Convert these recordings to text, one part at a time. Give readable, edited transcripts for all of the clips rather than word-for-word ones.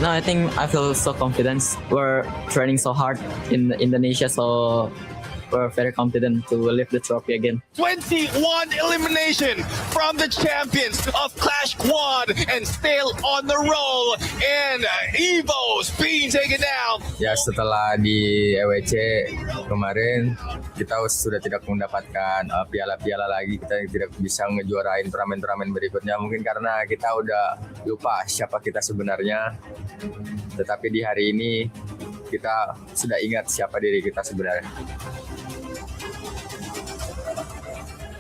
No, I think I feel so confident. We're training so hard in Indonesia, so we're very confident to lift the trophy again. 21 elimination from the champions of Clash Quad and still on the roll. And Evo's being taken down. Ya, setelah di EWC kemarin kita sudah tidak mendapatkan piala-piala lagi, kita tidak bisa ngejuarain turnamen-turnamen berikutnya mungkin karena kita udah lupa siapa kita sebenarnya. Tetapi di hari ini kita sudah ingat siapa diri kita sebenarnya.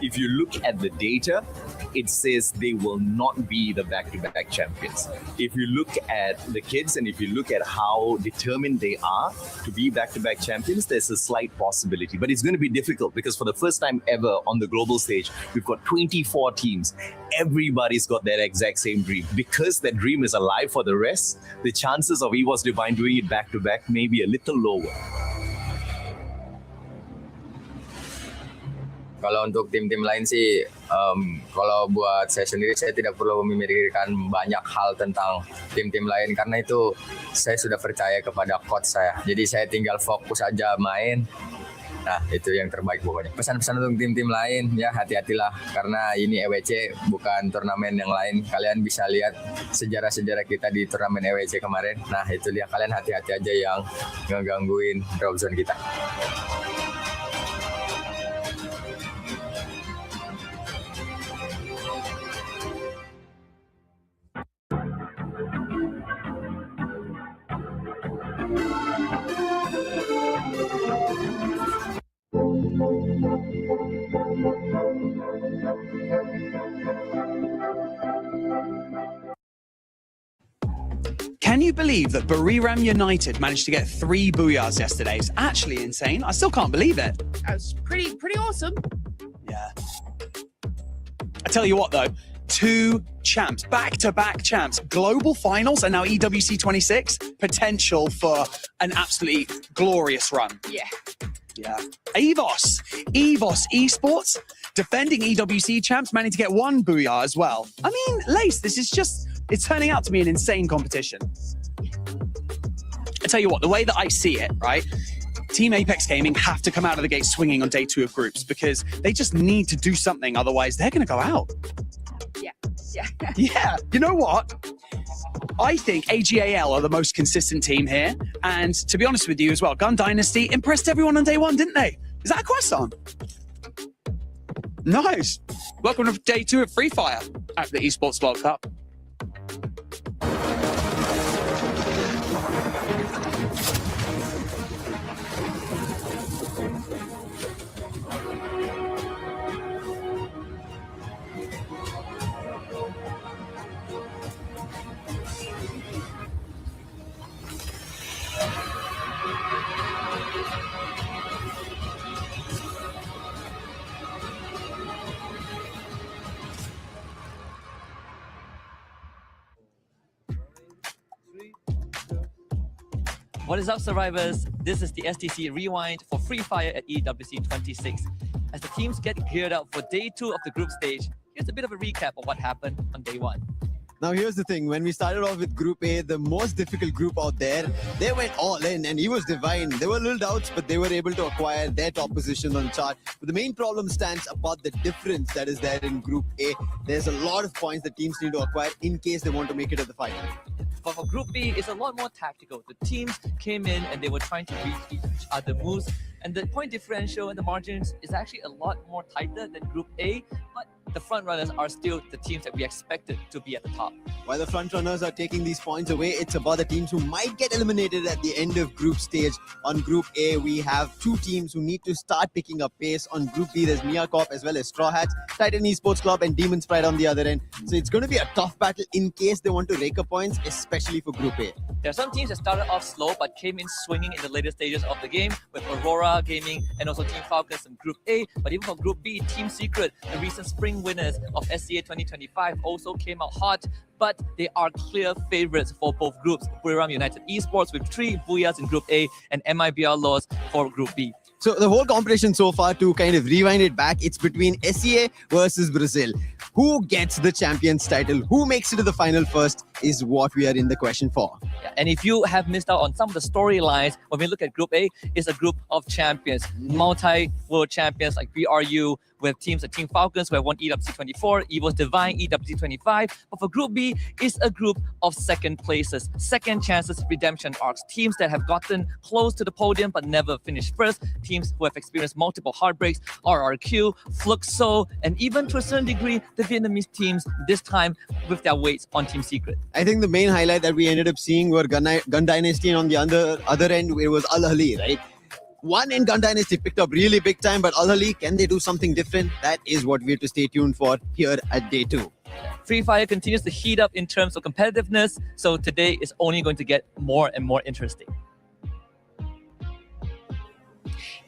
If you look at the data, it says they will not be the back-to-back champions. If you look at the kids and if you look at how determined they are to be back-to-back champions, there's a slight possibility. But it's going to be difficult because for the first time ever on the global stage, we've got 24 teams. Everybody's got that exact same dream. Because that dream is alive for the rest, the chances of EWOS Divine doing it back-to-back may be a little lower. Kalau untuk tim-tim lain sih, kalau buat saya sendiri, saya tidak perlu memikirkan banyak hal tentang tim-tim lain karena itu saya sudah percaya kepada coach saya. Jadi saya tinggal fokus aja main. Nah, itu yang terbaik pokoknya. Pesan-pesan untuk tim-tim lain, ya hati-hatilah karena ini EWC bukan turnamen yang lain. Kalian bisa lihat sejarah-sejarah kita di turnamen EWC kemarin. Nah, itu dia, kalian hati-hati aja yang ngegangguin drop zone kita. Can you believe that Buriram United managed to get 3 booyahs yesterday? It's actually insane. I still can't believe it. That's pretty awesome. Yeah. I tell you what, though, 2 champs, back-to-back champs, global finals, and now EWC 26, potential for an absolutely glorious run. Yeah. Yeah. EVOS Esports, defending EWC champs, managing to get 1 booyah as well. I mean, Lace, this is just, it's turning out to be an insane competition. I tell you what, the way that I see it, right? Team Apex Gaming have to come out of the gate swinging on day 2 of groups because they just need to do something, otherwise they're going to go out. Yeah. Yeah, you know what? I think AGAL are the most consistent team here. And to be honest with you as well, Gun Dynasty impressed everyone on day 1, didn't they? Is that a croissant? Nice. Welcome to day 2 of Free Fire at the Esports World Cup. What is up, survivors? This is the STC Rewind for Free Fire at EWC 26. As the teams get geared up for day 2 of the group stage, here's a bit of a recap of what happened on day 1. Now here's the thing, when we started off with Group A, the most difficult group out there, they went all in and EWOS Divine. There were little doubts, but they were able to acquire their top position on the chart. But the main problem stands about the difference that is there in Group A. There's a lot of points that teams need to acquire in case they want to make it to the final. But for Group B, it's a lot more tactical. The teams came in and they were trying to read each other's moves. And the point differential and the margins is actually a lot more tighter than Group A. But the front runners are still the teams that we expected to be at the top. While the front runners are taking these points away, it's about the teams who might get eliminated at the end of group stage. On Group A, we have 2 teams who need to start picking up pace. On Group B, there's Mia Corp as well as Straw Hats, Titan Esports Club and Demon's Pride on the other end. So it's going to be a tough battle in case they want to rake up points, especially for Group A. There are some teams that started off slow but came in swinging in the later stages of the game with Aurora Gaming and also Team Falcons in Group A. But even for Group B, Team Secret, the recent spring winners of SCA 2025, also came out hot. But they are clear favorites for both groups. Buriram United Esports with 3 booyahs in Group A and MIBR Laws for Group B. So the whole competition so far, to kind of rewind it back, it's between SCA versus Brazil. Who gets the champions title? Who makes it to the final first? is what we are in the question for. Yeah, and if you have missed out on some of the storylines, when we look at Group A, it's a group of champions, multi-world champions like BRU, with teams like Team Falcons, who have won EWC 24, Evo's Divine, EWC 25. But for Group B, it's a group of second places, second chances, redemption arcs, teams that have gotten close to the podium but never finished first, teams who have experienced multiple heartbreaks, RRQ, Fluxo, and even to a certain degree, the Vietnamese teams, this time with their weights on Team Secret. I think the main highlight that we ended up seeing were Gun Dynasty, and on the other end, it was Al Ahly, right? One in Gun Dynasty picked up really big time, but Al Ahly, can they do something different? That is what we have to stay tuned for here at day 2. Free Fire continues to heat up in terms of competitiveness, so today is only going to get more and more interesting.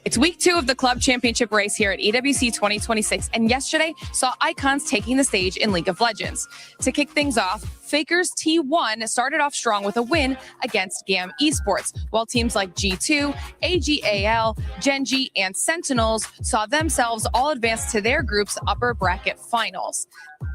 It's week 2 of the club championship race here at EWC 2026, and yesterday saw icons taking the stage in League of Legends. To kick things off, Fakers T1 started off strong with a win against GAM Esports, while teams like G2, AGAL, Genji, and Sentinels saw themselves all advance to their group's upper bracket finals.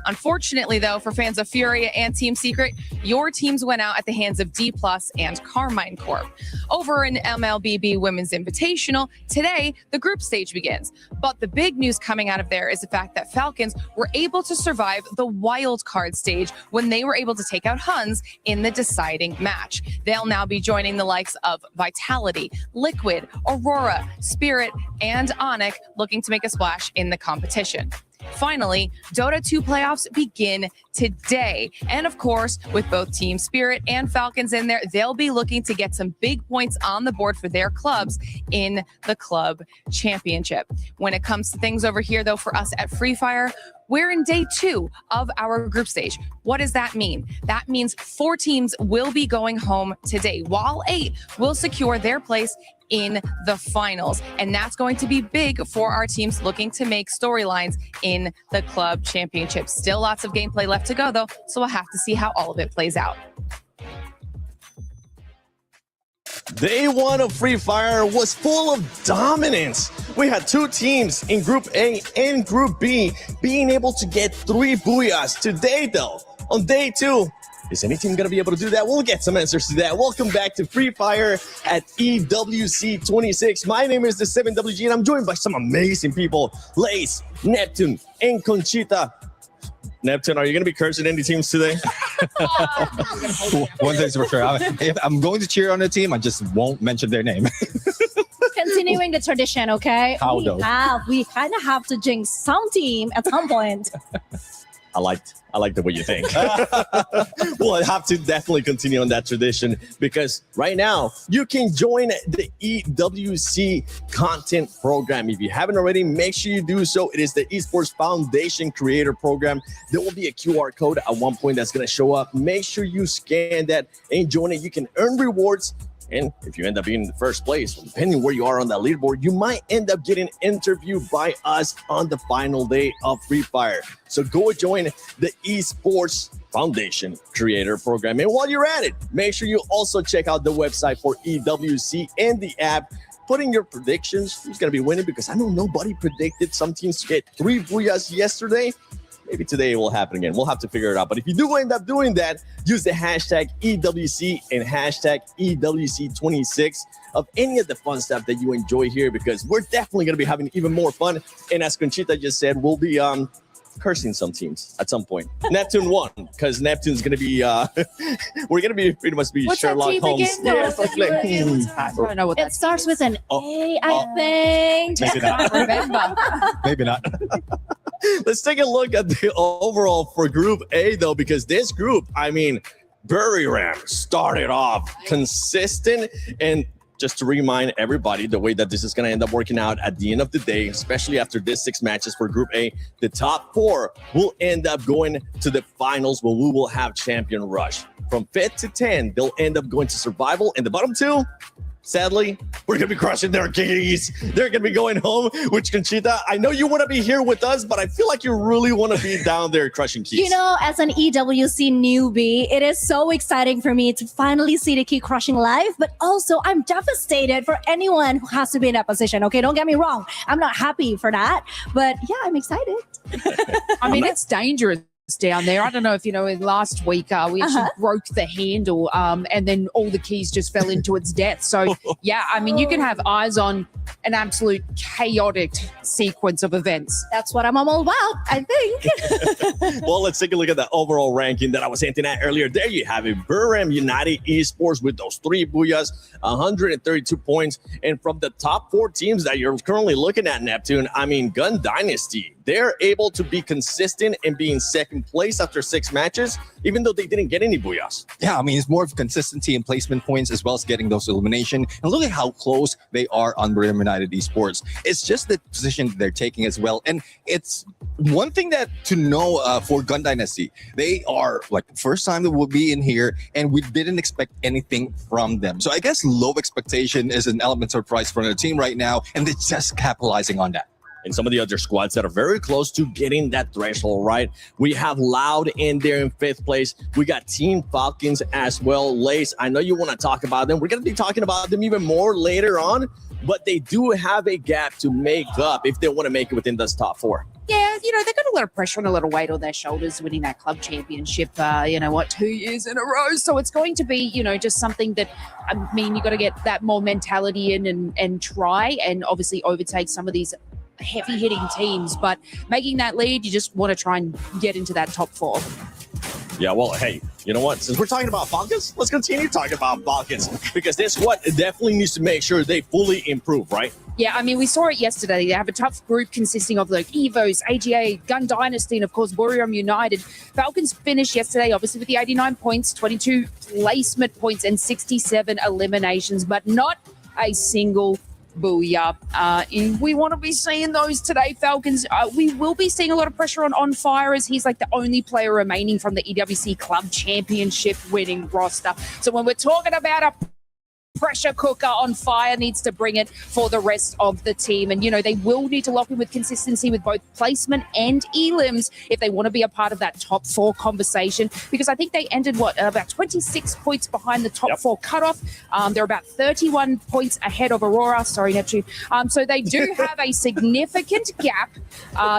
Unfortunately, though, for fans of Furia and Team Secret, your teams went out at the hands of D+ and Carmine Corp. Over in MLBB Women's Invitational, today the group stage begins. But the big news coming out of there is the fact that Falcons were able to survive the wild card stage when they were able to take out Huns in the deciding match. They'll now be joining the likes of Vitality, Liquid, Aurora, Spirit, and Onyx, looking to make a splash in the competition. Finally, Dota 2 playoffs begin today. And of course, with both Team Spirit and Falcons in there, they'll be looking to get some big points on the board for their clubs in the club championship. When it comes to things over here, though, for us at Free Fire, we're in day 2 of our group stage. What does that mean? That means 4 teams will be going home today, while 8 will secure their place in the finals. And that's going to be big for our teams looking to make storylines in the club championship. Still lots of gameplay left to go, though, so we'll have to see how all of it plays out. Day 1 of Free Fire was full of dominance. We had 2 teams in Group A and Group B being able to get 3 booyahs. Today, though, on day 2, is any team going to be able to do that? We'll get some answers to that. Welcome back to Free Fire at EWC 26. My name is the 7WG, and I'm joined by some amazing people. Lace, Neptune, and Conchita. Neptune, are you going to be cursing any teams today? One thing's for sure. If I'm going to cheer on the team, I just won't mention their name. Continuing the tradition, okay? How though? We kind of have to jinx some team at some point. I like the way you think. We'll have to definitely continue on that tradition, because right now you can join the EWC content program. If you haven't already, make sure you do so. It is the Esports Foundation Creator Program. There will be a QR code at one point that's going to show up. Make sure you scan that and join it. You can earn rewards. And if you end up being in the first place, depending where you are on that leaderboard, you might end up getting interviewed by us on the final day of Free Fire. So go join the Esports Foundation Creator Program. And while you're at it, make sure you also check out the website for EWC and the app. Put in your predictions. Who's going to be winning? Because I know nobody predicted some teams to get 3 booyahs yesterday. Maybe today it will happen again. We'll have to figure it out. But if you do end up doing that, use the hashtag EWC and hashtag EWC26 of any of the fun stuff that you enjoy here, because we're definitely going to be having even more fun. And as Conchita just said, we'll be cursing some teams at some point. Neptune won, because Neptune's going to be, we're going to be pretty much be What's Sherlock Holmes. Yeah, I don't know what it starts with an A, I think. Maybe not. Remember. Maybe not. Let's take a look at the overall for Group A, though, because this group, I mean, Bury Ram started off consistent. And just to remind everybody, the way that this is going to end up working out at the end of the day, especially after this 6 matches for Group A, the top 4 will end up going to the finals, where we will have Champion Rush. From 5th to 10, they'll end up going to Survival, and the bottom 2, sadly, we're going to be crushing their keys. They're going to be going home, which, Conchita, I know you want to be here with us, but I feel like you really want to be down there crushing keys. You know, as an EWC newbie, it is so exciting for me to finally see the key crushing live, but also I'm devastated for anyone who has to be in that position. Okay, don't get me wrong. I'm not happy for that, but yeah, I'm excited. I mean, it's dangerous down there. I don't know if you know, in last week we actually broke the handle and then all the keys just fell into its depth. So, yeah, I mean, you can have eyes on an absolute chaotic sequence of events. That's what I'm all about, I think. Well, let's take a look at the overall ranking that I was hinting at earlier. There you have it. Burram United Esports with those 3 booyahs, 132 points. And from the top 4 teams that you're currently looking at, Neptune, I mean, Gun Dynasty, they're able to be consistent and be in second place after 6 matches, even though they didn't get any booyahs. Yeah, I mean, it's more of consistency and placement points as well as getting those elimination. And look at how close they are on Burram United Esports. It's just the position that they're taking as well. And it's one thing that to know for Gun Dynasty, they are like first time that we'll be in here and we didn't expect anything from them. So I guess low expectation is an element of surprise for the team right now, and they're just capitalizing on that. And some of the other squads that are very close to getting that threshold, right? We have Loud in there in 5th place. We got Team Falcons as well. Lace, I know you want to talk about them. We're going to be talking about them even more later on, but they do have a gap to make up if they want to make it within those top 4. Yeah, you know, they got a lot of pressure and a lot of weight on their shoulders winning that club championship, 2 years in a row. So it's going to be, you know, just something that, I mean, you got to get that more mentality in and try and obviously overtake some of these heavy hitting teams, but making that lead, you just want to try and get into that top 4. Yeah, well, hey, you know what? Since we're talking about Falcons, let's continue talking about Falcons because this squad definitely needs to make sure they fully improve, right? Yeah, I mean, we saw it yesterday. They have a tough group consisting of like EVOS, AGA, Gun Dynasty, and of course, Burram United. Falcons finished yesterday, obviously, with the 89 points, 22 placement points, and 67 eliminations, but not a single booyah. We want to be seeing those today, Falcons. We will be seeing a lot of pressure on Fire as he's like the only player remaining from the EWC Club Championship winning roster. So when we're talking about a pressure cooker, on Fire needs to bring it for the rest of the team. And, you know, they will need to lock in with consistency with both placement and elims if they want to be a part of that top 4 conversation, because I think they ended, about 26 points behind the top 4 cutoff. They're about 31 points ahead of Aurora. Sorry, Neptune. So they do have a significant gap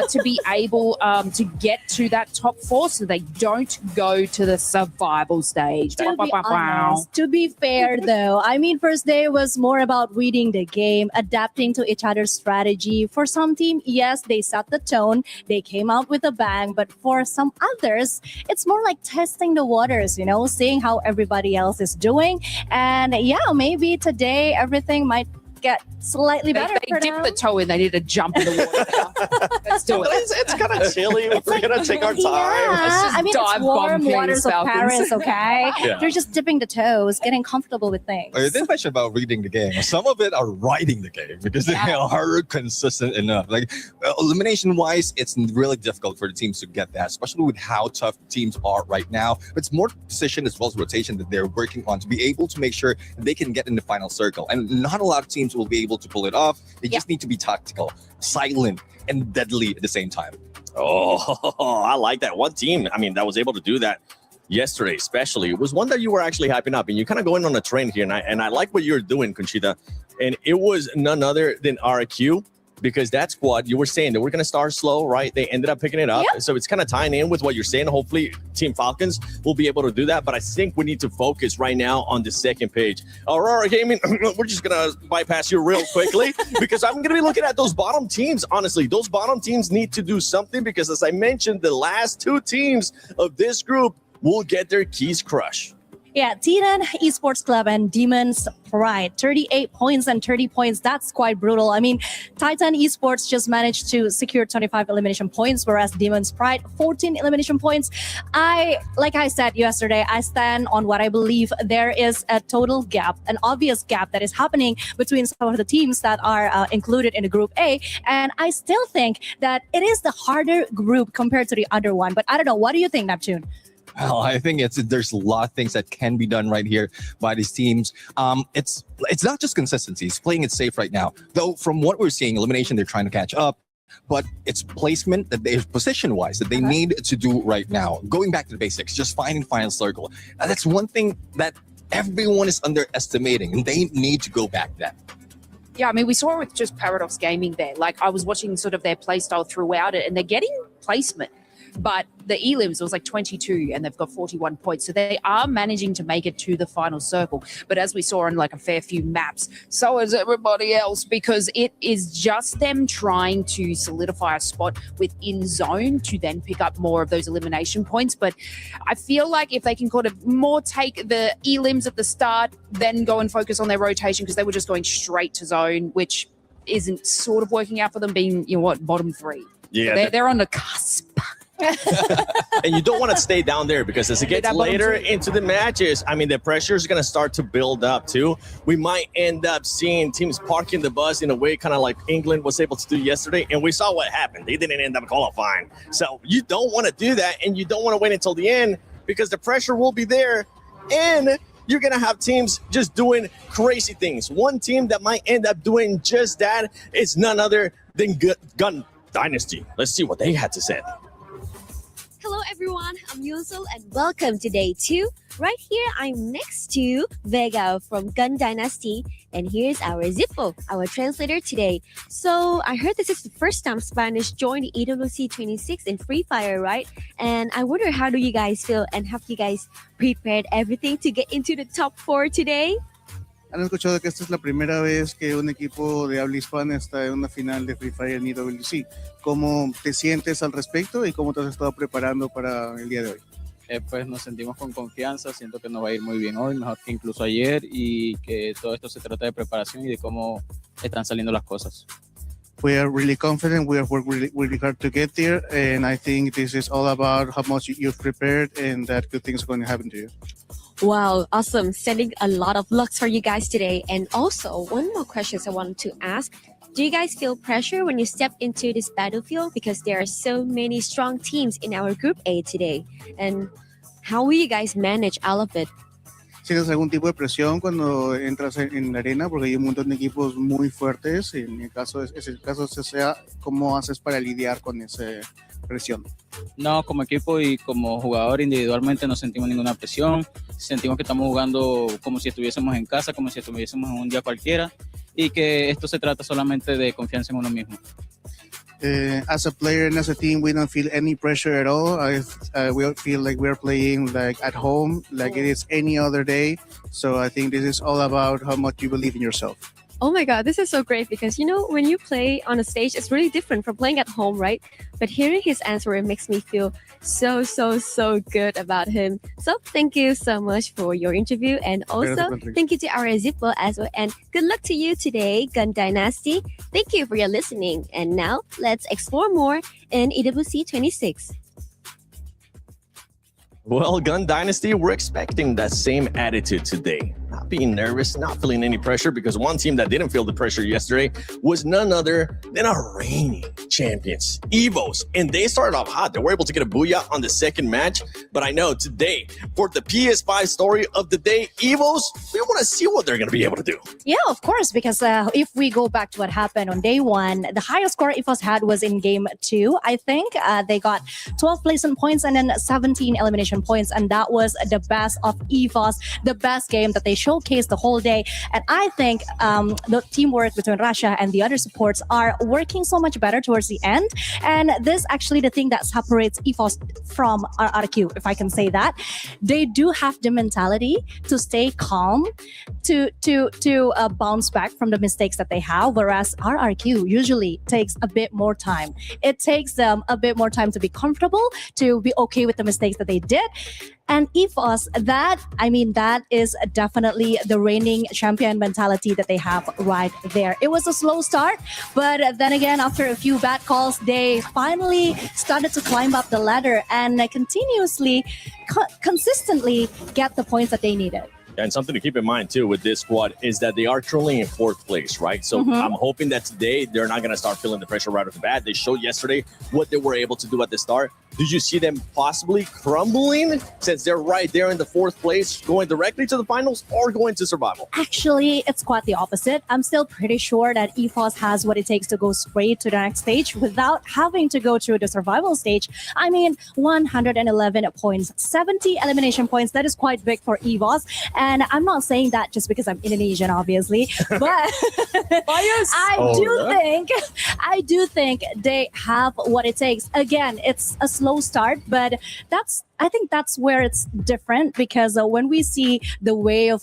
to be able to get to that top 4 so they don't go to the survival stage. To be fair, though, I mean, first day was more about reading the game, adapting to each other's strategy. For some team, yes, they set the tone, they came out with a bang, but for some others, it's more like testing the waters, you know, seeing how everybody else is doing. And yeah, maybe today everything might get slightly better. They dipped the toe in. They need to jump in the water. Let's do it. It's kind of chilly. We're going to take our time. Yeah, I mean, it's warm waters of Falcons. Paris, okay? Yeah. They're just dipping the toes, getting comfortable with things. This question about reading the game. Some of it are writing the game because they are consistent enough. Like elimination wise, it's really difficult for the teams to get that, especially with how tough teams are right now. But it's more position as well as rotation that they're working on to be able to make sure they can get in the final circle. And not a lot of teams will be able to pull it off. They just need to be tactical, silent, and deadly at the same time. Oh, I like that. One team, I mean, that was able to do that yesterday, especially. It was one that you were actually hyping up, and you're kind of going on a trend here. And I like what you're doing, Conchita. And it was none other than RQ, because that squad, you were saying that we're going to start slow, right? They ended up picking it up. So it's kind of tying in with what you're saying. Hopefully, Team Falcons will be able to do that. But I think we need to focus right now on the second page. Aurora Gaming, we're just going to bypass you real quickly because I'm going to be looking at those bottom teams. Honestly, those bottom teams need to do something because, as I mentioned, the last 2 teams of this group will get their keys crushed. Yeah, Titan Esports Club and Demon's Pride, 38 points and 30 points. That's quite brutal. I mean, Titan Esports just managed to secure 25 elimination points, whereas Demon's Pride, 14 elimination points. Like I said yesterday, I stand on what I believe there is a total gap, an obvious gap that is happening between some of the teams that are included in the Group A. And I still think that it is the harder group compared to the other one. But I don't know. What do you think, Neptune? Well, I think there's a lot of things that can be done right here by these teams. It's not just consistency; it's playing it safe right now. Though from what we're seeing, elimination, they're trying to catch up, but it's placement that they're position-wise that they need to do right now. Going back to the basics, just finding final circle. That's one thing that everyone is underestimating, and they need to go back to that. Yeah, I mean, we saw it with just Paradox Gaming there. Like, I was watching sort of their play style throughout it, and they're getting placement. but the elims was like 22 and they've got 41 points. So they are managing to make it to the final circle. But as we saw on like a fair few maps, so is everybody else, because it is just them trying to solidify a spot within zone to then pick up more of those elimination points. But I feel like if they can kind of more take the elims at the start, then go and focus on their rotation, because they were just going straight to zone, which isn't sort of working out for them, being, you know what, bottom three. Yeah, So they're on the cusp. and you don't want to stay down there, because as it gets later into the matches, I mean, the pressure is going to start to build up too. We might end up seeing teams parking the bus in a way kind of like England was able to do yesterday, and we saw what happened. They didn't end up qualifying. So you don't want to do that, and you don't want to wait until the end, because the pressure will be there, and you're going to have teams just doing crazy things. One team that might end up doing just that is none other than Gun Dynasty. Let's see what they had to say. Hello everyone, I'm Yusel and welcome to day 2. Right here, I'm next to Vega from Gun Dynasty, and here's our Zippo, our translator today. So I heard this is the first time Spanish joined EWC 26 in Free Fire, right? And I wonder, how do you guys feel, and have you guys prepared everything to get into the top 4 today? ¿Han escuchado que esta es la primera vez que un equipo de habla hispana está en una final de Free Fire en EWC? ¿Cómo te sientes al respecto y cómo te has estado preparando para el día de hoy? Pues nos sentimos con confianza, siento que nos va a ir muy bien hoy, mejor que incluso ayer, y que todo esto se trata de preparación y de cómo están saliendo las cosas. We are really confident. We have worked really hard to get there, and I think this is all about how much you've prepared and that good things are going to happen to you. Wow, awesome. Sending a lot of luck for you guys today. And also, one more question I wanted to ask. Do you guys feel pressure when you step into this battlefield? Because there are so many strong teams in our Group A today. And how will you guys manage all of it? ¿Sientes algún tipo de presión cuando entras en la arena? Porque hay un montón de equipos muy fuertes. En el caso sea, ¿cómo haces para lidiar con esa presión? No, como equipo y como jugador individualmente no sentimos ninguna presión. Sentimos que estamos jugando como si estuviésemos en casa, como si estuviésemos en un día cualquiera, y que esto se trata solamente de confianza en uno mismo. As a player and as a team, we don't feel any pressure at all. We feel like we're playing like at home, like it is any other day. So I think this is all about how much you believe in yourself. Oh my God, this is so great, because, you know, when you play on a stage, it's really different from playing at home, right? But hearing his answer, it makes me feel so good about him. So thank you so much for your interview. And also thank you to our Zippo as well. And good luck to you today, Gun Dynasty. Thank you for your listening. And now let's explore more in EWC 26. Well, Gun Dynasty, we're expecting that same attitude today. Not being nervous, not feeling any pressure, because one team that didn't feel the pressure yesterday was none other than our reigning champions, EVOs. And they started off hot. They were able to get a booyah on the second match. But I know today, for the PS5 story of the day, EVOs, we want to see what they're going to be able to do. Yeah, of course, because if we go back to what happened on day 1, the highest score EVOs had was in game 2, I think. They got 12 placement points and then 17 elimination points, and that was the best of EVOs, the best game that they showcased the whole day. And I think the teamwork between Russia and the other supports are working so much better towards the end, and this actually the thing that separates EVOs from RRQ, if I can say that. They do have the mentality to stay calm, to bounce back from the mistakes that they have, whereas RRQ usually takes a bit more time. It takes them a bit more time to be comfortable, to be okay with the mistakes that they did. And EVOS, that is definitely the reigning champion mentality that they have right there. It was a slow start, but then again, after a few bad calls, they finally started to climb up the ladder and continuously, consistently get the points that they needed. And something to keep in mind, too, with this squad is that they are truly in 4th place, right? So I'm hoping that today they're not going to start feeling the pressure right off the bat. They showed yesterday what they were able to do at the start. Do you see them possibly crumbling since they're right there in the 4th place, going directly to the finals or going to survival? Actually, it's quite the opposite. I'm still pretty sure that EVOS has what it takes to go straight to the next stage without having to go through the survival stage. 111 points, 70 elimination points. That is quite big for EVOS. And I'm not saying that just because I'm Indonesian, obviously, but I do think they have what it takes. Again, it's a slow start, but I think that's where it's different because when we see the way of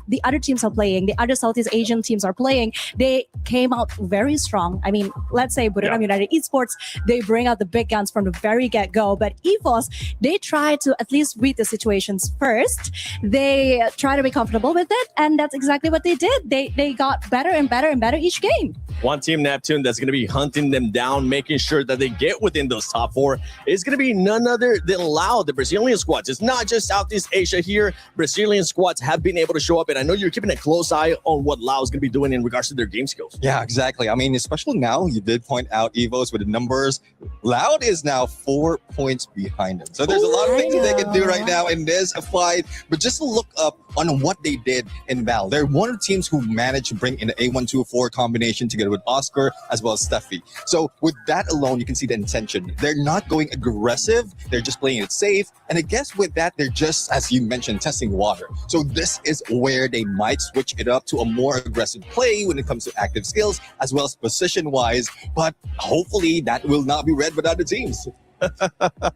the other teams are playing, the other Southeast Asian teams are playing, they came out very strong. I mean, let's say Buriram United Esports, they bring out the big guns from the very get-go, but EVOS, they try to at least read the situations first. They try to be comfortable with it, and that's exactly what they did. They got better and better and better each game. One team, Neptune, that's going to be hunting them down, making sure that they get within those top four is going to be none other than Lao, the Brazilian squads. It's not just Southeast Asia here. Brazilian squads have been able to show up, and I know you're keeping a close eye on what Lao is going to be doing in regards to their game skills. Yeah, exactly. I mean, especially now, you did point out EVOs with the numbers. Loud is now 4 points behind him. So there's a lot of things that they can do right now in this fight. But just to look up on what they did in Val, they're one of the teams who managed to bring in the A124 combination together with Oscar as well as Steffi. So with that alone, you can see the intention. They're not going aggressive. They're just playing it safe. And I guess with that, they're just, as you mentioned, testing the water. So this is where they might switch it up to a more aggressive play when it comes to active skills as well as position-wise. But hopefully that will not be read by other teams.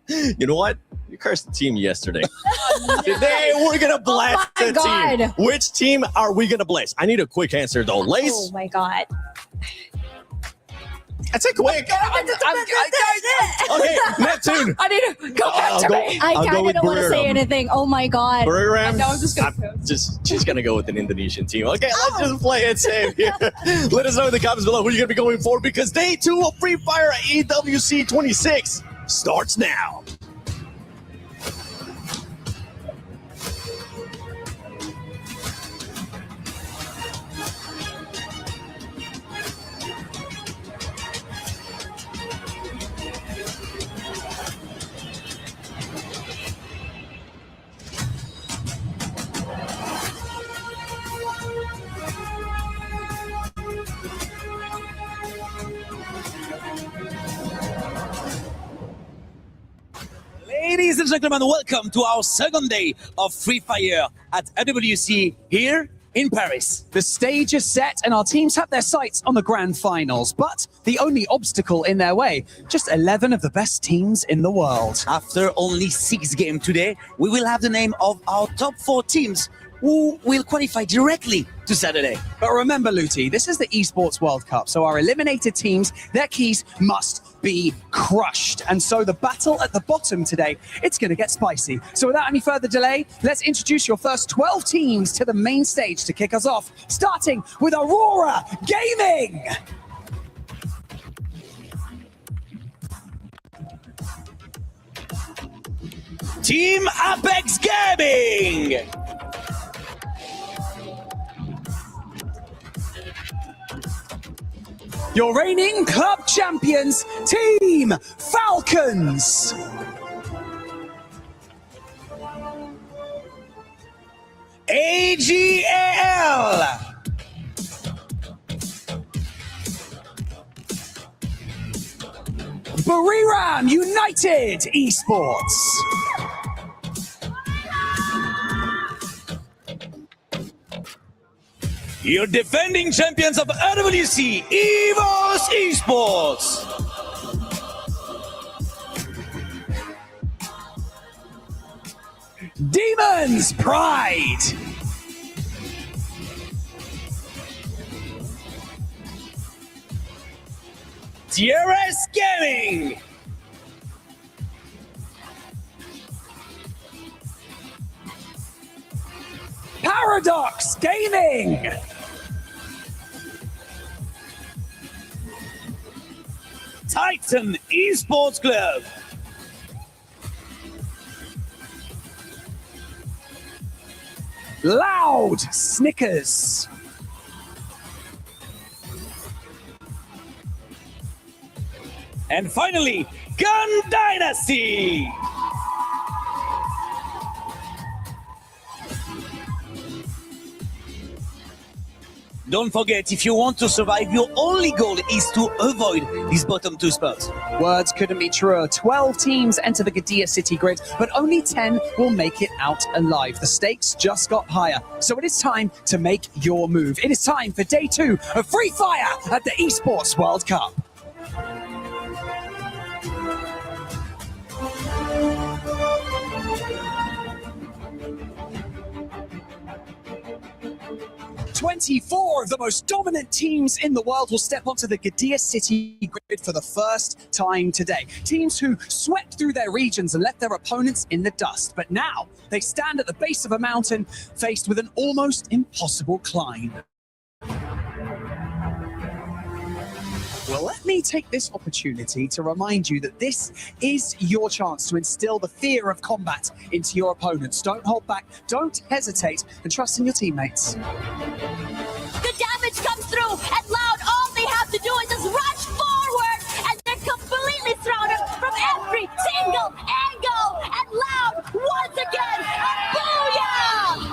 You know what? You cursed the team yesterday. Today, we're going to bless the team. Which team are we going to bless? I need a quick answer, though. Lace? Oh, my God. That's a quick. Okay, Neptune. I need to go back to me. I kind of don't want to say anything. Oh, my God. Buriram? No, I'm just going to she's going to go with an Indonesian team. Okay, let's just play it safe here. Let us know in the comments below who you're going to be going for because day 2 of Free Fire at EWC 26 starts now. Ladies and gentlemen, welcome to our second day of Free Fire at EWC here in Paris. The stage is set and our teams have their sights on the grand finals, but the only obstacle in their way, just 11 of the best teams in the world. After only 6 games today, we will have the name of our top 4 teams who will qualify directly to Saturday. But remember, Luti, this is the Esports World Cup, so our eliminated teams, their keys must be crushed. And so the battle at the bottom today, it's going to get spicy. So without any further delay, let's introduce your first 12 teams to the main stage to kick us off, starting with Aurora Gaming. Team Apex Gaming! Your reigning club champions, Team Falcons. AGAL. Buriram United Esports. Your defending champions of EWC, EVOS Esports. Demons Pride. TRS Gaming. Paradox Gaming. Titan Esports Club. Loud Snickers. And finally, Gun Dynasty. Don't forget, if you want to survive, your only goal is to avoid these bottom 2 spots. Words couldn't be truer. 12 teams enter the Gadia City grid, but only 10 will make it out alive. The stakes just got higher, so it is time to make your move. It is time for day 2 of Free Fire at the Esports World Cup. 24 of the most dominant teams in the world will step onto the Gadir City grid for the first time today. Teams who swept through their regions and left their opponents in the dust. But now they stand at the base of a mountain faced with an almost impossible climb. Well, let me take this opportunity to remind you that this is your chance to instill the fear of combat into your opponents. Don't hold back, don't hesitate, and trust in your teammates. The damage comes through, and Loud, all they have to do is just rush forward, and they're completely surrounded from every single angle. And Loud, once again, a booyah!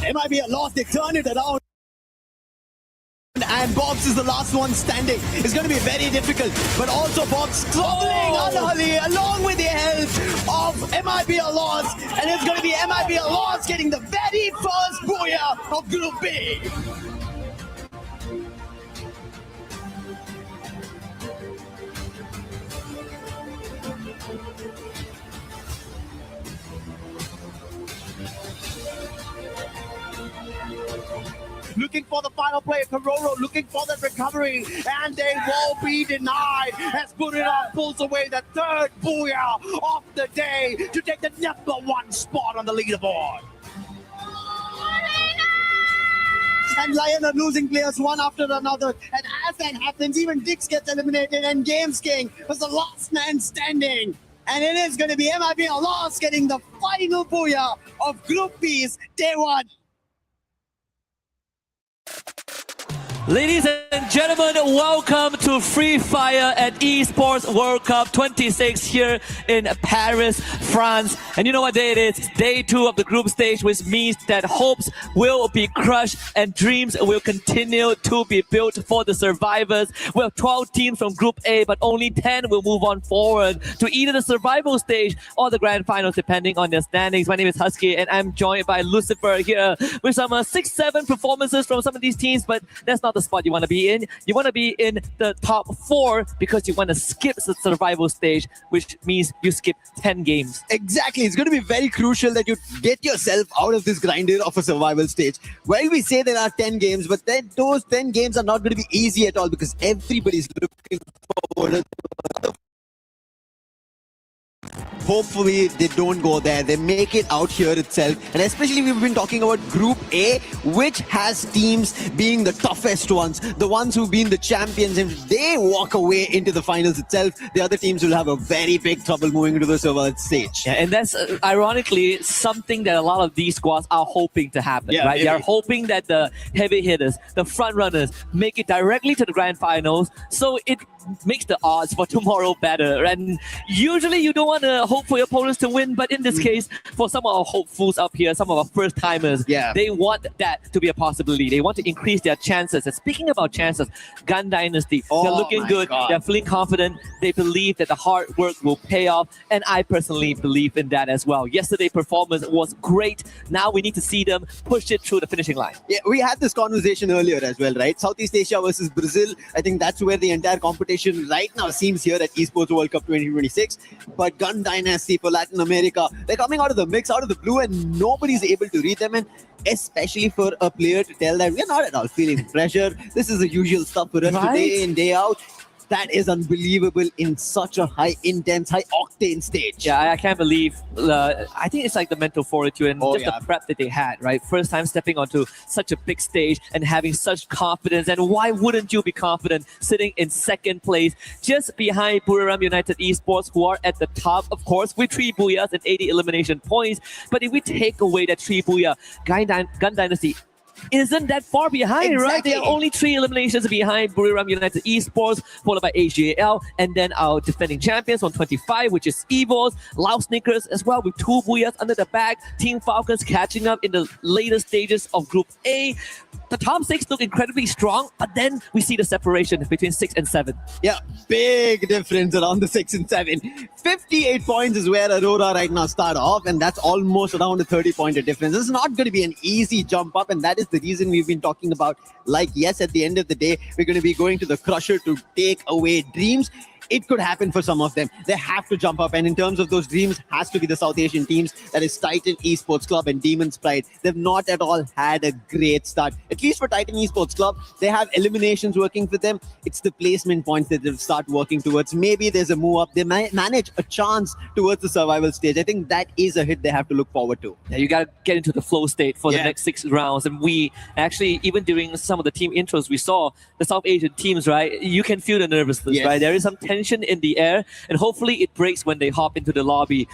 It might be a loss, they turn it around. And Bobs is the last one standing. It's going to be very difficult. But also Bobs crawling unholy along with the help of MIB Loss. And it's going to be MIB Loss getting the very first booyah of Group B. Looking for the final play, Kororo looking for the recovery, and they will be denied as Buriram pulls away the third booyah of the day to take the #1 spot on the leaderboard. And Lion are losing players one after another, and as that happens, even Dix gets eliminated, and Games King was the last man standing. And it is going to be MIB Loss getting the final booyah of Group B's Day 1. Ladies and gentlemen, welcome to Free Fire at Esports World Cup 26 here in Paris, France. And you know what day it is? It's day 2 of the group stage, which means that hopes will be crushed and dreams will continue to be built for the survivors. We have 12 teams from Group A, but only 10 will move on forward to either the survival stage or the grand finals, depending on their standings. My name is Husky, and I'm joined by Lucifer here with some 6-7 performances from some of these teams, but that's not the spot you want to be in. You want to be in the top 4 because you want to skip the survival stage, which means you skip 10 games. Exactly. It's going to be very crucial that you get yourself out of this grinder of a survival stage. Well, we say there are 10 games, but then those 10 games are not going to be easy at all because everybody's looking forward to hopefully they don't go there, they make it out here itself. And especially we've been talking about Group A, which has teams being the toughest ones, the ones who've been the champions, and if they walk away into the finals itself, the other teams will have a very big trouble moving into the survival stage. Yeah, and that's ironically something that a lot of these squads are hoping to happen, right? They are hoping that the heavy hitters, the front runners, make it directly to the grand finals, so it makes the odds for tomorrow better. And usually you don't want to hope for your opponents to win, but in this case, for some of our hopefuls up here, some of our first timers, they want that to be a possibility. They want to increase their chances. And speaking about chances, Gun Dynasty, they're looking good, they're feeling confident, they believe that the hard work will pay off, and I personally believe in that as well. Yesterday's performance was great. Now we need to see them push it through the finishing line. Yeah, we had this conversation earlier as well, right? Southeast Asia versus Brazil. I think that's where the entire competition right now seems here at Esports World Cup 2026. But Gun Dynasty for Latin America, they're coming out of the mix, out of the blue, and nobody's able to read them. And especially for a player to tell that we're not at all feeling pressure. This is the usual stuff for us day in, day out. That is unbelievable in such a high intense, high octane stage. Yeah, I can't believe. I think it's like the mental fortitude and the prep that they had, right? First time stepping onto such a big stage and having such confidence. And why wouldn't you be confident sitting in second place, just behind Buriram United Esports, who are at the top, of course, with 3 booyahs and 80 elimination points. But if we take away that 3 booyah, Gun Dynasty isn't that far behind, right? They are only 3 eliminations behind Buriram United Esports, followed by HGAL, and then our defending champions on 25, which is EVOS, Laos Snickers as well, with 2 booyahs under the bag. Team Falcons catching up in the later stages of Group A. The top 6 look incredibly strong, but then we see the separation between 6 and 7. Yeah, big difference around the 6 and 7. 58 points is where Aurora right now start off, and that's almost around a 30-point difference. This is not going to be an easy jump up, and that is the reason we've been talking about, like, yes, at the end of the day, we're going to be going to the Crusher to take away dreams. it could happen for some of them. They have to jump up. And in terms of those dreams, has to be the South Asian teams. That is Titan Esports Club and Demon's Pride. They've not at all had a great start. At least for Titan Esports Club, they have eliminations working for them. It's the placement points that they'll start working towards. Maybe there's a move up. They might manage a chance towards the survival stage. I think that is a hit they have to look forward to. Yeah, you got to get into the flow state for the next 6 rounds. And we actually, even during some of the team intros, we saw the South Asian teams, right? You can feel the nervousness, right? There is some tension in the air, and hopefully it breaks when they hop into the lobby.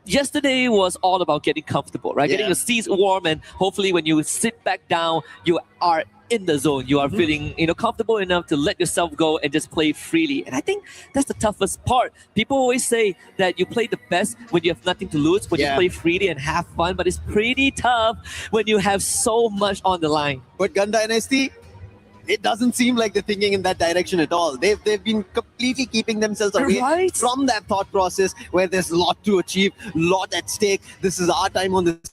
Yesterday was all about getting comfortable, right? Getting your seats warm, and hopefully when you sit back down, you are in the zone. You are feeling, comfortable enough to let yourself go and just play freely. And I think that's the toughest part. People always say that you play the best when you have nothing to lose, when you play freely and have fun, but it's pretty tough when you have so much on the line. But Gun Dynasty, it doesn't seem like they're thinking in that direction at all. They've been completely keeping themselves away from that thought process where there's a lot to achieve, lot at stake. This is our time on the stage.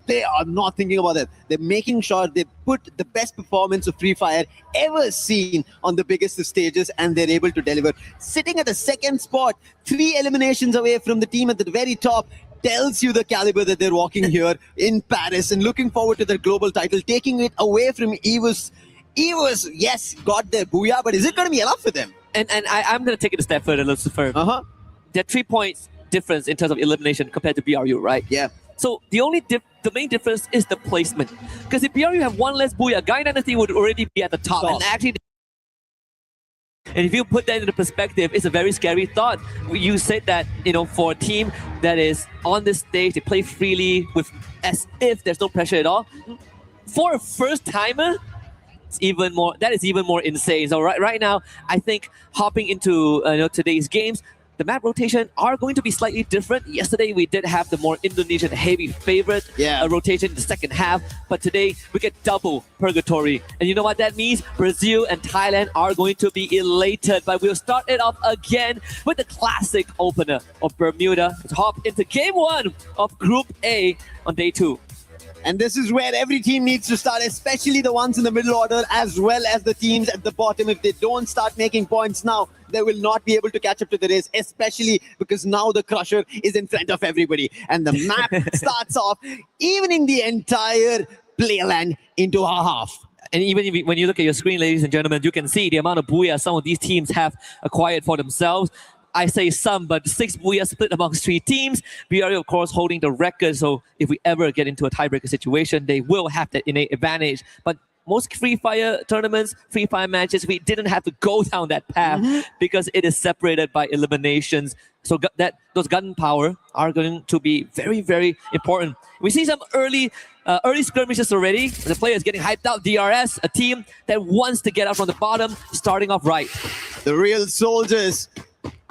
They are not thinking about that. They're making sure they put the best performance of Free Fire ever seen on the biggest of stages, and they're able to deliver. Sitting at the second spot, 3 eliminations away from the team at the very top, tells you the caliber that they're walking here in Paris and looking forward to their global title, taking it away from EWC. EWC, yes, got their booyah, but is it going to be enough for them? And I'm going to take it a step further, Lucifer. They're 3 points difference in terms of elimination compared to BRU, right? Yeah. So the main difference is the placement. Because if BRU have 1 less booyah, Gun Dynasty would already be at the top. And actually, and if you put that into perspective, it's a very scary thought. You said that, for a team that is on this stage, they play freely with as if there's no pressure at all. For a first timer, that is even more insane. So right now, I think hopping into today's games, the map rotation are going to be slightly different. Yesterday, we did have the more Indonesian heavy favorite rotation in the second half, but today we get double purgatory. And you know what that means? Brazil and Thailand are going to be elated, but we'll start it off again with the classic opener of Bermuda. Let's hop into game 1 of Group A on day 2. And this is where every team needs to start, especially the ones in the middle order, as well as the teams at the bottom. If they don't start making points now, they will not be able to catch up to the race, especially because now the Crusher is in front of everybody. And the map starts off, evening the entire playland into a half. And even when you look at your screen, ladies and gentlemen, you can see the amount of booyah some of these teams have acquired for themselves. I say some, but 6 booyah split amongst 3 teams. BRU, of course, holding the record. So if we ever get into a tiebreaker situation, they will have that innate advantage. But most Free Fire tournaments, Free Fire matches, we didn't have to go down that path because it is separated by eliminations. So those gun power are going to be very, very important. We see some early skirmishes already. The players getting hyped out. DRS, a team that wants to get up from the bottom, starting off right. The real soldiers.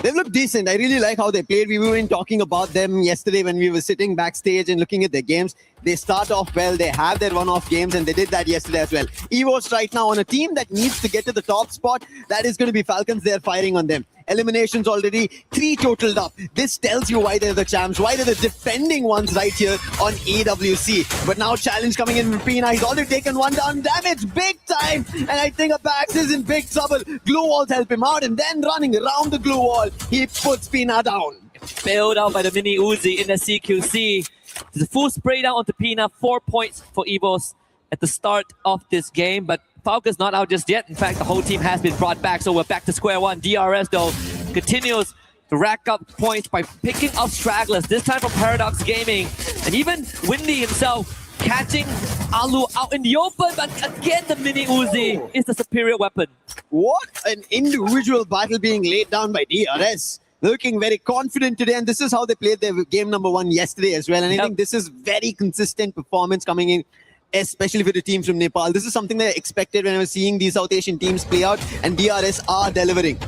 They look decent. I really like how they played. We were talking about them yesterday when we were sitting backstage and looking at their games. They start off well. They have their one-off games, and they did that yesterday as well. EVO's right now on a team that needs to get to the top spot. That is going to be Falcons. They're firing on them. Eliminations already, 3 totaled up. This tells you why they're the champs, why they're the defending ones right here on EWC. But now challenge coming in from Pina. He's already taken 1 down. Damage big time. And I think Apax is in big trouble. Glue walls help him out, and then running around the glue wall, he puts Pina down. Bailed out by the mini Uzi in the CQC. There's a full spray down onto Pina. 4 points for EVOS at the start of this game, but Falcon's not out just yet. In fact, the whole team has been brought back, so we're back to square one. DRS, though, continues to rack up points by picking up stragglers, this time from Paradox Gaming. And even Windy himself catching Alu out in the open, but again, the mini Uzi is the superior weapon. What an individual battle being laid down by DRS. Looking very confident today, and this is how they played their game number 1 yesterday as well. And I think this is very consistent performance coming in, especially for the teams from Nepal. This is something that I expected when I was seeing these South Asian teams play out, and DRS are delivering.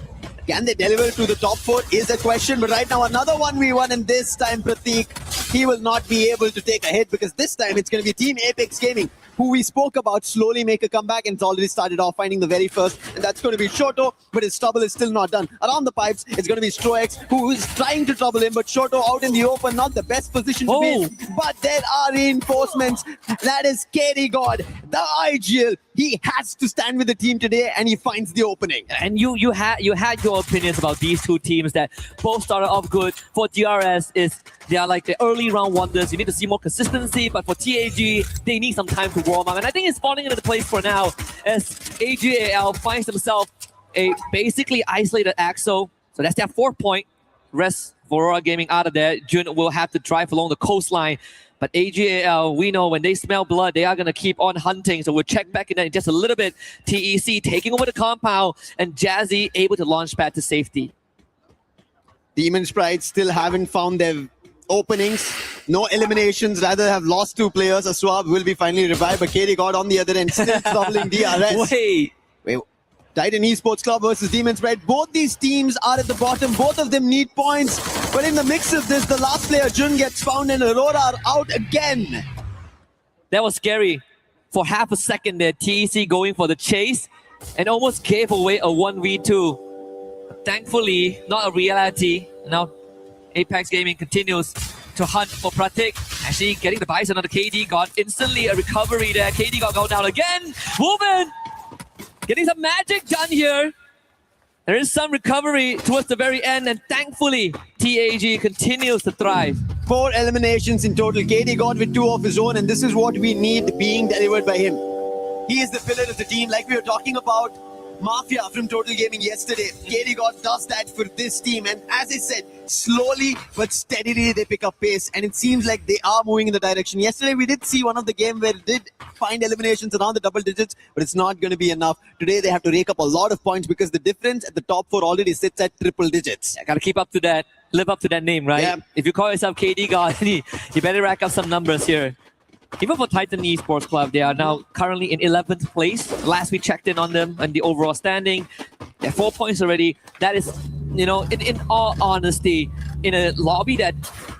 Can they deliver to the top 4 is a question, but right now another 1v1, and this time Prateek, he will not be able to take a hit because this time it's going to be Team Apex Gaming, who we spoke about, slowly make a comeback, and it's already started off finding the very first, and that's going to be Shoto, but his trouble is still not done. Around the pipes, it's going to be Stroex, who is trying to trouble him, but Shoto out in the open, not the best position to be in, but there are reinforcements. That is Katie God, the IGL, he has to stand with the team today, and he finds the opening. And you had your opinions about these two teams that both started off good. For DRS, they are like the early round wonders. You need to see more consistency, but for TAG, they need some time to warm up. And I think it's falling into place for now as AGAL finds himself a basically isolated Axo. So that's their 4th point. Rest Aurora Gaming out of there. Jun will have to drive along the coastline. But AGAL, we know when they smell blood, they are going to keep on hunting. So we'll check back in that in just a little bit. TEC taking over the compound and Jazzy able to launch pad to safety. Demon Sprites still haven't found their openings. No eliminations, rather have lost 2 players. A Swab will be finally revived, but KD got on the other end, still troubling DRS. Wait. Titan Esports Club versus Demon Sprite. Both these teams are at the bottom. Both of them need points. But in the mix of this, the last player, Jun, gets found and Aurora are out again. That was scary. For half a second there, TEC going for the chase and almost gave away a 1v2. But thankfully, not a reality. Now, Apex Gaming continues to hunt for Pratik. Actually, getting the bison on the KD God. Instantly a recovery there. KD God go down again. Woven! Getting some magic done here. There is some recovery towards the very end, and thankfully, TAG continues to thrive. 4 eliminations in total. KD got with 2 of his own, and this is what we need being delivered by him. He is the pillar of the team, like we were talking about Mafia from Total Gaming yesterday. KD God does that for this team, and as I said, slowly but steadily they pick up pace, and it seems like they are moving in the direction. Yesterday we did see one of the game where it did find eliminations around the double digits, but it's not going to be enough. Today they have to rake up a lot of points because the difference at the top 4 already sits at triple digits. Gotta keep up to that, live up to that name, right? Yeah. If you call yourself KD God, you better rack up some numbers here. Even for Titan Esports Club, they are now currently in 11th place. Last we checked in on them and the overall standing, they're 4 points already. That is, in all honesty, in a lobby that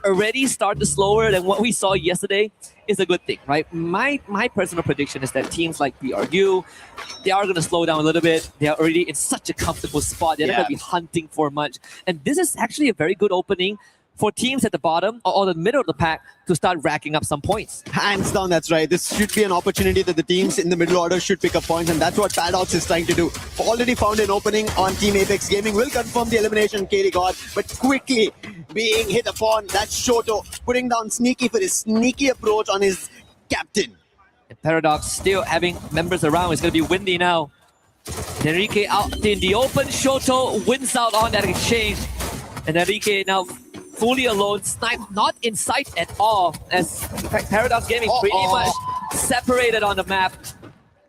already started slower than what we saw yesterday, is a good thing, right? My personal prediction is that teams like BRU, they are going to slow down a little bit. They are already in such a comfortable spot. They're not going to be hunting for much. And this is actually a very good opening for teams at the bottom or the middle of the pack to start racking up some points. Hands down, that's right. This should be an opportunity that the teams in the middle order should pick up points, and that's what Paradox is trying to do. Already found an opening on Team Apex Gaming. Will confirm the elimination, KD God, but quickly being hit upon. That's Shoto putting down Sneaky for his sneaky approach on his captain. And Paradox still having members around. It's going to be windy now. Enrique out in the open. Shoto wins out on that exchange. And Enrique now fully alone, Snipe not in sight at all, as in fact Paradox Gaming pretty much separated on the map.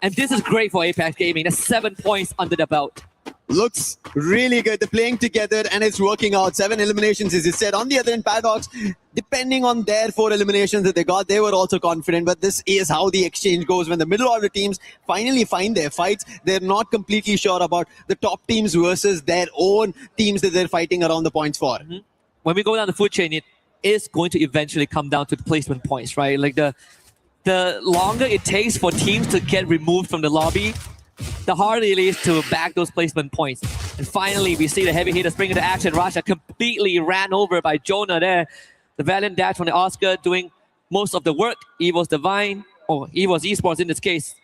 And this is great for Apex Gaming. That's 7 points under the belt. Looks really good. They're playing together and it's working out. 7 eliminations, as you said. On the other end, Paradox, depending on their 4 eliminations that they got, they were also confident. But this is how the exchange goes. When the middle order teams finally find their fights, they're not completely sure about the top teams versus their own teams that they're fighting around the points for. When we go down the food chain, it is going to eventually come down to the placement points, right? Like the longer it takes for teams to get removed from the lobby, the harder it is to back those placement points. And finally, we see the heavy hitters bring into action. Rasha completely ran over by Jonah there. The Valiant Dash from the Oscar doing most of the work. Evo's Divine, or Evo's Esports in this case,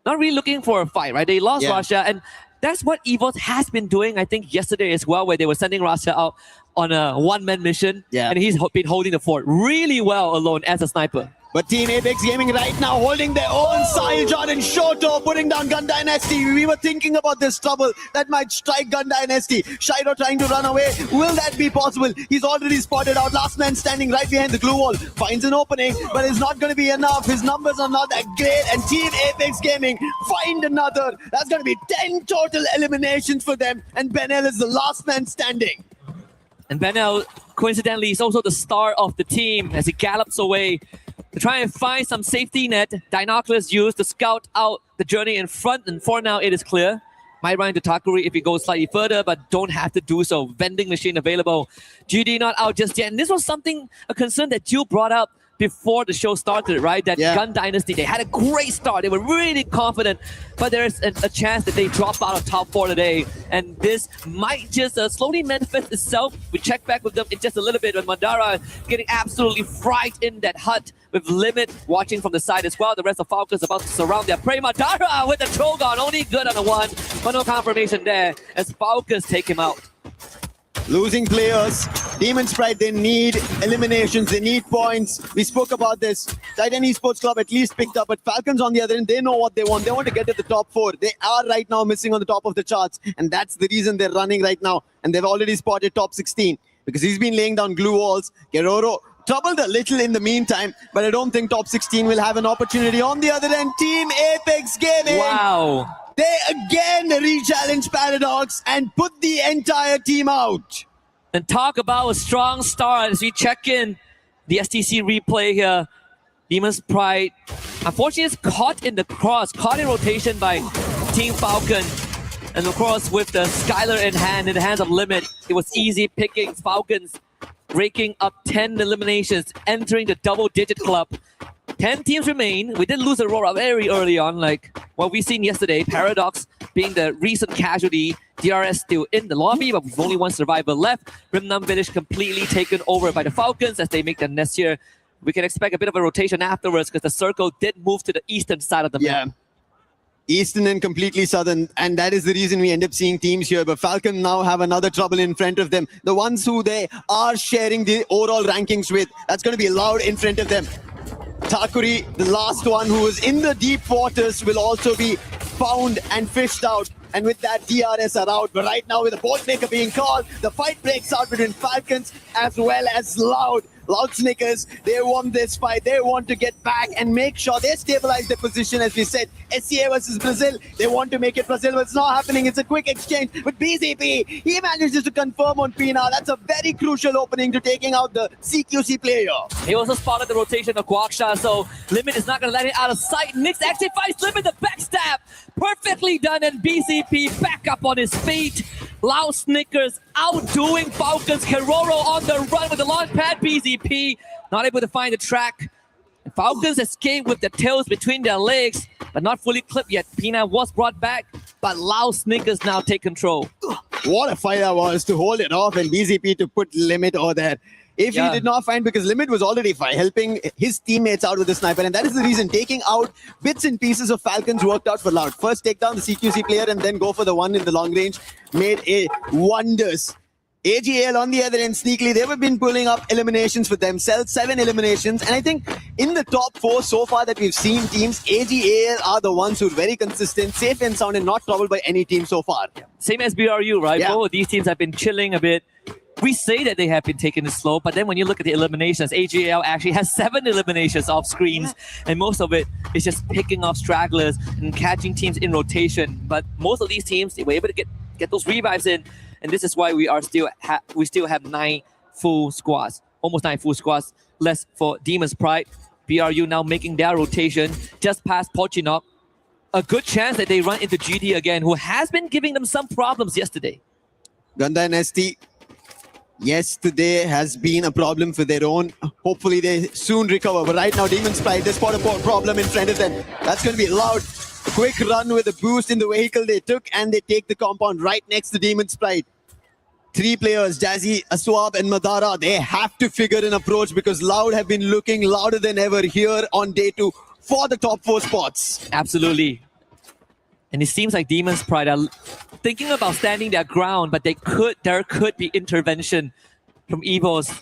not really looking for a fight, right? They lost Rasha, and that's what Evo's has been doing, I think, yesterday as well, where they were sending Rasha out on a one-man mission, and he's been holding the fort really well alone as a sniper. But Team Apex Gaming right now holding their own. Sahil Jordan Shoto putting down Gun Dynasty. We were thinking about this trouble that might strike Gun Dynasty. Shiro trying to run away. Will that be possible? He's already spotted out. Last man standing right behind the glue wall. Finds an opening, but it's not going to be enough. His numbers are not that great. And Team Apex Gaming find another. That's going to be 10 total eliminations for them. And Benel is the last man standing. And Benel, coincidentally, is also the star of the team as he gallops away to try and find some safety net. Dinoculus used to scout out the journey in front, and for now it is clear. Might run into Takuri if he goes slightly further, but don't have to do so. Vending machine available. GD not out just yet. And this was a concern that Jill brought up before the show started, right? That Gun Dynasty, they had a great start. They were really confident, but there's a chance that they drop out of top 4 today. And this might just slowly manifest itself. We check back with them in just a little bit, when Madara getting absolutely fried in that hut with Limit watching from the side as well. The rest of Falcons about to surround their prey. Madara with the Trogon, only good on the one, but no confirmation there as Falcons take him out. Losing players, Demon Sprite, they need eliminations, they need points. We spoke about this. Titan Esports Club at least picked up, but Falcons on the other end, they know what they want. They want to get to the top 4. They are right now missing on the top of the charts, and that's the reason they're running right now. And they've already spotted top 16 because he's been laying down glue walls. Geroro troubled a little in the meantime, but I don't think top 16 will have an opportunity. On the other end, Team Apex Gaming. Wow. They again re-challenge Paradox and put the entire team out. And talk about a strong start as we check in the STC replay here. Demon's Pride, unfortunately, is caught in the cross, caught in rotation by Team Falcon. And of course, with the Skylar in hand, in the hands of Limit, it was easy pickings. Falcons raking up 10 eliminations, entering the double-digit club. 10 teams remain. We did lose Aurora very early on, like what we've seen yesterday. Paradox being the recent casualty. DRS still in the lobby, but with only one survivor left. Rimnam Village completely taken over by the Falcons as they make the nest here. We can expect a bit of a rotation afterwards because the circle did move to the eastern side of the map. Eastern and completely southern, and that is the reason we end up seeing teams here. But Falcon now have another trouble in front of them. The ones who they are sharing the overall rankings with, that's going to be Loud in front of them. Takuri, the last one who is in the deep waters, will also be found and fished out. And with that, DRS are out. But right now, with the bolt maker being called, the fight breaks out between Falcons as well as Loud. Loud Snickers, they want this fight. They want to get back and make sure they stabilize their position. As we said, SCA versus Brazil, they want to make it Brazil, but it's not happening. It's a quick exchange with BZP. He manages to confirm on Pina. That's a very crucial opening to taking out the CQC player. He also spotted the rotation of Guaksha, so Limit is not going to let it out of sight. Nix actually fights Limit, the backstab. Perfectly done, and BZP back up on his feet. Loud Snickers outdoing Falcons. Keroro on the run with the launch pad. BZP not able to find the track. And Falcons escape with the tails between their legs, but not fully clipped yet. Pina was brought back, but Loud Snickers now take control. What a fight that was to hold it off and BZP to put Limit over there. If he did not find, because Limit was already helping his teammates out with the sniper, and that is the reason taking out bits and pieces of Falcons worked out for Loud. First take down the CQC player and then go for the one in the long range made wonders. AGL on the other end, sneakily, they've been pulling up eliminations for themselves, 7 eliminations, and I think in the top 4 so far that we've seen teams, AGL are the ones who are very consistent, safe and sound, and not troubled by any team so far. Same as BRU, right? Both of these teams have been chilling a bit. We say that they have been taking it slow, but then when you look at the eliminations, AGL actually has 7 eliminations off screens, and most of it is just picking off stragglers and catching teams in rotation. But most of these teams, they were able to get those revives in, and this is why we still have 9 full squads, almost 9 full squads less for Demon's Pride. BRU now making their rotation just past Pochinok. A good chance that they run into GD again, who has been giving them some problems yesterday. Gun Dynasty, yes, today has been a problem for their own. Hopefully they soon recover. But right now, Demon's Pride, they spot a problem in front of them. That's going to be Loud. A quick run with a boost in the vehicle they took, and they take the compound right next to Demon's Pride. 3 players, Jazzy, Aswab, and Madara, they have to figure an approach because Loud have been looking louder than ever here on day 2 for the top 4 spots. Absolutely. And it seems like Demon's Pride are thinking about standing their ground, but there could be intervention from Evos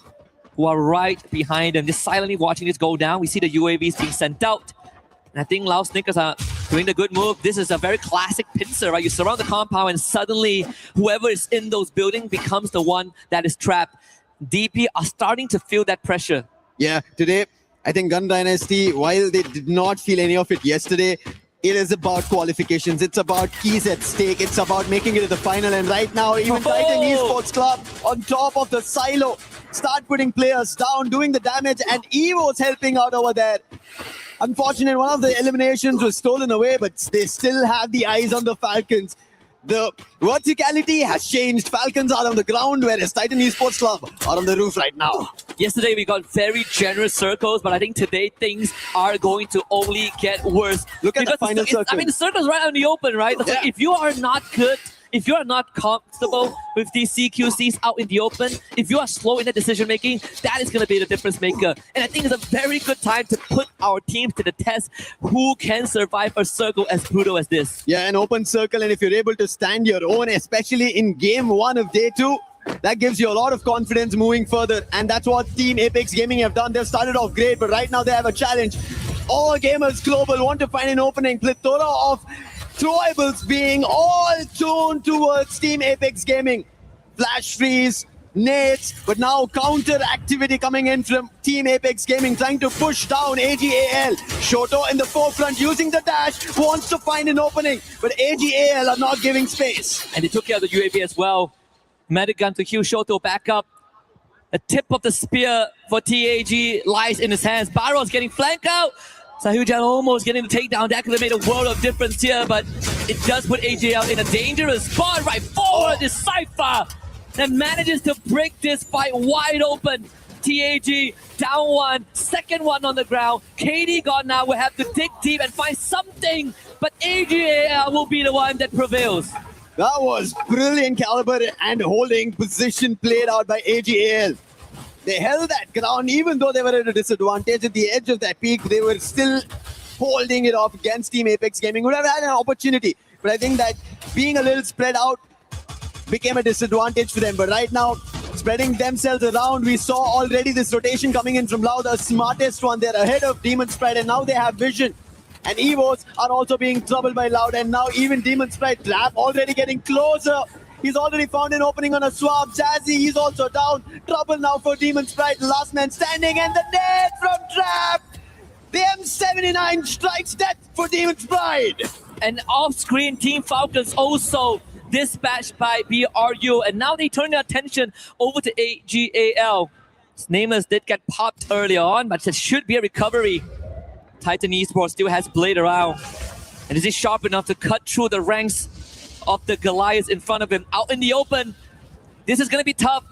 who are right behind them, just silently watching this go down. We see the UAVs being sent out. And I think Loud Snickers are doing the good move. This is a very classic pincer, right? You surround the compound and suddenly whoever is in those buildings becomes the one that is trapped. DP are starting to feel that pressure. Yeah, today, I think Gun Dynasty, while they did not feel any of it yesterday, it is about qualifications. It's about keys at stake. It's about making it to the final. And right now, even Titan Esports Club on top of the silo start putting players down, doing the damage, and Evo's helping out over there. Unfortunately, one of the eliminations was stolen away, but they still have the eyes on the Falcons. The verticality has changed. Falcons are on the ground, whereas Titan Esports Club are on the roof right now. Yesterday we got very generous circles, but I think today things are going to only get worse. Look at the final circle. I mean, the circle's right out in the open, right? So if you are not good, if you are not comfortable with these CQCs out in the open, if you are slow in the decision making, that is going to be the difference maker. And I think it's a very good time to put our teams to the test. Who can survive a circle as brutal as this? Yeah, an open circle, and if you're able to stand your own, especially in game 1 of day 2, that gives you a lot of confidence moving further. And that's what Team Apex Gaming have done. They've started off great, but right now they have a challenge. All gamers global want to find an opening. Plethora of throwables being all tuned towards Team Apex Gaming. Flash freeze, nades, but now counter activity coming in from Team Apex Gaming, trying to push down AGAL. Shoto in the forefront using the dash, wants to find an opening, but AGAL are not giving space. And they took care of the UAV as well. Medic gun to heal Shoto back up. The tip of the spear for TAG lies in his hands. Barro's getting flanked out. Sahujan almost getting the takedown. That could have made a world of difference here, but it does put AGL in a dangerous spot. Right forward is Cypher that manages to break this fight wide open. TAG down one, second one on the ground. KD gone now. We'll have to dig deep and find something, but AGL will be the one that prevails. That was brilliant caliber and holding position played out by AGAL. They held that ground even though they were at a disadvantage at the edge of that peak. They were still holding it off against Team Apex Gaming. Would have had an opportunity, but I think that being a little spread out became a disadvantage for them. But right now, spreading themselves around, we saw already this rotation coming in from Lau, the smartest one. They're ahead of Demon Sprite, and now they have vision. And Evos are also being troubled by Loud, and now even Demon Sprite Trap already getting closer. He's already found an opening on a swap. Jazzy, he's also down. Trouble now for Demon Sprite. Last man standing, and the net from Trap. The M79 strikes death for Demon Sprite. And off-screen, Team Falcons also dispatched by BRU. And now they turn their attention over to AGAL. Nameless did get popped early on, but there should be a recovery. Titan Esports still has Blade around. And is he sharp enough to cut through the ranks of the Goliaths in front of him? Out in the open, this is going to be tough.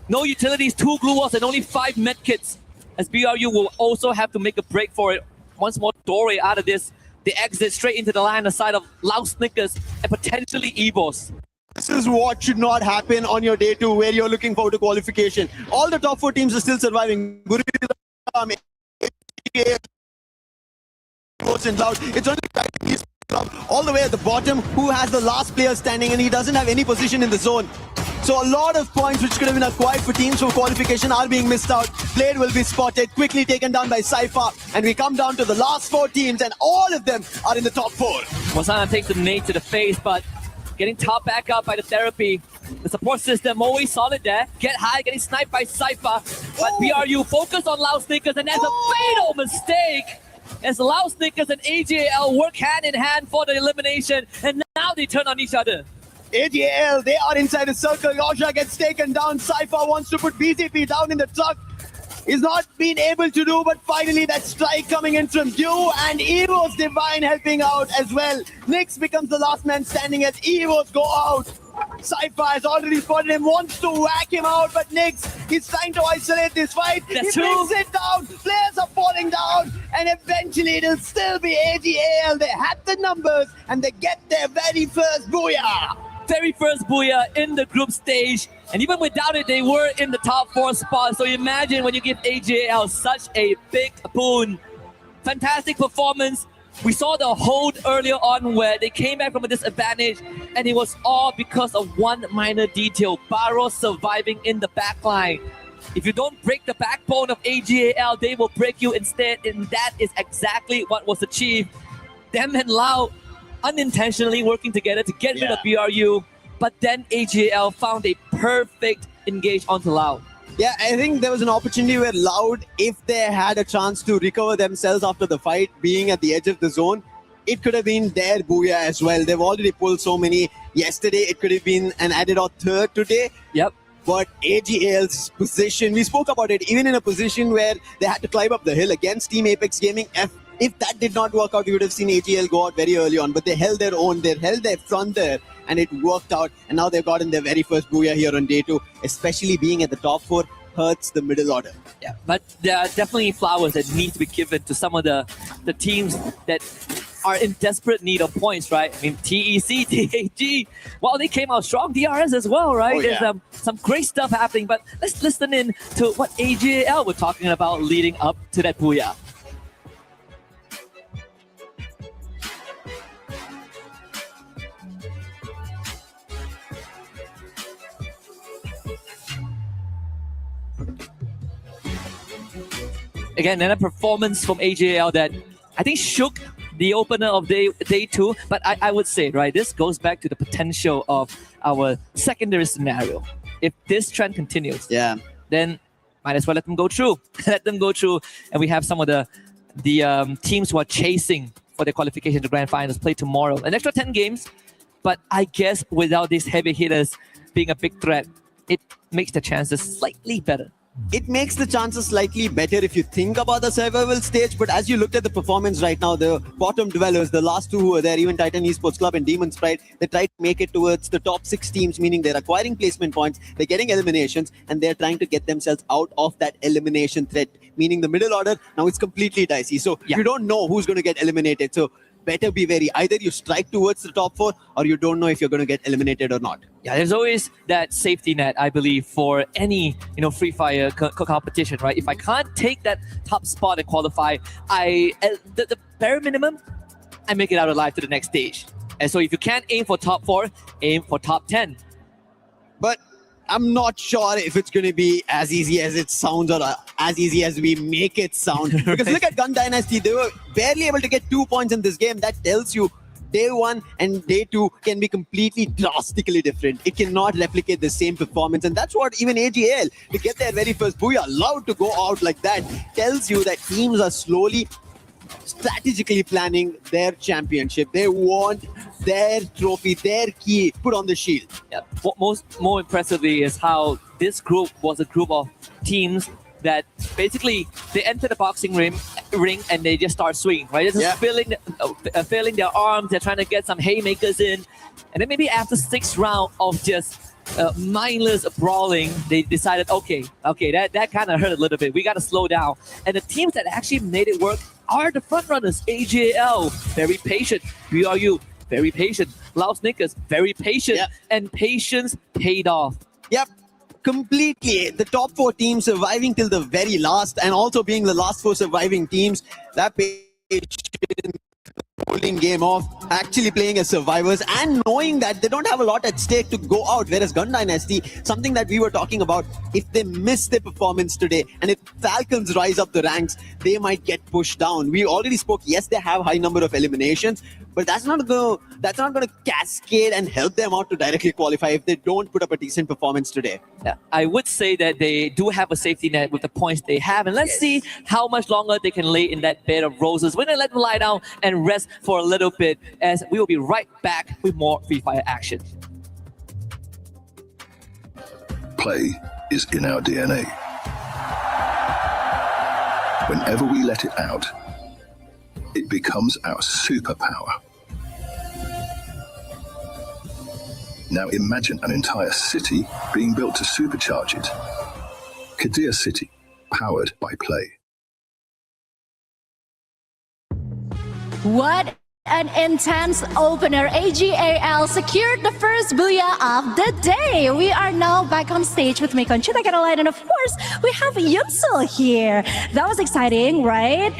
No utilities, 2 glue walls, and only 5 medkits. As BRU will also have to make a break for it. Once more doorway out of this. They exit straight into the line aside of Loud Snickers and potentially Evos. This is what should not happen on your day 2 where you're looking forward to qualification. All the top 4 teams are still surviving. It's only all the way at the bottom who has the last player standing, and he doesn't have any position in the zone. So a lot of points which could have been acquired for teams for qualification are being missed out. Blade will be spotted, quickly taken down by Cypher, and we come down to the last 4 teams, and all of them are in the top 4. Wasana takes the nade to the face, but getting topped back up by the therapy. The support system always solid there. Get high, getting sniped by Cypher. But BRU focus on Loud Snickers, and that's a fatal mistake. As Loud Snickers and AGAL work hand in hand for the elimination, and now they turn on each other. AGAL, they are inside the circle. Yosha gets taken down. Cypher wants to put BCP down in the truck. He's not been able to do, but finally that strike coming in from Dew, and Evo's Divine helping out as well. Nyx becomes the last man standing as Evos go out. Cypher has already spotted him, wants to whack him out, but Nyx, he's trying to isolate this fight. He brings it down, players are falling down, and eventually it'll still be AGAL. They have the numbers, and they get their very first booyah. Very first booyah in the group stage, and even without it, they were in the top 4 spot. So imagine when you give AGAL such a big boon. Fantastic performance. We saw the hold earlier on where they came back from a disadvantage, and it was all because of one minor detail. Barrow surviving in the backline. If you don't break the backbone of AGAL, they will break you instead, and that is exactly what was achieved. Them and Lau unintentionally working together to get rid of BRU, but then AGAL found a perfect engage onto Loud. Yeah, I think there was an opportunity where Loud, if they had a chance to recover themselves after the fight, being at the edge of the zone, it could have been their booyah as well. They've already pulled so many yesterday. It could have been an added or third today. Yep. But AGL's position, we spoke about it, even in a position where they had to climb up the hill against Team Apex Gaming, if that did not work out, we would have seen AGL go out very early on. But they held their own, they held their front there, and it worked out. And now they've gotten their very first booyah here on day 2, especially being at the top 4 hurts the middle order. Yeah, but there are definitely flowers that need to be given to some of the teams that are in desperate need of points, right? I mean, TEC, TAG, well, they came out strong. DRS as well, right? Oh, yeah. There's some great stuff happening, but let's listen in to what AGL were talking about leading up to that booyah. Again, another performance from AGL that I think shook the opener of day 2. But I would say, right, this goes back to the potential of our secondary scenario. If this trend continues, then might as well let them go through. Let them go through. And we have some of the teams who are chasing for their qualification to grand finals play tomorrow. An extra 10 games. But I guess without these heavy hitters being a big threat, it makes the chances slightly better. It makes the chances slightly better if you think about the survival stage, but as you looked at the performance right now, the bottom dwellers, the last 2 who were there, even Titan Esports Club and Demon's Pride, they tried to make it towards the top 6 teams, meaning they're acquiring placement points, they're getting eliminations, and they're trying to get themselves out of that elimination threat, meaning the middle order, now it's completely dicey. So you don't know who's going to get eliminated. So better be wary. Either you strike towards the top 4 or you don't know if you're going to get eliminated or not. Yeah, there's always that safety net, I believe, for any Free Fire competition, right? If I can't take that top spot and qualify, the bare minimum, I make it out alive to the next stage. And so if you can't aim for top 4, aim for top 10. But I'm not sure if it's going to be as easy as it sounds or as easy as we make it sound. Because look at Gun Dynasty, they were barely able to get 2 points in this game. That tells you day 1 and day 2 can be completely drastically different. It cannot replicate the same performance. And that's what even AGL, to get their very first booyah, allowed to go out like that, tells you that teams are slowly strategically planning their championship. They want their trophy, their key put on the shield. Yeah. More impressively is how this group was a group of teams that basically they enter the boxing ring and they just start swinging, right? They're just filling their arms. They're trying to get some haymakers in, and then maybe after 6th round of just mindless brawling, they decided, okay, that kind of hurt a little bit. We got to slow down. And the teams that actually made it work are the front runners. AGL, very patient. BRU, very patient. Laos Snickers, very patient. And patience paid off. Yep. Completely. The top 4 teams surviving till the very last, and also being the last 4 surviving teams, that patience, holding game off, actually playing as survivors and knowing that they don't have a lot at stake to go out. Whereas Gun Dynasty, something that we were talking about, if they miss their performance today and if Falcons rise up the ranks, they might get pushed down. We already spoke, yes, they have high number of eliminations, but that's not going to cascade and help them out to directly qualify if they don't put up a decent performance today. Yeah, I would say that they do have a safety net with the points they have, and let's see how much longer they can lay in that bed of roses. We're going to let them lie down and rest for a little bit, as we will be right back with more Free Fire action. Play is in our DNA. Whenever we let it out, it becomes our superpower. Now imagine an entire city being built to supercharge it. Kadir City, powered by Play. What an intense opener. AGAL secured the first booyah of the day. We are now back on stage with Mekon, Chita Caroline, and of course, we have Yunsul here. That was exciting, right?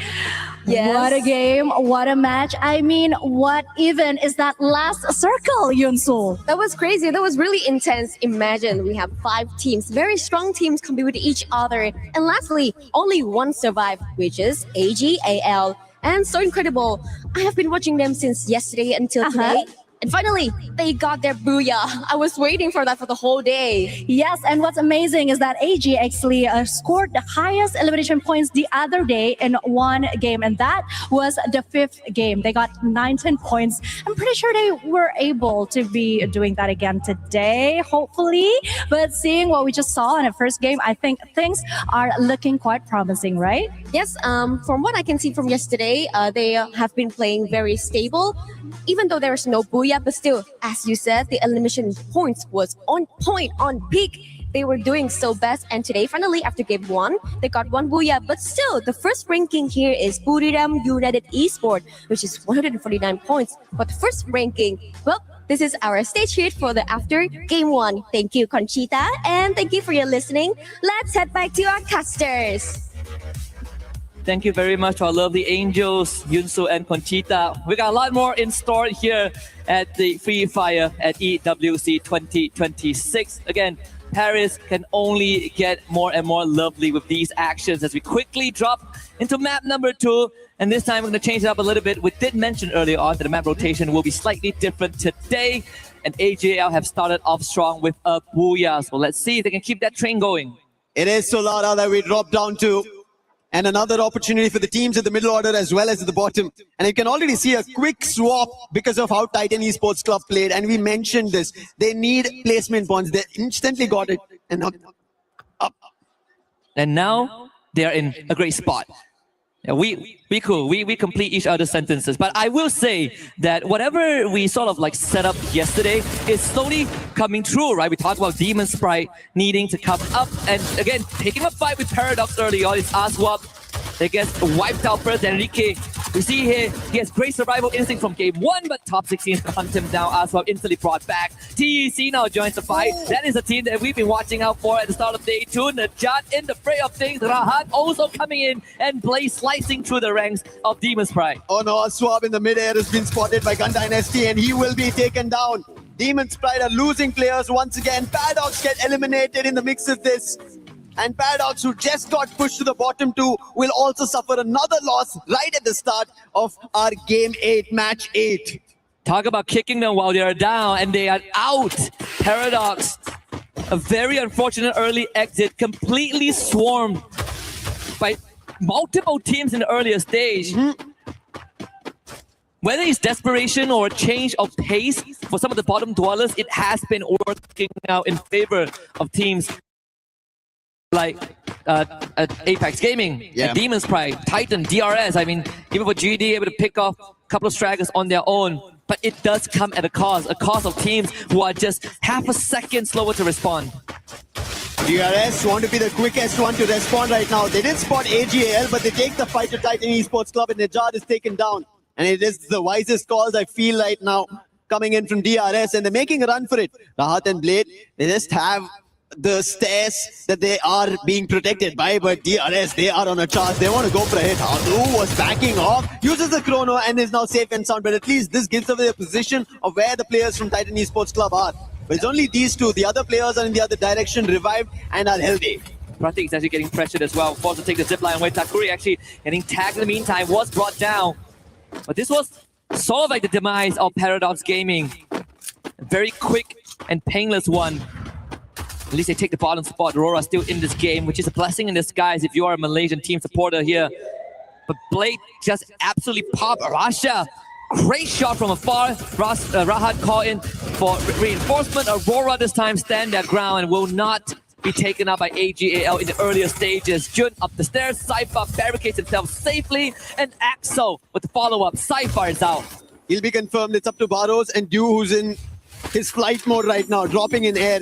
Yes. What a game, what a match. I mean, what even is that last circle, Yunsul? That was crazy. That was really intense. Imagine we have 5 teams, very strong teams compete with each other. And lastly, only one survived, which is AGAL. And so incredible. I have been watching them since yesterday until today. And finally, they got their booyah. I was waiting for that for the whole day. Yes, and what's amazing is that AG actually scored the highest elimination points the other day in one game, and that was the 5th game. They got 19 points. I'm pretty sure they were able to be doing that again today, hopefully. But seeing what we just saw in the first game, I think things are looking quite promising, right? Yes, from what I can see from yesterday, they have been playing very stable, even though there is no booyah. But still, as you said, the elimination points was on point, on peak. They were doing so best, and today, finally, after game 1, they got 1 booyah. But still, the first ranking here is Buriram United Esports, which is 149 points. But the first ranking, well, this is our stage sheet for the after game 1. Thank you, Conchita, and thank you for your listening. Let's head back to our casters. Thank you very much to our lovely angels, Yunsu and Conchita. We got a lot more in store here at the Free Fire at EWC 2026. Again, Paris can only get more and more lovely with these actions as we quickly drop into map number 2. And this time we're going to change it up a little bit. We did mention earlier on that the map rotation will be slightly different today. And AJL have started off strong with a booyah. So let's see if they can keep that train going. It is Solara that we drop down to. And another opportunity for the teams at the middle order as well as at the bottom. And you can already see a quick swap because of how Titan Esports Club played. And we mentioned this. They need placement points. They instantly got it. And up. And now they are in a great spot. Yeah, we cool. We complete each other's sentences. But I will say that whatever we sort of like set up yesterday is slowly coming true, right? We talked about Demon Sprite needing to come up and again taking a fight with Paradox early on. It's Aswap that gets wiped out first. Enrique, we see here he has great survival instinct from game 1, but top 16 hunt him down. Aswap instantly brought back. TEC now joins the fight. That is a team that we've been watching out for at the start of day 2. Najat in the fray of things. Rahat also coming in and Blaze slicing through the ranks of Demon Sprite. Oh no, Aswap in the mid-air has been spotted by Gun Dynasty and he will be taken down. Demon Sprite are losing players once again. Paradox get eliminated in the mix of this. And Paradox, who just got pushed to the bottom 2, will also suffer another loss right at the start of our Game 8, Match 8. Talk about kicking them while they are down and they are out. Paradox, a very unfortunate early exit, completely swarmed by multiple teams in the earlier stage. Whether it's desperation or a change of pace for some of the bottom dwellers, it has been working out in favor of teams like Apex Gaming, Demon Sprite, Titan, DRS. I mean, even for GD able to pick off a couple of stragglers on their own. But it does come at a cost of teams who are just half a second slower to respond. DRS want to be the quickest one to respond right now. They did spot AGAL, but they take the fight to Titan Esports Club and Najad is taken down. And it is the wisest calls I feel right now coming in from DRS, and they're making a run for it. Rahat and Blade, they just have the stairs that they are being protected by, but DRS, they are on a charge. They want to go for a hit. Adu was backing off, uses the chrono and is now safe and sound, but at least this gives away the position of where the players from Titan Esports Club are. But it's only these two. The other players are in the other direction, revived and are healthy. Pratik is actually getting pressured as well, forced to take the zipline away. Takuri actually getting tagged in the meantime, was brought down. But this was sort of like the demise of Paradox Gaming. A very quick and painless one. At least they take the bottom spot. Aurora still in this game, which is a blessing in disguise if you are a Malaysian team supporter here. But Blade just absolutely popped Rasha. Great shot from afar. Rahat called in for reinforcement. Aurora this time stand their ground and will not be taken up by AGAL in the earlier stages. Jun up the stairs. Cypher barricades himself safely. And Axel with the follow-up. Cypher is out. He'll be confirmed. It's up to Barros and Dew, who's in his flight mode right now, dropping in air.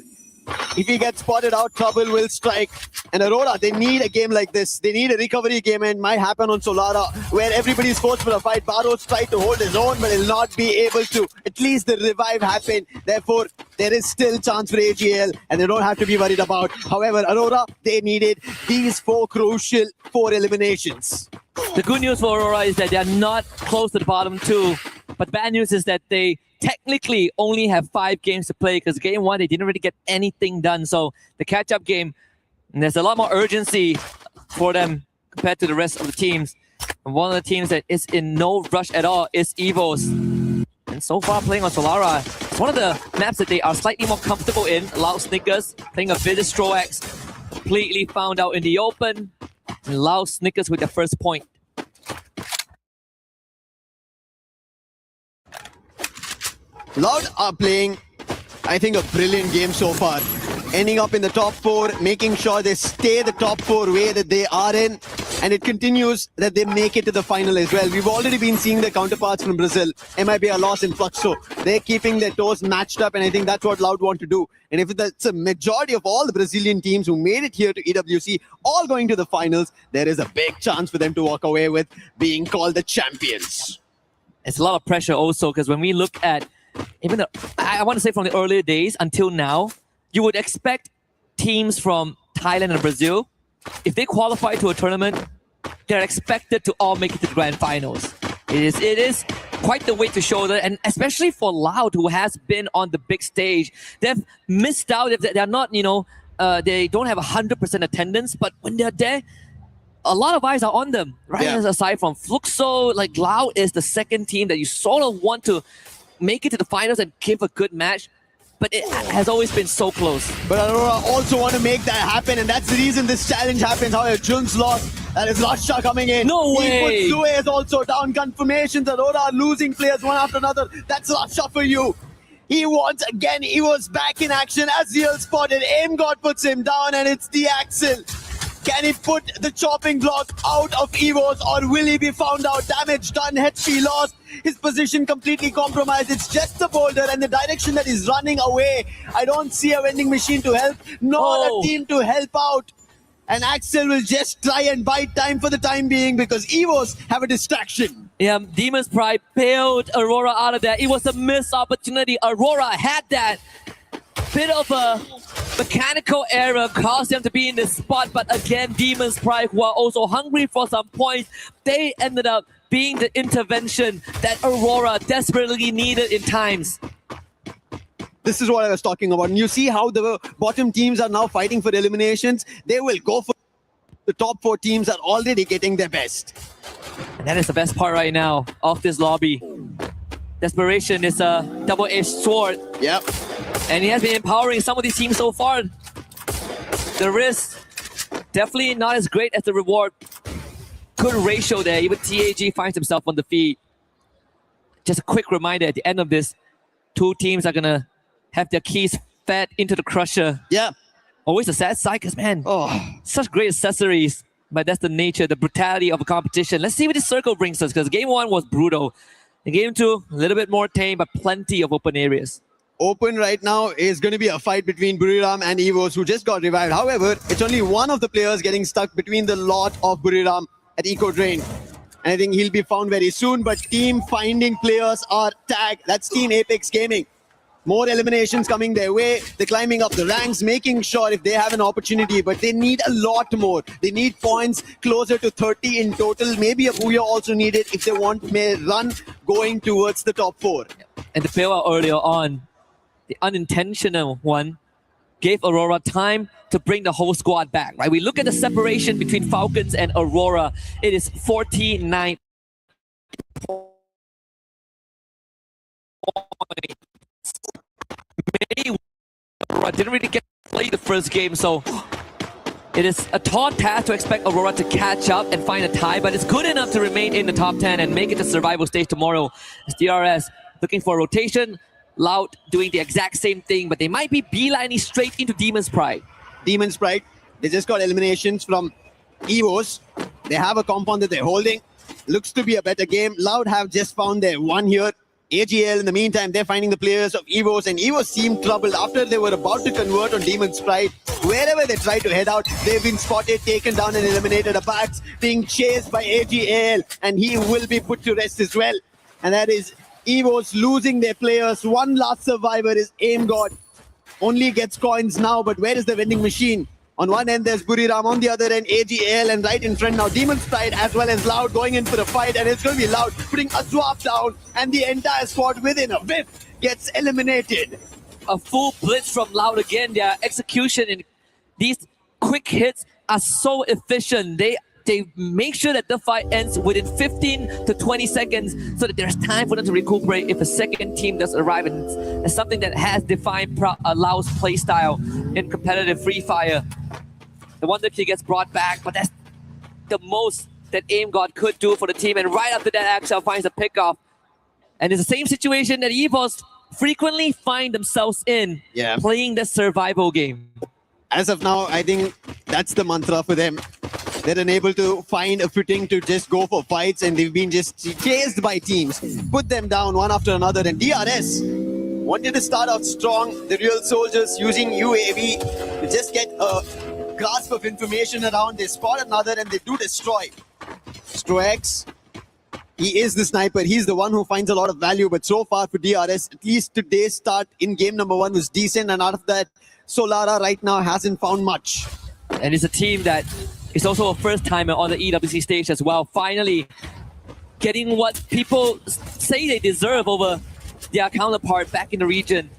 If he gets spotted out, trouble will strike. And Aurora, they need a game like this. They need a recovery game, and it might happen on Solara, where everybody's forced for a fight. Barros tried to hold his own, but he'll not be able to. At least the revive happened. Therefore, there is still chance for AGL, and they don't have to be worried about. However, Aurora, they needed these crucial 4 eliminations. The good news for Aurora is that they are not close to the bottom 2. But bad news is that they technically only have 5 games to play, because game 1 they didn't really get anything done. So the catch-up game, and there's a lot more urgency for them compared to the rest of the teams. And one of the teams that is in no rush at all is EVOS. And so far playing on Solara, it's one of the maps that they are slightly more comfortable in. Loud Snickers playing a bit of Stroax, completely found out in the open. And Loud Snickers with their first point. Loud are playing, I think, a brilliant game so far. Ending up in the top 4, making sure they stay the top 4 way that they are in. And it continues that they make it to the final as well. We've already been seeing their counterparts from Brazil. MIB are lost in Fluxo. They're keeping their toes matched up, and I think that's what Loud want to do. And if that's a majority of all the Brazilian teams who made it here to EWC, all going to the finals, there is a big chance for them to walk away with being called the champions. It's a lot of pressure also, because when we look at even I want to say from the earlier days until now, you would expect teams from Thailand and Brazil, if they qualify to a tournament, they're expected to all make it to the grand finals. It is quite the weight to shoulder, and especially for Loud, who has been on the big stage, they've missed out if they're not, they don't have 100% attendance, but when they're there, a lot of eyes are on them, right? Yeah. Aside from Fluxo, like Loud is the second team that you sort of want to make it to the finals and give a good match. But it has always been so close. But Aurora also want to make that happen, and that's the reason this challenge happens. However, Jun's lost. That is Lasha coming in. No way! He puts Suez also down. Confirmations. Aurora are losing players one after another. That's Lasha for you. He wants again. He was back in action. Aziel spotted. Aim God puts him down, and it's the Axel. Can he put the chopping block out of Evos, or will he be found out? Damage done, HP lost, his position completely compromised. It's just the boulder and the direction that he's running away. I don't see a vending machine to help, nor a team to help out. And Axel will just try and bide time for the time being because Evos have a distraction. Yeah, Demon's Pride bailed Aurora out of that. It was a missed opportunity. Aurora had that bit of a mechanical error, caused them to be in this spot, but again, Demon's Pride, who are also hungry for some points, they ended up being the intervention that Aurora desperately needed in times. This is what I was talking about. And you see how the bottom teams are now fighting for eliminations. They will go for the top 4 teams are already getting their best. And that is the best part right now of this lobby. Desperation is a double-edged sword. Yep. And he has been empowering some of these teams so far. The risk, definitely not as great as the reward. Good ratio there. Even TAG finds himself on the feet. Just a quick reminder, at the end of this, 2 teams are going to have their keys fed into the crusher. Yeah. Always a sad side, because, man, such great accessories. But that's the nature, the brutality of a competition. Let's see what this circle brings us, because game 1 was brutal. In game 2, a little bit more tame, but plenty of open areas. Open right now is going to be a fight between Buriram and Evos, who just got revived. However, it's only one of the players getting stuck between the lot of Buriram at Eco Drain. And I think he'll be found very soon, but team finding players are tagged. That's Team Apex Gaming. More eliminations coming their way. They're climbing up the ranks, making sure if they have an opportunity, but they need a lot more. They need points closer to 30 in total. Maybe a Booyah also needed if they want may run going towards the top 4. And the bailout earlier on, the unintentional one, gave Aurora time to bring the whole squad back, right? We look at the separation between Falcons and Aurora. It is 49 points. Aurora didn't really get to play the first game, so it is a tall task to expect Aurora to catch up and find a tie, but it's good enough to remain in the top 10 and make it to survival stage tomorrow. As DRS looking for a rotation, Loud doing the exact same thing, but they might be beelining straight into Demon's Pride. Demon's Pride, they just got eliminations from Evos. They have a compound that they're holding. Looks to be a better game. Loud have just found their one here. AGL, in the meantime, they're finding the players of Evos, and Evos seem troubled after they were about to convert on Demon's Pride. Wherever they try to head out, they've been spotted, taken down, and eliminated. Abax being chased by AGL, and he will be put to rest as well. And that is Evos losing their players. One last survivor is Aim God. Only gets coins now, but where is the vending machine? On one end, there's Buriram. On the other end, AGL. And right in front now, Demon's Pride as well as Loud going in for a fight. And it's going to be Loud putting a swap down. And the entire squad within a whiff gets eliminated. A full blitz from Loud again. Their execution in these quick hits are so efficient. They they make sure that the fight ends within 15 to 20 seconds so that there's time for them to recuperate if a second team does arrive. And it's something that has defined Lao's play style in competitive Free Fire. The Wonder Kid gets brought back, but that's the most that Aim God could do for the team. And right after that, Axel finds a pickoff. And it's the same situation that EVOS frequently find themselves in, playing the survival game. As of now, I think that's the mantra for them. They're unable to find a footing to just go for fights, and they've been just chased by teams, put them down one after another. And DRS wanted to start out strong. The real soldiers using UAV to just get a grasp of information around. They spot another and they do destroy. Strox, he is the sniper. He's the one who finds a lot of value. But so far for DRS, at least today's start in game number 1 was decent. And out of that, Solara right now hasn't found much. And it's a team that is also a first timer on the EWC stage as well. Finally getting what people say they deserve over their counterpart back in the region.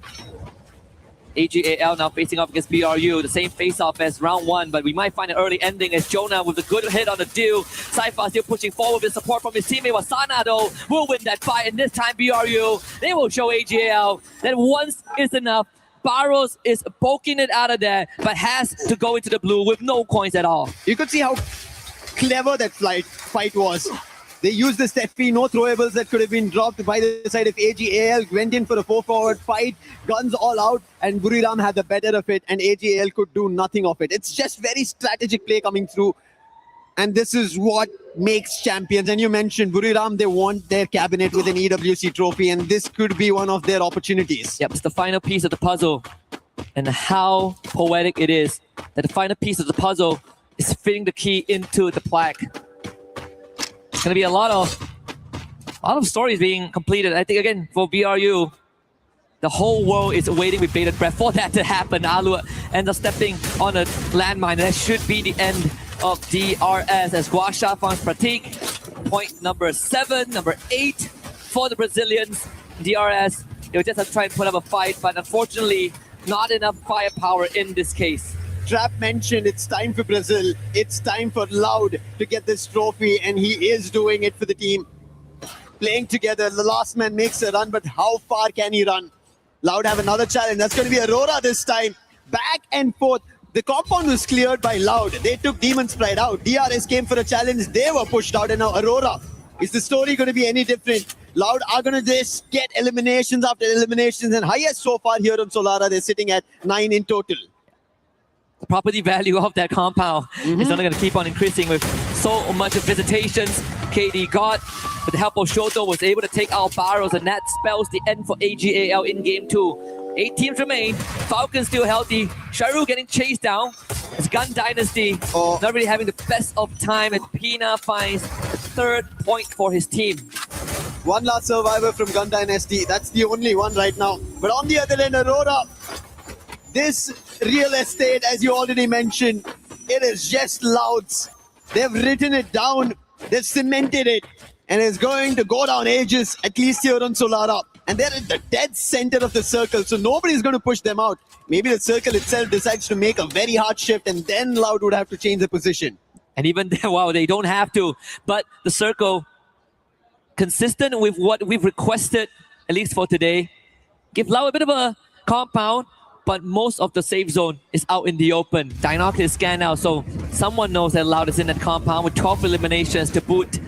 AGAL now facing off against BRU, the same face-off as round 1, but we might find an early ending as Jonah with a good hit on the deal. Saifa still pushing forward with support from his teammate Wasana though will win that fight, and this time BRU, they will show AGAL that once is enough. Barros is poking it out of there, but has to go into the blue with no coins at all. You could see how clever that fight was. They used the Steffi, no throwables that could have been dropped by the side of AGAL, went in for a 4-forward fight, guns all out, and Buriram had the better of it, and AGAL could do nothing of it. It's just very strategic play coming through, and this is what makes champions. And you mentioned Buriram, they want their cabinet with an EWC trophy, and this could be one of their opportunities. Yep, it's the final piece of the puzzle, and how poetic it is that the final piece of the puzzle is fitting the key into the plaque. It's going to be a lot of stories being completed. I think, again, for BRU, the whole world is waiting with bated breath for that to happen. Alu ends up stepping on a landmine. That should be the end of DRS as Guasha finds Pratik. Point number 7, number 8 for the Brazilians. DRS, they would just have to try and put up a fight, but unfortunately, not enough firepower in this case. Trap mentioned it's time for Brazil. It's time for Loud to get this trophy, and he is doing it for the team. Playing together, the last man makes a run, but how far can he run? Loud have another challenge. That's going to be Aurora this time. Back and forth. The compound was cleared by Loud. They took Demon's Pride out. DRS came for a challenge. They were pushed out, and now Aurora. Is the story going to be any different? Loud are going to just get eliminations after eliminations, and highest so far here on Solara, they're sitting at 9 in total. The property value of that compound is only going to keep on increasing with so much of visitations. KD God, with the help of Shoto, was able to take out Barros, and that spells the end for AGAL in game 2. 8 teams remain. Falcon still healthy. Sharu getting chased down. It's Gun Dynasty not really having the best of time, and Pina finds the 3rd point for his team. One last survivor from Gun Dynasty. That's the only one right now. But on the other end, Aurora, this real estate, as you already mentioned, it is just Loud's. They've written it down, they've cemented it, and it's going to go down ages, at least here on Solara. And they're at the dead center of the circle, so nobody's going to push them out. Maybe the circle itself decides to make a very hard shift, and then Loud would have to change the position. And even then, wow, they don't have to. But the circle, consistent with what we've requested, at least for today, give Loud a bit of a compound, but most of the safe zone is out in the open. Dinoc is scanned out, so someone knows that Loud is in that compound with 12 eliminations to boot.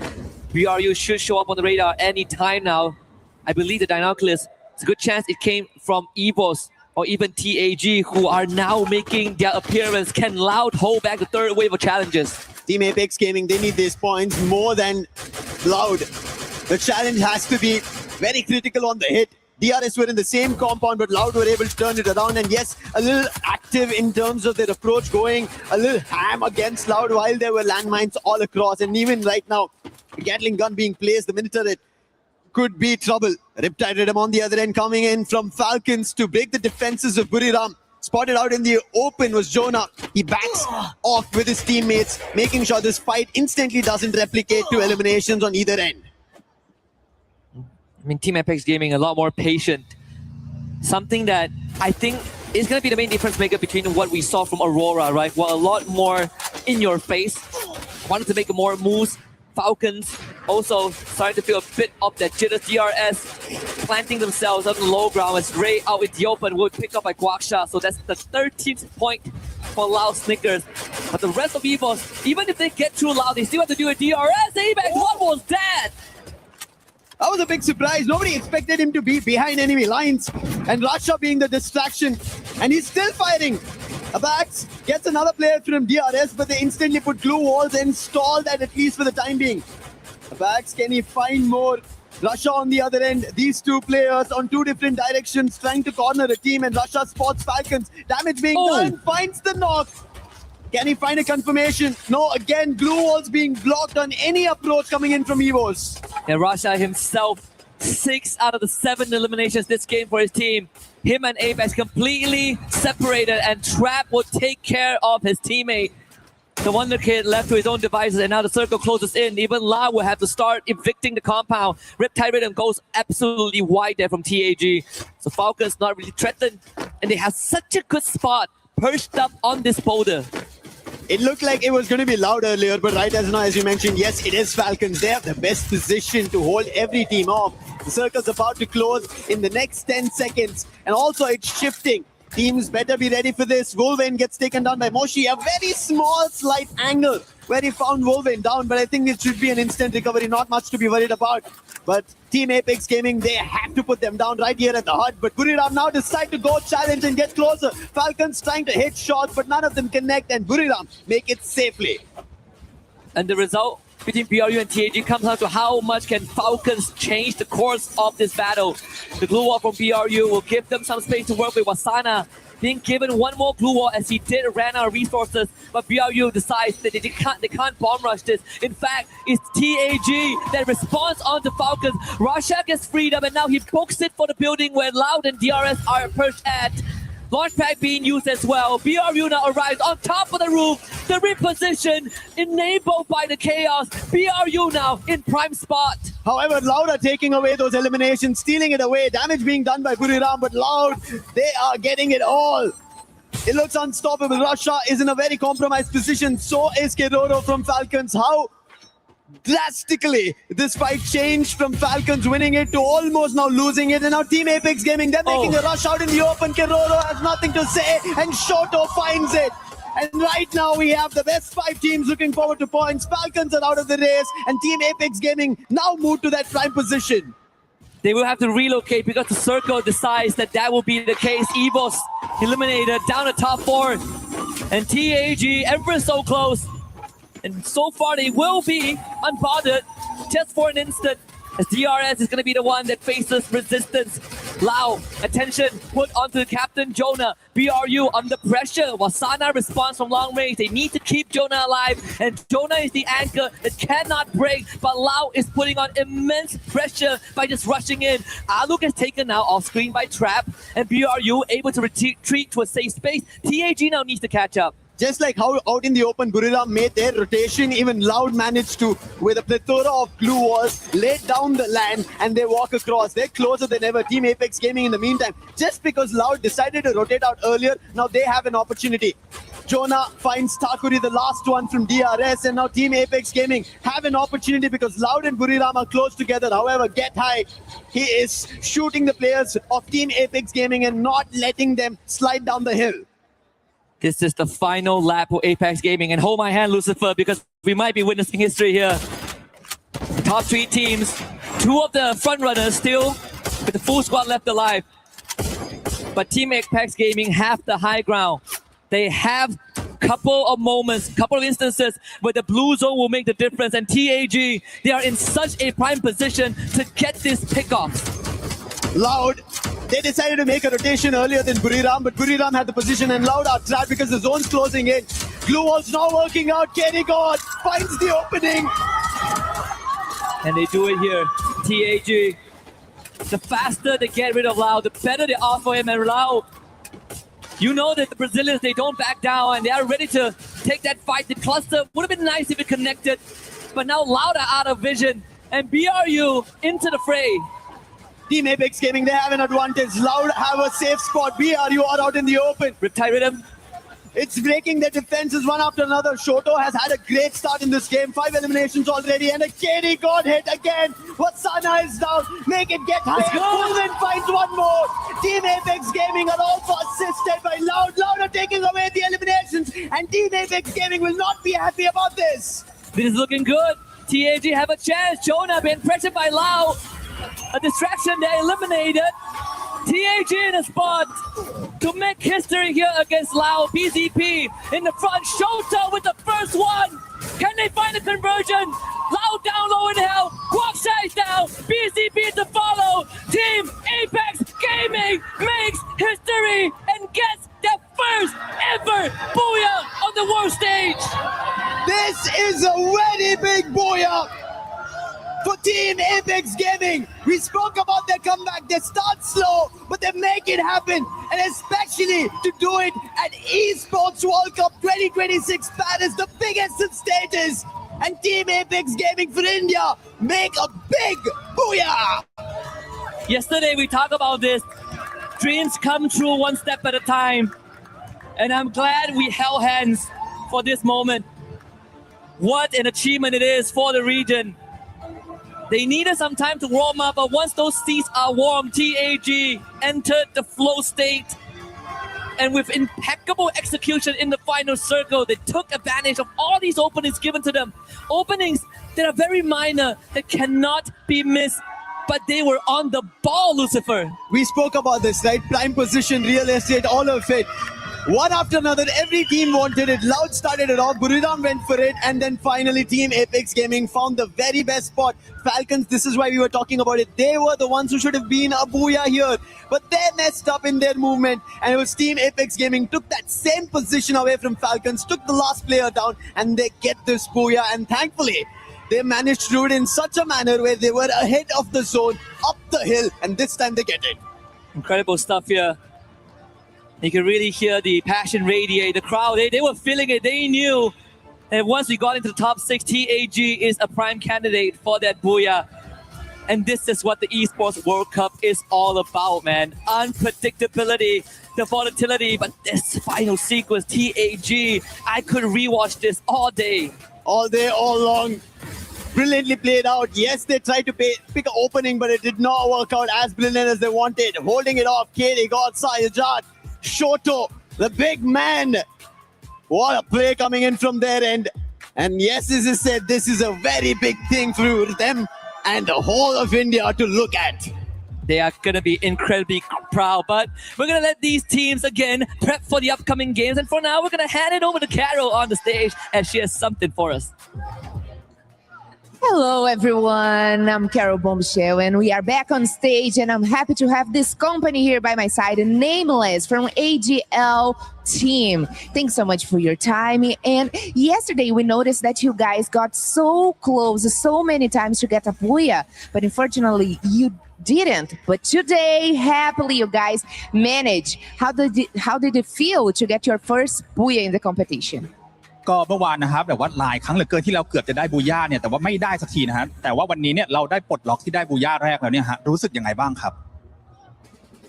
BRU should show up on the radar any time now. I believe the Dinoculus, it's a good chance it came from EVOS or even TAG, who are now making their appearance. Can Loud hold back the 3rd wave of challenges? Team Apex Gaming, they need these points more than Loud. The challenge has to be very critical on the hit. DRS were in the same compound, but Loud were able to turn it around. And yes, a little active in terms of their approach, going a little ham against Loud while there were landmines all across. And even right now, the Gatling gun being placed, the minute it could be trouble. Riptide Rhythm on the other end coming in from Falcons to break the defenses of Buriram. Spotted out in the open was Jonah. He backs off with his teammates, making sure this fight instantly doesn't replicate to eliminations on either end. I mean, Team Apex Gaming a lot more patient. Something that I think is going to be the main difference maker between what we saw from Aurora, right? Well, a lot more in your face. wanted to make more moves. Falcons also starting to feel a bit of that jitter. DRS planting themselves on the low ground as Ray out in the open will pick up by Guaksha. So that's the 13th point for Loud Snickers. But the rest of EVOS, even if they get through Loud, they still have to do a DRS. Apex, what was that? That was a big surprise. Nobody expected him to be behind enemy lines. And Rasha being the distraction. And he's still fighting. Abax gets another player from DRS, but they instantly put glue walls and stall that at least for the time being. Abax, can he find more? Rasha on the other end. These two players on two different directions trying to corner a team, and Rasha spots Falcons. Damage being done, finds the knock. Can he find a confirmation? No, again, glue walls being blocked on any approach coming in from EVOS. And Rasha himself, 6 out of the 7 eliminations this game for his team. Him and Apex completely separated, and Trap will take care of his teammate. The Wonder Kid left to his own devices, and now the circle closes in. Even La will have to start evicting the compound. Riptide Rhythm goes absolutely wide there from TAG. So Falcons not really threatened, and they have such a good spot perched up on this boulder. It looked like it was going to be loud earlier, but right as now, as you mentioned, yes, it is Falcons. They have the best position to hold every team off. The circle's about to close in the next 10 seconds. And also, it's shifting. Teams better be ready for this. Wolverine gets taken down by Moshi. A very small, slight angle where he found Wolverine down, but I think it should be an instant recovery. Not much to be worried about. But Team Apex Gaming, they have to put them down right here at the hut. But Buriram now decide to go challenge and get closer. Falcons trying to hit shots, but none of them connect. And Buriram make it safely. And the result between BRU and TAG comes down to how much can Falcons change the course of this battle. The glue wall from BRU will give them some space to work with. Wasana being given one more glue wall as he ran out of resources, but BRU decides that they can't bomb rush this. In fact, it's TAG that responds on the Falcons. Rasha gets freed up, and now he books it for the building where Loud and DRS are perched at. Launchpad being used as well. BRU now arrives on top of the roof. The reposition enabled by the chaos. BRU now in prime spot. However, Loud are taking away those eliminations, stealing it away. Damage being done by Buriram, but Loud, they are getting it all. It looks unstoppable. Rasha is in a very compromised position. So is Keroro from Falcons. How drastically this fight changed from Falcons winning it to almost now losing it. And now Team Apex Gaming, they're making a rush out in the open. Keroro has nothing to say, and Shoto finds it. And right now we have the best 5 teams looking forward to points. Falcons are out of the race, and Team Apex Gaming now moved to that prime position. They will have to relocate because the circle decides that will be the case. EVOS eliminated down to top 4. And TAG ever so close. And so far they will be unbothered just for an instant, as DRS is going to be the one that faces resistance. Lau, attention put onto Captain Jonah. BRU under pressure. Wasana responds from long range. They need to keep Jonah alive, and Jonah is the anchor that cannot break, but Lau is putting on immense pressure by just rushing in. Aluk is taken now off screen by Trap, and BRU able to retreat to a safe space. TAG now needs to catch up. Just like how out in the open Buriram made their rotation, even Loud managed to, with a plethora of glue walls, lay down the land and they walk across. They're closer than ever. Team Apex Gaming in the meantime, just because Loud decided to rotate out earlier, now they have an opportunity. Jonah finds Takuri, the last one from DRS, and now Team Apex Gaming have an opportunity because Loud and Buriram are close together. However, Get High, he is shooting the players of Team Apex Gaming and not letting them slide down the hill. This is the final lap for Apex Gaming, and hold my hand, Lucifer, because we might be witnessing history here. Top 3 teams, 2 of the front runners still with the full squad left alive. But Team Apex Gaming have the high ground. They have couple of moments, couple of instances where the blue zone will make the difference, and TAG, they are in such a prime position to get this pickoff. Loud, they decided to make a rotation earlier than Buriram, but Buriram had the position and Loud are trapped because the zone's closing in. Glue wall's not working out. Kenny God finds the opening. And they do it here. TAG, the faster they get rid of Loud, the better they offer him. And Loud, you know that the Brazilians, they don't back down and they are ready to take that fight. The cluster would have been nice if it connected, but now Loud are out of vision, and BRU into the fray. Team Apex Gaming, they have an advantage. Loud have a safe spot. BRU are out in the open. Riptide Rhythm It's breaking their defenses one after another. Shoto has had a great start in this game. 5 eliminations already, and a KD got hit again. Wasana is down. Make it get higher. Coolman finds one more. Team Apex Gaming are also assisted by Loud. Loud are taking away the eliminations, and Team Apex Gaming will not be happy about this. This is looking good. TAG have a chance. Jonah being pressured by Lau. A distraction, they eliminated. TAG in a spot to make history here against Lau. BZP in the front. Shota with the first one. Can they find a conversion? Lau down low in hell. Guaksha is down. BZP to follow. Team Apex Gaming makes history and gets their first ever booyah on the world stage. This is a very big booyah for Team Apex Gaming. We spoke about their comeback. They start slow, but they make it happen. And especially to do it at Esports World Cup 2026 Paris, the biggest of stages. And Team Apex Gaming for India make a big booyah. Yesterday we talked about this. Dreams come true one step at a time. And I'm glad we held hands for this moment. What an achievement it is for the region. They needed some time to warm up, but once those seats are warm, TAG entered the flow state. And with impeccable execution in the final circle, they took advantage of all these openings given to them. Openings that are very minor, that cannot be missed. But they were on the ball, Lucifer. We spoke about this, right? Prime position, real estate, all of it. One after another, every team wanted it. Loud started it off, Buriram went for it, and then finally Team Apex Gaming found the very best spot. Falcons, this is why we were talking about it. They were the ones who should have been a booyah here, but they messed up in their movement, and it was Team Apex Gaming took that same position away from Falcons, took the last player down, and they get this booyah, and thankfully, they managed to do it in such a manner where they were ahead of the zone, up the hill, and this time they get it. Incredible stuff here. You can really hear the passion radiate. The crowd, they were feeling it. They knew that once we got into the top 6, TAG is a prime candidate for that booyah. And this is what the Esports World Cup is all about, man. Unpredictability, the volatility, but this final sequence, TAG, I could rewatch this all day. All day, all long. Brilliantly played out. Yes, they tried to pick an opening, but it did not work out as brilliant as they wanted. Holding it off, KD got Sayajat. Shoto, the big man. What a play coming in from their end. And yes, as I said, this is a very big thing for them and the whole of India to look at. They are going to be incredibly proud, but we're going to let these teams again prep for the upcoming games. And for now, we're going to hand it over to Carol on the stage as she has something for us. Hello, everyone. I'm Carol Bombshell, and we are back on stage, and I'm happy to have this company here by my side, Nameless from AGL team. Thanks so much for your time. And yesterday, we noticed that you guys got so close so many times to get a booyah, but unfortunately, you didn't. But today, happily, you guys managed. How did it feel to get your first booyah in the competition? ก็เมื่อวานนะครับแต่ว่าหลายครั้งเหลือเกินที่เราเกือบจะได้บูย่าเนี่ยแต่ว่าไม่ได้สักทีนะฮะแต่ว่าวันนี้เนี่ยเราได้ปลดล็อกที่ได้บูย่าแรกแล้วเนี่ยฮะรู้สึกยังไงบ้างครับ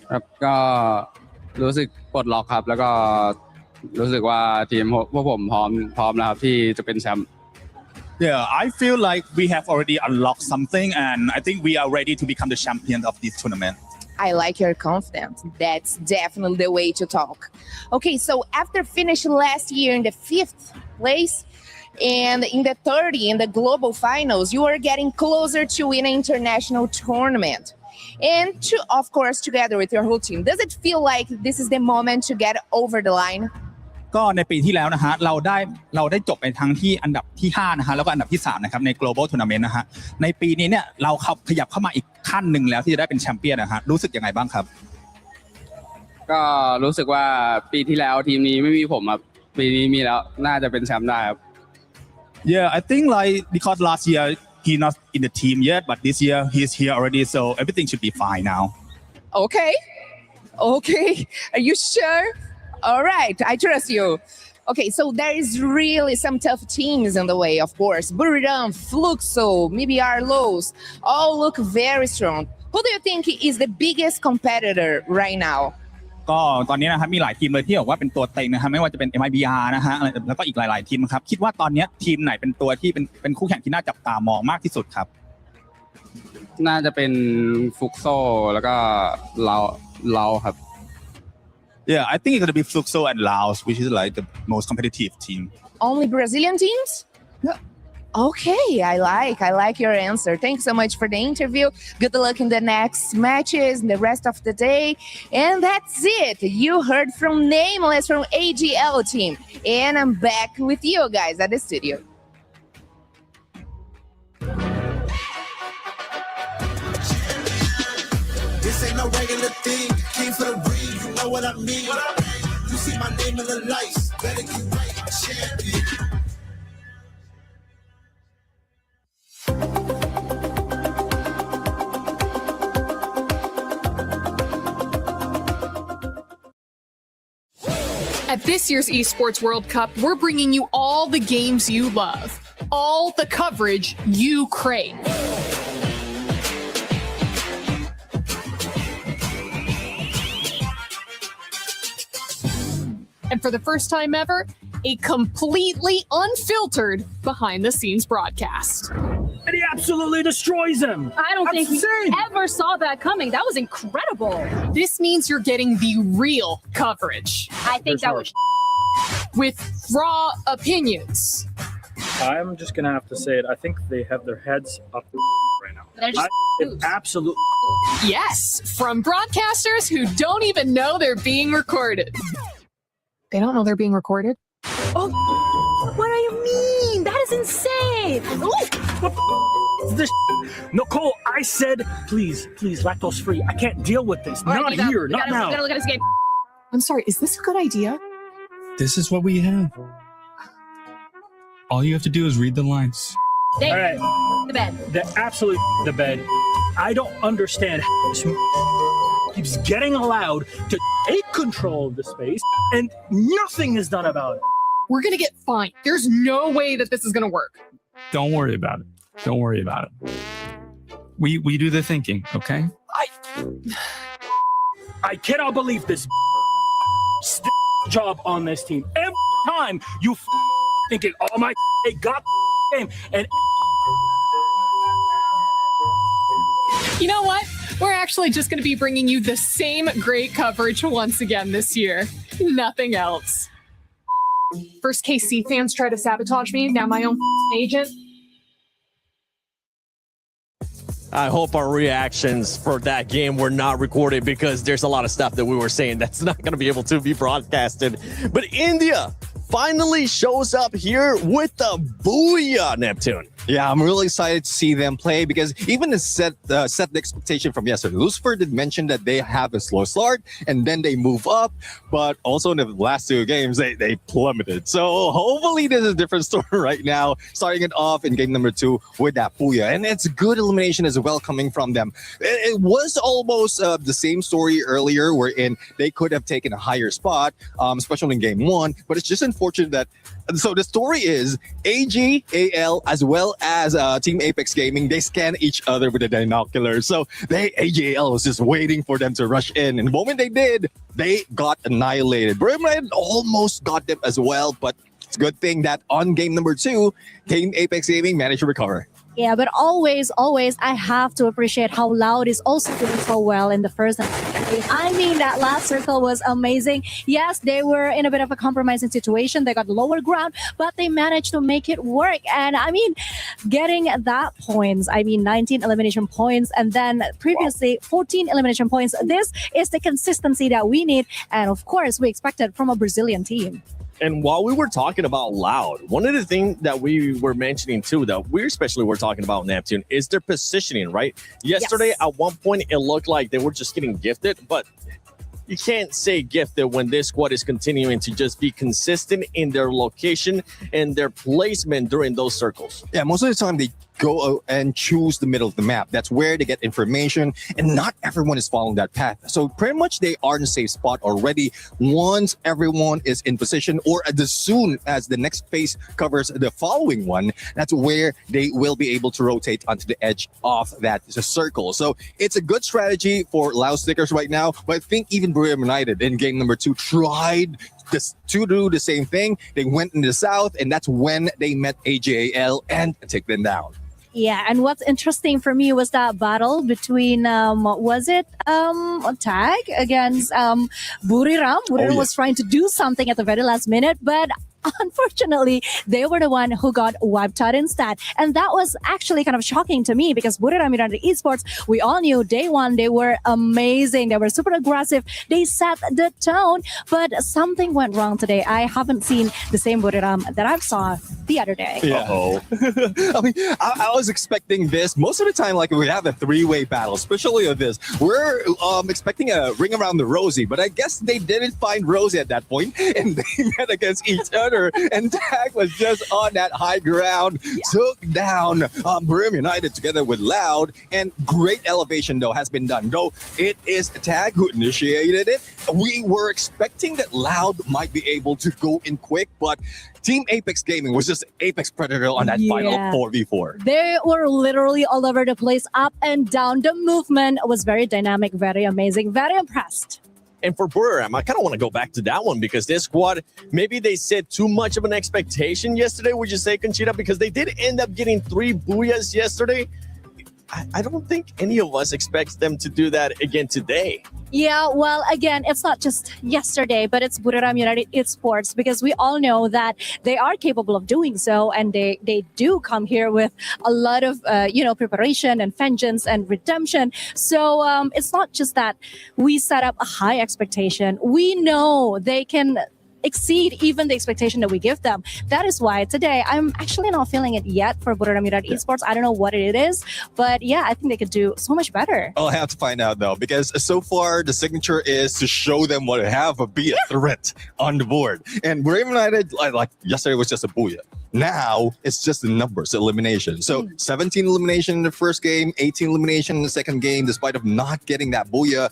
ครับก็รู้สึกปลดล็อกครับแล้วก็รู้สึกว่าทีมพวกผมพร้อมแล้วครับที่จะเป็นแชมป์ Yeah, I feel like we have already unlocked something and I think we are ready to become the champion of this tournament. I like your confidence. That's definitely the way to talk. Okay, so after finishing last year in the 5th place and in the 30 in the global finals, you are getting closer to win an international tournament. And of course, together with your whole team, does it feel like this is the moment to get over the line? ก็ในปีที่แล้วนะฮะเราได้จบในทั้งที่อันดับที่5นะฮะแล้วก็อันดับที่3นะครับใน global tournament นะฮะในปีนี้เนี่ยเราขยับเข้ามาอีกขั้นหนึ่งแล้วที่จะได้เป็นแชมเปี้ยนนะฮะรู้สึกยังไงบ้างครับก็รู้สึกว่าปีที่แล้วทีมนี้ไม่มีผมครับปีนี้มีแล้วน่าจะเป็นแชมป์ได้ครับ Yeah, I think like because last year he not in the team yet, but this year he's here already, so everything should be fine now. Okay, are you sure? All right, I trust you. Okay, so there is really some tough teams in the way, of course. Buriram, Fluxo, maybe Arlos, all look very strong. Who do you think is the biggest competitor right now? ก็ตอนนี้นะครับมีหลายทีมเลยที่บอกว่าเป็นตัวเต็งนะครับไม่ว่าจะเป็น MIBR นะฮะแล้วก็อีกหลายๆทีมครับคิดว่าตอนนี้ทีมไหนเป็นตัวที่เป็นคู่แข่งที่น่าจับตามองมากที่สุดครับน่าจะเป็นฟุกโซแล้วก็เราครับ Yeah, I think it's gonna be Fluxo and Laos, which is like the most competitive team. Only Brazilian teams? Yeah. Okay, I like your answer. Thanks so much for the interview. Good luck in the next matches and the rest of the day. And that's it. You heard from Nameless from AGL team. And I'm back with you guys at the studio. This ain't no regular thing. Came for the breed, you know what I mean. You see my name in the lights. Better get right, champion. At this year's Esports World Cup, we're bringing you all the games you love, all the coverage you crave. And for the first time ever, a completely unfiltered behind-the-scenes broadcast. And he absolutely destroys him. I don't think we ever saw that coming. That was incredible. This means you're getting the real coverage. I think that was with raw opinions. I'm just going to have to say it. I think they have their heads up right now. They're just Absolutely. Yes, from broadcasters who don't even know they're being recorded. They don't know they're being recorded? Oh, what do you mean? That is insane. This Nicole, I said, please, lactose free. I can't deal with this. All right, Not here, not now. We gotta look at this game. I'm sorry, is this a good idea? This is what we have. All you have to do is read the lines. They All right. the bed. The bed. I don't understand how this keeps getting allowed to take control of the space and nothing is done about it. We're gonna get fined. There's no way that this is gonna work. Don't worry about it. Don't worry about it. We do the thinking, okay? I cannot believe this job on this team. Every time you thinking, oh my, they got the game, and You know what? We're actually just gonna be bringing you the same great coverage once again this year. Nothing else. First KC fans try to sabotage me, now my own agent. I hope our reactions for that game were not recorded because there's a lot of stuff that we were saying that's not going to be able to be broadcasted. But India finally shows up here with the Booyah, Neptune. Yeah, I'm really excited to see them play because even to set the expectation from yesterday, Lucifer did mention that they have a slow start and then they move up, but also in the last two games, they plummeted. So hopefully this is a different story right now, starting it off in game number 2 with that Booyah. And it's good elimination as well coming from them. It was almost the same story earlier wherein they could have taken a higher spot, especially in game 1, but it's just unfortunate that so the story is AGAL as well as Team Apex Gaming, they scan each other with the binoculars. So AGAL was just waiting for them to rush in. And the moment they did, they got annihilated. Brimred almost got them as well, but it's a good thing that on game number 2, Team Apex Gaming managed to recover. Yeah, but always, I have to appreciate how Loud is also doing so well in the first and second game. I mean, that last circle was amazing. Yes, they were in a bit of a compromising situation. They got lower ground, but they managed to make it work. And I mean, getting that points, 19 elimination points, and then previously 14 elimination points. This is the consistency that we need. And of course, we expected from a Brazilian team. And while we were talking about Loud, one of the things that we were mentioning too, that we especially were talking about Neptune, is their positioning, right? Yesterday, at one point, it looked like they were just getting gifted, but you can't say gifted when this squad is continuing to just be consistent in their location and their placement during those circles. Yeah, most of the time they go and choose the middle of the map. That's where they get information, and not everyone is following that path. So pretty much they are in a safe spot already once everyone is in position, or as soon as the next phase covers the following one, that's where they will be able to rotate onto the edge of that circle. So it's a good strategy for Loud Stickers right now, but I think even Buriram United in game number 2 tried to do the same thing. They went in the south, and that's when they met AJAL and take them down. Yeah, and what's interesting for me was that battle between Tag against Buriram. Buriram was trying to do something at the very last minute, but unfortunately, they were the one who got wiped out instead. And that was actually kind of shocking to me because Buriram United Esports, we all knew day one, they were amazing. They were super aggressive. They set the tone, but something went wrong today. I haven't seen the same Buriram that I saw the other day. Yeah. I mean, I was expecting this. Most of the time, like we have a three-way battle, especially of this. We're expecting a ring around the Rosie, but I guess they didn't find Rosie at that point, and they met against each other. And Tag was just on that high ground, took down Buriram United together with Loud, and great elevation though has been done. Though it is Tag who initiated it, we were expecting that Loud might be able to go in quick, but Team Apex Gaming was just Apex Predator on that final 4v4. They were literally all over the place, up and down. The movement was very dynamic, very amazing, very impressed. And for Buriram, I kind of want to go back to that one because this squad, maybe they set too much of an expectation yesterday, would you say, Conchita? Because they did end up getting 3 booyahs yesterday. I don't think any of us expects them to do that again today. Yeah, well, again, it's not just yesterday, but it's Buriram United Esports, because we all know that they are capable of doing so, and they do come here with a lot of preparation and vengeance and redemption. So it's not just that we set up a high expectation. We know they can exceed even the expectation that we give them. That is why today I'm actually not feeling it yet for Buriram United Esports. I don't know what it is, but yeah, I think they could do so much better. I'll have to find out though, because so far the signature is to show them what they have, but be a threat on the board. And Buriram United, like yesterday was just a booyah. Now it's just the numbers, elimination. So 17 elimination in the first game, 18 elimination in the second game, despite of not getting that booyah,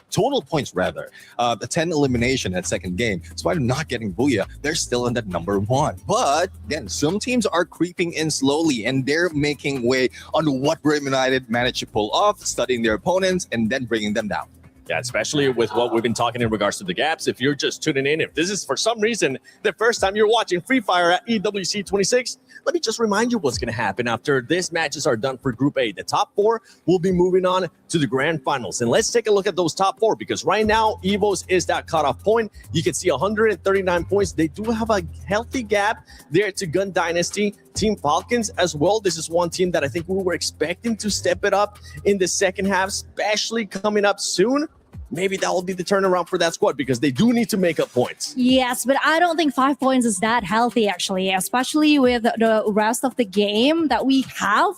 total points rather, 10 elimination at second game. Despite of not getting booyah, they're still in that number 1. But again, some teams are creeping in slowly, and they're making way on what Buriram United managed to pull off, studying their opponents and then bringing them down. Yeah, especially with what we've been talking in regards to the gaps. If you're just tuning in, if this is for some reason the first time you're watching Free Fire at EWC 26, let me just remind you what's going to happen after these matches are done for Group A. The top 4 will be moving on to the grand finals. And let's take a look at those top 4, because right now, EVOS is that cutoff point. You can see 139 points. They do have a healthy gap there to Gun Dynasty. Team Falcons as well. This is one team that I think we were expecting to step it up in the second half, especially coming up soon. Maybe that will be the turnaround for that squad, because they do need to make up points. Yes, but I don't think 5 points is that healthy, actually, especially with the rest of the game that we have.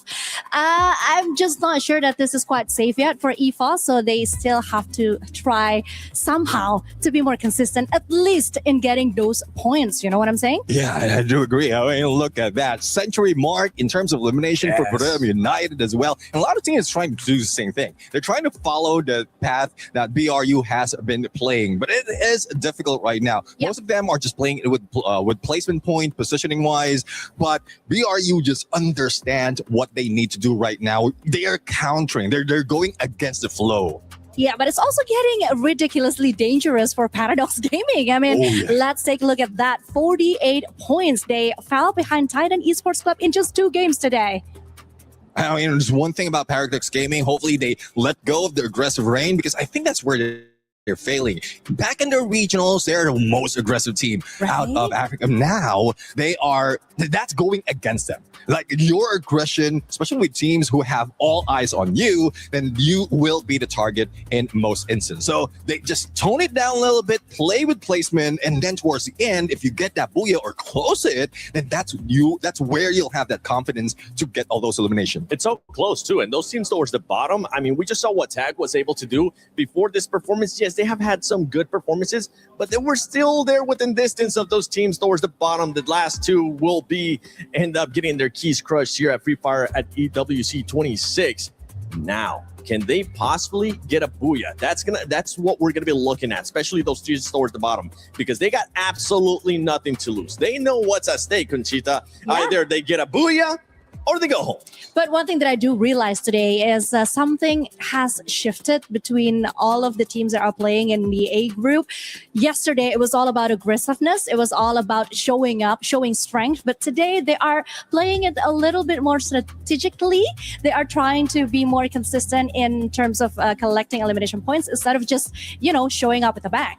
I'm just not sure that this is quite safe yet for EFOS, so they still have to try somehow to be more consistent, at least in getting those points. You know what I'm saying? Yeah, I do agree. I mean, look at that century mark in terms of elimination for Buriram United as well. And a lot of teams are trying to do the same thing. They're trying to follow the path that BRU has been playing, but it is difficult right now. Most of them are just playing it with placement point, positioning wise, but BRU just understand what they need to do right now. They are countering. They're going against the flow. Yeah, but it's also getting ridiculously dangerous for Paradox Gaming. I mean, let's take a look at that. 48 points. They fell behind Titan Esports Club in just 2 games today. I mean, there's one thing about Paradox Gaming. Hopefully they let go of the aggressive reign, because I think that's where they're failing. Back in the regionals, they're the most aggressive team out of Africa. Now that's going against them. Like, your aggression, especially with teams who have all eyes on you, then you will be the target in most instances. So they just tone it down a little bit, play with placement, and then towards the end, if you get that booyah or close it, then that's where you'll have that confidence to get all those eliminations. It's so close too, and those teams towards the bottom, I mean, we just saw what Tag was able to do before this performance. Yes, yes, they have had some good performances, but they were still there within distance of those teams towards the bottom. The last two will end up getting their keys crushed here at Free Fire at EWC 26. Now, can they possibly get a booyah? That's what we're gonna be looking at, especially those teams towards the bottom, because they got absolutely nothing to lose. They know what's at stake, Conchita. Yeah. Either they get a booyah or they go home. But one thing that I do realize today is something has shifted between all of the teams that are playing in the A group. Yesterday, it was all about aggressiveness. It was all about showing up, showing strength. But today, they are playing it a little bit more strategically. They are trying to be more consistent in terms of collecting elimination points instead of just, showing up with a bang.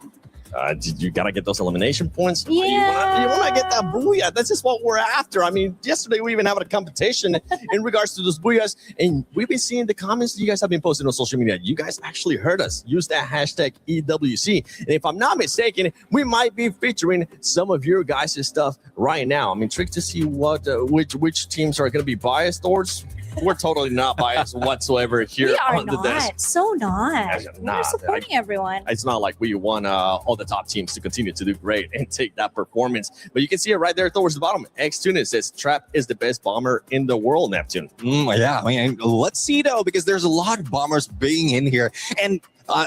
You gotta get those elimination points. Yeah. You wanna get that booyah. That's just what we're after. I mean, yesterday we even had a competition in regards to those booyahs, and we've been seeing the comments that you guys have been posting on social media. You guys actually heard us use that hashtag EWC, and if I'm not mistaken, we might be featuring some of your guys' stuff right now. I'm intrigued to see what which teams are gonna be biased towards. We're totally not biased whatsoever here We are on the desk. not. So not. Nah, We're supporting everyone. It's not like we want all the top teams to continue to do great and take that performance. But you can see it right there towards the bottom. X-Tune says Trap is the best bomber in the world, Neptune. Yeah, I mean, let's see though, because there's a lot of bombers being in here. And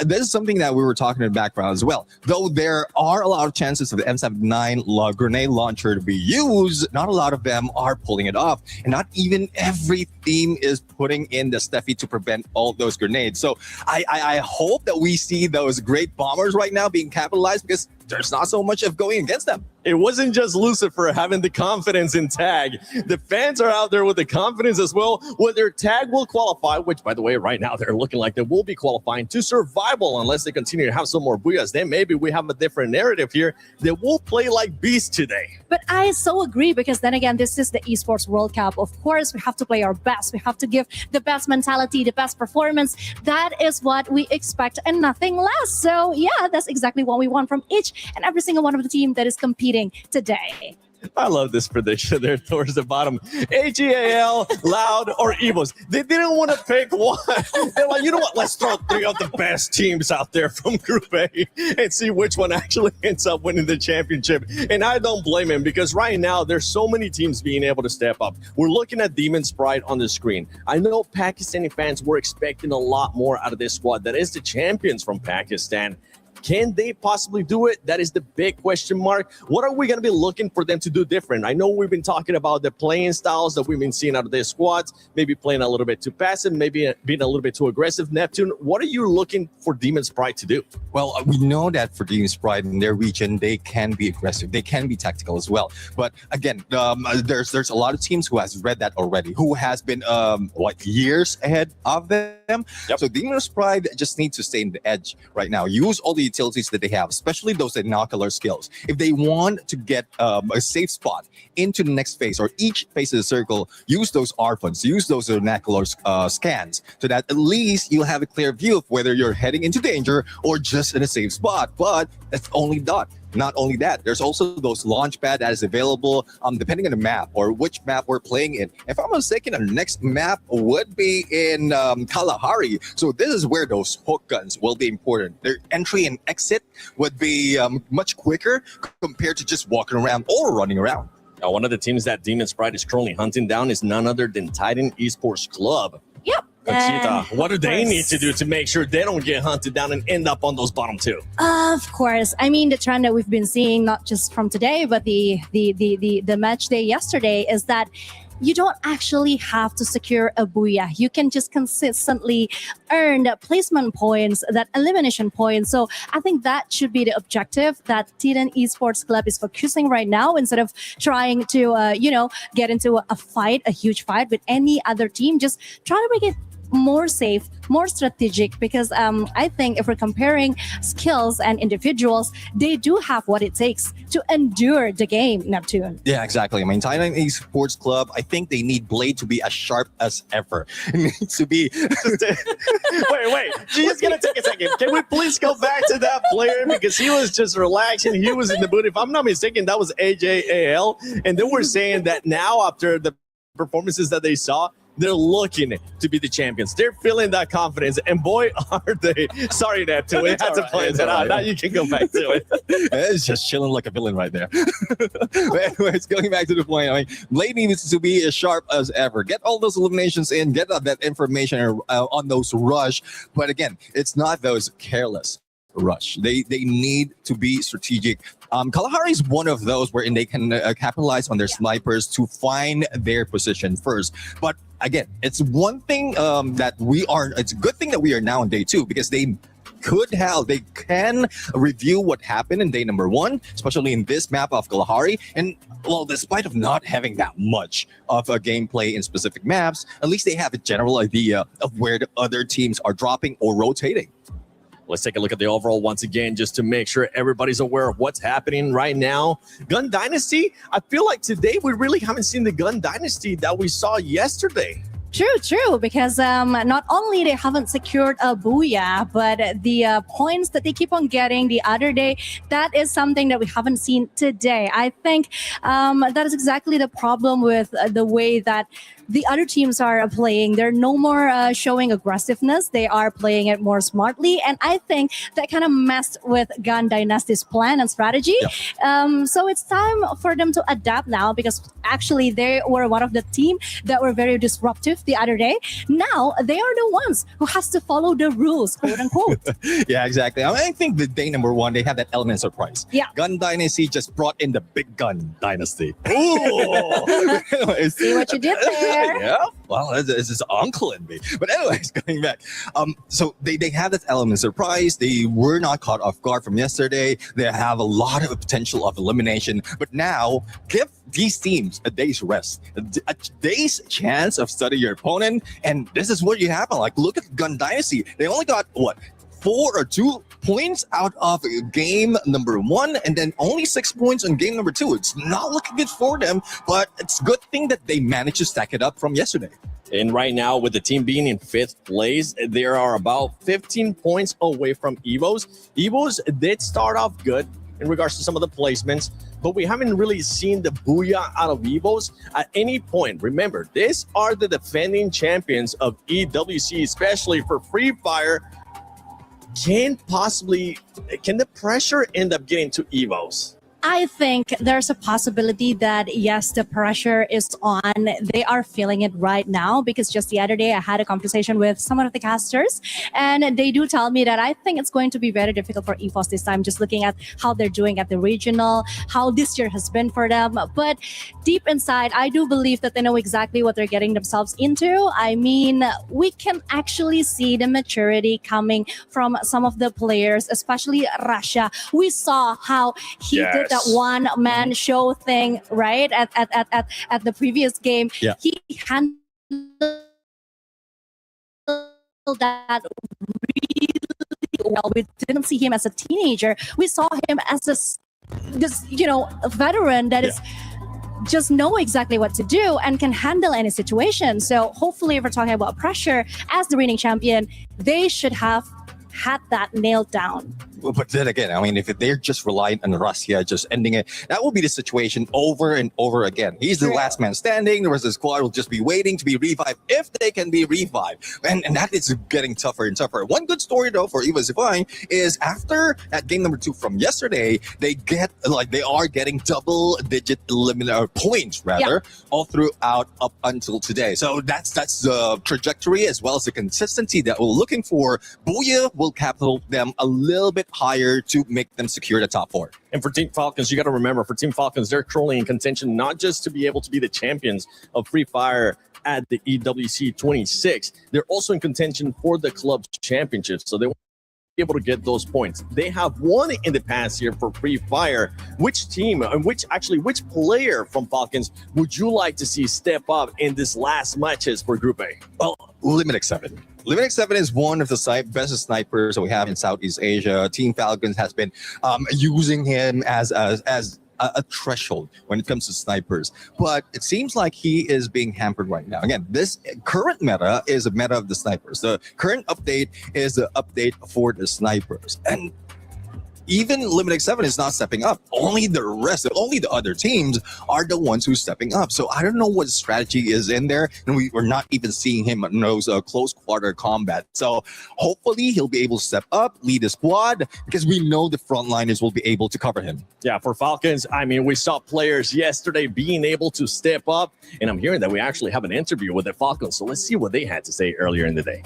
this is something that we were talking in the background as well. Though there are a lot of chances of the M79 grenade launcher to be used, not a lot of them are pulling it off. And not even every team is putting in the Steffi to prevent all those grenades. So I hope that we see those great bombers right now being capitalized, because there's not so much of going against them. It wasn't just Lucifer having the confidence in Tag. The fans are out there with the confidence as well, whether Tag will qualify, which, by the way, right now they're looking like they will be qualifying to survival unless they continue to have some more booyahs. Then maybe we have a different narrative here. They will play like beasts today. But I so agree, because then again, this is the Esports World Cup. Of course, we have to play our best. We have to give the best mentality, the best performance. That is what we expect and nothing less. So yeah, that's exactly what we want from each and every single one of the team that is competing today. I love this prediction there towards the bottom. AGAL, Loud, or Evos. They didn't want to pick one. They're like, you know what? Let's throw three of the best teams out there from Group A and see which one actually ends up winning the championship. And I don't blame him, because right now there's so many teams being able to step up. We're looking at Demon's Pride on the screen. I know Pakistani fans were expecting a lot more out of this squad. That is the champions from Pakistan. Can they possibly do it? That is the big question mark. What are we going to be looking for them to do different? I know we've been talking about the playing styles that we've been seeing out of their squads, maybe playing a little bit too passive, maybe being a little bit too aggressive. Neptune, what are you looking for Demon's Pride to do? Well, we know that for Demon's Pride in their region, they can be aggressive. They can be tactical as well. But again, there's a lot of teams who has read that already, who has been years ahead of them. Yep. So Demon's Pride just needs to stay in the edge right now. Use all the utilities that they have, especially those inocular skills. If they want to get a safe spot into the next phase, or each phase of the circle, use those ARFUNs, use those inocular scans, so that at least you'll have a clear view of whether you're heading into danger or just in a safe spot. But that's only done. Not only that, there's also those launch pad that is available depending on the map or which map we're playing in. If I'm not mistaken, the next map would be in Kalahari. So this is where those hook guns will be important. Their entry and exit would be much quicker compared to just walking around or running around. Now, one of the teams that Demon's Pride is currently hunting down is none other than Titan Esports Club. Yep. Conchita, what do they course. need to do to make sure they don't get hunted down and end up on those bottom two? Of course. I mean, the trend that we've been seeing, not just from today, but the match day yesterday, is that you don't actually have to secure a booyah. You can just consistently earn placement points, that elimination points. So I think that should be the objective that Titan Esports Club is focusing right now, instead of trying to, get into a fight, a huge fight with any other team. Just try to make it more safe, more strategic, because I think if we're comparing skills and individuals, they do have what it takes to endure the game, Neptune. Yeah, exactly. I mean, Titan Esports Club, I think they need Blade to be as sharp as ever. It needs to be... Wait. Just gonna take a second. Can we please go back to that player? Because he was just relaxing. He was in the boot. If I'm not mistaken, that was AJAL. And they were saying that now, after the performances that they saw, they're looking to be the champions. They're feeling that confidence, and boy, are they. Sorry, Neptune, we had to point that out. Now you can go back to it. It's just chilling like a villain right there. But anyways, going back to the point, I mean, Blade needs to be as sharp as ever. Get all those eliminations in, get that information on those rush. But again, it's not those careless rush. They need to be strategic. Kalahari is one of those wherein they can capitalize on their snipers to find their position first. But again, it's one thing it's a good thing that we are now on day 2, because they can review what happened in day number 1, especially in this map of Kalahari. And well, despite of not having that much of a gameplay in specific maps, at least they have a general idea of where the other teams are dropping or rotating. Let's take a look at the overall once again, just to make sure everybody's aware of what's happening right now. Gun Dynasty, I feel like today we really haven't seen the Gun Dynasty that we saw yesterday. True, because not only they haven't secured a booyah, but the points that they keep on getting the other day, that is something that we haven't seen today. I think that is exactly the problem with the way that the other teams are playing. They're no more showing aggressiveness. They are playing it more smartly. And I think that kind of messed with Gun Dynasty's plan and strategy. Yeah. So it's time for them to adapt now, because actually they were one of the team that were very disruptive the other day. Now they are the ones who has to follow the rules, quote unquote. Yeah, exactly. I think the day number 1, they had that element of surprise. Yeah. Gun Dynasty just brought in the big Gun Dynasty. Ooh! See what you did there. Yeah, well, this is uncle in me. But anyways, going back. So they had that element of surprise. They were not caught off guard from yesterday. They have a lot of potential of elimination. But now, give these teams a day's rest, a day's chance of studying your opponent. And this is what you happen. Like, look at Gun Dynasty. They only got, 4 or 2 points out of game number 1, and then only 6 points on game number 2. It's not looking good for them, but it's a good thing that they managed to stack it up from yesterday. And right now, with the team being in 5th place, they are about 15 points away from EVOs. EVOs did start off good in regards to some of the placements, but we haven't really seen the booyah out of EVOs at any point. Remember, these are the defending champions of EWC, especially for Free Fire. Can the pressure end up getting to EVOs? I think there's a possibility that, yes, the pressure is on. They are feeling it right now, because just the other day I had a conversation with some of the casters, and they do tell me that I think it's going to be very difficult for EVOS this time, just looking at how they're doing at the regional, how this year has been for them. But deep inside, I do believe that they know exactly what they're getting themselves into. I mean, we can actually see the maturity coming from some of the players, especially Rasha. We saw how he did that one-man show thing, right? At the previous game. Yeah. He handled that really well. We didn't see him as a teenager. We saw him as a veteran that is just know exactly what to do and can handle any situation. So hopefully, if we're talking about pressure as the reigning champion, they should have had that nailed down. But then again, I mean, if they're just relying on Russia just ending it, that will be the situation over and over again. He's the last man standing. The rest of the squad will just be waiting to be revived if they can be revived. And that is getting tougher and tougher. One good story, though, for EWC is after that game number 2 from yesterday, they are getting double-digit eliminator points, all throughout up until today. So that's the trajectory as well as the consistency that we're looking for. Booyah will capital them a little bit higher to make them secure the top 4. And for Team Falcons, you got to remember, for Team Falcons, they're currently in contention not just to be able to be the champions of Free Fire at the EWC 26, they're also in contention for the club's championship. So they want to be able to get those points. They have won in the past year for Free Fire. Which team and which player from Falcons would you like to see step up in this last matches for Group A? Well, Limit X7. Limit X7 is one of the best snipers that we have in Southeast Asia. Team Falcons has been using him as a threshold when it comes to snipers. But it seems like he is being hampered right now. Again, this current meta is a meta of the snipers. The current update is the update for the snipers. And even Limited 7 is not stepping up. Only the other teams are the ones who's stepping up. So I don't know what strategy is in there, and we're not even seeing him in those close quarter combat. So hopefully he'll be able to step up, lead the squad, because we know the frontliners will be able to cover him. Yeah, for Falcons, I mean, we saw players yesterday being able to step up, and I'm hearing that we actually have an interview with the Falcons. So let's see what they had to say earlier in the day.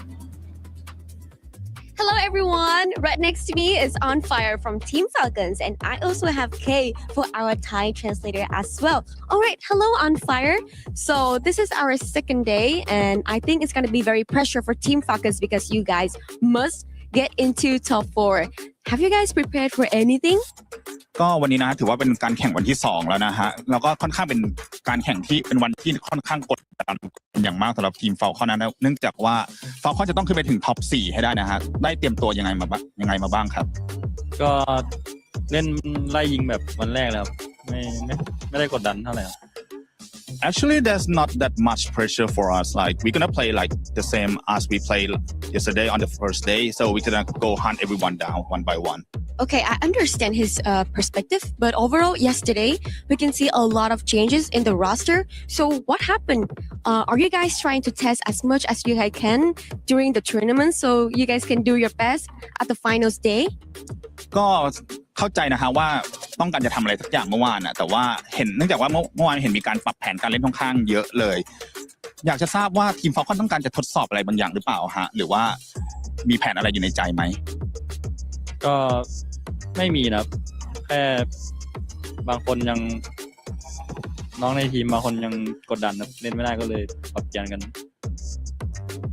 Hello, everyone. Right next to me is On Fire from Team Falcons, and I also have Kay for our Thai translator as well. All right, hello, On Fire. So this is our second day, and I think it's going to be very pressure for Team Falcons because you guys must get into top 4. Have you guys prepared for anything? ก็วันนี้นะถือว่าเป็นการแข่งวันที่2แล้วนะฮะแล้วก็ค่อนข้างเป็นการแข่งที่เป็นวันที่ค่อนข้างกดดันอย่างมากสำหรับทีมฟอลคอนนะเนื่องจากว่าฟอลคอนจะต้องขึ้นไปถึงท็อป4ให้ได้นะฮะได้เตรียมตัวยังไงมาบ้างครับก็เล่นไล่ยิงแบบวันแรกแล้วไม่ได้กดดันเท่าไหร่ Actually, there's not that much pressure for us. Like we're gonna play like the same as we played yesterday on the first day, so we're gonna go hunt everyone down one by one. Okay, I understand his perspective, but overall, yesterday, we can see a lot of changes in the roster. So what happened? Are you guys trying to test as much as you guys can during the tournament so you guys can do your best at the finals day? ก็เข้าใจนะฮะว่าต้องการจะทำอะไรสักอย่างเมื่อวานนะแต่ว่าเนื่องจากว่าเมื่อวานเห็นมีการปรับแผนการเล่นค่อนข้างเยอะเลยอยากจะทราบว่าทีมฟอลคอนต้องการจะทดสอบอะไรบางอย่างหรือเปล่าฮะหรือว่ามีแผนอะไรอยู่ในใจไหมก็ไม่มีนะแค่บางคนยังน้องในทีมบางคนยังกดดันนะเล่นไม่ได้ก็เลยปรับเปลี่ยนกัน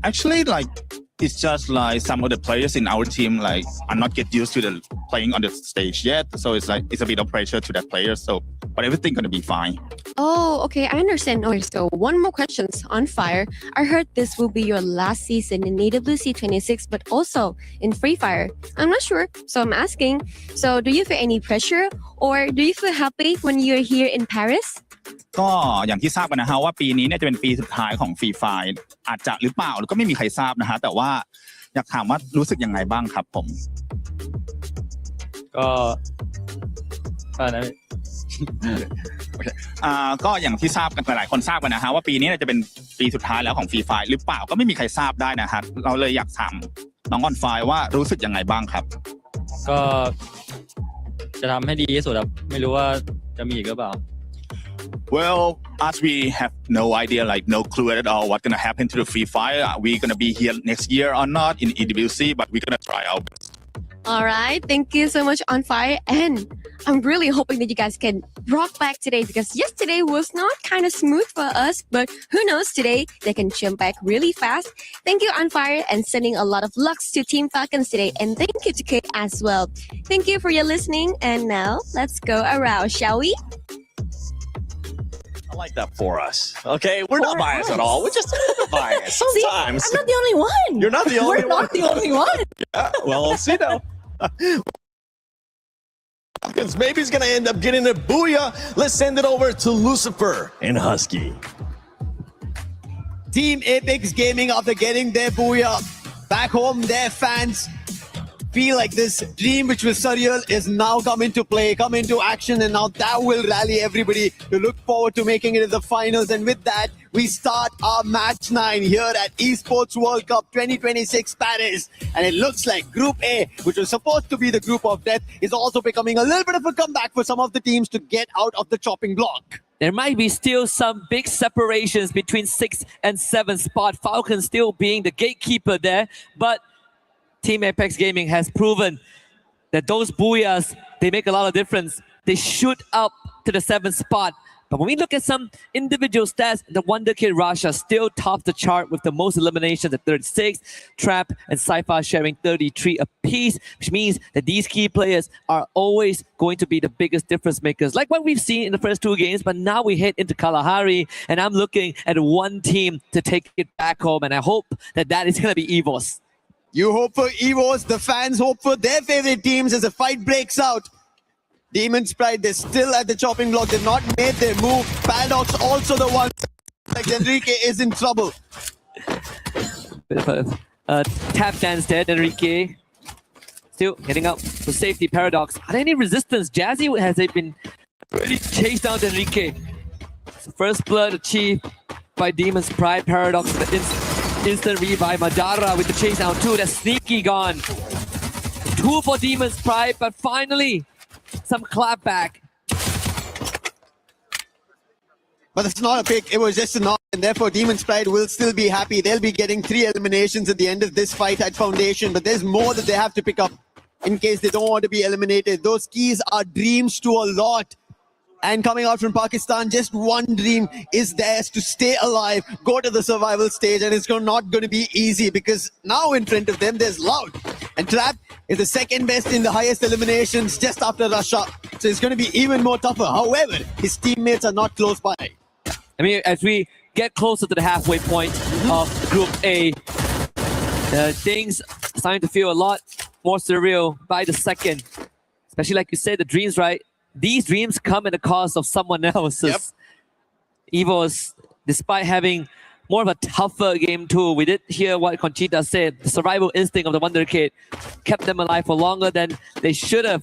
Actually, like it's just like some of the players in our team like are not get used to the playing on the stage yet, so it's like it's a bit of pressure to that player. So, but everything gonna be fine. Oh, okay, I understand. Okay, so one more questions on Fire. I heard this will be your last season in EWC 26, but also in Free Fire. I'm not sure, so I'm asking. So, do you feel any pressure, or do you feel happy when you're here in Paris? ก็อย่างที่ทราบกันนะฮะว่าปีนี้เนี่ยจะเป็นปีสุดท้ายของฟรีไฟร์อาจจะหรือเปล่าแล้วก็ไม่มีใครทราบนะฮะแต่ว่าอยากถามว่ารู้สึกยังไงบ้างครับผมก็ก็อย่างที่ทราบกันหลายคนทราบกันนะฮะว่าปีนี้จะเป็นปีสุดท้ายแล้วของฟรีไฟร์หรือเปล่าก็ไม่มีใครทราบได้นะฮะเราเลยอยากถามน้องออนไฟร์ว่ารู้สึกยังไงบ้างครับก็จะทำให้ดีที่สุดครับไม่รู้ว่าจะมีอีกหรือเปล่าWell, as we have no idea, like no clue at all what's gonna happen to the Free Fire, are we gonna be here next year or not in EWC? But we're gonna try our best. All right, thank you so much, On Fire, and I'm really hoping that you guys can rock back today because yesterday was not kind of smooth for us, but who knows, today they can jump back really fast. Thank you, On Fire, and sending a lot of lucks to Team Falcons today, and thank you to Kate as well. Thank you for your listening, and now let's go around, shall we? I like that for us. Okay, we're not biased at all. We're just a little biased sometimes. See, I'm not the only one. You're not the only We're one. not the only one. Yeah, well, we'll see now. Maybe he's gonna end up getting a booyah. Let's send it over to Lucifer and Husky. Team Apex Gaming, after getting their booyah back home, their fans feel like this dream which was surreal is now come into play, come into action, and now that will rally everybody to look forward to making it in the finals. And with that, we start our match 9 here at Esports World Cup 2026 Paris. And it looks like Group A, which was supposed to be the group of death, is also becoming a little bit of a comeback for some of the teams to get out of the chopping block. There might be still some big separations between 6 and 7 spot. Falcon still being the gatekeeper there, but Team Apex Gaming has proven that those booyahs, they make a lot of difference. They shoot up to the 7th spot. But when we look at some individual stats, the Wonder Kid Rasha still tops the chart with the most eliminations at 36, Trap and Cypher sharing 33 apiece, which means that these key players are always going to be the biggest difference makers, like what we've seen in the first 2 games. But now we head into Kalahari, and I'm looking at one team to take it back home, and I hope that that is going to be EVOS. You hope for EVOS, the fans hope for their favorite teams as the fight breaks out. Demon's Pride, they're still at the chopping block. They've not made their move. Paradox also the one. Like Enrique is in trouble. Bit of a tap dance there, Enrique. Still getting out for safety. Paradox. Are there any resistance? Jazzy has been really chased down to Enrique. So first blood achieved by Demon's Pride. Paradox with the instant revive. Madara with the chase down too. That's sneaky gone. 2 for Demon's Pride, but finally some clapback. But it's not a pick, it was just a knock, and therefore Demon's Pride will still be happy. They'll be getting 3 eliminations at the end of this fight at Foundation, but there's more that they have to pick up in case they don't want to be eliminated. Those keys are dreams to a lot. And coming out from Pakistan, just one dream is theirs to stay alive, go to the survival stage, and it's not going to be easy because now in front of them there's Loud. And Trap is the second best in the highest eliminations just after Russia. So it's going to be even more tougher. However, his teammates are not close by. I mean, as we get closer to the halfway point of Group A, things are starting to feel a lot more surreal by the second. Especially like you said, the dreams, right? These dreams come at the cost of someone else's. EVOS, despite having more of a tougher game too, we did hear what Conchita said. The survival instinct of the Wonder Kid kept them alive for longer than they should have.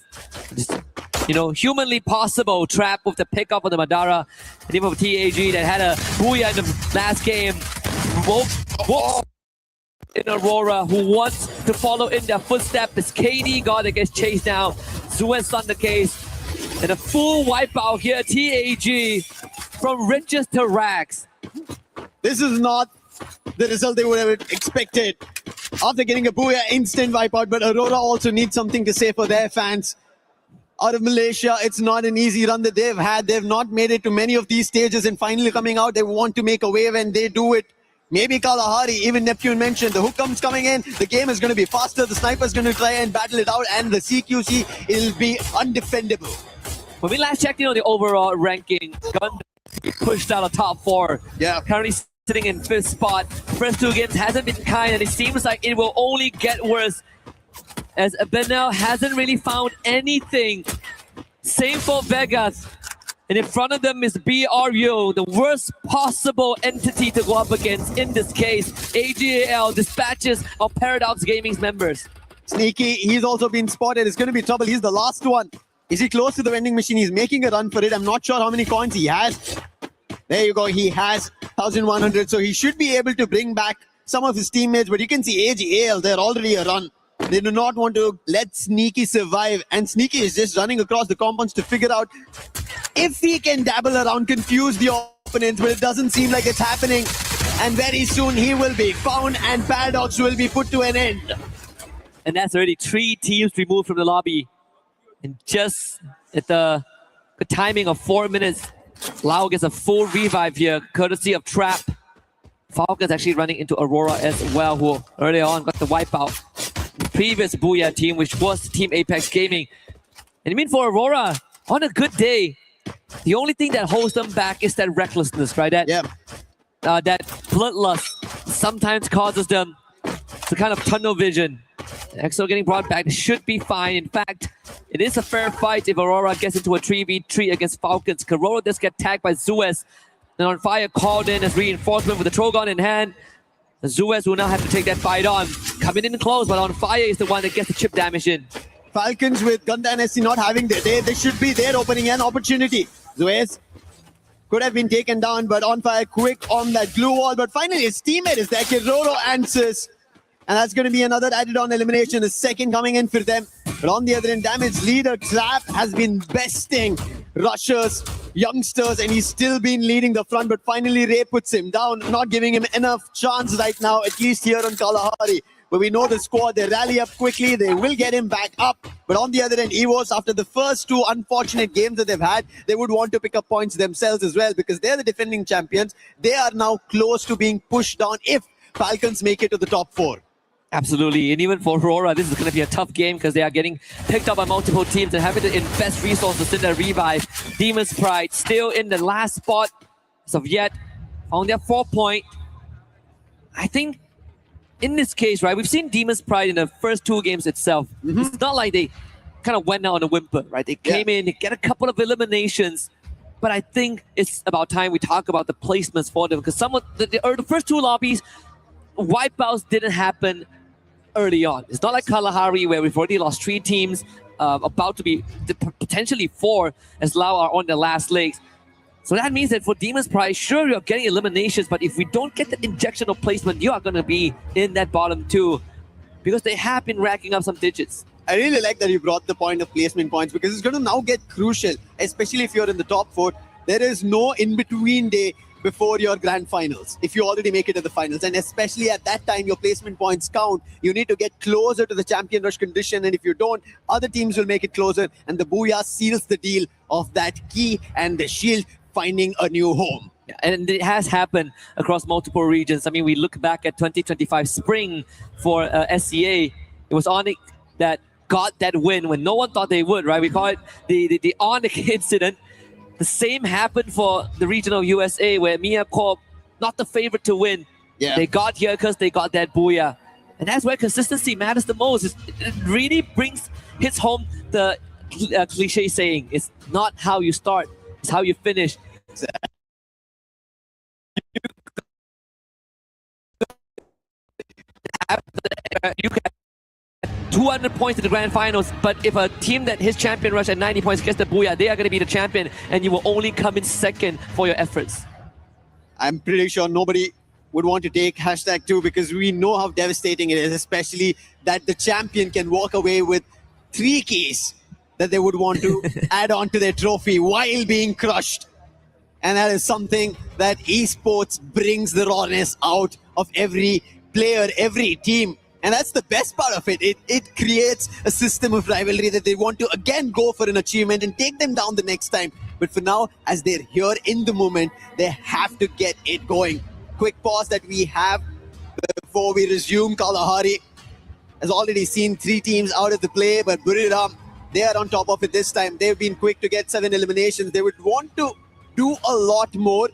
You know, humanly possible Trap with the pickup of the Madara. And even of TAG that had a booyah in the last game. Wolf in Aurora, who wants to follow in their footsteps. This KD god that gets chased down. Zuez on the case. And a full wipeout here, TAG, from riches to rags. This is not the result they would have expected. After getting a booyah, instant wipeout, but Aurora also needs something to say for their fans. Out of Malaysia, it's not an easy run that they've had. They've not made it to many of these stages, and finally coming out, they want to make a wave, and they do it. Maybe Kalahari, even Neptune mentioned, the hook comes coming in, the game is going to be faster, the sniper's going to try and battle it out, and the CQC, it'll be undefendable. When we last checked in on the overall ranking, Gun pushed out of top 4. Yeah. Currently sitting in 5th spot. First 2 games hasn't been kind, and it seems like it will only get worse as Benel hasn't really found anything. Same for Vegas. And in front of them is BRU, the worst possible entity to go up against in this case. AGAL dispatches of Paradox Gaming's members. Sneaky, he's also been spotted. It's going to be trouble. He's the last one. Is he close to the vending machine? He's making a run for it. I'm not sure how many coins he has. There you go. He has 1,100. So he should be able to bring back some of his teammates. But you can see AGAL, they're already a run. They do not want to let Sneaky survive. And Sneaky is just running across the compounds to figure out if he can dabble around, confuse the opponents. But it doesn't seem like it's happening. And very soon he will be found and Paradox will be put to an end. And that's already 3 teams removed from the lobby. And just at the good timing of 4 minutes, Lau gets a full revive here, courtesy of Trap. Falcons actually running into Aurora as well, who earlier on got the wipeout. The previous Booyah team, which was Team Apex Gaming. And I mean, for Aurora, on a good day, the only thing that holds them back is that recklessness, right? That bloodlust sometimes causes them to kind of tunnel vision. EXO getting brought back should be fine. In fact, it is a fair fight if Aurora gets into a 3v3 against Falcons. Corona does get tagged by Zuez. And On Fire called in as reinforcement with the Trogon in hand. Zuez will now have to take that fight on. Coming in close, but On Fire is the one that gets the chip damage in. Falcons with Gun Dynasty not having their day. They should be there opening an opportunity. Zuez could have been taken down, but On Fire quick on that glue wall. But finally, his teammate is there. Kiroro answers. And that's going to be another added-on elimination. The second coming in for them. But on the other end, damage leader Trap has been besting rushers, youngsters, and he's still been leading the front. But finally, Ray puts him down, not giving him enough chance right now, at least here on Kalahari. But we know the squad, they rally up quickly, they will get him back up. But on the other end, EVOS, after the first 2 unfortunate games that they've had, they would want to pick up points themselves as well because they're the defending champions. They are now close to being pushed down if Falcons make it to the top 4. Absolutely, and even for Aurora, this is going to be a tough game because they are getting picked up by multiple teams and having to invest resources in their revive. Demon's Pride still in the last spot as of yet, on their 4-point. I think in this case, right, we've seen Demon's Pride in the first 2 games itself. It's not like they kind of went out on a whimper, right? They came in, they get a couple of eliminations, but I think it's about time we talk about the placements for them because some of the first 2 lobbies, wipeouts didn't happen. early on. It's not like Kalahari where we've already lost 3 teams, about to be potentially 4 as Lao are on their last legs. So that means that for Demon's Pride, sure, you're getting eliminations, but if we don't get the injection of placement, you are going to be in that bottom 2 because they have been racking up some digits. I really like that you brought the point of placement points because it's going to now get crucial, especially if you're in the top 4. There is no in-between day before your grand finals if you already make it to the finals, and especially at that time your placement points count. You need to get closer to the champion rush condition, and if you don't, other teams will make it closer, and the Booyah seals the deal of that key and the shield finding a new home. Yeah, and it has happened across multiple regions. I mean, we look back at 2025 spring for SCA. It was Onyx that got that win when no one thought they would, right? We call it the Onyx incident. The same happened for the regional USA where Mia Corp, not the favorite to win. Yeah. They got here because they got that Booyah. And that's where consistency matters the most. It really hits home the cliche saying, it's not how you start, it's how you finish. You can 200 points in the grand finals, but if a team that hits champion rush at 90 points gets the Booyah, they are going to be the champion, and you will only come in second for your efforts. I'm pretty sure nobody would want to take #2 because we know how devastating it is, especially that the champion can walk away with 3 keys that they would want to add on to their trophy while being crushed. And that is something that esports brings the rawness out of every player, every team. And that's the best part of it. It creates a system of rivalry that they want to again go for an achievement and take them down the next time. But for now, as they're here in the moment, they have to get it going. Quick pause that we have before we resume. Kalahari has already seen 3 teams out of the play, but Buriram, they are on top of it this time. They've been quick to get 7 eliminations. They would want to do a lot more,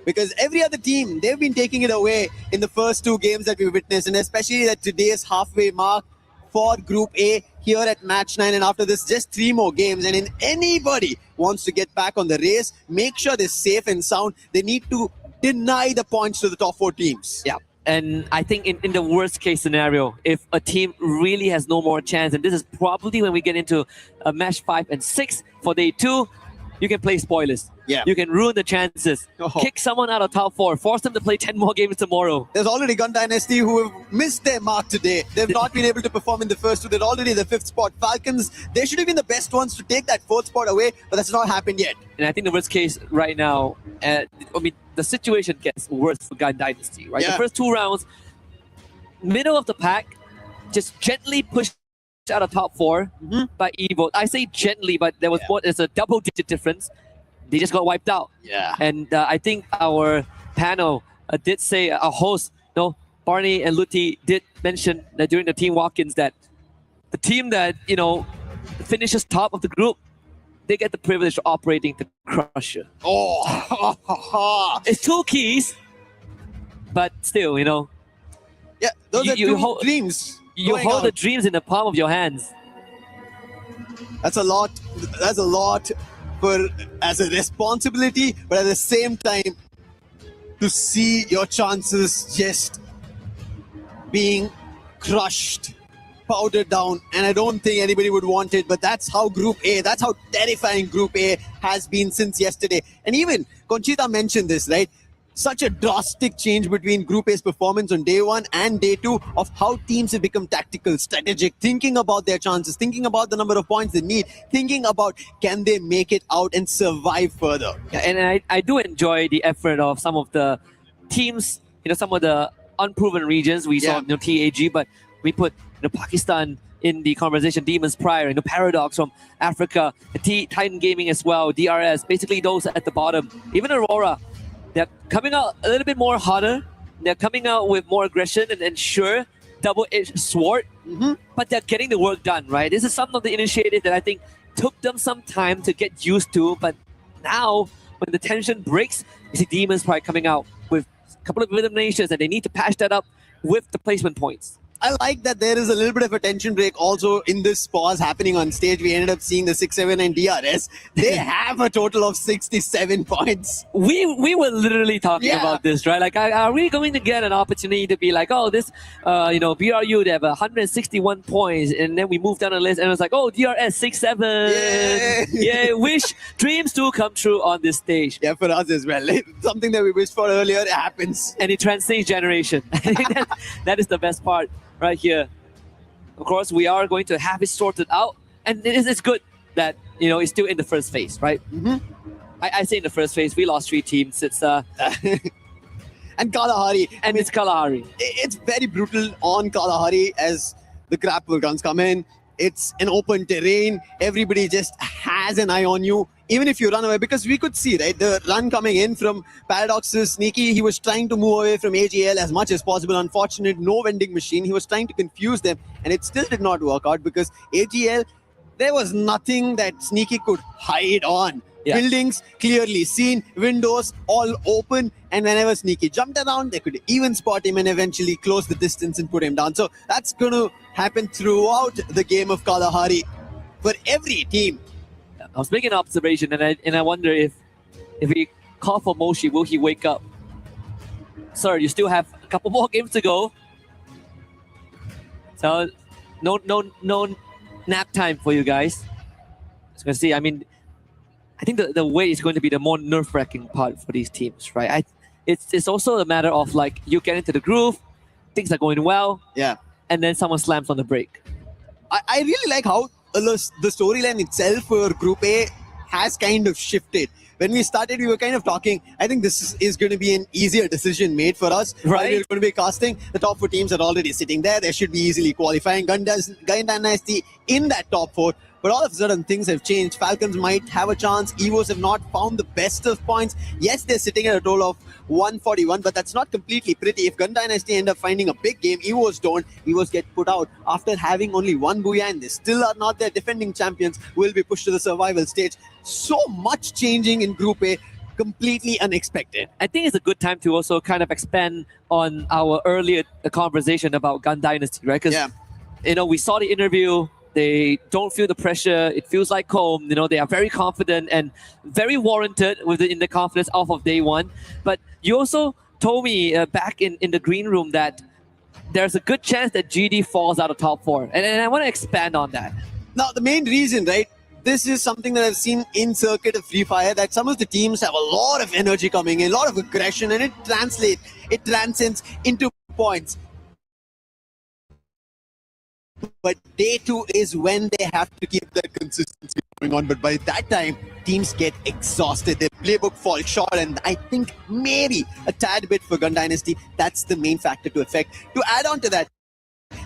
because every other team, they've been taking it away in the first 2 games that we witnessed, and especially at today's halfway mark for Group A here at Match 9, and after this, just 3 more games. And if anybody wants to get back on the race, make sure they're safe and sound. They need to deny the points to the top 4 teams. Yeah, and I think in the worst case scenario, if a team really has no more chance, and this is probably when we get into match 5 and 6 for day 2, you can play spoilers. Yeah. You can ruin the chances. Kick someone out of top 4. Force them to play 10 more games tomorrow. There's already Gun Dynasty who have missed their mark today. They've not been able to perform in the first 2. They're already the 5th spot. Falcons, they should have been the best ones to take that 4th spot away, but that's not happened yet. And I think the worst case right now, I mean, the situation gets worse for Gun Dynasty, right? Yeah. The first 2 rounds, middle of the pack, just gently pushed out of top 4 by Evo. I say gently, but there was there's a double-digit difference. They just got wiped out. Yeah. And I think our panel did say, our host, Barney and Luti did mention that during the team walk-ins that the team that, finishes top of the group, they get the privilege of operating the Crusher. Oh, it's 2 keys, but still, Yeah, those are 2 hold, dreams. You going hold out. the dreams in the palm of your hands. That's a lot. That's a lot as a responsibility, but at the same time, to see your chances just being crushed, powdered down, and I don't think anybody would want it, but that's how Group A, that's how terrifying Group A has been since yesterday. And even Conchita mentioned this, right? Such a drastic change between Group A's performance on day 1 and day 2 of how teams have become tactical, strategic, thinking about their chances, thinking about the number of points they need, thinking about can they make it out and survive further. Yeah, and I do enjoy the effort of some of the teams, some of the unproven regions. We saw TAG, but we put Pakistan in the conversation, Demons Pride, Paradox from Africa, Titan Gaming as well, DRS, basically those at the bottom. Even Aurora, they're coming out a little bit more hotter. They're coming out with more aggression and sure, double-edged sword. But they're getting the work done, right? This is some of the initiative that I think took them some time to get used to. But now, when the tension breaks, you see Demons Pride coming out with a couple of eliminations, and they need to patch that up with the placement points. I like that there is a little bit of a tension break also in this pause happening on stage. We ended up seeing the 6-7 and DRS. They have a total of 67 points. We were literally talking Yeah. about this, right? Like, are we going to get an opportunity to be like, oh, this, BRU, they have 161 points, and then we moved down the list, and it was like, oh, DRS 6-7. Yeah, wish dreams do come true on this stage. Yeah, for us as well. Something that we wished for earlier, it happens. And it transcends generation. I think that is the best part right here. Of course, we are going to have it sorted out, and it's good that it's still in the first phase, right? Mm-hmm. I say in the first phase, we lost 3 teams. It's and Kalahari. It's Kalahari. It's very brutal on Kalahari as the grapple guns come in. It's an open terrain. Everybody just has an eye on you, even if you run away. Because we could see, right, the run coming in from Paradox's Sneaky. He was trying to move away from AGL as much as possible. Unfortunate, no vending machine. He was trying to confuse them, and it still did not work out because AGL, there was nothing that Sneaky could hide on. Yeah. Buildings clearly seen, windows all open, and whenever Sneaky jumped around, they could even spot him and eventually close the distance and put him down. So that's going to happen throughout the game of Kalahari for every team. I was making an observation, and I wonder if we call for Moshi, will he wake up? Sir, you still have a couple more games to go. So no nap time for you guys. As you can see, I think the way is going to be the more nerve-wracking part for these teams, right? It's also a matter of like you get into the groove, things are going well, yeah, and then someone slams on the brake. I really like how the storyline itself for Group A has kind of shifted. When we started, we were kind of talking, I think this is going to be an easier decision made for us. Right. We're going to be casting. The top 4 teams are already sitting there. They should be easily qualifying. Gun Dynasty in that top 4. But all of a sudden, things have changed. Falcons might have a chance. Evos have not found the best of points. Yes, they're sitting at a total of 141, but that's not completely pretty. If Gun Dynasty end up finding a big game, Evos don't. Evos get put out. After having only 1 Booyah, and they still are not their defending champions, will be pushed to the survival stage. So much changing in Group A, completely unexpected. I think it's a good time to also kind of expand on our earlier conversation about Gun Dynasty, right? Because, we saw the interview. They don't feel the pressure. It feels like home. They are very confident and very warranted in the confidence off of day one. But you also told me back in the green room that there's a good chance that GD falls out of top 4. And I want to expand on that. Now, the main reason, right? This is something that I've seen in Circuit of Free Fire, that some of the teams have a lot of energy coming in, a lot of aggression, and it transcends into points. But day 2 is when they have to keep that consistency going on. But by that time, teams get exhausted. Their playbook falls short. And I think maybe a tad bit for Gun Dynasty, that's the main factor to affect. To add on to that,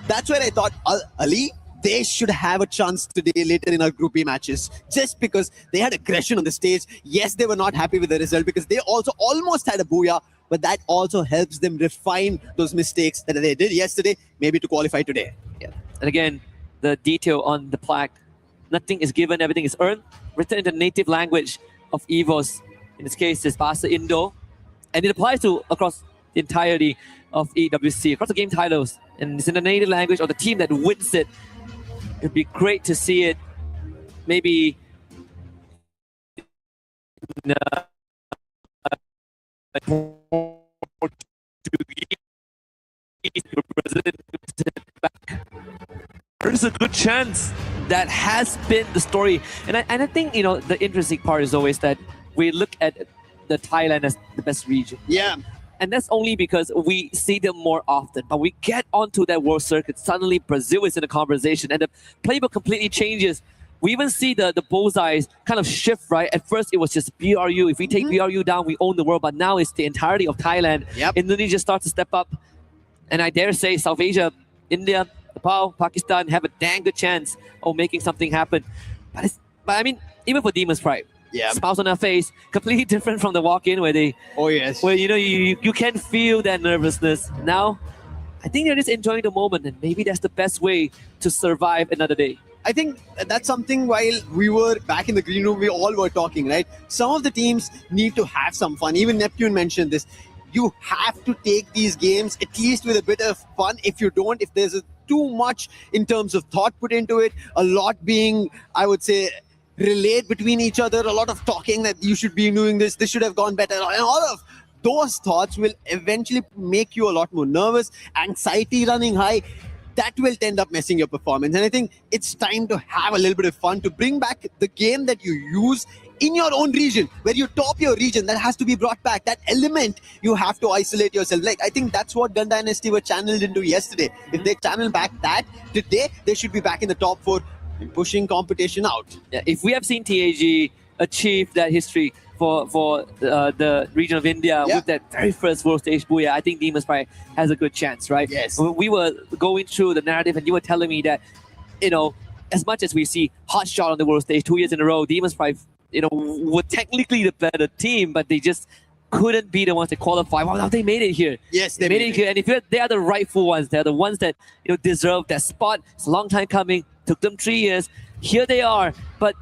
that's where I thought Ali, they should have a chance today later in our Group B matches. Just because they had aggression on the stage. Yes, they were not happy with the result because they also almost had a Booyah. But that also helps them refine those mistakes that they did yesterday, maybe to qualify today. Yeah. And again, the detail on the plaque, nothing is given, everything is earned, written in the native language of EVOS. In this case, it's Bahasa Indo. And it applies to across the entirety of EWC, across the game titles. And it's in the native language of the team that wins it. It'd be great to see it maybe there's a good chance that has been the story. And I think, the interesting part is always that we look at the Thailand as the best region. Yeah. And that's only because we see them more often. But we get onto that world circuit, suddenly Brazil is in the conversation and the playbook completely changes. We even see the bullseyes kind of shift, right? At first, it was just BRU. If we take BRU down, we own the world. But now it's the entirety of Thailand. Indonesia starts to step up. And I dare say South Asia, India, Nepal, Pakistan have a dang good chance of making something happen. But I mean, even for Demon's Pride, smiles on their face, completely different from the walk-in where they... Oh, yes. Where, you can feel that nervousness. Now, I think they're just enjoying the moment. And maybe that's the best way to survive another day. I think that's something while we were back in the green room, we all were talking, right? Some of the teams need to have some fun. Even Neptune mentioned this. you have to take these games at least with a bit of fun. If you don't, if there's too much in terms of thought put into it, a lot being, I would say, relayed between each other, a lot of talking that you should be doing this should have gone better, and all of those thoughts will eventually make you a lot more nervous, anxiety running high. That will end up messing your performance. And I think it's time to have a little bit of fun, to bring back the game that you use in your own region, where you top your region. That has to be brought back. That element, you have to isolate yourself. Like, I think that's what Gun Dynasty were channeled into yesterday. If they channel back that today, they should be back in the top 4 and pushing competition out. Yeah, if we have seen TAG achieve that history for the region of India with that very first world stage booyah, I think Demon's Pride has a good chance, right? Yes. When we were going through the narrative and you were telling me that, you know, as much as we see Hot Shot on the world stage 2 years in a row, Demon's Pride, you know, were technically the better team, but they just couldn't be the ones that qualify. Well, now they made it here. Yes, they made it here. And if they are the rightful ones, they're the ones that, you know, deserve that spot. It's a long time coming. Took them 3 years. Here they are. But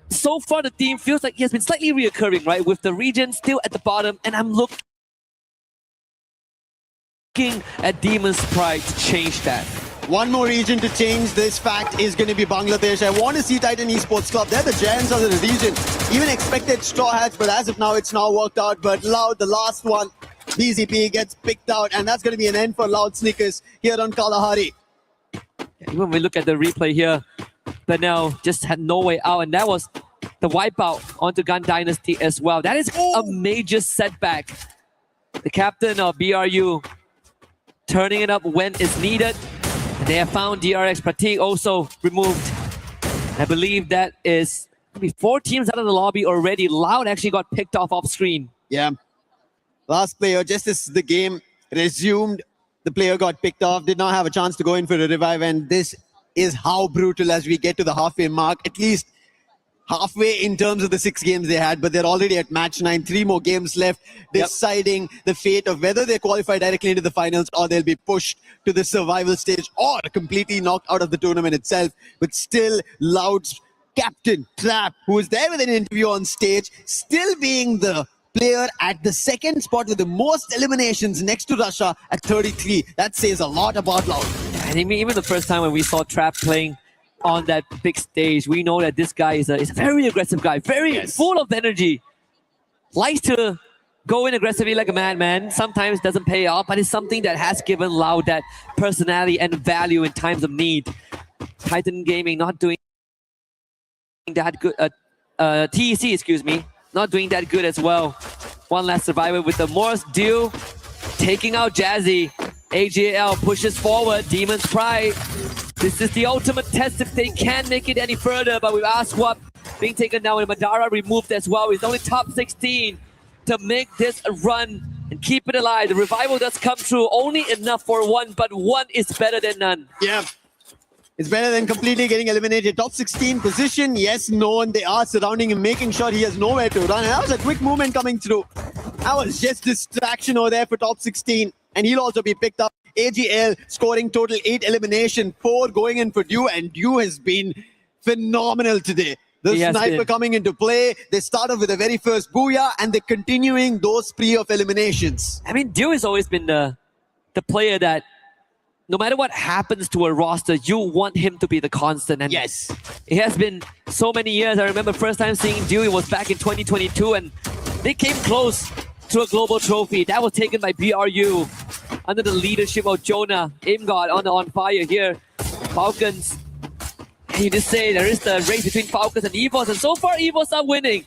so far, the team feels like it has been slightly reoccurring, right? With the region still at the bottom, and I'm looking at Demon's Pride to change that. One more region to change this fact is going to be Bangladesh. I want to see Titan Esports Club. They're the giants of the region. Even expected Straw Hats, but as of now, it's now worked out. But Loud, the last one, BZP gets picked out, and that's going to be an end for Loud Sneakers here on Kalahari. Even when we look at the replay here, Benel just had no way out, and that was the wipeout onto Gun Dynasty as well. That is a major setback. The captain of BRU turning it up when it's needed. They have found DRX Pratik also removed. I believe that is maybe 4 teams out of the lobby already. Loud actually got picked off screen. Yeah. Last player, just as the game resumed, the player got picked off, did not have a chance to go in for a revive, and this is how brutal as we get to the halfway mark, at least halfway in terms of the 6 games they had, but they're already at match 9, 3 more games left, deciding the fate of whether they qualify directly into the finals or they'll be pushed to the survival stage or completely knocked out of the tournament itself. But still, Loud's captain, Trap, who was there with an interview on stage, still being the player at the 2nd spot with the most eliminations next to Russia at 33. That says a lot about Loud. I think even the first time when we saw Trap playing on that big stage, we know that this guy is a very aggressive guy, very full of energy. Likes to go in aggressively like a madman. Sometimes doesn't pay off, but it's something that has given Loud that personality and value in times of need. Titan Gaming not doing that good. TEC, excuse me, not doing that good as well. One last survivor with the Morse duel, taking out Jazzy. AJL pushes forward. Demon's Pride. This is the ultimate test if they can make it any further. But with Aswap being taken down and Madara removed as well, it's only top 16 to make this a run and keep it alive. The revival does come through, only enough for one, but one is better than none. Yeah. It's better than completely getting eliminated. Top 16 position, yes, no, and they are surrounding him, making sure he has nowhere to run. And that was a quick movement coming through. That was just distraction over there for top 16. And he'll also be picked up. AGL scoring total 8 elimination, 4 going in for Dew, and Dew has been phenomenal today. The sniper coming into play. They started with the very first booyah, and they're continuing those spree of eliminations. I mean, Dew has always been the player that no matter what happens to a roster, you want him to be the constant. And yes, it has been so many years. I remember first time seeing Dew, it was back in 2022, and they came close to a global trophy. That was taken by BRU under the leadership of Jonah. Imgod on fire here. Falcons, you just say there is the race between Falcons and EVOS, and so far EVOS are winning.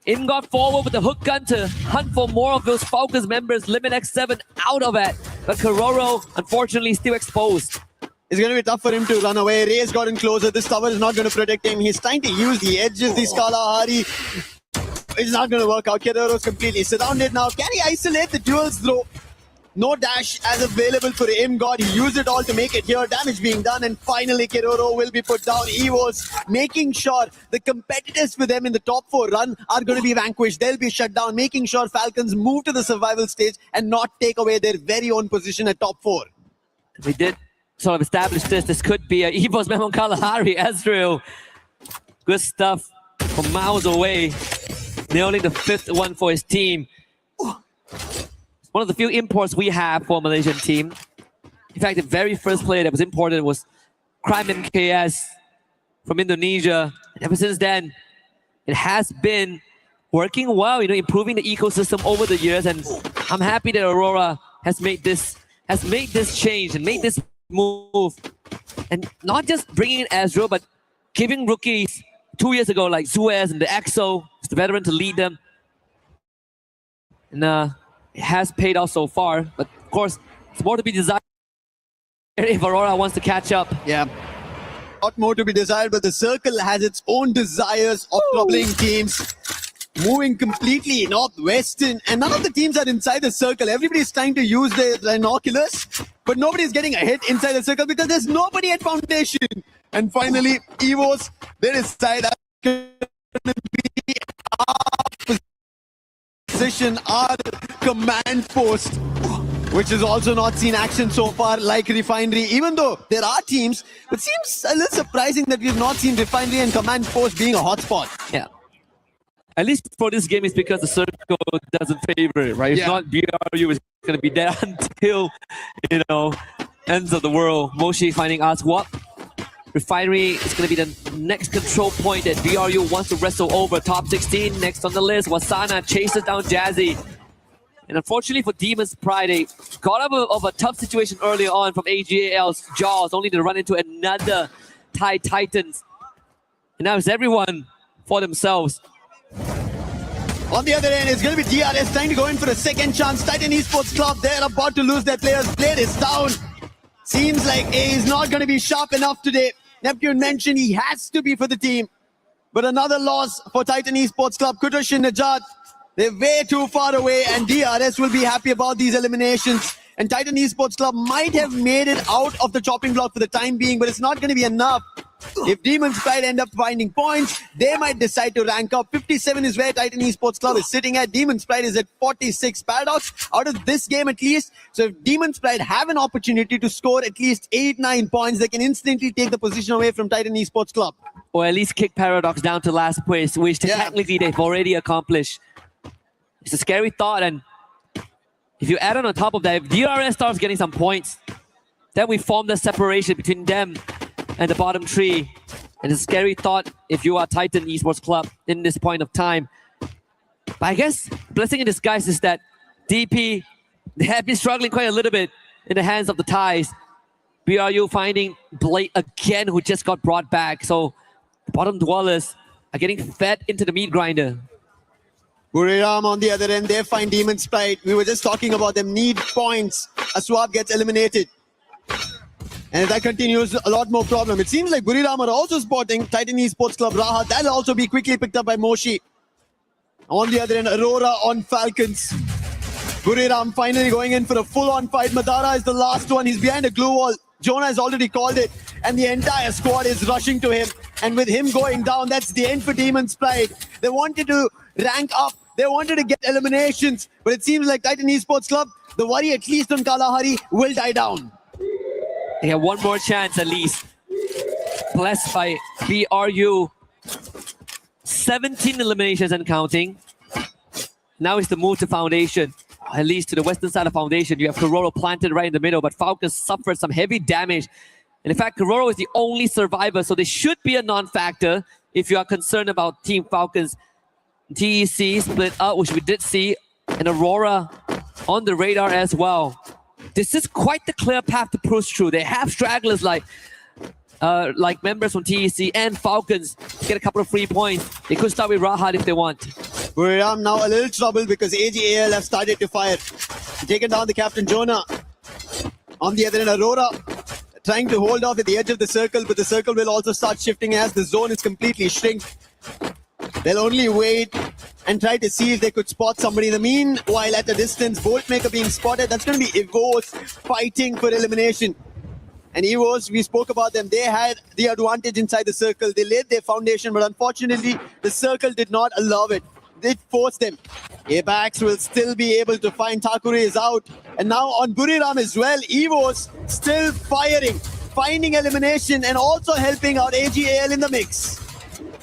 Imgod forward with the hook gun to hunt for more of those Falcons members. Limit X7 out of it, but Kororo unfortunately still exposed. It's going to be tough for him to run away. Ray's gotten closer. This tower is not going to protect him. He's trying to use the edges, the Kalahari. It's not going to work out. Keroro's completely surrounded now. Can he isolate the duels throw? No dash as available for Imgod. He used it all to make it here. Damage being done, and finally Keroro will be put down. EVOS making sure the competitors for them in the top 4 run are going to be vanquished. They'll be shut down, making sure Falcons move to the survival stage and not take away their very own position at top 4. We did sort of establish this. This could be a EVOS Memon Kalahari. Ezreal. Good stuff from miles away. Nailing the 5th one for his team. one of the few imports we have for a Malaysian team. In fact, the very first player that was imported was Crime MKS from Indonesia. And ever since then, it has been working well, improving the ecosystem over the years. And I'm happy that Aurora has made this change and made this move. And not just bringing in Ezreal, but giving rookies 2 years ago like Suez and the EXO, the veteran, to lead them. And it has paid off so far. But of course, it's more to be desired if Aurora wants to catch up. Yeah. Lot more to be desired, but the circle has its own desires of troubling teams. Moving completely northwestern, and none of the teams are inside the circle. Everybody's trying to use their binoculars, but nobody's getting a hit inside the circle because there's nobody at foundation. And finally, EVOS, their side are going to be our position, our command post, which has also not seen action so far like Refinery. Even though there are teams, it seems a little surprising that we've not seen Refinery and command post being a hotspot. Yeah. At least for this game, it's because the circle doesn't favor it, right? If not, BRU is going to be there until, ends of the world. Moshi finding us what? Refinery is going to be the next control point that BRU wants to wrestle over. Top 16 next on the list. Wasana chases down Jazzy. And unfortunately for Demon's Pride, they got out of a tough situation earlier on from AGAL's jaws, only to run into another Thai Titans. And now it's everyone for themselves. On the other end, it's going to be DRS trying to go in for a second chance. Titan Esports Club, they're about to lose their players. Blade is down. Seems like A is not going to be sharp enough today. Neptune mentioned he has to be for the team. But another loss for Titan Esports Club. Kutush and Najat, they're way too far away, and DRS will be happy about these eliminations. And Titan Esports Club might have made it out of the chopping block for the time being, but it's not going to be enough. If Demon's Pride end up finding points, they might decide to rank up. 57 is where Titan Esports Club is sitting at. Demon's Pride is at 46. Paradox out of this game at least. So if Demon's Pride have an opportunity to score at least 8-9 points, they can instantly take the position away from Titan Esports Club. Or at least kick Paradox down to last place, which technically they've already accomplished. It's a scary thought, and if you add on top of that, if DRS starts getting some points, then we form the separation between them and the bottom three. And it's a scary thought if you are Titan Esports Club in this point of time. But I guess blessing in disguise is that DP, they have been struggling quite a little bit in the hands of the Thais. BRU finding Blade again, who just got brought back. So the bottom dwellers are getting fed into the meat grinder. Buriram on the other end, they find Demon's Pride. We were just talking about them need points. Aswab gets eliminated. And if that continues, a lot more problem. It seems like Buriram are also spotting Titan Esports Club Rahat. That'll also be quickly picked up by Moshi. On the other end, Aurora on Falcons. Buriram finally going in for a full-on fight. Madara is the last one. He's behind a glue wall. Jonah has already called it. And the entire squad is rushing to him. And with him going down, that's the end for Demon's Pride. They wanted to rank up. They wanted to get eliminations. But it seems like Titan Esports Club, the worry at least on Kalahari, will die down. They have one more chance at least. Blessed by BRU. 17 eliminations and counting. Now it's the move to Foundation. At least to the western side of Foundation. You have Kororo planted right in the middle, but Falcons suffered some heavy damage. And in fact, Kororo is the only survivor, so they should be a non-factor if you are concerned about Team Falcons. TEC split up, which we did see, and Aurora on the radar as well. This is quite the clear path to push through. They have stragglers like members from TEC and Falcons to get a couple of free points. They could start with Rahat if they want. Buriram now a little trouble because AGAL have started to fire. Taken down the captain Jonah. On the other end, Aurora trying to hold off at the edge of the circle, but the circle will also start shifting as the zone is completely shrink. They'll only wait and try to see if they could spot somebody. In the meanwhile, at a distance, Boltmaker being spotted. That's going to be EVOS fighting for elimination. And EVOS, we spoke about them. They had the advantage inside the circle. They laid their foundation, but unfortunately, the circle did not allow it. It forced them. Apex will still be able to find Takure is out. And now on Buriram as well, EVOS still firing, finding elimination and also helping out AGAL in the mix.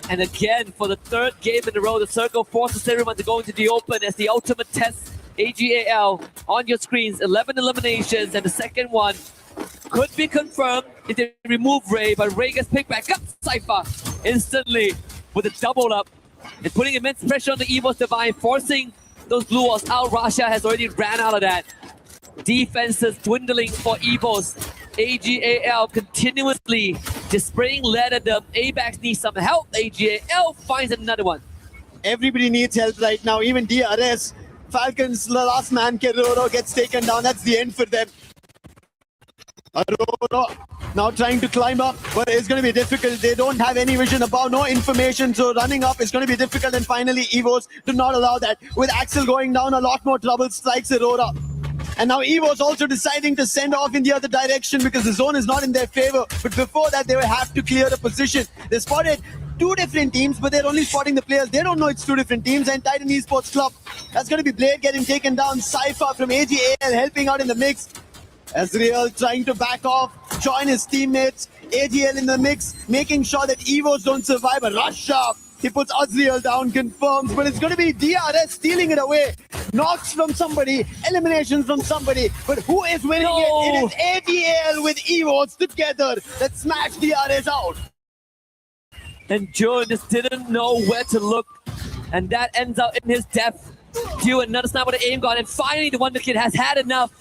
And again, for the third game in a row, the circle forces everyone to go into the open as the ultimate test AGAL on your screens, 11 eliminations, and the second one could be confirmed if they remove Ray, but Ray gets picked back up. Cypher instantly with a double up. It's putting immense pressure on the EVOS Divine, forcing those blue walls out. Rasha has already ran out of that. Defenses dwindling for EVOS. AGAL continuously displaying lead at them. ABAX needs some help. AGAL finds another one. Everybody needs help right now, even DRS. Falcons, the last man, Keroro, gets taken down. That's the end for them. Aurora now trying to climb up, but it's going to be difficult. They don't have any vision above, no information, so running up is going to be difficult. And finally, EVOS do not allow that. With Axel going down, a lot more trouble strikes Aurora. And now EVOS also deciding to send off in the other direction because the zone is not in their favor. But before that, they will have to clear the position. They spotted two different teams, but they're only spotting the players. They don't know it's two different teams. And Titan Esports Club, that's going to be Blade getting taken down. Cypher from AGAL helping out in the mix. Azriel trying to back off, join his teammates. AGL in the mix, making sure that EVOS don't survive. A rush up. He puts Azriel down, confirms, but it's going to be DRS stealing it away. Knocks from somebody, eliminations from somebody, but who is winning it? It is AGL with EVOS together that smash DRS out. And Joe just didn't know where to look, and that ends out in his death. Dew another snap with the aim gun, and finally the Wonder Kid has had enough.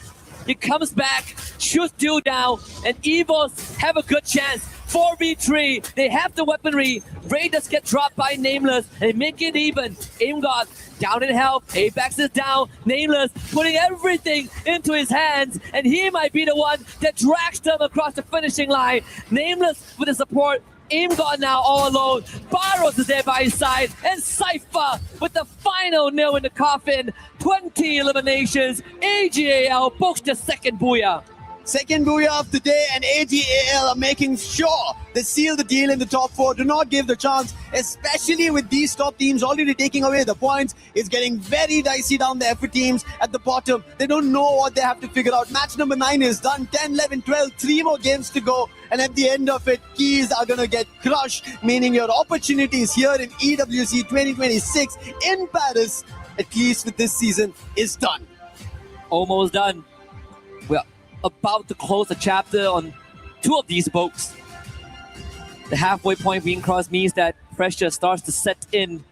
He comes back, shoots Dew down, and EVOS have a good chance. 4v3, they have the weaponry. Ray does get dropped by Nameless, and they make it even. Aim God down in health, Apex is down. Nameless putting everything into his hands, and he might be the one that drags them across the finishing line. Nameless with the support. Aim God now all alone. Barros is there by his side. And Cypher with the final nail in the coffin. 20 eliminations. AGAL books the second booyah. Second booyah of the day, and AGAL are making sure they seal the deal in the top four. Do not give the chance, especially with these top teams already taking away the points. It's getting very dicey down there for teams at the bottom. They don't know what they have to figure out. Match number 9 is done. 10, 11, 12, 3 more games to go. And at the end of it, keys are going to get crushed, meaning your opportunities here in EWC 2026 in Paris, at least with this season, is done. Almost done. We're about to close the chapter on 2 of these boats. The halfway point being crossed means that pressure starts to set in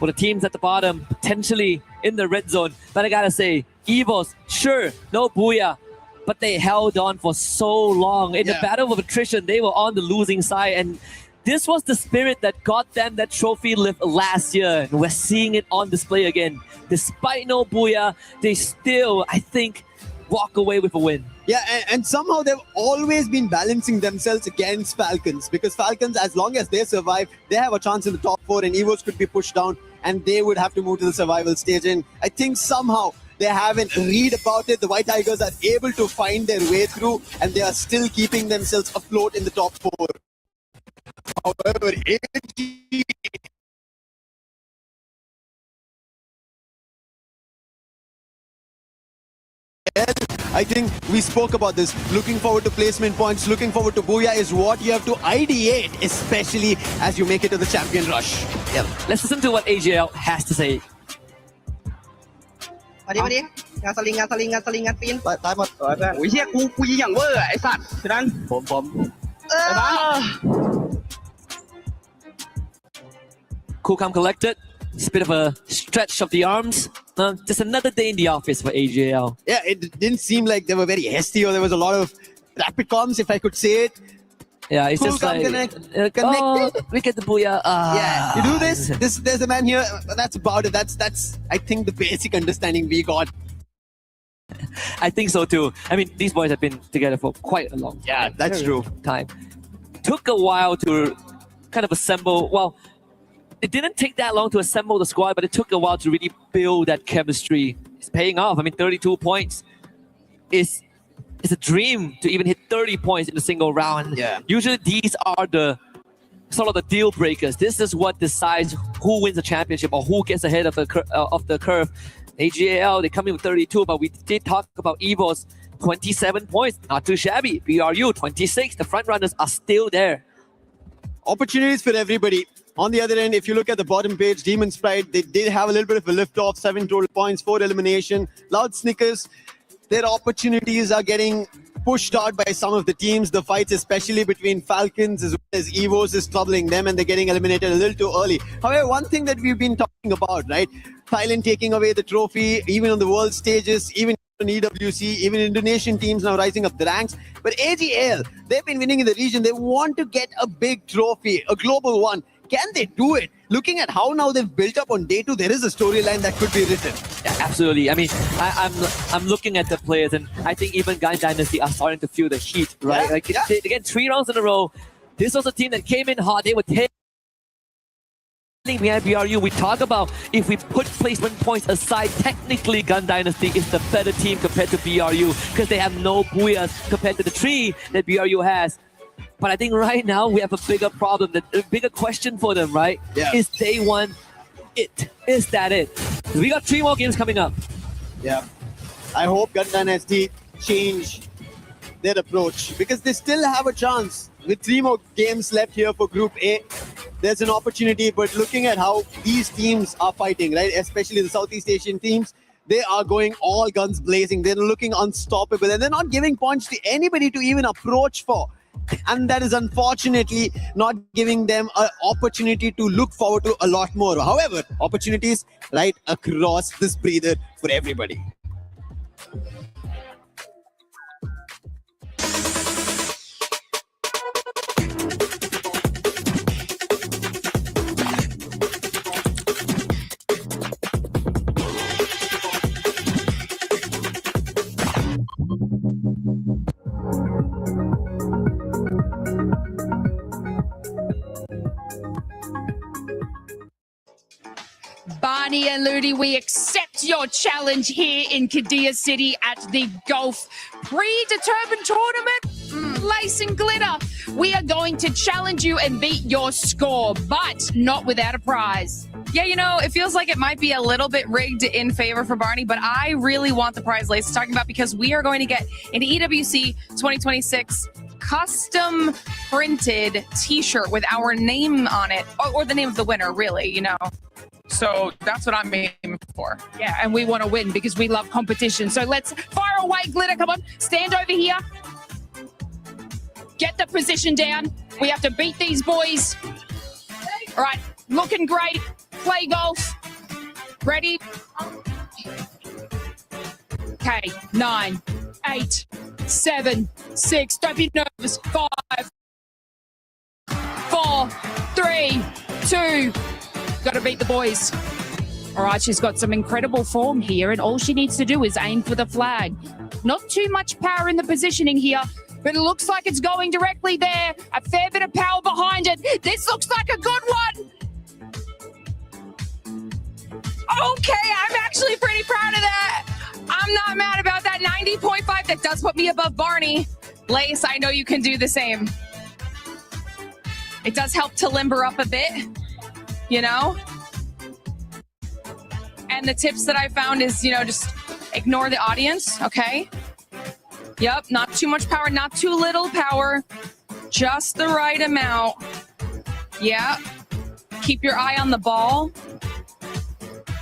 for the teams at the bottom, potentially in the red zone. But I gotta say, EVOS, sure, no booyah, but they held on for so long. In the battle of attrition, they were on the losing side, and this was the spirit that got them that trophy lift last year. And we're seeing it on display again. Despite no booyah, they still, I think, walk away with a win. Yeah, and somehow they've always been balancing themselves against Falcons, because Falcons, as long as they survive, they have a chance in the top 4, and EVOS could be pushed down and they would have to move to the survival stage. And I think somehow they haven't read about it. The White Tigers are able to find their way through, and they are still keeping themselves afloat in the top 4. However, I think we spoke about this. Looking forward to placement points, looking forward to booyah is what you have to ideate, especially as you make it to the champion rush. Yeah. Let's listen to what AGL has to say. มาดิงานสลิงปีนตายหมดโอ้ยเฮียกูยิงอย่างเวอร์ไอ้สัตว์ฉะนั้นผมCool, calm, collected. It's a bit of a stretch of the arms. Just another day in the office for AGL. Yeah, it didn't seem like they were very hasty, or there was a lot of rapid comms, if I could say it. Yeah, it's Cool, just calm, like, connected. we get the booyah. Yeah, you do this. There's a man here. That's about it. That's I think the basic understanding we got. I think so too. I mean, these boys have been together for quite a long time. Yeah, that's true. Time. Took a while to kind of assemble. Well, it didn't take that long to assemble the squad, but it took a while to really build that chemistry. It's paying off. I mean, 32 points is a dream to even hit 30 points in a single round. Yeah. Usually these are the sort of the deal breakers. This is what decides who wins the championship or who gets ahead of the curve. AGAL, they come in with 32, but we did talk about EVOS, 27 points, not too shabby. BRU, 26. The front runners are still there. Opportunities for everybody. On the other end, if you look at the bottom page, Demon's Pride, they did have a little bit of a lift-off, 7 total points, 4 elimination. Loud Snickers, their opportunities are getting pushed out by some of the teams. The fights, especially between Falcons as well as Evos, is troubling them, and they're getting eliminated a little too early. However, one thing that we've been talking about, right? Thailand taking away the trophy, even on the world stages, even in EWC, even Indonesian teams now rising up the ranks. But AGL, they've been winning in the region. They want to get a big trophy, a global one. Can they do it? Looking at how now they've built up on day 2, there is a storyline that could be written. Yeah, absolutely. I mean, I'm looking at the players, and I think even Gun Dynasty are starting to feel the heat, right? They get 3 rounds in a row. This was a team that came in hot. They were behind BRU. We talk about if we put placement points aside, technically Gun Dynasty is the better team compared to BRU because they have no booyahs compared to the 3 that BRU has. But I think right now we have a bigger problem, a bigger question for them, right? Yeah. Is day 1 it? Is that it? We got 3 more games coming up. Yeah. I hope Gun Dynasty change their approach because they still have a chance. With 3 more games left here for Group A, there's an opportunity. But looking at how these teams are fighting, right, especially the Southeast Asian teams, they are going all guns blazing. They're looking unstoppable, and they're not giving points to anybody to even approach for. And that is unfortunately not giving them an opportunity to look forward to a lot more. However, opportunities right across this breather for everybody. Barney and Ludi, we accept your challenge here in Kadia City at the Golf Predetermined Tournament. Lace and Glitter, we are going to challenge you and beat your score, but not without a prize. Yeah, you know, it feels like it might be a little bit rigged in favor for Barney, but I really want the prize Lace is talking about because we are going to get an EWC 2026 custom printed t-shirt with our name on it, or the name of the winner, really, you know. So that's what I'm aiming for. Yeah, and we want to win because we love competition. So let's fire away, Glitter. Come on, stand over here. Get the position down. We have to beat these boys. All right, looking great. Play golf. Ready? Okay, 9, 8, 7, 6. Don't be nervous. 5, 4, 3, 2. Got to beat the boys. All right, she's got some incredible form here, and all she needs to do is aim for the flag. Not too much power in the positioning here, but it looks like it's going directly there. A fair bit of power behind it. This looks like a good one. Okay, I'm actually pretty proud of that. I'm not mad about that. 90.5, that does put me above Barney. Lace, I know you can do the same. It does help to limber up a bit, you know? And the tips that I found is, you know, just ignore the audience, okay? Yep, not too much power, not too little power. Just the right amount. Yeah. Keep your eye on the ball.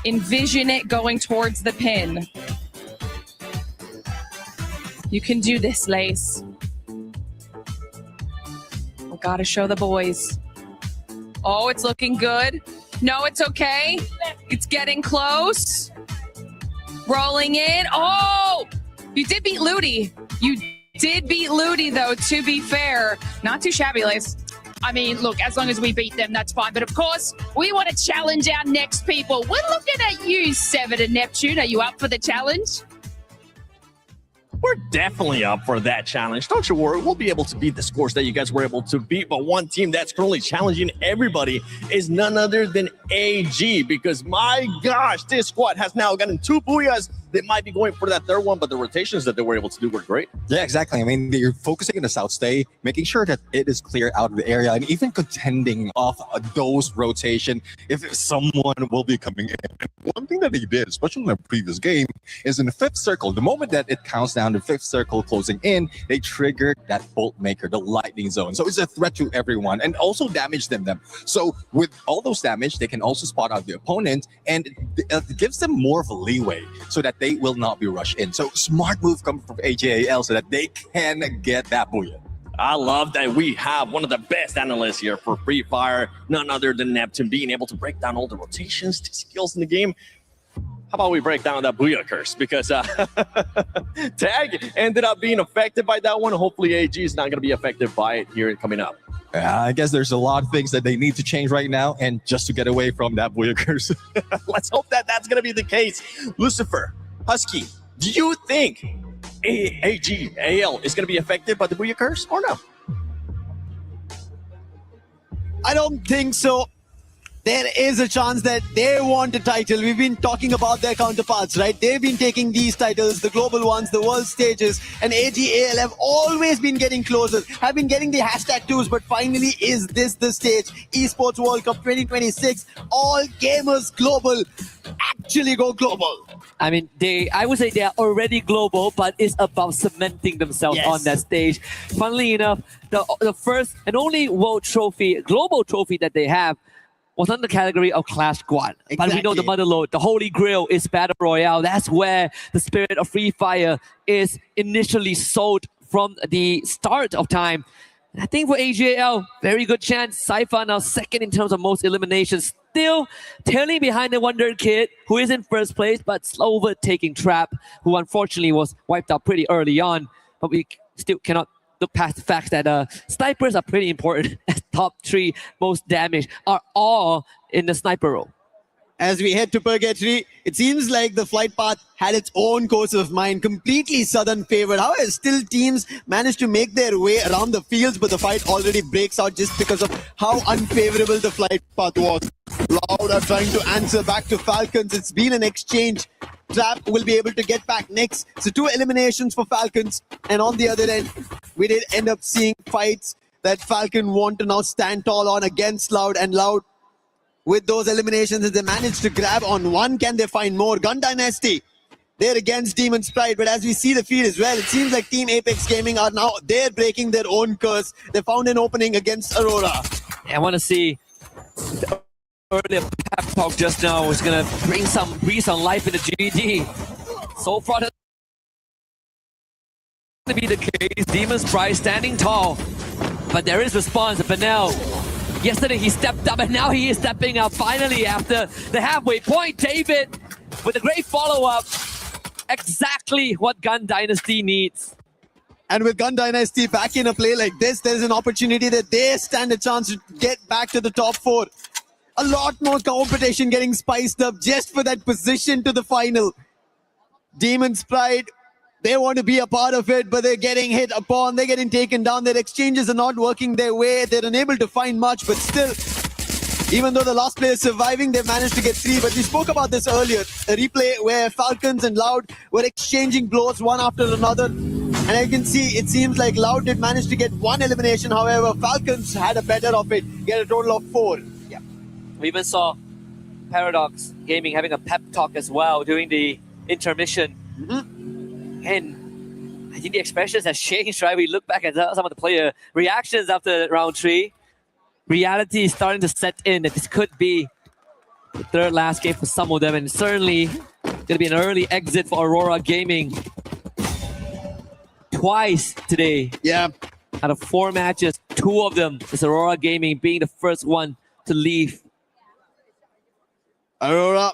Envision it going towards the pin. You can do this, Lace. We gotta show the boys. Oh, it's looking good. No, it's okay. It's getting close. Rolling in. Oh, you did beat Ludi. You did beat Ludi, though, to be fair. Not too shabby, Lace. I mean, look, as long as we beat them, that's fine. But of course, we want to challenge our next people. We're looking at you, Severed and Neptune. Are you up for the challenge? We're definitely up for that challenge. Don't you worry. We'll be able to beat the scores that you guys were able to beat. But one team that's currently challenging everybody is none other than AG. Because my gosh, this squad has now gotten 2 booyahs they might be going for that third one, but the rotations that they were able to do were great. Yeah, exactly. I mean, they're focusing on the south stay, making sure that it is clear out of the area, and even contending off those rotation if someone will be coming in. And one thing that they did, especially in the previous game, is in the fifth circle. The moment that it counts down, the fifth circle closing in, they triggered that bolt maker, the lightning zone. So it's a threat to everyone and also damage them. So with all those damage, they can also spot out the opponent, and it gives them more of a leeway so that they will not be rushed in. So smart move coming from AJAL so that they can get that booyah. I love that we have one of the best analysts here for Free Fire, none other than Neptune, being able to break down all the rotations, the skills in the game. How about we break down that Booyah curse? Because Tag ended up being affected by that one. Hopefully AG is not going to be affected by it here coming up. I guess there's a lot of things that they need to change right now, and just to get away from that Booyah curse. Let's hope that that's going to be the case. Lucifer, Husky, do you think AL is going to be affected by the Booyah curse or no? I don't think so. There is a chance that they want a title. We've been talking about their counterparts, right? They've been taking these titles, the global ones, the world stages, and AGAL have always been getting closer, have been getting the #2s, but finally is this the stage? Esports World Cup 2026, all gamers global, actually go global. I mean, I would say they are already global, but it's about cementing themselves on that stage. Funnily enough, the first and only world trophy, global trophy that they have was under the category of Clash Squad. But we know the motherlode, the holy grail is Battle Royale. That's where the spirit of Free Fire is initially sold from the start of time. And I think for AGL, very good chance. Cypher now second in terms of most eliminations. Still tailing behind the Wonder Kid, who is in first place, but slow overtaking Trap, who unfortunately was wiped out pretty early on. But we still cannot look past the fact that snipers are pretty important. Top 3 most damage are all in the sniper role. As we head to Purgatory, it seems like the flight path had its own course of mind, completely southern favored. However, still teams managed to make their way around the fields, but the fight already breaks out just because of how unfavorable the flight path was. Loud are trying to answer back to Falcons. It's been an exchange. Trap will be able to get back next. So 2 eliminations for Falcons. And on the other end, we did end up seeing fights that Falcon want to now stand tall on against Loud, and Loud with those eliminations, they managed to grab on one. Can they find more? Gun Dynasty, they're against Demon's Pride, but as we see the feed as well, it seems like Team Apex Gaming are now, they're breaking their own curse. They found an opening against Aurora. I want to see the earlier pep talk just now is going to bring some breeze on life in the GG. So far, that's going to be the case. Demon's Pride standing tall, but there is response. Benel, yesterday he stepped up, and now he is stepping up finally after the halfway point. David with a great follow-up. Exactly what Gun Dynasty needs. And with Gun Dynasty back in a play like this, there's an opportunity that they stand a chance to get back to the top 4. A lot more competition getting spiced up just for that position to the final. Demon's Pride, they want to be a part of it, but they're getting hit upon, they're getting taken down, their exchanges are not working their way, they're unable to find much, but still, even though the last player is surviving, they've managed to get 3. But we spoke about this earlier, a replay where Falcons and Loud were exchanging blows one after another. And I can see, it seems like Loud did manage to get 1 elimination, however, Falcons had a better of it, get a total of 4. Yeah. We even saw Paradox Gaming having a pep talk as well during the intermission. And I think the expressions have changed, right? We look back at some of the player reactions after round 3. Reality is starting to set in that this could be the 3rd last game for some of them, and certainly going to be an early exit for Aurora Gaming. Twice today. Yeah. Out of 4 matches, 2 of them is Aurora Gaming being the first one to leave. Aurora,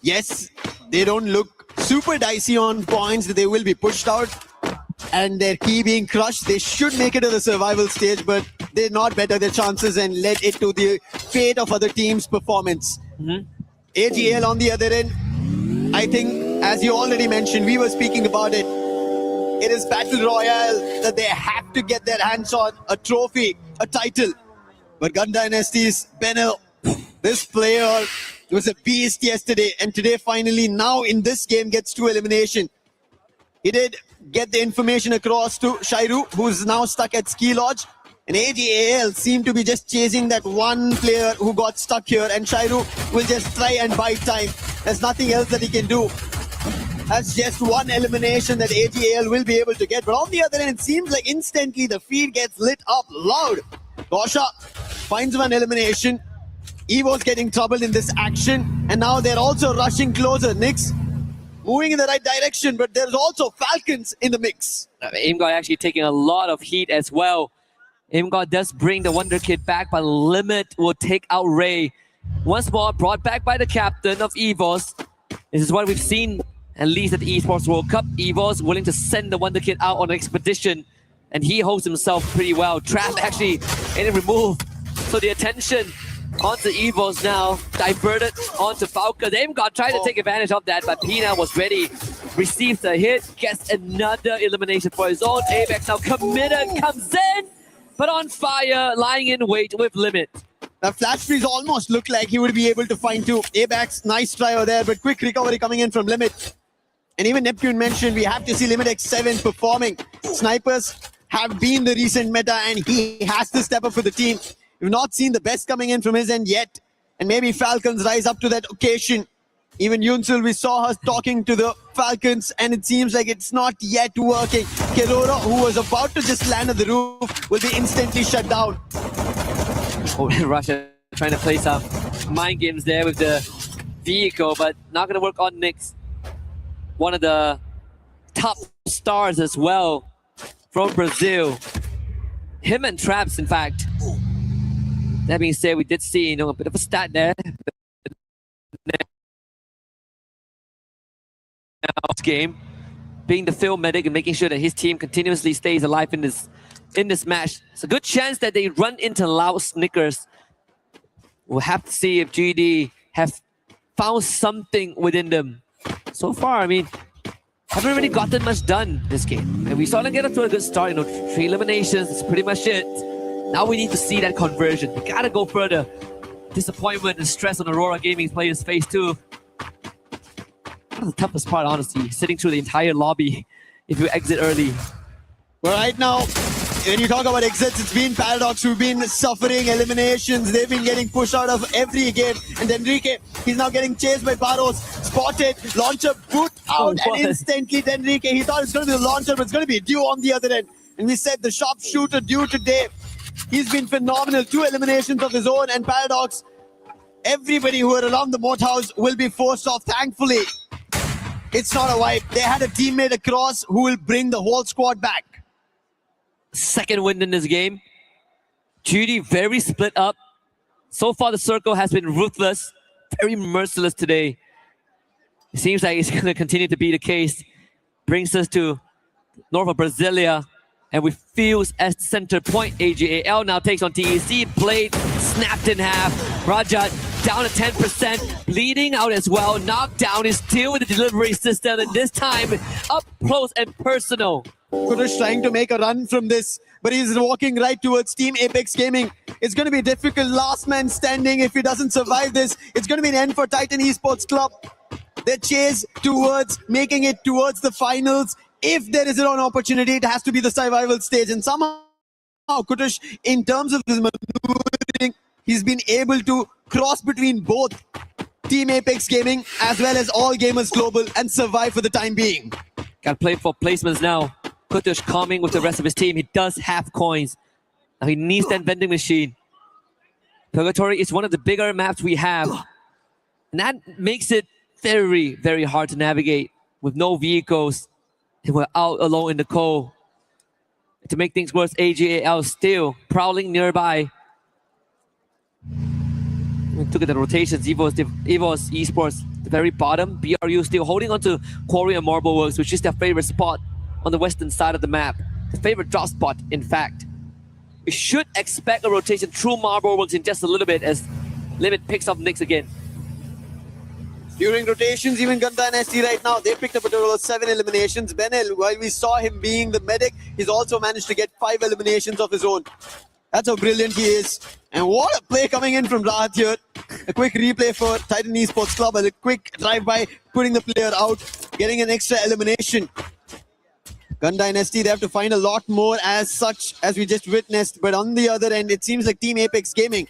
yes, they don't look super dicey on points, that they will be pushed out and their key being crushed. They should make it to the survival stage, but they're not better their chances and led it to the fate of other teams' performance. AGL on the other end, I think, as you already mentioned, we were speaking about it. It is Battle Royale that they have to get their hands on, a trophy, a title. But Gun Dynasty's Benel, this player was a beast yesterday, and today finally, now in this game, gets to elimination. He did get the information across to Shairu, who's now stuck at Ski Lodge. And AGAL seemed to be just chasing that one player who got stuck here, and Shairu will just try and buy time. There's nothing else that he can do. That's just one elimination that AGAL will be able to get. But on the other end, it seems like instantly the feed gets lit up loud. Gosha finds one elimination. Evo's getting troubled in this action, and now they're also rushing closer. Knicks moving in the right direction, but there's also Falcons in the mix. Imgod actually taking a lot of heat as well. Imgod does bring the Wonder Kid back, but Limit will take out Ray. Once more, brought back by the captain of EVOS. This is what we've seen, at least at the Esports World Cup. EVOS willing to send the Wonder Kid out on an expedition, and he holds himself pretty well. Trap actually getting removed. So the attention onto EVOS now, diverted onto Falcon. Imgod tried to take advantage of that, but Pina was ready. Receives the hit, gets another elimination for his own. Apex now committed, comes in, but on fire, lying in wait with Limit. Now Flash Freeze almost looked like he would be able to find two. Abax, nice try over there, but quick recovery coming in from Limit. And even Neptune mentioned we have to see Limit X7 performing. Snipers have been the recent meta, and he has to step up for the team. We've not seen the best coming in from his end yet. And maybe Falcons rise up to that occasion. Even Yunsul, we saw her talking to the Falcons, and it seems like it's not yet working. Kerora, who was about to just land on the roof, will be instantly shut down. Oh, Russia trying to play some mind games there with the vehicle, but not going to work on Nyx. One of the top stars as well from Brazil. Him and Traps, in fact. That being said, we did see a bit of a stat there. Game, being the field medic and making sure that his team continuously stays alive in this match. It's a good chance that they run into Loud Snickers. We'll have to see if GD have found something within them. So far, I mean, haven't really gotten much done this game. And we saw them get up to a good start, 3 eliminations, that's pretty much it. Now we need to see that conversion. We gotta go further. Disappointment and stress on Aurora Gaming's players' face too. One of the toughest part, honestly, sitting through the entire lobby if you exit early. But right now, when you talk about exits, it's been Paradox who've been suffering eliminations. They've been getting pushed out of every game. And Denrique, he's now getting chased by Barros. Spotted, launcher boot out, and instantly Denrique, he thought it's going to be the launcher, but it's going to be Dew on the other end. And we said the sharpshooter Dew today, he's been phenomenal. 2 eliminations of his own, and Paradox, everybody who are around the moat house will be forced off, thankfully. It's not a wipe. They had a teammate across who will bring the whole squad back. Second win in this game. Judy very split up. So far the circle has been ruthless, very merciless today. It seems like it's going to continue to be the case. Brings us to north of Brasilia, and with Fuse as center point. AGAL now takes on TEC. Blade snapped in half. Rajat down to 10%, bleeding out as well. Knockdown is still with the delivery system, and this time up close and personal. Kurush trying to make a run from this, but he's walking right towards Team Apex Gaming. It's going to be difficult. Last man standing. If he doesn't survive this, it's going to be an end for Titan Esports Club. They chase towards making it towards the finals. If there is an opportunity, it has to be the survival stage. And somehow, Kutush, in terms of his maneuvering, he's been able to cross between both Team Apex Gaming as well as All Gamers Global and survive for the time being. Got play for placements now. Kutush coming with the rest of his team. He does have coins. Now he needs that vending machine. Purgatory is one of the bigger maps we have. And that makes it very, very hard to navigate with no vehicles. And we're out alone in the cold. To make things worse, AGAL still prowling nearby. We look at the rotations. EVOS Esports, the very bottom. BRU still holding on to Quarry and Marble Works, which is their favorite spot on the western side of the map. The favorite drop spot, in fact. We should expect a rotation through Marble Works in just a little bit as Limit picks up Nyx again. During rotations, even Gun Dynasty right now, they picked up a total of 7 eliminations. Benel, while we saw him being the medic, he's also managed to get 5 eliminations of his own. That's how brilliant he is. And what a play coming in from Rahat here. A quick replay for Titan Esports Club. A quick drive-by, putting the player out, getting an extra elimination. Gun Dynasty, they have to find a lot more as such, as we just witnessed. But on the other end, it seems like Team Apex Gaming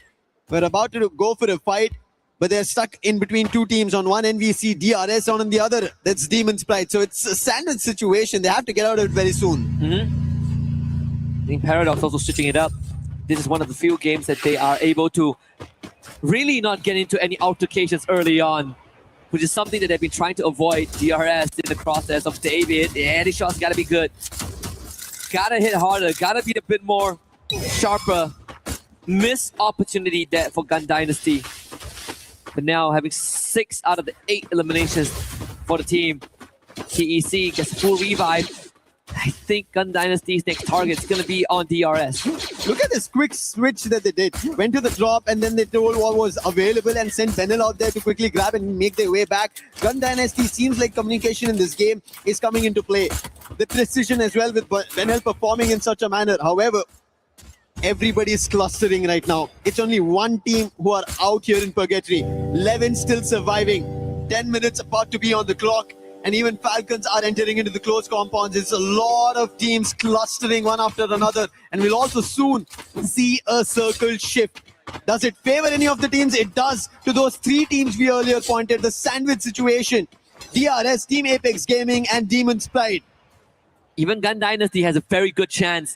were about to go for a fight, but they're stuck in between two teams. On one, NVC, DRS, on the other, that's Demon's Pride. So it's a standard situation. They have to get out of it very soon. I think Paradox also switching it up. This is one of the few games that they are able to really not get into any altercations early on, which is something that they've been trying to avoid. DRS in the process of David. Yeah, the shots gotta be good. Gotta hit harder, gotta be a bit more sharper. Missed opportunity there for Gun Dynasty. But now having 6 out of the 8 eliminations for the team. TEC gets full revive. I think Gun Dynasty's next target is going to be on DRS. Look at this quick switch that they did. Went to the drop and then they told what was available and sent Benel out there to quickly grab and make their way back. Gun Dynasty seems like communication in this game is coming into play. The precision as well with Benel performing in such a manner. However, everybody's clustering right now. It's only one team who are out here in Purgatory. Levin still surviving. 10 minutes about to be on the clock. And even Falcons are entering into the close compounds. It's a lot of teams clustering one after another. And we'll also soon see a circle shift. Does it favor any of the teams? It does to those 3 teams we earlier pointed. The sandwich situation. DRS, Team Apex Gaming, and Demon's Pride. Even Gun Dynasty has a very good chance.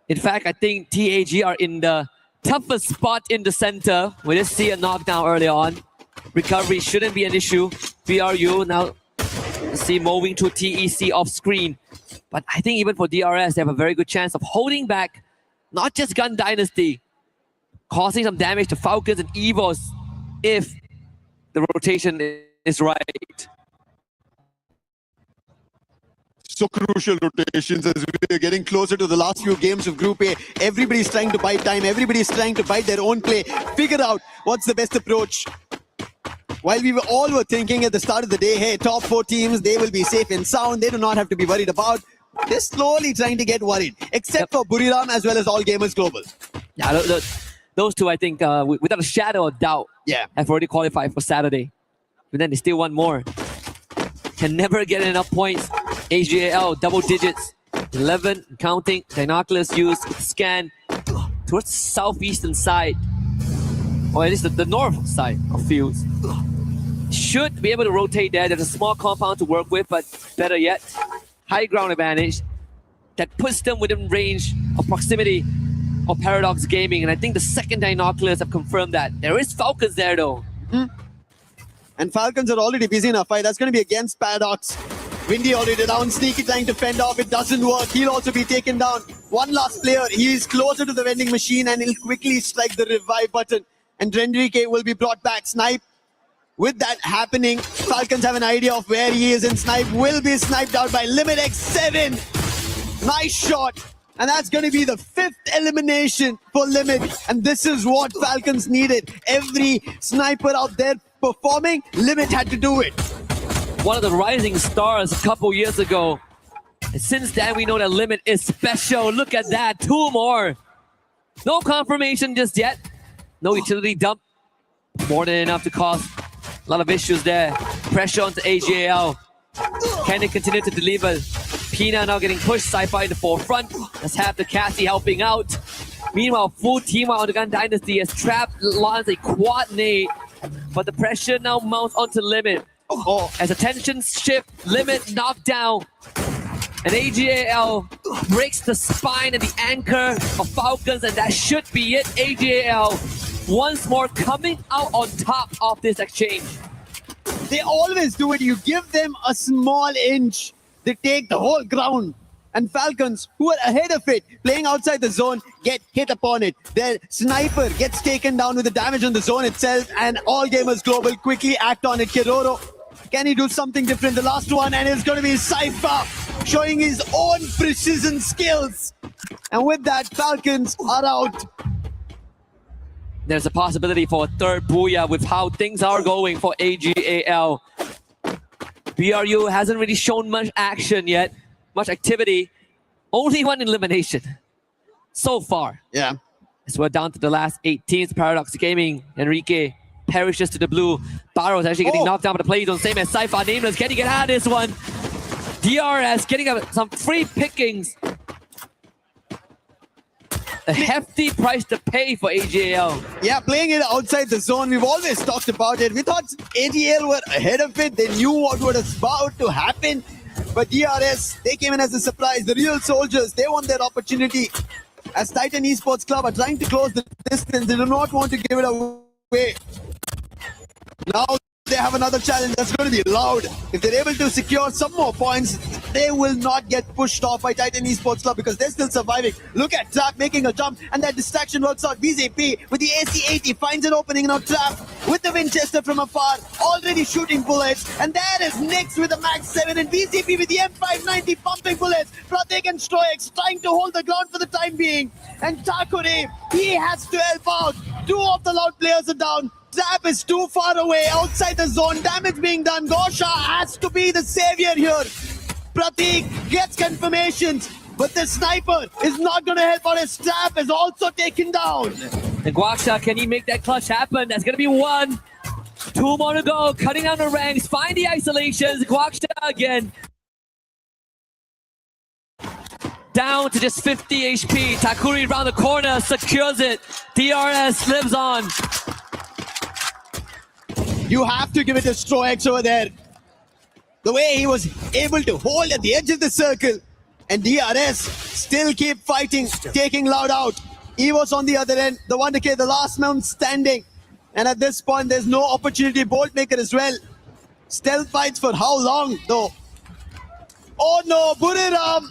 In fact, I think TAG are in the toughest spot in the center. We just see a knockdown early on. Recovery shouldn't be an issue. BRU now see moving to TEC off screen. But I think even for DRS, they have a very good chance of holding back not just Gun Dynasty, causing some damage to Falcons and Evos if the rotation is right. So crucial rotations as we are getting closer to the last few games of Group A. Everybody's trying to bite time. Everybody's trying to bite their own play. Figure out what's the best approach. While we all were thinking at the start of the day, hey, top 4 teams, they will be safe and sound. They do not have to be worried about. They're slowly trying to get worried, except for Buriram as well as All Gamers Global. Yeah, those two, I think, without a shadow of doubt, have already qualified for Saturday. But then they still want more. Can never get enough points. AGAL, double digits. 11, counting. Dinoculus used scan towards the southeastern side. Or at least the north side of fields. Should be able to rotate there. There's a small compound to work with, but better yet, high ground advantage that puts them within range of proximity of Paradox Gaming. And I think the second Dinoculus have confirmed that. There is Falcons there though. And Falcons are already busy in a fight. That's going to be against Paradox. Windy already down. Sneaky trying to fend off. It doesn't work. He'll also be taken down. One last player. He is closer to the vending machine and he'll quickly strike the revive button. And Drendrike will be brought back. Snipe. With that happening, Falcons have an idea of where he is, and Snipe will be sniped out by Limit X7. Nice shot. And that's going to be the 5th elimination for Limit. And this is what Falcons needed. Every sniper out there performing, Limit had to do it. One of the rising stars a couple years ago. And since then, we know that Limit is special. Look at that. 2 more. No confirmation just yet. No utility dump. More than enough to cause a lot of issues there. Pressure onto AGAL. Can they continue to deliver? Pina now getting pushed. Sci-Fi in the forefront. Let's have the Cassie helping out. Meanwhile, full team out on the Gun Dynasty as Trap lands a quad nade. But the pressure now mounts onto Limit. As attention shift, Limit knocked down. And AGAL breaks the spine and the anchor of Falcons, and that should be it. AGAL once more coming out on top of this exchange. They always do it. You give them a small inch, they take the whole ground. And Falcons, who are ahead of it, playing outside the zone, get hit upon it. Their sniper gets taken down with the damage on the zone itself, and All Gamers Global quickly act on it. Kiroro, can he do something different? The last one, and it's going to be Cypher showing his own precision skills. And with that, Falcons are out. There's a possibility for a 3rd Booyah with how things are going for AGAL. BRU hasn't really shown much action yet, much activity. Only 1 elimination. so far. Yeah. So we're down to the last 8 teams. Paradox Gaming, Enrique perishes to the blue. Barrow's actually getting knocked down by the play zone, same as Saifa. Nameless, can he get out of this one? DRS getting some free pickings. A hefty price to pay for AGL. Yeah, playing it outside the zone. We've always talked about it. We thought AGL were ahead of it. They knew what was about to happen. But DRS, they came in as a surprise. The real soldiers, they want their opportunity. As Titan Esports Club are trying to close the distance, they do not want to give it away. Now they have another challenge that's going to be loud. If they're able to secure some more points, they will not get pushed off by Titan Esports Club because they're still surviving. Look at Trap making a jump, and that distraction works out. VZP with the AC-80 finds an opening. Now Trap with the Winchester from afar, already shooting bullets. And there is Nyx with the Max 7 and VZP with the M590 pumping bullets. Pratik and Stroix trying to hold the ground for the time being. And Takure, he has to help out. 2 of the Loud players are down. Trap is too far away, outside the zone, damage being done. Gosha has to be the savior here. Pratik gets confirmations, but the sniper is not going to help out. His Trap is also taken down. And Guaksha, can he make that clutch happen? That's going to be 1. 2 more to go, cutting down the ranks, find the isolations. Guaksha again. Down to just 50 HP. Takuri around the corner, secures it. DRS lives on. You have to give it to Stroix over there. The way he was able to hold at the edge of the circle. And DRS still keep fighting, taking Loud out. Evo's on the other end, the 1K, the last man standing. And at this point, there's no opportunity. Boltmaker as well. Stealth fights for how long, though? Oh no, Buriram.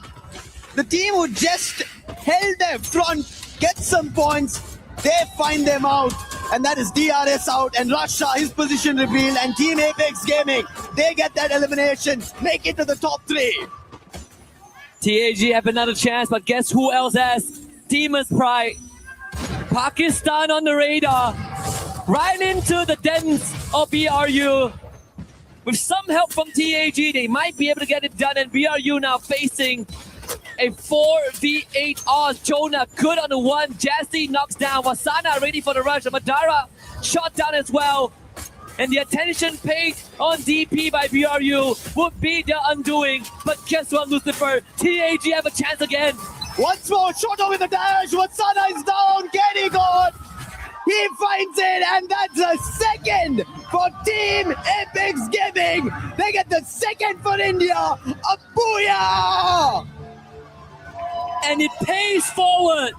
The team who just held their front, get some points. They find them out. And that is DRS out, and Russia, his position revealed, and Team Apex Gaming, they get that elimination, make it to the top 3. TAG have another chance, but guess who else has? Demon's Pride. Pakistan on the radar. Right into the dens of BRU. With some help from TAG, they might be able to get it done, and BRU now facing a 4v8 odds. Jonah good on the 1. Jazzy knocks down. Wasana ready for the rush. Madara shot down as well. And the attention paid on DP by BRU would be the undoing. But guess what, Lucifer? TAG have a chance again. Once more, Shoto with the dash. Wasana is down. Getting on. He finds it, and that's a second for Team Apex Gaming. They get the second for India. A booyah! And it pays forward.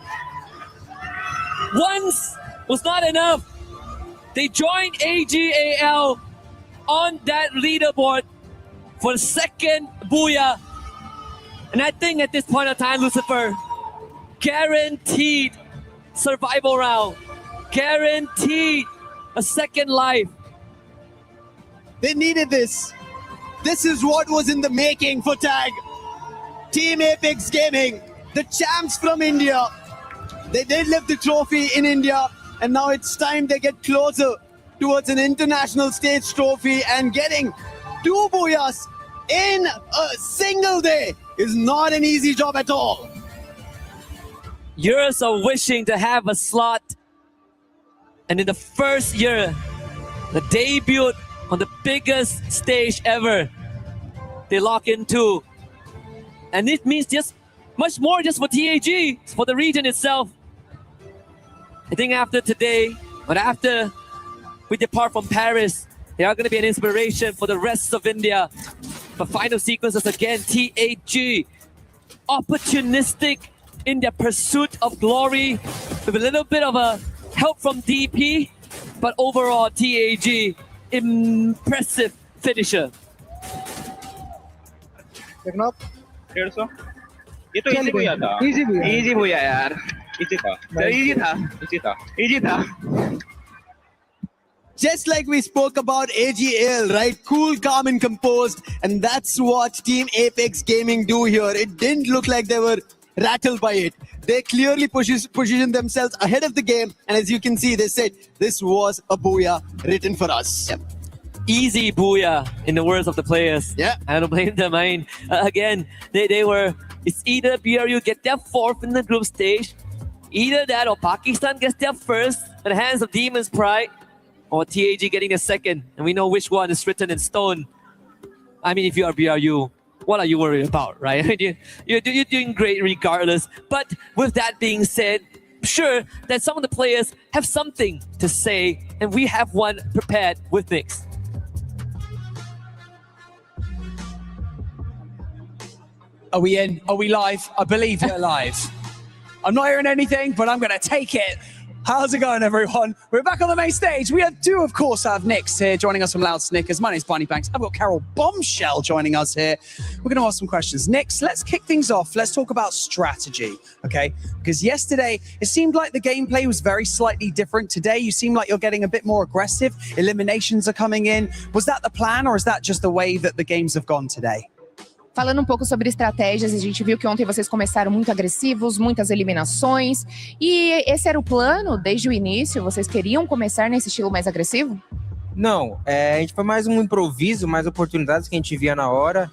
Once was not enough. They joined AGAL on that leaderboard for the second booyah. And I think at this point of time, Lucifer, guaranteed survival round. Guaranteed a second life. They needed this. This is what was in the making for TAG. Team Apex Gaming, the champs from India. They did lift the trophy in India, and now it's time they get closer towards an international stage trophy, and getting 2 booyahs in a single day is not an easy job at all. Years of wishing to have a slot, and in the first year, the debut on the biggest stage ever, they lock in 2. And it means just much more just for TAG, for the region itself. I think after today, but after we depart from Paris, they are going to be an inspiration for the rest of India. But final sequences again, TAG, opportunistic in their pursuit of glory, with a little bit of a help from DP, but overall TAG, impressive finisher. ये तो easy भूया था easy भूया यार easy था Just like we spoke about AGL, right? Cool, calm, and composed. And that's what Team Apex Gaming do here. It didn't look like they were rattled by it. They clearly positioned themselves ahead of the game. And as you can see, they said, this was a booyah written for us. Yep. Easy booyah, in the words of the players. Yeah. I don't blame them. I mean, again, they were, it's either BRU get their 4th in the group stage, Either that or Pakistan gets their first at the hands of Demon's Pride, or TAG getting a second, and we know which one is written in stone. I mean, if you are BRU, what are you worried about, right? You're doing great regardless. But with that being said, sure that some of the players have something to say, and we have one prepared with Nyx. Are we in? Are we live? I believe we're live. I'm not hearing anything, but I'm going to take it. How's it going, everyone? We're back on the main stage. We do, of course, have Nyx here joining us from Loud Snickers. My name's Barney Banks. I've got Carol Bombshell joining us here. We're going to ask some questions. Nyx, let's kick things off. Let's talk about strategy, okay? Because yesterday, it seemed like the gameplay was very slightly different. Today, you seem like you're getting a bit more aggressive. Eliminations are coming in. Was that the plan, or is that just the way that the games have gone today? Falando um pouco sobre estratégias, a gente viu que ontem vocês começaram muito agressivos, muitas eliminações. E esse era o plano desde o início? Vocês queriam começar nesse estilo mais agressivo? Não, a gente foi mais um improviso, mais oportunidades que a gente via na hora.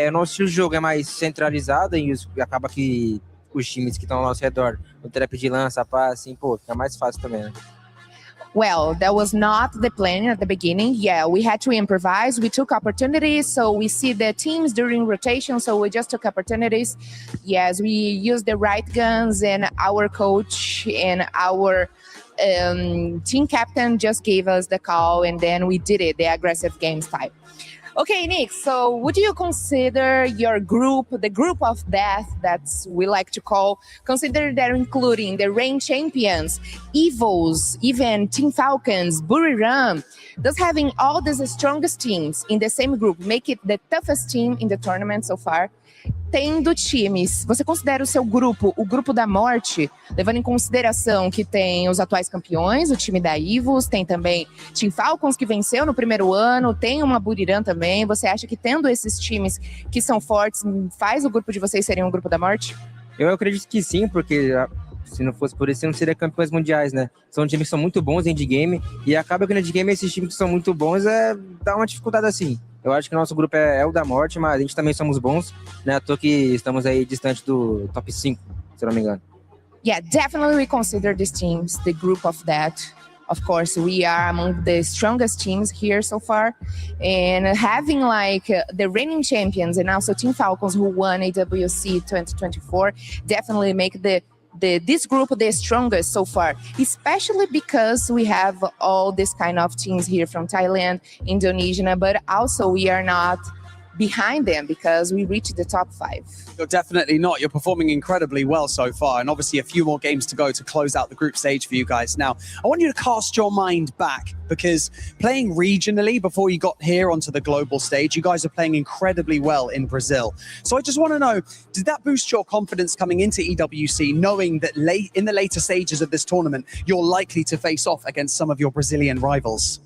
O nosso estilo de jogo é mais centralizado e acaba que os times que estão ao nosso redor, no trap de lança, pá, assim, pô, fica mais fácil também, né? Well, that was not the plan at the beginning. Yeah, we had to improvise. We took opportunities. So we see the teams during rotation. So we just took opportunities. Yes, we used the right guns, and our coach and our team captain just gave us the call, and then we did it, the aggressive games type. Okay, Nyx, so would you consider your group, the group of death that's we like to call, consider that including the reign champions, Evos, even Team Falcons, Buriram, does having all these strongest teams in the same group make it the toughest team in the tournament so far? Tendo times, você considera o seu grupo, o grupo da morte, levando em consideração que tem os atuais campeões, o time da Evos, tem também Team Falcons que venceu no primeiro ano, tem uma Buriram também. Você acha que tendo esses times que são fortes, faz o grupo de vocês serem um grupo da morte? Eu acredito que sim, porque se não fosse por isso, não seria campeões mundiais, né? São times que são muito bons em endgame, e acaba que no endgame esses times que são muito bons dá uma dificuldade assim. Eu acho que o nosso grupo é o da morte, mas a gente também somos bons, né? À toa que estamos aí distante do top 5, se eu não me engano. Yeah, definitely we consider these teams the group of that. Of course, we are among the strongest teams here so far. And having like the reigning champions and also Team Falcons who won EWC 2024 definitely make this group the strongest so far, especially because we have all this kind of teams here from Thailand, Indonesia, but also we are not behind them because we reached the top 5. You're definitely not. You're performing incredibly well so far, and obviously a few more games to go to close out the group stage for you guys. Now, I want you to cast your mind back, because playing regionally before you got here onto the global stage, you guys are playing incredibly well in Brazil. So I just want to know, did that boost your confidence coming into EWC, knowing that in the later stages of this tournament, you're likely to face off against some of your Brazilian rivals?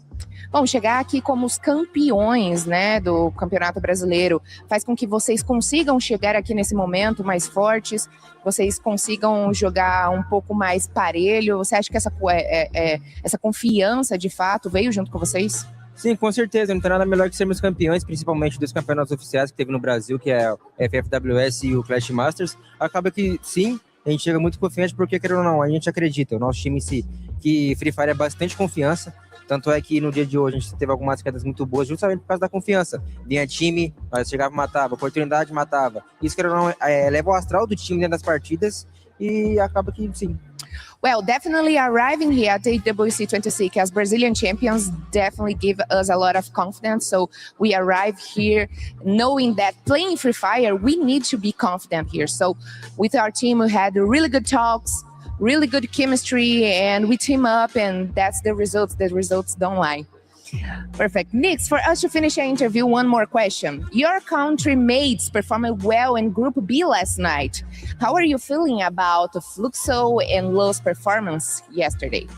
Bom, chegar aqui como os campeões, né, do Campeonato Brasileiro faz com que vocês consigam chegar aqui nesse momento mais fortes, vocês consigam jogar um pouco mais parelho. Você acha que essa confiança, de fato, veio junto com vocês? Sim, com certeza. Não tem nada melhor que sermos campeões, principalmente dos campeonatos oficiais que teve no Brasil, que é o FFWS e o Clash Masters. Acaba que, sim, a gente chega muito confiante, porque, querendo ou não, a gente acredita, o nosso time em si, que Free Fire é bastante confiança. Tanto é que no dia de hoje a gente teve algumas quedas muito boas, justamente por causa da confiança. Vinha time, nós chegava e matava, oportunidade matava. Isso, querendo ou não, leva o astral do time dentro das partidas, e acaba que sim. Well, definitely arriving here at the EWC 26 as Brazilian champions definitely give us a lot of confidence. So we arrive here knowing that playing Free Fire, we need to be confident here. So with our team, we had really good talks, really good chemistry, and we team up, and that's the results. The results don't lie. Perfect. Nyx, for us to finish our interview, one more question. Your country mates performed well in Group B last night. How are you feeling about Fluxo and Lo's performance yesterday?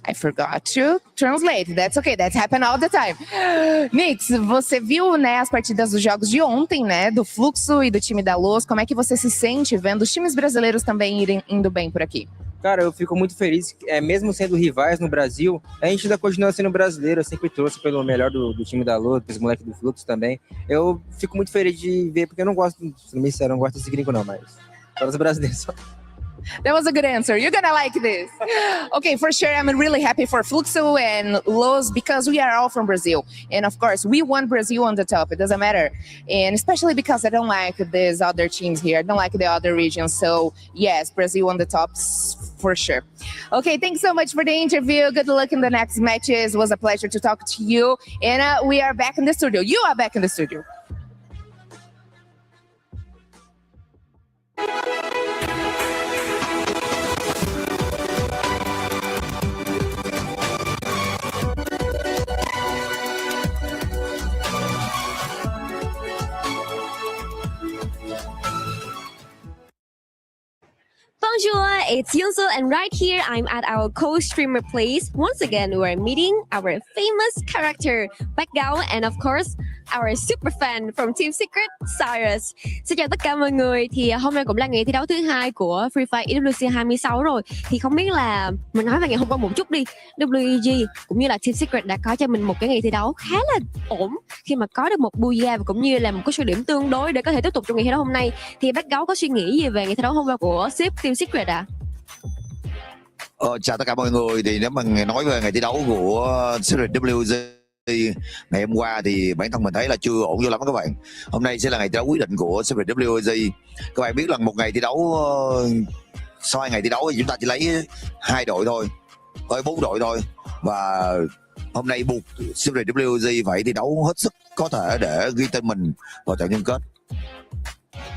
I forgot to translate. That's okay. That's happened all the time. Nyx, você viu, né, as partidas dos jogos de ontem, né, do Fluxo e do time da Los. Como é que você se sente vendo os times brasileiros também indo bem por aqui? Cara, eu fico muito feliz, mesmo sendo rivais no Brasil, a gente ainda continua sendo brasileiro. Eu sempre trouxe pelo melhor do time da Lua, dos moleques do Fluxo também. Eu fico muito feliz de ver, porque eu não gosto, se não me disser, eu não gosto desse gringo não, mas só os brasileiros só. That was a good answer. You're gonna like this. Okay, for sure. I'm really happy for Fluxo and Los because we are all from Brazil. And of course, we want Brazil on the top. It doesn't matter. And especially because I don't like these other teams here. I don't like the other regions. So yes, Brazil on the top for sure. Okay, thanks so much for the interview. Good luck in the next matches. It was a pleasure to talk to you. And we are back in the studio. You are back in the studio. Bonjour, it's Yunso, and right here I'm at our co-streamer place. Once again, we're meeting our famous character, Bạch Gao, and of course, our super fan from Team Secret, Cyrus. Xin chào tất cả mọi người. Thì hôm nay cũng là ngày thi đấu thứ hai của Free Fire EWC 26 rồi. Thì không biết là mình nói về ngày hôm qua một chút đi. WEG cũng như là Team Secret đã có cho mình một cái ngày thi đấu khá là ổn khi mà có được một booyah và cũng như là một cái số điểm tương đối để có thể tiếp tục trong ngày thi đấu hôm nay. Thì Bạch Gao có suy nghĩ gì về ngày thi đấu hôm qua của Team Secret ạ? Chào tất cả mọi người. Thì nếu mà nói về ngày thi đấu của Secret WEG ngày hôm qua thì bản thân mình thấy là chưa ổn cho lắm các bạn. Hôm nay sẽ là ngày thi đấu quyết định của Secret WEG. Các bạn biết là một ngày thi đấu, sau 2 ngày thi đấu thì chúng ta chỉ lấy 2 đội thôi, 4 đội thôi. Và hôm nay buộc Secret WEG phải thi đấu hết sức có thể để ghi tên mình vào trận chung kết.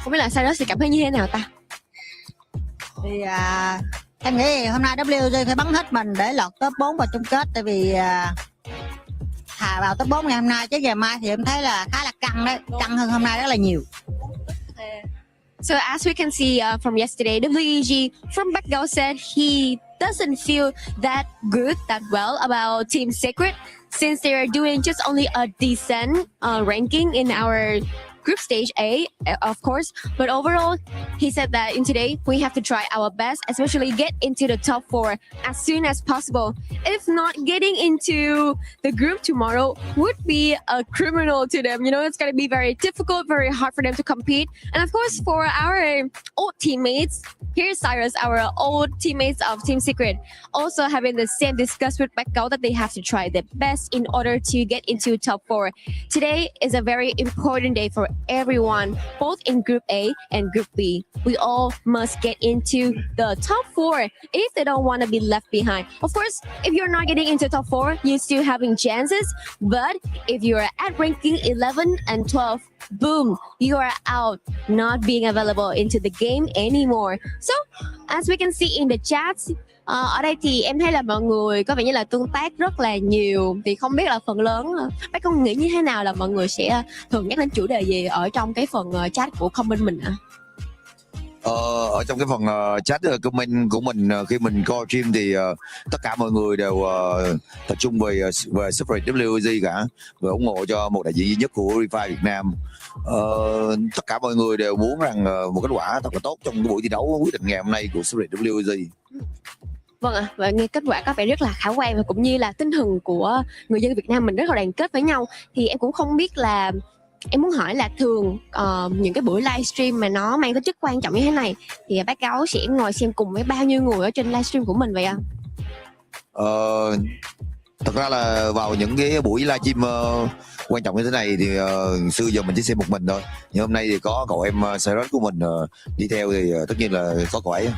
Không biết là Cyrus thì cảm thấy như thế nào ta? Thì em nghĩ hôm nay WEG phải bắn hết mình để lọt top 4 vào chung kết. Tại vì thà vào top 4 ngày hôm nay chứ ngày mai thì em thấy là khá là căng đấy, căng hơn hôm nay rất là nhiều. So as we can see from yesterday, WEG from Bạch Gao said he doesn't feel that good, that well about Team Secret since they are doing just only a decent ranking in our group stage A, of course, but overall he said that in today we have to try our best, especially get into the top 4 as soon as possible. If not, getting into the group tomorrow would be a criminal to them. You know, it's going to be very difficult, very hard for them to compete. And of course, for our old teammates, here's Cyrus, our old teammates of Team Secret, also having the same discuss with Bạch Gao that they have to try their best in order to get into top 4. Today is a very important day for everyone, both in Group A and Group B. We all must get into the top 4 if they don't want to be left behind. Of course, if you're not getting into top 4, you're still having chances. But if you're at ranking 11 and 12, boom, you are out, not being available into the game anymore. So, as we can see in the chats, ở đây thì em thấy là mọi người có vẻ như là tương tác rất là nhiều. Thì không biết là phần lớn bác con nghĩ như thế nào, là mọi người sẽ thường nhắc đến chủ đề gì ở trong cái phần chat của comment mình ạ? Ở trong cái phần chat comment của mình khi mình coi stream thì tất cả mọi người đều tập trung về Secret WEG cả, và ủng hộ cho một đại diện duy nhất của Free Fire Việt Nam. Tất cả mọi người đều muốn rằng một kết quả thật là tốt trong cái buổi thi đấu quyết định ngày hôm nay của Secret WEG. Vâng ạ, và nghe kết quả có vẻ rất là khả quan, và cũng như là tinh thần của người dân Việt Nam mình rất là đoàn kết với nhau. Thì em cũng không biết là, em muốn hỏi là thường những cái buổi livestream mà nó mang tính chất quan trọng như thế này thì Bác Gao sẽ ngồi xem cùng với bao nhiêu người ở trên livestream của mình vậy ạ? Thật ra là vào những cái buổi livestream quan trọng như thế này thì xưa giờ mình chỉ xem một mình thôi, nhưng hôm nay thì có cậu em Cyrus của mình đi theo thì tất nhiên là có cậu ấy.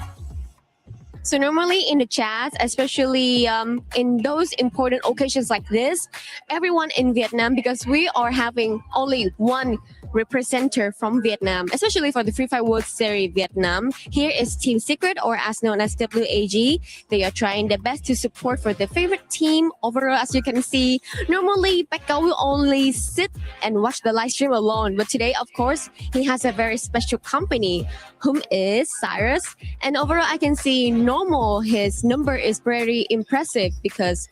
So normally in the chats, especially in those important occasions like this, everyone in Vietnam, because we are having only one representative from Vietnam, especially for the Free Fire World Series Vietnam. Here is Team Secret, or as known as WEG. They are trying their best to support for their favorite team. Overall, as you can see, normally Bạch Gao will only sit and watch the live stream alone. But today, of course, he has a very special company, whom is Cyrus. And overall, I can see normal, his number is very impressive because,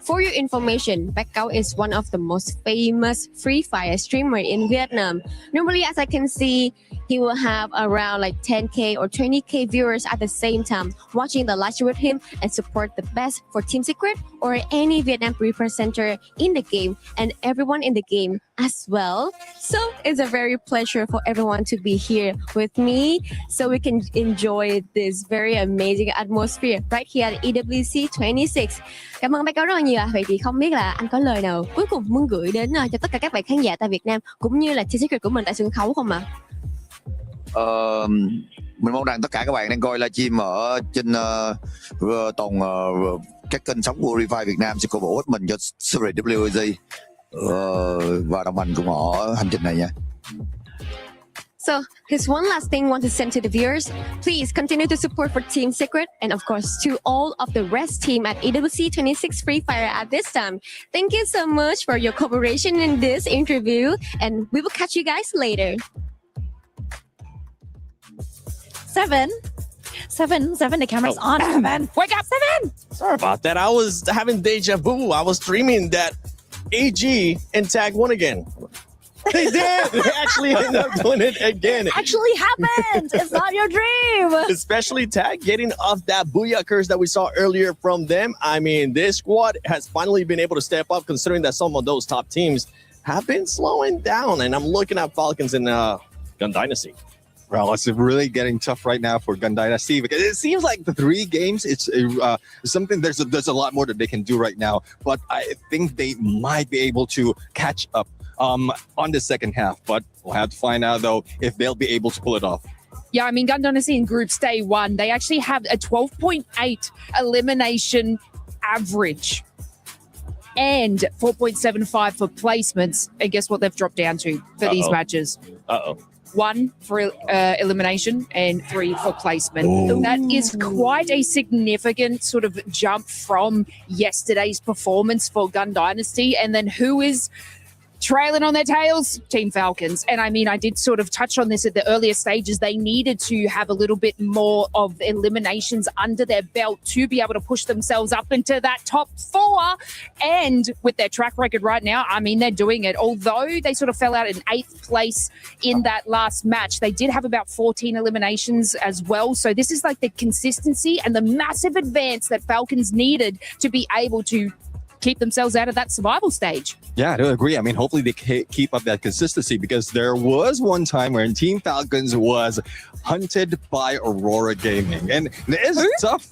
for your information, Bạch Gao is one of the most famous Free Fire streamer in Vietnam. Normally, as I can see, he will have around like 10K or 20K viewers at the same time watching the live stream with him and support the best for Team Secret or any Vietnam representative in the game and everyone in the game as well. So it's a very pleasure for everyone to be here with me so we can enjoy this very amazing atmosphere right here at EWC 26. Cảm ơn bác cáo rất là nhiều. Vậy thì không biết là anh có lời nào cuối cùng muốn gửi đến cho tất cả các bạn khán giả tại Việt Nam cũng như là Team Secret của mình tại sân khấu không ạ? Mình mong rằng tất cả các bạn đang coi livestream ở trên toàn các kênh sóng của Revive Việt Nam sẽ cổ vũ hết mình cho Secret WC và đồng hành cùng họ ở hành trình này nha. So here's one last thing I want to send to the viewers. Please continue to support for Team Secret and of course to all of the rest team at EWC 26 Free Fire at this time. Thank you so much for your cooperation in this interview and we will catch you guys later. Seven, the camera's on. Seven, wake up, Seven. Sorry about that. I was having deja vu. I was dreaming that AG and Tag won again. They did. They actually ended up doing it again. It actually happened. It's not your dream. Especially Tag getting off that booyah curse that we saw earlier from them. I mean, this squad has finally been able to step up considering that some of those top teams have been slowing down. And I'm looking at Falcons and Gun Dynasty. Well, it's really getting tough right now for Gun Dynasty because it seems like the 3 games, it's something, there's a lot more that they can do right now. But I think they might be able to catch up on the second half. But we'll have to find out, though, if they'll be able to pull it off. Yeah, I mean, Gun Dynasty in Groups Day 1, they actually have a 12.8 elimination average and 4.75 for placements. And guess what they've dropped down to for these matches? 1 for elimination and 3 for placement. Ooh. That is quite a significant sort of jump from yesterday's performance for Gun Dynasty. And then who is trailing on their tails? Team Falcons. And I mean, I did sort of touch on this at the earlier stages. They needed to have a little bit more of eliminations under their belt to be able to push themselves up into that top 4. And with their track record right now, I mean, they're doing it. Although they sort of fell out in 8th place in that last match, they did have about 14 eliminations as well. So this is like the consistency and the massive advance that Falcons needed to be able to keep themselves out of that survival stage. Yeah, I do agree. I mean, hopefully they keep up that consistency because there was one time where Team Falcons was hunted by Aurora Gaming. And it's tough.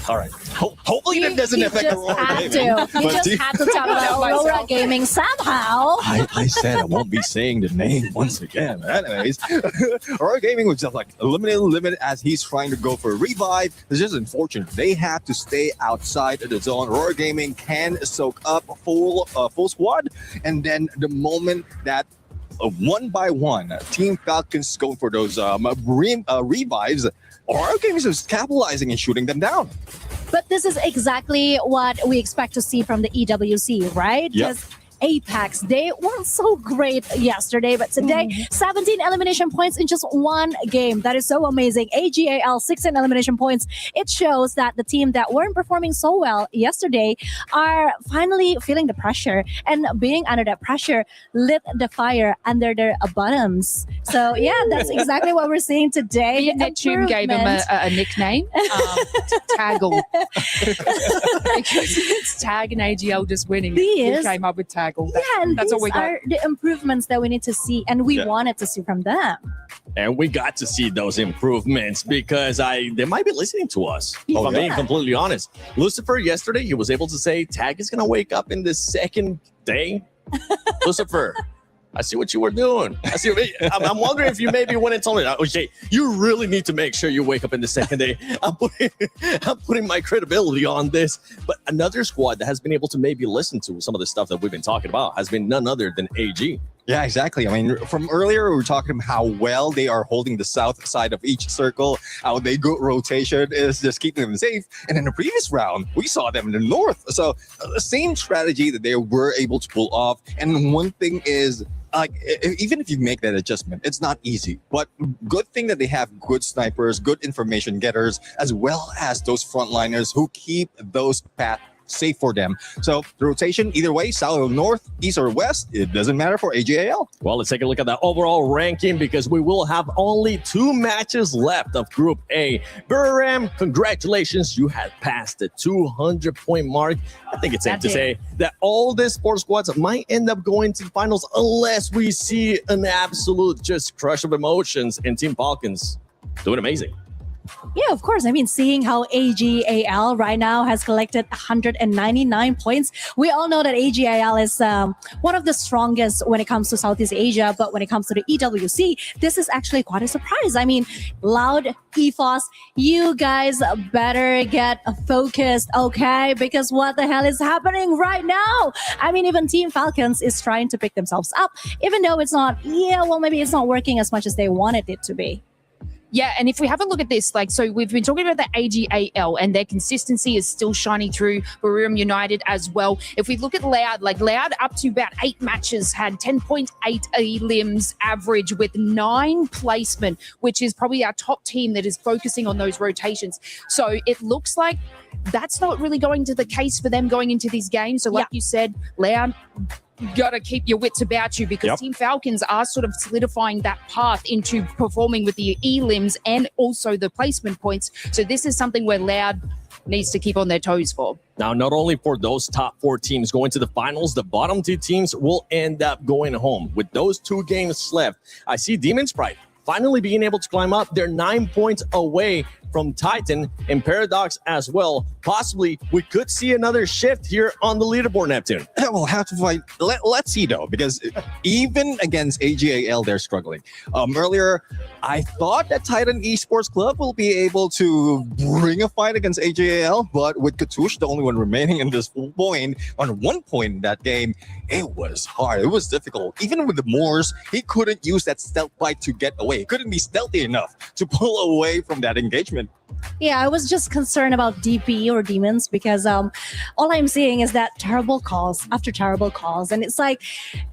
All right. Hopefully that doesn't affect Aurora Gaming. You just had to talk about Aurora Gaming somehow. I said I won't be saying the name once again. Anyways, Aurora Gaming was just like eliminated as he's trying to go for a revive. It's just unfortunate. They have to stay outside of the zone. Aurora Gaming can soak up full squad, and then the moment that one by one Team Falcons going for those revives, Aurora Gaming is capitalizing and shooting them down. But this is exactly what we expect to see from the EWC, right? Yep. Apex, they weren't so great yesterday, but today 17 elimination points in just 1 game. That is so amazing. AGAL 16 elimination points. It shows that the team that weren't performing so well yesterday are finally feeling the pressure, and being under that pressure lit the fire under their bottoms. So yeah, that's exactly what we're seeing today. Neptune gave him a nickname, Taggle. Because it's Tag and AGL just winning. We came up with Taggle. Yeah, and that's these all we got. are the improvements that we need to see, and we wanted to see from them. And we got to see those improvements because they might be listening to us. If I'm being completely honest. Lucifer, yesterday, he was able to say Tag is going to wake up in the second day. Lucifer, I see what you were doing. I'm wondering if you maybe went and told me, okay, you really need to make sure you wake up in the second day. I'm putting my credibility on this. But another squad that has been able to maybe listen to some of the stuff that we've been talking about has been none other than AG. Yeah, exactly. I mean, from earlier, we were talking about how well they are holding the south side of each circle, how they go rotation is just keeping them safe. And in the previous round, we saw them in the north. So the same strategy that they were able to pull off. And one thing is, like, even if you make that adjustment, it's not easy. But good thing that they have good snipers, good information getters, as well as those frontliners who keep those paths safe for them. So the rotation, either way, south or north, east or west, it doesn't matter for AGAL. Well, let's take a look at the overall ranking because we will have only 2 matches left of Group A. Buriram, congratulations, you have passed the 200-point mark. I think it's safe to say that all the sports squads might end up going to the finals unless we see an absolute just crush of emotions, and Team Falcons doing amazing. Yeah, of course. I mean, seeing how AGAL right now has collected 199 points, we all know that AGAL is one of the strongest when it comes to Southeast Asia, but when it comes to the EWC, this is actually quite a surprise. I mean, Loud, EFOS, you guys better get focused, okay? Because what the hell is happening right now? I mean, even Team Falcons is trying to pick themselves up, even though it's not, maybe it's not working as much as they wanted it to be. Yeah, and if we have a look at this, so we've been talking about the AGAL and their consistency is still shining through. Buriram United as well. If we look at Loud, Loud up to about 8 matches had 10.8 elims average with 9 placement, which is probably our top team that is focusing on those rotations. So it looks like that's not really going to the case for them going into these games. So like you said, Loud, got to keep your wits about you because Team Falcons are sort of solidifying that path into performing with the elims and also the placement points. So this is something where Loud needs to keep on their toes for. Now, not only for those top 4 teams going to the finals, the bottom 2 teams will end up going home. With those 2 games left, I see Demon Sprite finally being able to climb up. They're 9 points away from Titan and Paradox as well. Possibly, we could see another shift here on the leaderboard, Neptune. We'll have to fight. Let's see, though, because even against AGAL, they're struggling. Earlier, I thought that Titan Esports Club will be able to bring a fight against AGAL, but with Katush, the only one remaining in this point, on 1 point in that game, it was hard. It was difficult. Even with the Moors, he couldn't use that stealth fight to get away. He couldn't be stealthy enough to pull away from that engagement. Yeah, I was just concerned about DP or demons because all I'm seeing is that terrible calls after terrible calls. And it's like,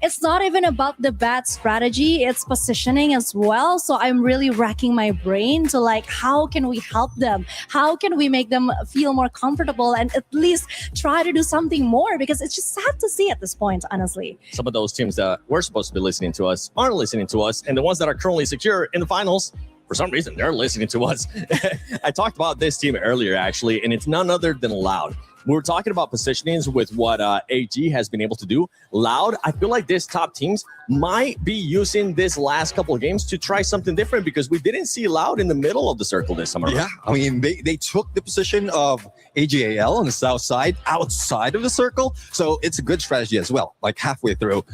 it's not even about the bad strategy, it's positioning as well. So I'm really racking my brain to like, how can we help them? How can we make them feel more comfortable and at least try to do something more? Because it's just sad to see at this point, honestly. Some of those teams that were supposed to be listening to us aren't listening to us. And the ones that are currently secure in the finals, for some reason, they're listening to us. I talked about this team earlier, actually, and it's none other than Loud. We were talking about positionings with what AG has been able to do. Loud, I feel like this top teams might be using this last couple of games to try something different because we didn't see Loud in the middle of the circle this summer. Yeah, I mean, they took the position of AGAL on the south side, outside of the circle. So it's a good strategy as well, like halfway through.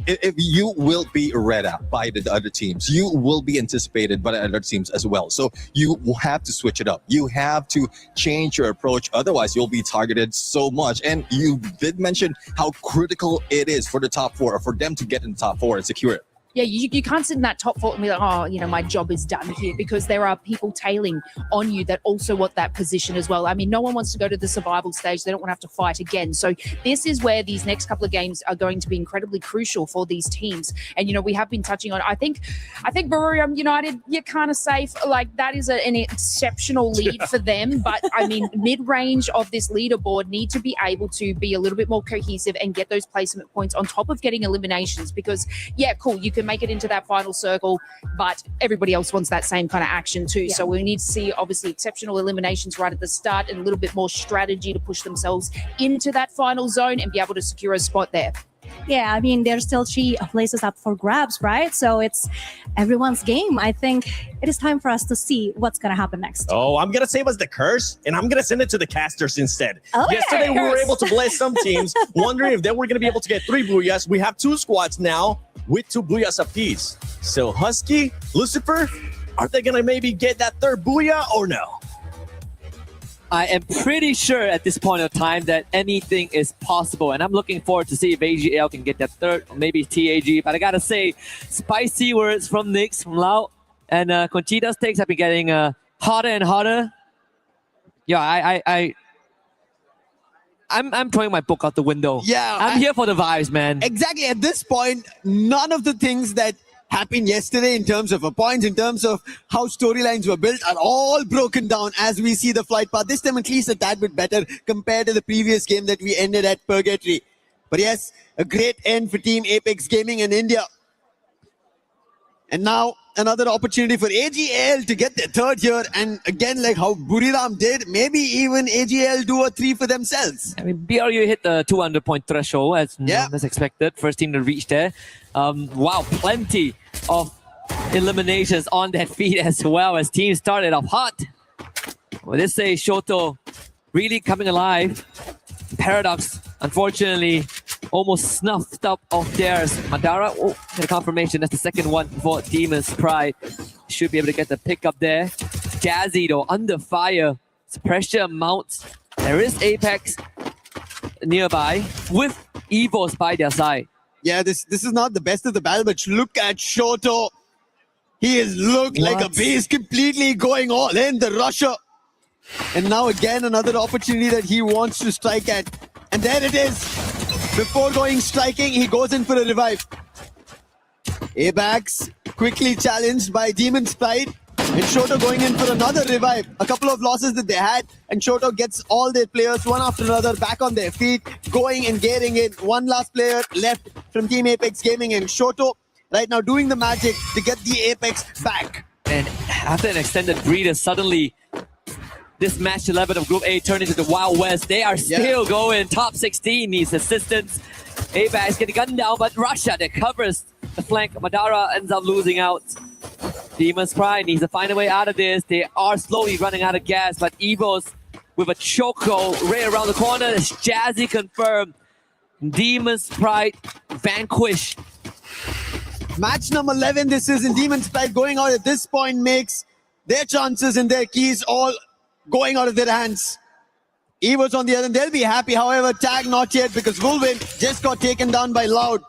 If you will be read out by the other teams, you will be anticipated by the other teams as well. So you will have to switch it up. You have to change your approach. Otherwise, you'll be targeted so much. And you did mention how critical it is for the top 4, or for them to get in the top 4 and secure it. Yeah, you can't sit in that top 4 and be like, oh, my job is done here, because there are people tailing on you that also want that position as well. I mean, no one wants to go to the survival stage. They don't want to have to fight again. So this is where these next couple of games are going to be incredibly crucial for these teams. And, we have been touching on, I think Buriram United, you're kind of safe. Like, that is an exceptional lead for them. But, I mean, mid-range of this leaderboard need to be able to be a little bit more cohesive and get those placement points on top of getting eliminations. Because, yeah, cool, you can make it into that final circle, but everybody else wants that same kind of action too. So we need to see obviously exceptional eliminations right at the start and a little bit more strategy to push themselves into that final zone and be able to secure a spot there. Yeah, I mean, there's still 3 places up for grabs, right? So it's everyone's game. I think it is time for us to see what's going to happen next. Oh, I'm going to save us the curse, and I'm going to send it to the casters instead. Okay. Yesterday, we were able to bless some teams, wondering if they were going to be able to get 3 booyahs. We have 2 squads now with 2 booyahs apiece. So Husky, Lucifer, are they going to maybe get that 3rd booyah or no? I am pretty sure at this point of time that anything is possible, and I'm looking forward to see if AGL can get that 3rd, or maybe TAG. But I gotta say, spicy words from Nix, from Lau, and Conchita's takes have been getting hotter and hotter. Yeah, I'm throwing my book out the window. Yeah, I'm here for the vibes, man. Exactly. At this point, none of the things that happened yesterday in terms of points, in terms of how storylines were built, are all broken down as we see the flight path. This time at least a tad bit better compared to the previous game that we ended at Purgatory. But yes, a great end for Team Apex Gaming in India. And now another opportunity for AGL to get their third here. And again, like how Buriram did, maybe even AGL do a 3 for themselves. I mean, BRU hit the 200-point threshold as expected. First team to reach there. Wow, plenty of eliminations on that feed as well as teams started off hot. Well, this say Shoto really coming alive. Paradox, unfortunately, almost snuffed up of theirs. Madara, get a confirmation. That's the second one for Demon's Pride. Should be able to get the pick up there. Jazzy, though, under fire. Pressure mounts. There is Apex nearby with Evos by their side. Yeah, this is not the best of the battle, but look at Shoto. He has looked like a beast, completely going all in, the rusher. And now again, another opportunity that he wants to strike at. And there it is. Before going striking, he goes in for a revive. Abax quickly challenged by Demon's Pride. And Shoto going in for another revive. A couple of losses that they had. And Shoto gets all their players one after another back on their feet. Going and getting in. One last player left from Team Apex Gaming. And Shoto right now doing the magic to get the Apex back. And after an extended breather, suddenly this match 11 of Group A turned into the Wild West. They are still going. Top 16 needs assistance. Apex getting gunned down, but Russia that covers the flank. Madara ends up losing out. Demon's Pride needs to find a way out of this. They are slowly running out of gas, but Evos with a choco right around the corner. It's Jazzy confirmed. Demon's Pride vanquished. Match number 11 this is, and Demon's Pride going out at this point makes their chances and their keys all going out of their hands. Evos on the other end, they'll be happy. However, tag not yet because Wolvin just got taken down by Loud.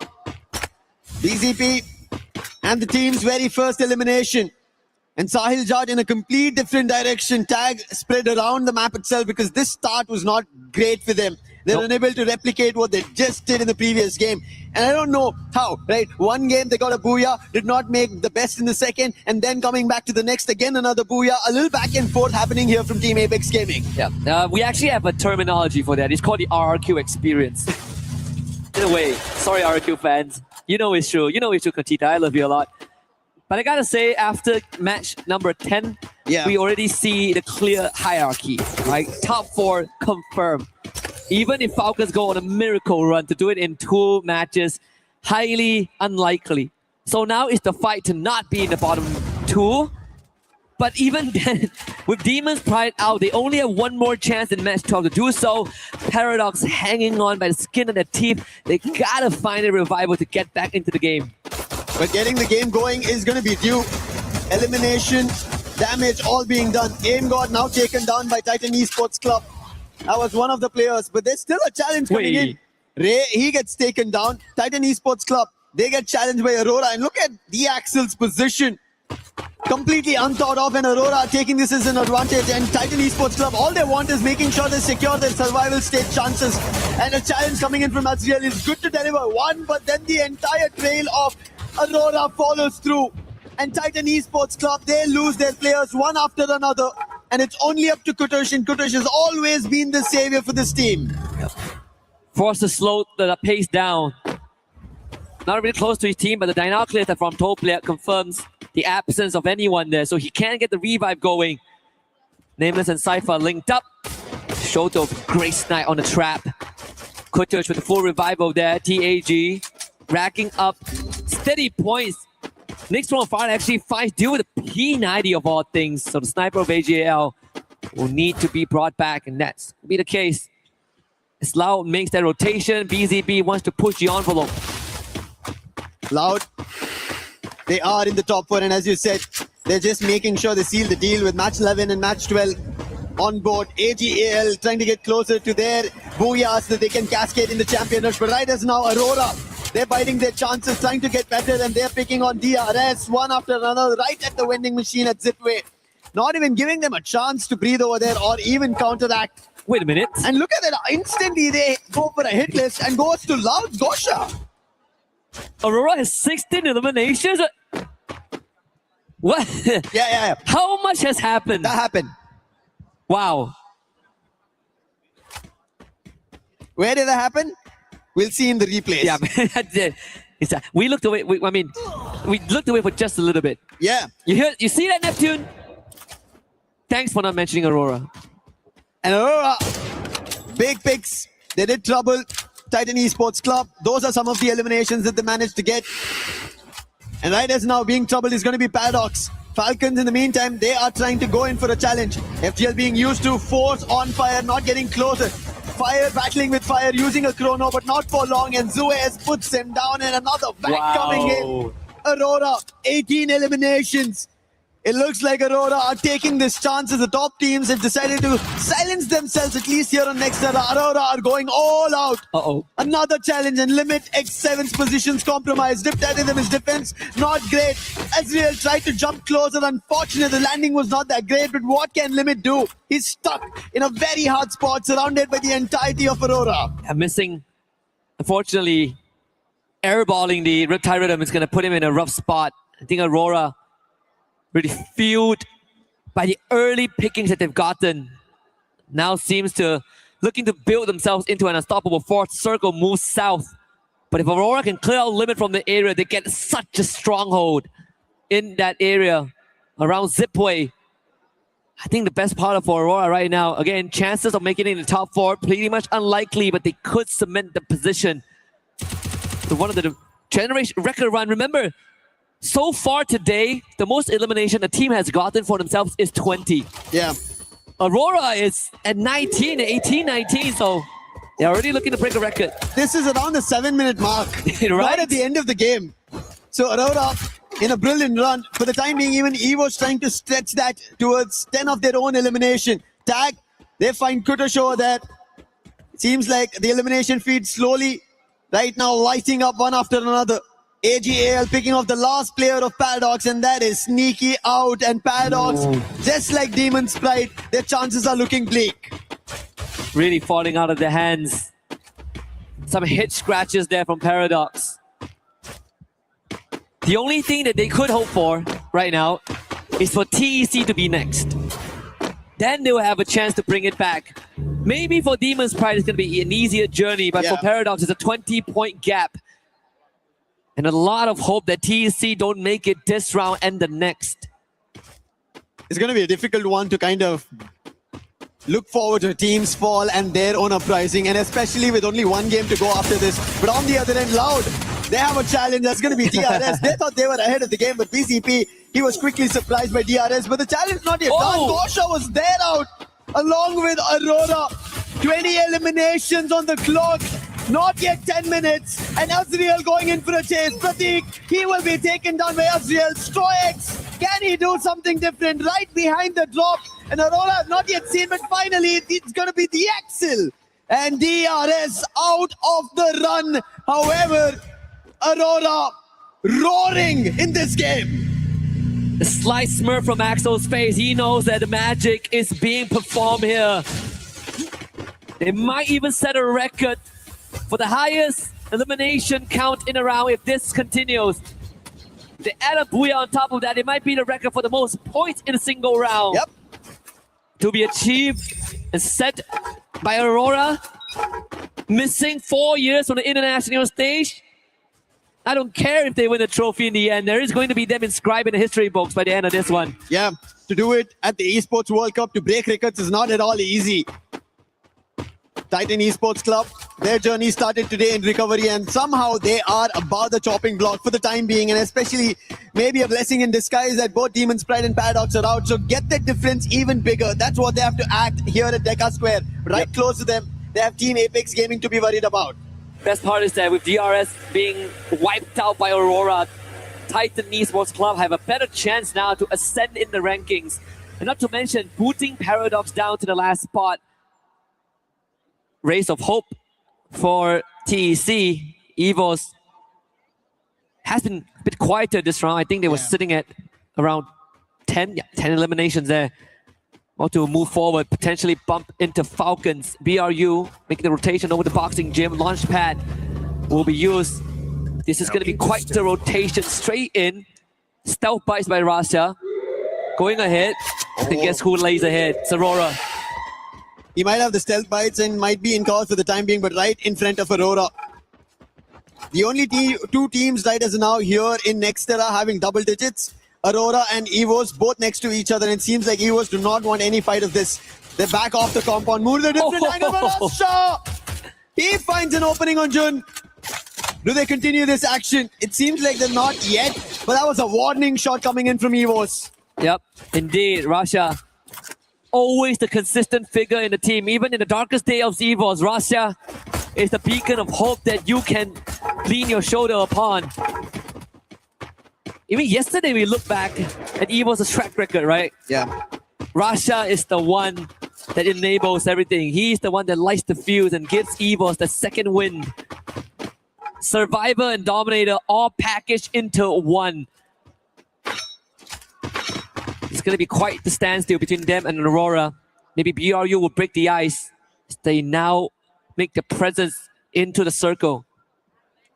BZP and the team's very first elimination. And Sahil Jad in a complete different direction. Tag spread around the map itself because this start was not great for them. They're unable to replicate what they just did in the previous game. And I don't know how, right? One game they got a booyah, did not make the best in the second, and then coming back to the next, again another booyah. A little back and forth happening here from Team Apex Gaming. Yeah, we actually have a terminology for that. It's called the RRQ experience. In a way, sorry RRQ fans. You know it's true. You know it's true, Katita. I love you a lot. But I gotta say, after match number 10, we already see the clear hierarchy, right? Top 4 confirmed. Even if Falcons go on a miracle run, to do it in 2 matches, highly unlikely. So now it's the fight to not be in the bottom 2. But even then, with Demon's Pride out, they only have one more chance in match 12 to do so. Paradox hanging on by the skin of their teeth. They gotta find a revival to get back into the game. But getting the game going is going to be due. Elimination, damage all being done. Aim God now taken down by Titan Esports Club. That was one of the players, but there's still a challenge coming in. Ray, he gets taken down. Titan Esports Club, they get challenged by Aurora. And look at the Axel's position. Completely unthought of, and Aurora taking this as an advantage. And Titan Esports Club, all they want is making sure they secure their survival stage chances. And a challenge coming in from Azriel is good to deliver one, but then the entire trail of Aurora follows through. And Titan Esports Club, they lose their players one after another. And it's only up to Kutush, and Kutush has always been the savior for this team. Forced to slow the pace down. Not really close to his team, but the Dynaclear from Toplia confirms the absence of anyone there, so he can't get the revive going. Nameless and Cypher linked up. Shoto, great snipe on the trap. Kutush with the full revival there. TAG racking up steady points. Next one far actually finds deal with a P90 of all things. So the sniper of AGL will need to be brought back, and that's will be the case. As Loud makes that rotation, BZB wants to push the envelope. Loud, they are in the top 4, and as you said, they're just making sure they seal the deal with match 11 and match 12 on board. AGAL trying to get closer to their booyahs so that they can cascade in the champion rush. But right as now, Aurora, they're biting their chances, trying to get better, and they're picking on DRS one after another right at the vending machine at Zipway. Not even giving them a chance to breathe over there or even counteract. Wait a minute. And look at that, instantly they go for a hit list and goes to Loud Gosha. Aurora has 16 eliminations. What? Yeah. How much has happened? That happened. Wow. Where did that happen? We'll see in the replays. Yeah, that's it. We looked away. We looked away for just a little bit. Yeah. You see that, Neptune? Thanks for not mentioning Aurora. And Aurora, big picks. They did trouble Titan Esports Club. Those are some of the eliminations that they managed to get. And right as now, being troubled is going to be Paradox. Falcons, in the meantime, they are trying to go in for a challenge. FGL being used to force on fire, not getting closer. Fire battling with fire, using a chrono, but not for long. And Zuez puts him down, and another back coming in. Aurora, 18 eliminations. It looks like Aurora are taking this chance as the top teams have decided to silence themselves, at least here on Next Era. Aurora are going all out. Another challenge, and Limit X7's positions compromised. Riptide in his defense, not great. Ezreal tried to jump closer. Unfortunately, the landing was not that great, but what can Limit do? He's stuck in a very hard spot, surrounded by the entirety of Aurora. Missing, unfortunately, airballing the Riptide Rhythm is going to put him in a rough spot. I think Aurora really fueled by the early pickings that they've gotten, now seems to looking to build themselves into an unstoppable fourth circle, move south. But if Aurora can clear out Limit from the area, they get such a stronghold in that area around Zipway. I think the best part of Aurora right now, again, chances of making it in the top 4, pretty much unlikely, but they could cement the position to one of the generation record run. Remember, so far today, the most elimination a team has gotten for themselves is 20. Yeah. Aurora is at 19, 18, 19, so they're already looking to break a record. This is around the 7-minute mark, right? Right at the end of the game. So Aurora, in a brilliant run, for the time being, even EVO's trying to stretch that towards 10 of their own elimination. Tag, they find Kutasho that seems like the elimination feed slowly, right now lighting up one after another. AGAL picking off the last player of Paradox, and that is Sneaky out. And Paradox, just like Demon Sprite, their chances are looking bleak. Really falling out of their hands. Some hit scratches there from Paradox. The only thing that they could hope for right now is for TEC to be next. Then they will have a chance to bring it back. Maybe for Demon's Pride it's going to be an easier journey, but for Paradox it's a 20-point gap. And a lot of hope that TEC don't make it this round and the next. It's going to be a difficult one to kind of look forward to teams fall and their own uprising, and especially with only one game to go after this. But on the other end, Loud, they have a challenge. That's going to be DRS. They thought they were ahead of the game, but BCP, he was quickly surprised by DRS. But the challenge not yet done. Gosha was there out along with Aurora. 20 eliminations on the clock. Not yet 10 minutes, and Ezreal going in for a chase. Pratik, he will be taken down by Ezreal. Stroix, can he do something different? Right behind the drop, and Aurora not yet seen, but finally it's going to be the Axel. And DRS out of the run. However, Aurora roaring in this game. The slight smirk from Axel's face. He knows that the magic is being performed here. They might even set a record for the highest elimination count in a round if this continues. They add a Booyah on top of that, it might be the record for the most points in a single round. Yep. To be achieved and set by Aurora, missing 4 years on the international stage. I don't care if they win the trophy in the end. There is going to be them inscribed in the history books by the end of this one. Yeah, to do it at the Esports World Cup, to break records is not at all easy. Titan Esports Club, their journey started today in recovery, and somehow they are above the chopping block for the time being, and especially maybe a blessing in disguise that both Demon's Pride and Paradox are out. So get that difference even bigger. That's what they have to act here at Deca Square. Right close to them, they have Team Apex Gaming to be worried about. Best part is that with DRS being wiped out by Aurora, Titan Esports Club have a better chance now to ascend in the rankings. And not to mention, booting Paradox down to the last spot. Race of hope for TEC. EVOS has been a bit quieter this round. I think they were sitting at around 10 eliminations there. Want to move forward, potentially bump into Falcons. BRU making the rotation over the boxing gym. Launchpad will be used. This is going to be quite the rotation straight in. Stealth bites by Russia. Going ahead. And guess who lays ahead? It's Aurora. He might have the stealth bites and might be in call for the time being, but right in front of Aurora. The only two teams right as of now here in Nextera having double digits. Aurora and EVOS both next to each other, and it seems like EVOS do not want any fight of this. They're back off the compound. Move to a different angle for Russia. He finds an opening on Jun. Do they continue this action? It seems like they're not yet, but that was a warning shot coming in from EVOS. Yep, indeed. Russia, always the consistent figure in the team. Even in the darkest day of EVOS, Russia is the beacon of hope that you can lean your shoulder upon. Even yesterday, we look back at EVOS' track record, right? Yeah. Russia is the one that enables everything. He's the one that lights the fuse and gives EVOS the second wind. Survivor and Dominator all packaged into one. It's going to be quite the standstill between them and Aurora. Maybe BRU will break the ice. They now make the presence into the circle.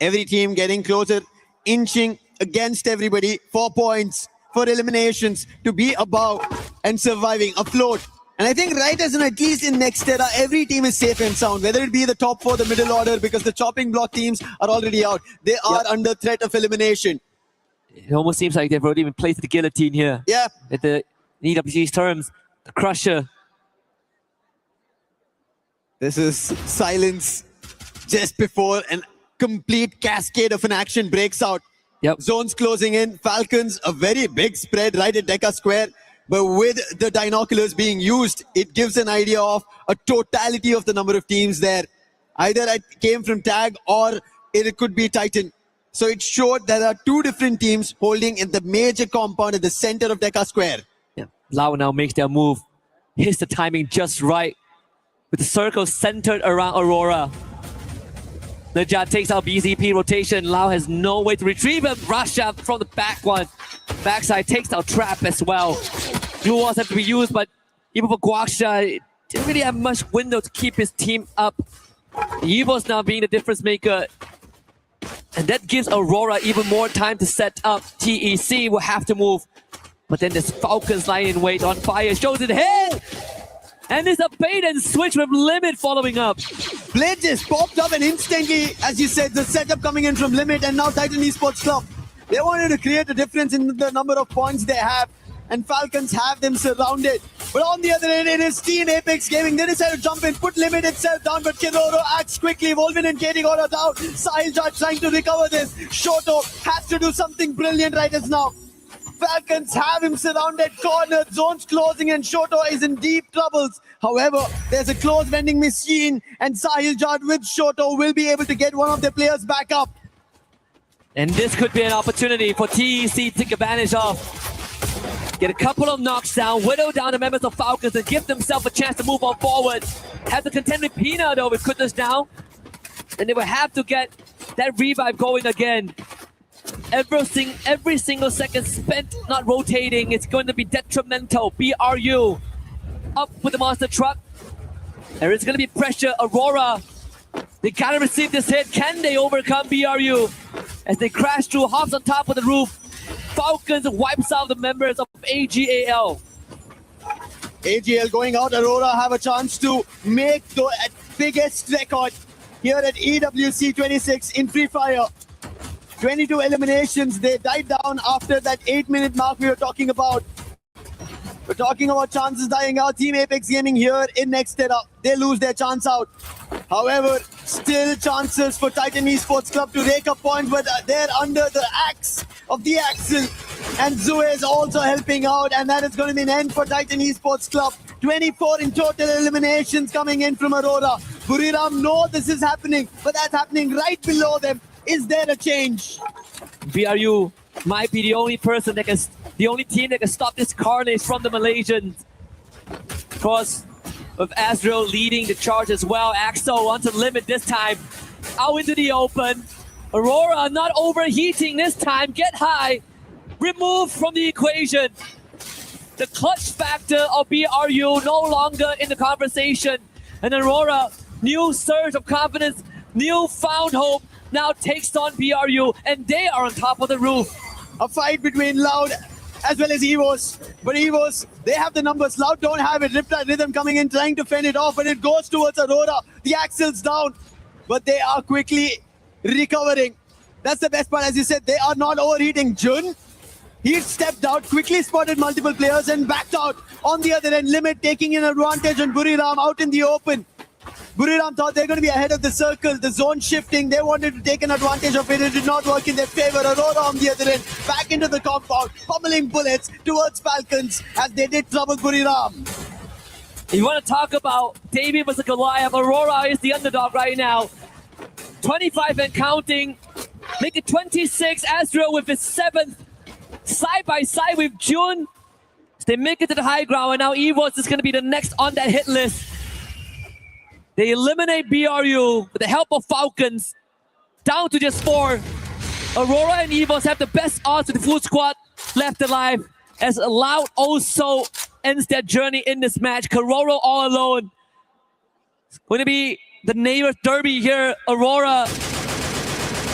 Every team getting closer, inching against everybody. 4 points for eliminations to be above and surviving, afloat. And I think right as in at least in Nextera, every team is safe and sound, whether it be the top 4, the middle order, because the chopping block teams are already out. They are under threat of elimination. It almost seems like they've already been placed the guillotine here. Yeah. At the EWC's terms, the Crusher. This is silence just before an complete cascade of an action breaks out. Yep. Zones closing in. Falcons, a very big spread right at Deca Square. But with the binoculars being used, it gives an idea of a totality of the number of teams there. Either it came from Tag or it could be Titan. So it showed there are 2 different teams holding in the major compound at the center of Deca Square. Yeah. Lau now makes their move. Hits the timing just right. With the circle centered around Aurora. Najat takes out BZP rotation. Lau has no way to retrieve him. Russia from the back one. Backside takes out Trap as well. Blue walls have to be used, but even for Guaksha, didn't really have much window to keep his team up. EVOS now being the difference maker. And that gives Aurora even more time to set up. TEC will have to move. But then this Falcons lying in wait on fire. Shows it head! And there's a bait and switch with Limit following up. Blade just popped up and instantly, as you said, the setup coming in from Limit and now Titan Esports Club. They wanted to create a difference in the number of points they have. And Falcons have them surrounded. But on the other end, it is Team Apex Gaming. They decided to jump in, put Limit itself down, but Kiroro acts quickly. Volvin and Katie got her down. Sahil trying to recover this. Shoto has to do something brilliant right as now. Falcons have him surrounded, cornered, zones closing, and Shoto is in deep troubles. However, there's a close vending machine, and Sahil with Shoto will be able to get one of their players back up. And this could be an opportunity for TEC to take advantage of. Get a couple of knocks down, whittle down the members of Falcons, and give themselves a chance to move on forward. Have to contend with Pina though with Kutas down. And they will have to get that revive going again. Every single second spent not rotating is going to be detrimental. BRU up with the monster truck. There is going to be pressure. Aurora, they gotta receive this hit. Can they overcome BRU? As they crash through, hops on top of the roof. Falcons wipes out the members of AGAL. AGL going out. Aurora have a chance to make the biggest record here at EWC 26 in Free Fire. 22 eliminations. They died down after that 8-minute mark we were talking about. We're talking about chances dying out. Team Apex Gaming here in Nextera. They lose their chance out. However, still chances for Titan Esports Club to rake up points, but they're under the axe of the Axel. And Zue is also helping out, and that is going to be an end for Titan Esports Club. 24 in total eliminations coming in from Aurora. Buriram know this is happening, but that's happening right below them. Is there a change? BRU might be the only person that can, the only team that can stop this carnage from the Malaysians. Of course, with Azrael leading the charge as well. Axel wants to limit this time. Out into the open. Aurora not overheating this time. Get high. Removed from the equation. The clutch factor of BRU no longer in the conversation. And Aurora, new surge of confidence, new found hope, now takes on BRU, and they are on top of the roof. a fight between Loud as well as EWOS. But EWOS, they have the numbers. Loud don't have it. Riptide Rhythm coming in, trying to fend it off, but it goes towards Aurora. The Axel's down, but they are quickly recovering. That's the best part. As you said, they are not overheating. Jun, he stepped out, quickly spotted multiple players and backed out. On the other end, Limit taking an advantage on Buriram out in the open. Buriram thought they're going to be ahead of the circle. The zone shifting, they wanted to take an advantage of it. It did not work in their favor. Aurora on the other end, back into the compound, pummeling bullets towards Falcons as they did trouble Buriram. You want to talk about David versus Goliath? Aurora is the underdog right now. 25 and counting, make it 26. Astro with his 7th, side by side with June. They make it to the high ground, and now EWOS is going to be the next on that hit list. They eliminate BRU with the help of Falcons, down to just 4. Aurora and EWOS have the best odds with the full squad left alive, as Loud also ends their journey in this match. Kororo all alone. It's going to be the neighbor derby here. Aurora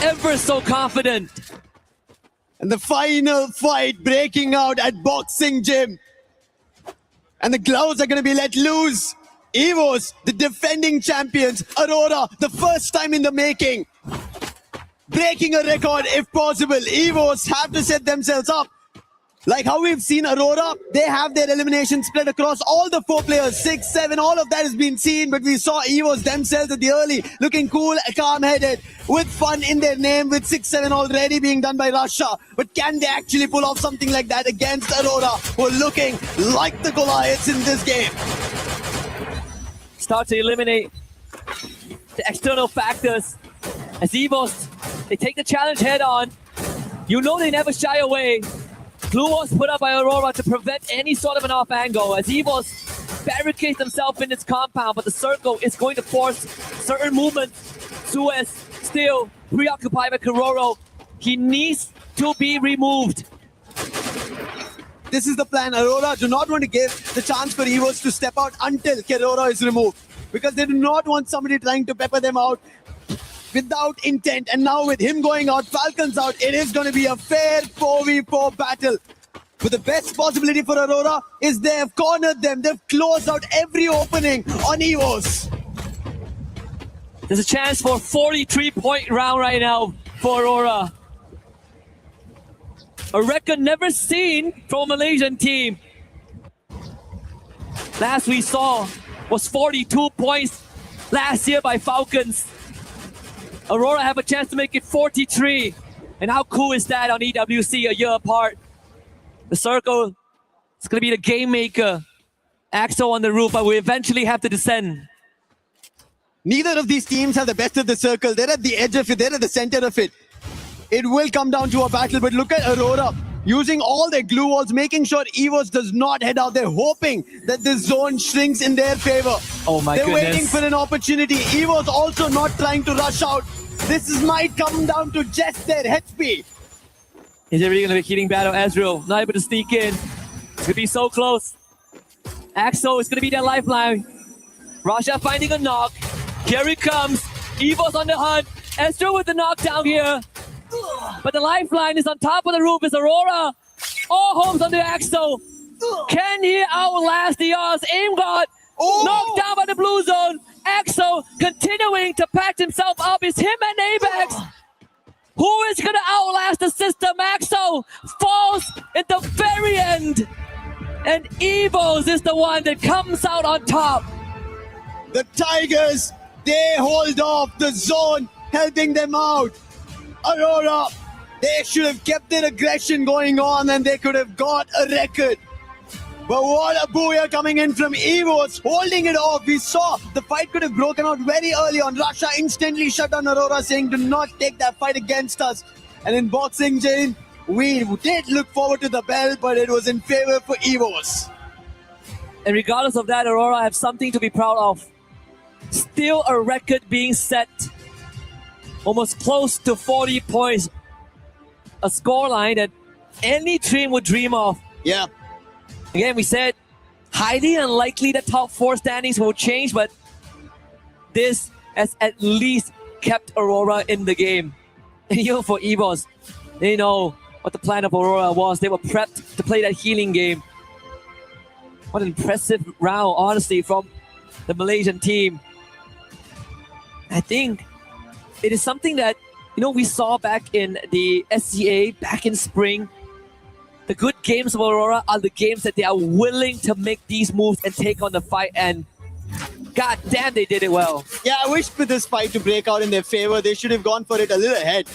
ever so confident. And the final fight breaking out at Boxing Gym. And the gloves are going to be let loose. EWOS, the defending champions. Aurora, the first time in the making. Breaking a record if possible. EWOS have to set themselves up. Like how we've seen Aurora, they have their elimination split across all the 4 players, 6, 7, all of that has been seen, but we saw EWOS themselves at the early, looking cool, calm-headed, with fun in their name, with 6, 7 already being done by Russia. But can they actually pull off something like that against Aurora, who are looking like the Goliaths in this game? Start to eliminate the external factors. As EWOS, they take the challenge head on. You know they never shy away. Glue was put up by Aurora to prevent any sort of an off angle, as EWOS barricades themselves in its compound, but the circle is going to force certain movements. Suez still preoccupied by Kororo. He needs to be removed. This is the plan. Aurora do not want to give the chance for EWOS to step out until Kororo is removed, because they do not want somebody trying to pepper them out without intent. And now with him going out, Falcons out, it is going to be a fair 4v4 battle. But the best possibility for Aurora is they have cornered them. They've closed out every opening on EWOS. There's a chance for a 43-point round right now for Aurora. A record never seen from a Malaysian team. Last we saw was 42 points last year by Falcons. Aurora have a chance to make it 43. And how cool is that on EWC a year apart? The circle is going to be the game maker. Axel on the roof, but we eventually have to descend. Neither of these teams have the best of the circle. They're at the edge of it. They're at the center of it. It will come down to a battle, but look at Aurora using all their glue walls, making sure EWOS does not head out. They're hoping that this zone shrinks in their favor. Oh my They're goodness. waiting for an opportunity. EWOS also not trying to rush out. Might come down to just their HP. Is it really going to be a heating battle? Ezreal not able to sneak in. It's going to be so close. Axel is going to be their lifeline. Raja finding a knock. Here he comes. EVO's on the hunt. Ezreal with the knockdown here. But the lifeline is on top of the roof. Is Aurora. All homes on the Axel. Can he outlast the odds? Aim God knocked down by the blue zone. Axel continuing to patch himself up. It's him and Apex. Who is going to outlast the system? Axel falls at the very end. And EVOS is the one that comes out on top. The Tigers, they hold off the zone, helping them out. Aurora, they should have kept their aggression going on and they could have got a record. But what a booyah coming in from EVOS, holding it off. We saw the fight could have broken out very early on. Russia instantly shut down Aurora, saying do not take that fight against us. And in Boxing Jane, we did look forward to the bell, but it was in favor for EVOS. And regardless of that, Aurora have something to be proud of. Still a record being set. Almost close to 40 points. A scoreline that any team would dream of. Yeah. Again, we said highly unlikely that top 4 standings will change, but this has at least kept Aurora in the game. And you know, for EVOS, they know what the plan of Aurora was. They were prepped to play that healing game. What an impressive round, honestly, from the Malaysian team. I think it is something that, we saw back in the SCA, back in spring. The good games of Aurora are the games that they are willing to make these moves and take on the fight, and god damn, they did it well. Yeah, I wish for this fight to break out in their favor. They should have gone for it a little ahead.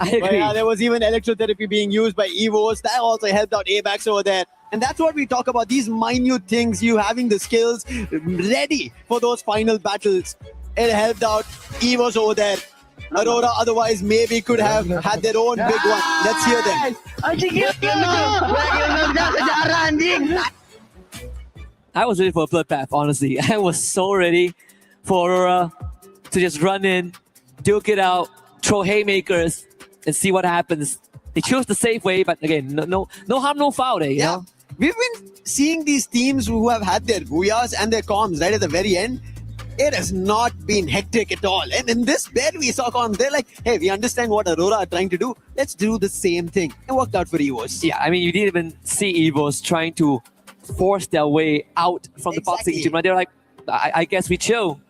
I agree. But yeah, there was even electrotherapy being used by EVOs. That also helped out ABAX over there. And that's what we talk about, these minute things, you having the skills ready for those final battles. It helped out EVOs over there. Aurora otherwise maybe could have had their own big one. Let's hear them. I was ready for a bloodbath, honestly. I was so ready for Aurora to just run in, duke it out, throw haymakers, and see what happens. They chose the safe way, but again, no harm, no foul. You know? We've been seeing these teams who have had their booyahs and their comms right at the very end. It has not been hectic at all. And in this bed we saw comms, they're like, hey, we understand what Aurora are trying to do. Let's do the same thing. It worked out for EVOs. Yeah, I mean, you didn't even see EVOs trying to force their way out from the boxing gym. They're like, I guess we chill.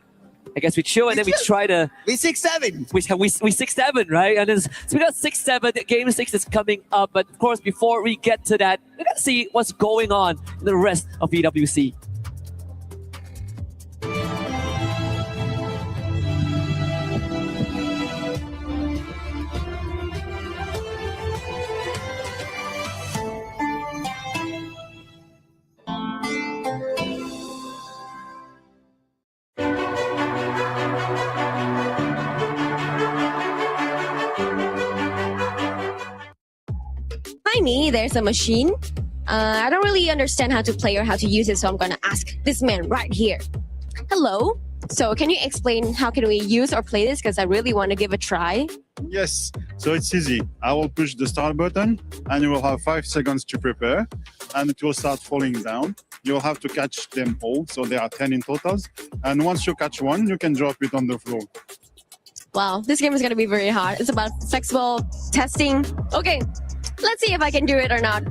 And then we try to... We 6-7. We 6-7, right? And then, so we got 6-7. Game 6 is coming up. But of course, before we get to that, we got to see what's going on in the rest of EWC. Me, there's a machine. I don't really understand how to play or how to use it, so I'm gonna ask this man right here. Hello. So can you explain how can we use or play this? Because I really want to give a try. Yes, so it's easy. I will push the start button and you will have 5 seconds to prepare and it will start falling down. You'll have to catch them all, so there are 10 in totals. And once you catch one, you can drop it on the floor. Wow, this game is going to be very hard. It's about flexible testing. Okay, let's see if I can do it or not.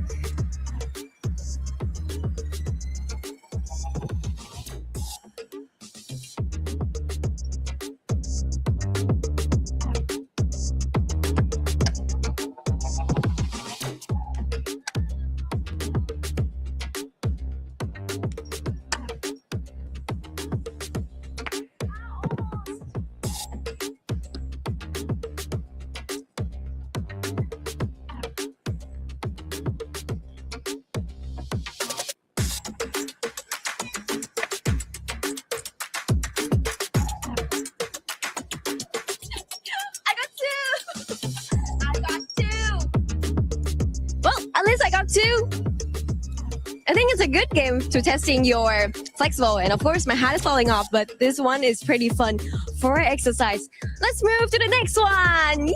I think it's a good game to testing your flexible, and of course my hat is falling off, but this one is pretty fun for exercise. Let's move to the next one.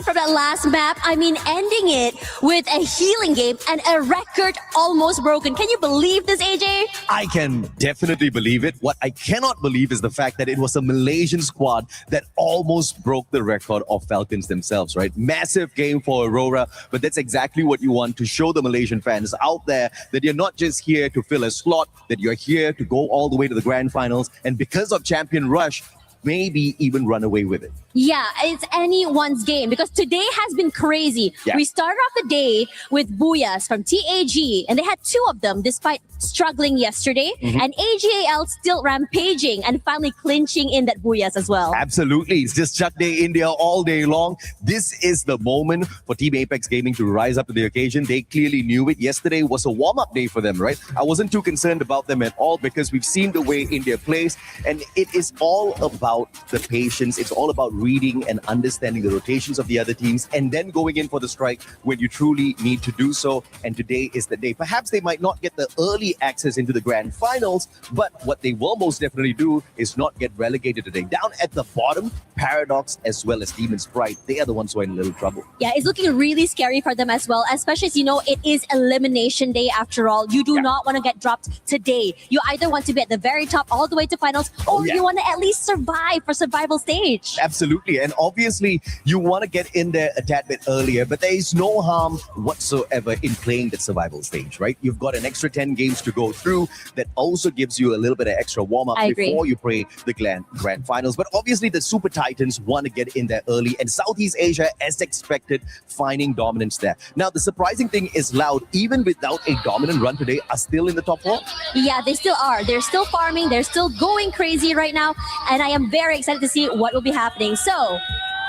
From that last map, I mean ending it with a healing game and a record almost broken. Can you believe this, AJ? I can definitely believe it. What I cannot believe is the fact that it was a Malaysian squad that almost broke the record of Falcons themselves, right? Massive game for Aurora, but that's exactly what you want to show the Malaysian fans out there, that you're not just here to fill a slot, that you're here to go all the way to the grand finals, and because of Champion Rush, maybe even run away with it. Yeah, it's anyone's game because today has been crazy. Yeah. We started off the day with Booyahs from TAG, and they had 2 of them despite struggling yesterday. And AGAL still rampaging and finally clinching in that Booyahs as well. Absolutely. It's just Chuck Day India all day long. This is the moment for Team Apex Gaming to rise up to the occasion. They clearly knew it. Yesterday was a warm-up day for them, right? I wasn't too concerned about them at all because we've seen the way India plays, and it is all about the patience. It's all about reading and understanding the rotations of the other teams and then going in for the strike when you truly need to do so. And today is the day. Perhaps they might not get the early easy access into the grand finals. But what they will most definitely do is not get relegated today. Down at the bottom, Paradox as well as Demon Sprite, they are the ones who are in a little trouble. Yeah, it's looking really scary for them as well, especially as you know, it is elimination day after all. You do not want to get dropped today. You either want to be at the very top all the way to finals, or you want to at least survive for survival stage. Absolutely. And obviously, you want to get in there a tad bit earlier, but there is no harm whatsoever in playing that survival stage, right? You've got an extra 10 games to go through that also gives you a little bit of extra warm-up before you play the grand finals. But obviously, the Super Titans want to get in there early, and Southeast Asia, as expected, finding dominance there. Now, the surprising thing is Loud, even without a dominant run today, are still in the top 4. Yeah, they still are. They're still farming. They're still going crazy right now. And I am very excited to see what will be happening. So,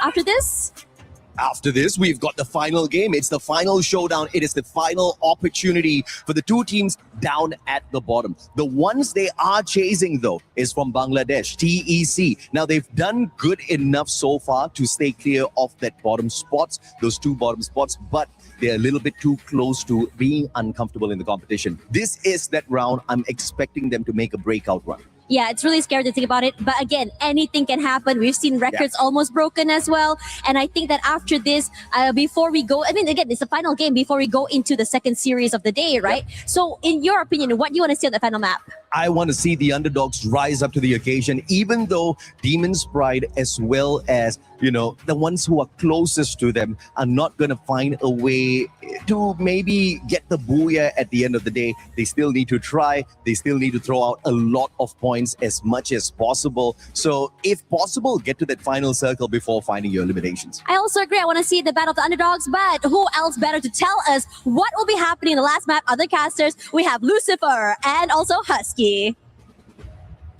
after this, we've got the final game. It's the final showdown. It is the final opportunity for the two teams down at the bottom. The ones they are chasing, though, is from Bangladesh, TEC. Now, they've done good enough so far to stay clear of that bottom spots, those two bottom spots, but they're a little bit too close to being uncomfortable in the competition. This is that round. I'm expecting them to make a breakout run. yeah, it's really scary to think about it. But again, anything can happen. We've seen records almost broken as well. And I think that after this, before we go, I mean, again, it's the final game before we go into the second series of the day, right? So in your opinion, what do you want to see on the final map? I want to see the underdogs rise up to the occasion, even though Demon's Pride, as well as, you know, the ones who are closest to them, are not going to find a way to maybe get the booyah at the end of the day. They still need to try. They still need to throw out a lot of points as much as possible. So if possible, get to that final circle before finding your eliminations. I also agree. I want to see the battle of the underdogs, but who else better to tell us what will be happening in the last map? Other casters, we have Lucifer and also Husky.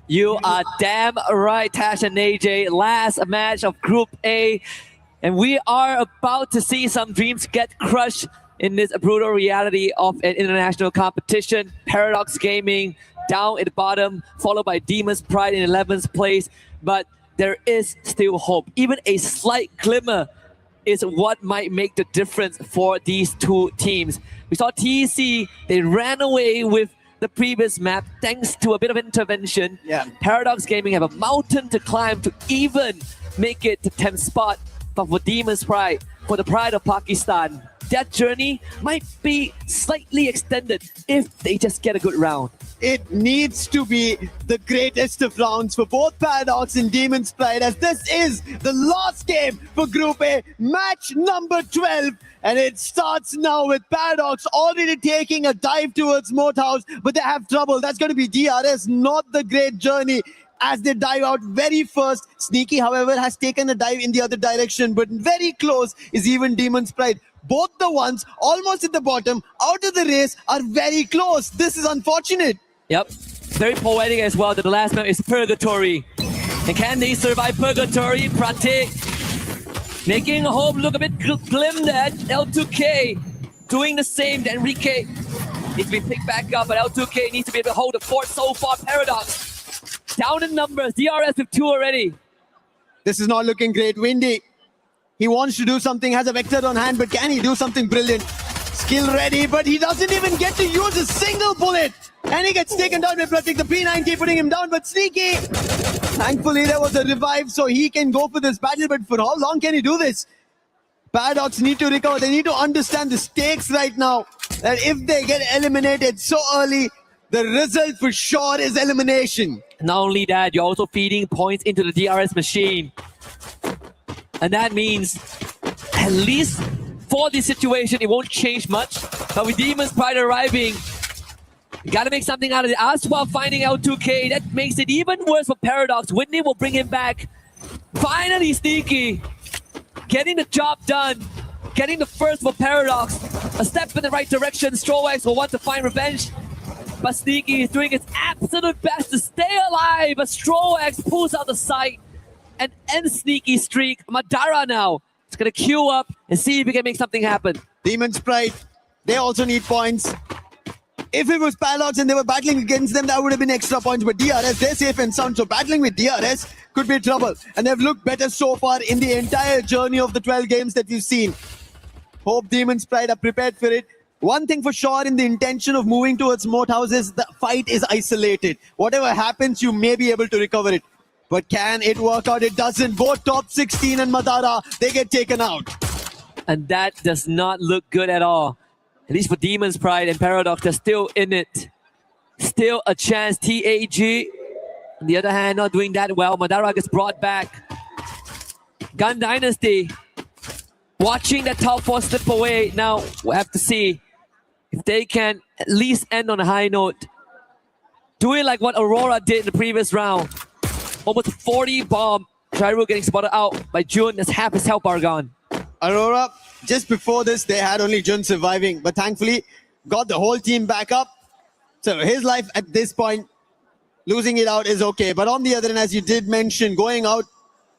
You are damn right, Tash and AJ. Last match of Group A. And we are about to see some dreams get crushed in this brutal reality of an international competition. Paradox Gaming down at the bottom, followed by Demon's Pride in 11th place. But there is still hope. Even a slight glimmer is what might make the difference for these two teams. We saw TEC, they ran away with the previous map thanks to a bit of intervention. Paradox Gaming have a mountain to climb to even make it to 10th spot. But for Demon's Pride, for the pride of Pakistan, that journey might be slightly extended if they just get a good round. It needs to be the greatest of rounds for both Paradox and Demon's Pride, as this is the last game for Group A, match number 12. And it starts now with Paradox already taking a dive towards Moat House, but they have trouble. That's going to be DRS, not the great journey as they dive out very first. Sneaky, however, has taken a dive in the other direction, but very close is even Demon's Pride. Both the ones almost at the bottom, out of the race, are very close. This is unfortunate. Yep, very poetic as well that the last map is Purgatory. And can they survive Purgatory? Pratik making hope look a bit glim there. L2K doing the same. Enrique needs to be picked back up, but L2K needs to be able to hold the fort so far. Paradox down in numbers. DRS with 2 already. This is not looking great. Windy, he wants to do something, has a vector on hand, but can he do something brilliant? Skill ready, but he doesn't even get to use a single bullet. And he gets taken down by Pratik, the P90 putting him down, but Sneaky. Thankfully, there was a revive, so he can go for this battle, but for how long can he do this? Paradox need to recover. They need to understand the stakes right now. That if they get eliminated so early, the result for sure is elimination. Not only that, you're also feeding points into the DRS machine. And that means, at least for this situation, it won't change much. But with Demon's Pride arriving, you gotta make something out of it. Aswa finding L2K, that makes it even worse for Paradox. Whitney will bring him back. Finally, Sneaky getting the job done. Getting the first for Paradox. A step in the right direction. Strowax will want to find revenge. But Sneaky is doing his absolute best to stay alive. But Strowax pulls out the sight and ends Sneaky's streak. Madara now is gonna queue up and see if he can make something happen. Demon's Pride, they also need points. If it was Paradox and they were battling against them, that would have been extra points. But DRS, they're safe and sound. So battling with DRS could be trouble. And they've looked better so far in the entire journey of the 12 games that we've seen. Hope Demon's Pride are prepared for it. One thing for sure, in the intention of moving towards moat houses, the fight is isolated. Whatever happens, you may be able to recover it. But can it work out? It doesn't. Both top 16 and Madara, they get taken out. And that does not look good at all. At least for Demon's Pride and Paradox, they're still in it. Still a chance. TAG, on the other hand, not doing that well. Madara gets brought back. Gun Dynasty, watching that top 4 slip away. Now we'll have to see if they can at least end on a high note. Do it like what Aurora did in the previous round. Almost 40 bomb. Shairu getting spotted out by Jun. That's half his health bar gone. Aurora, just before this, they had only Jun surviving, but thankfully got the whole team back up. So his life at this point, losing it out is okay. But on the other hand, as you did mention, going out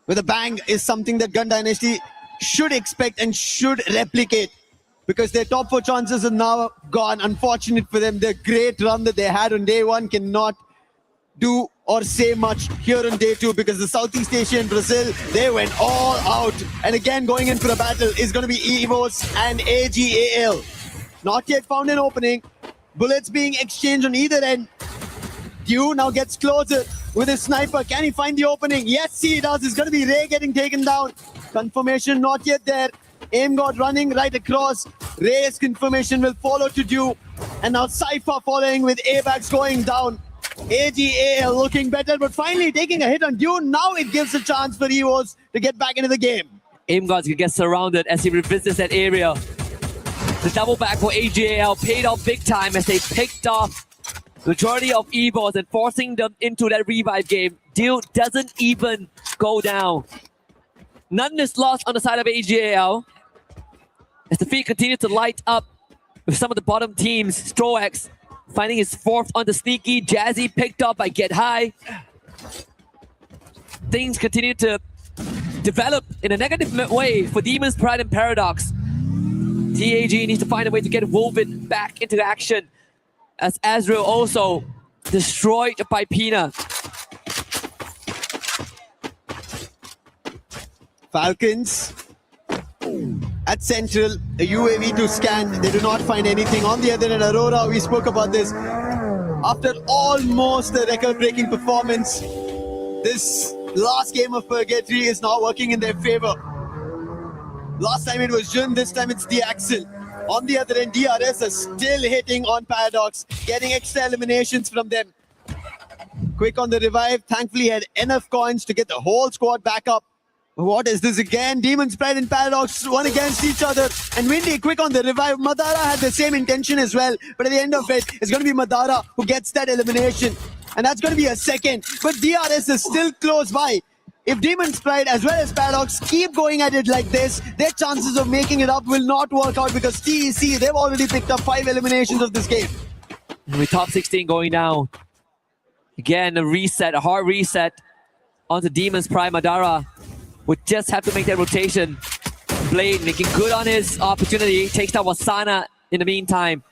with a bang is something that Gun Dynasty should expect and should replicate, because their top 4 chances are now gone. Unfortunate for them. The great run that they had on day 1 cannot do or say much here on day 2, because the Southeast Asia and Brazil, they went all out. And again, going in for a battle is going to be EVOS and AGAL. Not yet found an opening. Bullets being exchanged on either end. Dew now gets closer with his sniper. Can he find the opening? Yes, he does. It's going to be Ray getting taken down. Confirmation not yet there. Aim God running right across. Ray's confirmation will follow to Dew. And now Cypher following with A-backs going down. AGAL looking better, but finally taking a hit on Dew. Now it gives a chance for EVOS to get back into the game. Aim Gods can get surrounded as he revisits that area. The double back for AGAL paid off big time as they picked off the majority of EVOS and forcing them into that revive game. Deal doesn't even go down. None is lost on the side of AGAL as the feed continues to light up with some of the bottom teams. Stroax finding his 4th on the sneaky. Jazzy picked up by Get High. Things continue to develop in a negative way for Demon's Pride and Paradox. TAG needs to find a way to get woven back into action, as Azrael also destroyed by Pina. Falcons at Central, a UAV to scan. They do not find anything. On the other hand, Aurora, we spoke about this. After almost a record-breaking performance, this last game of Purgatory is now working in their favor. Last time it was Jun, this time it's the Axel. On the other end, DRS are still hitting on Paradox, getting extra eliminations from them. Quick on the revive, thankfully had enough coins to get the whole squad back up. What is this again? Demon's Pride and Paradox one against each other. And Windy quick on the revive. Madara had the same intention as well. But at the end of it, it's going to be Madara who gets that elimination. And that's going to be a second. But DRS is still close by. If Demon's Pride as well as Paradox keep going at it like this, their chances of making it up will not work out, because TEC, they've already picked up 5 eliminations of this game. With top 16 going down. Again, a reset, a hard reset onto Demon's Pride. Madara would just have to make that rotation. Blade making good on his opportunity. Takes down Wasana in the meantime.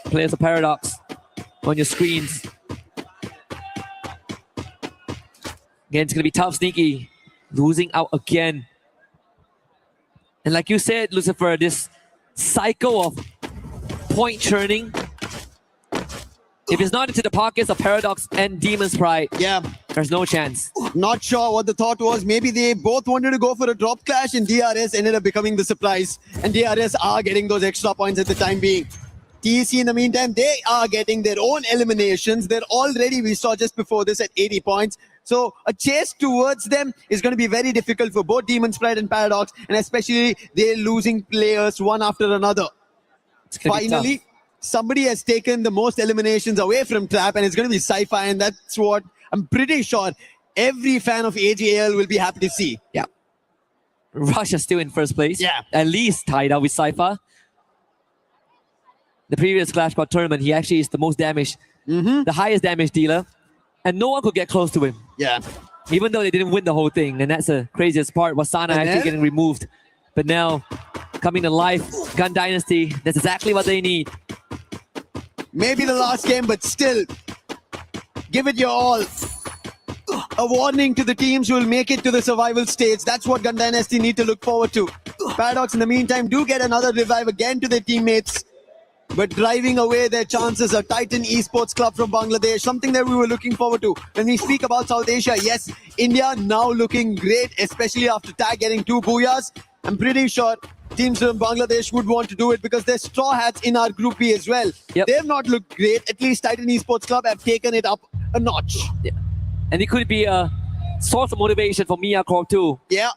Players of Paradox on your screens. Again, it's going to be tough. Sneaky losing out again. And like you said, Lucifer, this cycle of point churning, if it's not into the pockets of Paradox and Demon's Pride, yeah, there's no chance. Not sure what the thought was. Maybe they both wanted to go for a drop clash and DRS ended up becoming the surprise. And DRS are getting those extra points at the time being. TEC in the meantime, they are getting their own eliminations. They're already, we saw just before this, at 80 points. So a chase towards them is going to be very difficult for both Demon's Pride and Paradox, and especially they're losing players one after another. Finally, somebody has taken the most eliminations away from Trap, and it's going to be Sci-Fi, and that's what I'm pretty sure every fan of AGL will be happy to see. Yeah. Rush is still in first place. Yeah. At least tied up with Sci-Fi. The previous Clash Squad tournament, he actually is the most damaged, the highest damage dealer, and no one could get close to him. Yeah. Even though they didn't win the whole thing, and that's the craziest part. Wasana actually getting removed. But now, coming to life, Gun Dynasty, that's exactly what they need. Maybe the last game, but still, give it your all. A warning to the teams who will make it to the survival stage. That's what Gun Dynasty need to look forward to. Paradox, in the meantime, do get another revive again to their teammates, but driving away their chances. A Titan Esports Club from Bangladesh, something that we were looking forward to. When we speak about South Asia, yes, India now looking great, especially after Tag getting 2 booyahs. I'm pretty sure teams from Bangladesh would want to do it because they're Straw Hats in our Group B as well. They've not looked great. At least Titan Esports Club have taken it up a notch. Yeah. And it could be a source of motivation for Mia Corp too. Yeah.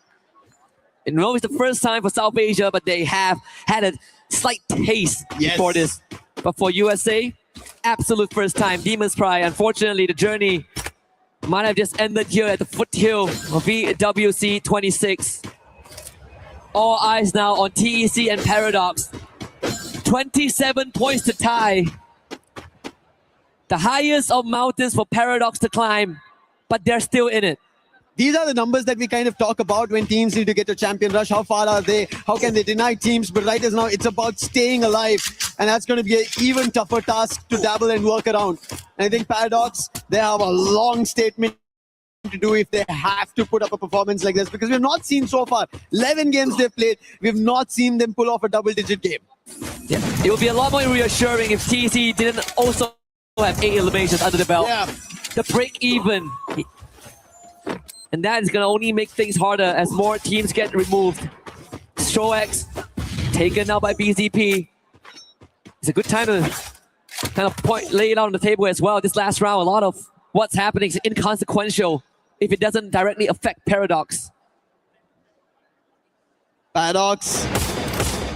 And no, it's the first time for South Asia, but they have had a slight taste before this. But for USA, absolute first time. Demon's Pride, unfortunately, the journey might have just ended here at the foothill of EWC 26. All eyes now on TEC and Paradox. 27 points to tie. The highest of mountains for Paradox to climb, but they're still in it. These are the numbers that we kind of talk about when teams need to get to champion rush. How far are they? How can they deny teams? But right as now, it's about staying alive. And that's going to be an even tougher task to dabble and work around. And I think Paradox, they have a long statement to do if they have to put up a performance like this. Because we've not seen so far, 11 games they've played, we've not seen them pull off a double-digit game. Yeah. It would be a lot more reassuring if TEC didn't also have 8 eliminations under the belt. Yeah. The break even. And that is going to only make things harder as more teams get removed. Strox taken now by BZP. It's a good time to kind of lay it out on the table as well. This last round, a lot of what's happening is inconsequential if it doesn't directly affect Paradox. Paradox,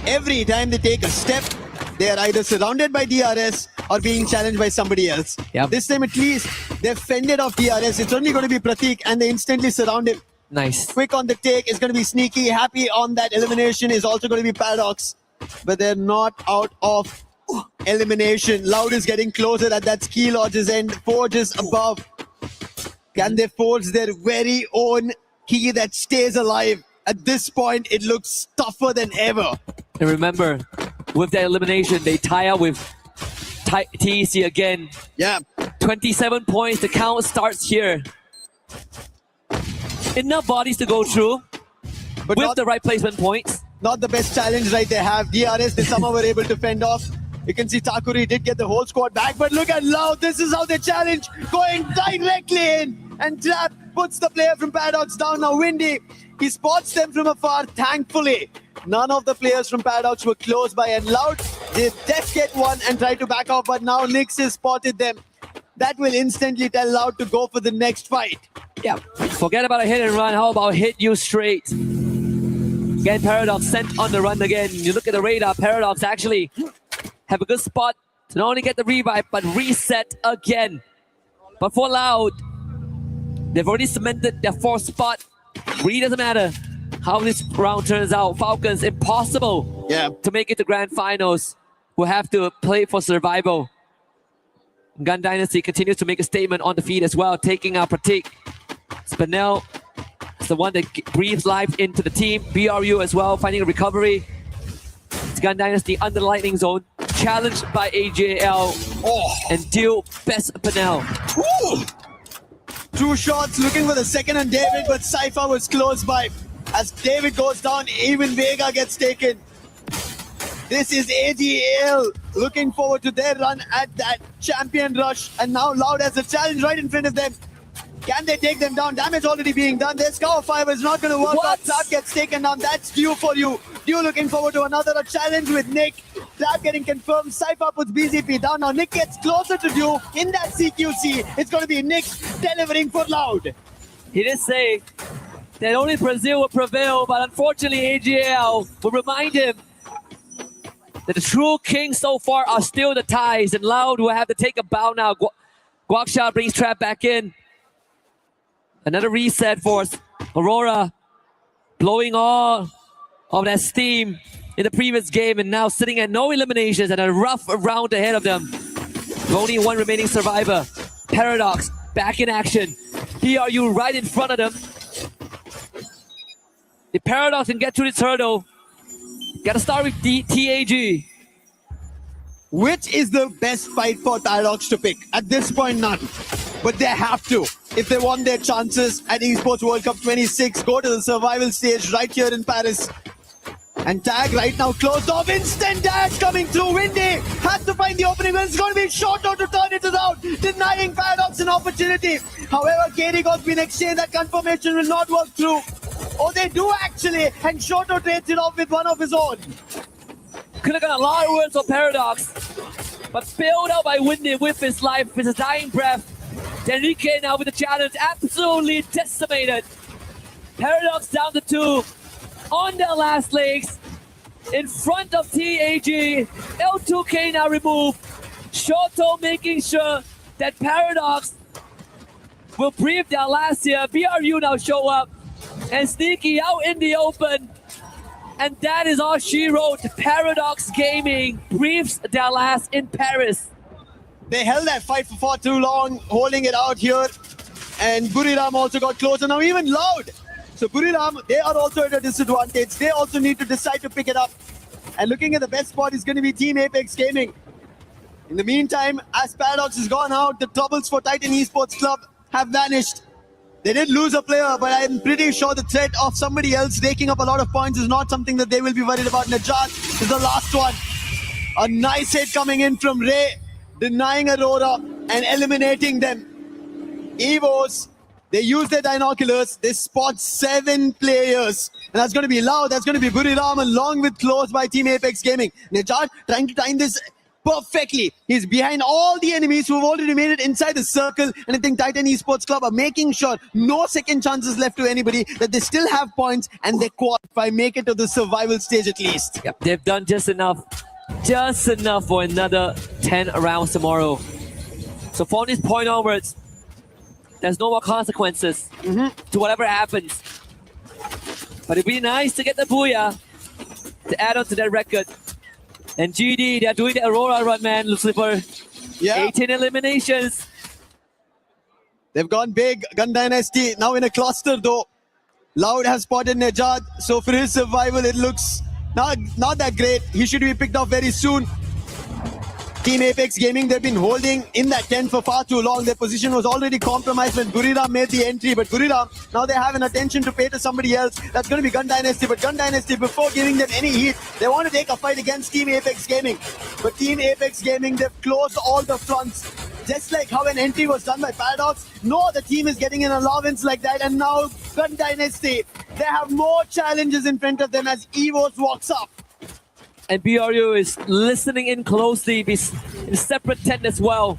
every time they take a step, they are either surrounded by DRS or being challenged by somebody else. This time at least, they've fended off DRS. It's only going to be Pratik and they instantly surround him. Nice. Quick on the take is going to be Sneaky. Happy on that elimination is also going to be Paradox. But they're not out of elimination. Loud is getting closer at that ski lodge's end. Forge is above. Can they forge their very own key that stays alive? At this point, it looks tougher than ever. And remember, with that elimination, they tie up with TEC again. Yeah. 27 points. The count starts here. Enough bodies to go through, but with the right placement points. Not the best challenge right they have. DRS, they somehow were able to fend off. You can see Takuri did get the whole squad back, but look at Loud. This is how they challenge, going directly in. And Trap puts the player from Paradox down. Now Windy, he spots them from afar, thankfully. None of the players from Paradox were close by, and Loud, they just get one and try to back off, but now Nyx has spotted them. That will instantly tell Loud to go for the next fight. Yeah, forget about a hit and run. How about hit you straight? Again, Paradox sent on the run again. You look at the radar, Paradox actually have a good spot to not only get the revive, but reset again. But for Loud, they've already cemented their 4th spot. Really doesn't matter how this round turns out. Falcons, impossible to make it to grand finals. Will have to play for survival. Gun Dynasty continues to make a statement on the feed as well, taking out Pratik. Spinel is the one that breathes life into the team. BRU as well, finding a recovery. It's Gun Dynasty under the lightning zone, challenged by AJL and deal best Spinel. Two shots looking for the second on David, but Cypher was close by. As David goes down, even Vega gets taken. This is AGL looking forward to their run at that champion rush. And now Loud has a challenge right in front of them. Can they take them down? Damage already being done. Their Scour Fiber is not going to work out. Trap gets taken down. That's due for you. Due looking forward to another challenge with Nick. Trap getting confirmed. Cypher puts BZP down. Now Nick gets closer to Due in that CQC. It's going to be Nick delivering for Loud. He did say that only Brazil will prevail, but unfortunately AGL will remind him that the true kings so far are still the ties, and Loud will have to take a bow now. Guaksha brings Trap back in. Another reset for Aurora, blowing all of that steam in the previous game, and now sitting at no eliminations and a rough round ahead of them. With only one remaining survivor. Paradox back in action. PRU right in front of them. The Paradox can get through this hurdle. Gotta start with TAG. Which is the best fight for Paradox to pick? At this point, none. But they have to. If they want their chances at Esports World Cup 26, go to the survival stage right here in Paris. And tag right now closed off. Instant dash coming through. Windy has to find the opening. It's going to be short out to turn it around, denying Paradox an opportunity. However, KD got Phoenix saying that confirmation will not work through. Oh, they do actually. And Shoto trades it off with one of his own. Could have got a lot of words for Paradox, but bailed out by Windy with his life, with his dying breath. Enrique now with the challenge, absolutely decimated. Paradox down to 2, on their last legs, in front of TAG. L2K now removed. Shoto making sure that Paradox will breathe their last here. BRU now show up, and Sneaky out in the open. And that is all she wrote. Paradox Gaming breathes their last in Paris. They held that fight for far too long, holding it out here. And Buriram also got closer. Now even Loud. So Buriram, they are also at a disadvantage. They also need to decide to pick it up. And looking at the best spot is going to be Team Apex Gaming. In the meantime, as Paradox has gone out, the troubles for Titan Esports Club have vanished. They did lose a player, but I'm pretty sure the threat of somebody else raking up a lot of points is not something that they will be worried about. Najat is the last one. A nice hit coming in from Ray, denying Aurora and eliminating them. Evos, they use their binoculars. They spot 7 players. And that's going to be Loud. That's going to be Buriram along with Close by Team Apex Gaming. Najat trying to time this perfectly. He's behind all the enemies who have already made it inside the circle. And I think Titan Esports Club are making sure no second chances left to anybody, that they still have points and they qualify, make it to the survival stage at least. Yep, they've done just enough for another 10 rounds tomorrow. So from this point onwards, there's no more consequences to whatever happens. But it'd be nice to get the booyah to add on to that record. And GD, they're doing the Aurora run, man, Lucifer. Yeah. 18 eliminations. They've gone big. Gun Dynasty now in a cluster though. Loud has spotted Najat. So for his survival, it looks not that great. He should be picked up very soon. Team Apex Gaming, they've been holding in that tent for far too long. Their position was already compromised when Buriram made the entry. But Buriram, now they have an attention to pay to somebody else. That's going to be Gun Dynasty. But Gun Dynasty, before giving them any heat, they want to take a fight against Team Apex Gaming. But Team Apex Gaming, they've closed all the fronts. Just like how an entry was done by Paradox, no other team is getting an allowance like that. And now Gun Dynasty, they have more challenges in front of them as Evos walks up. And BRU is listening in closely in a separate tent as well.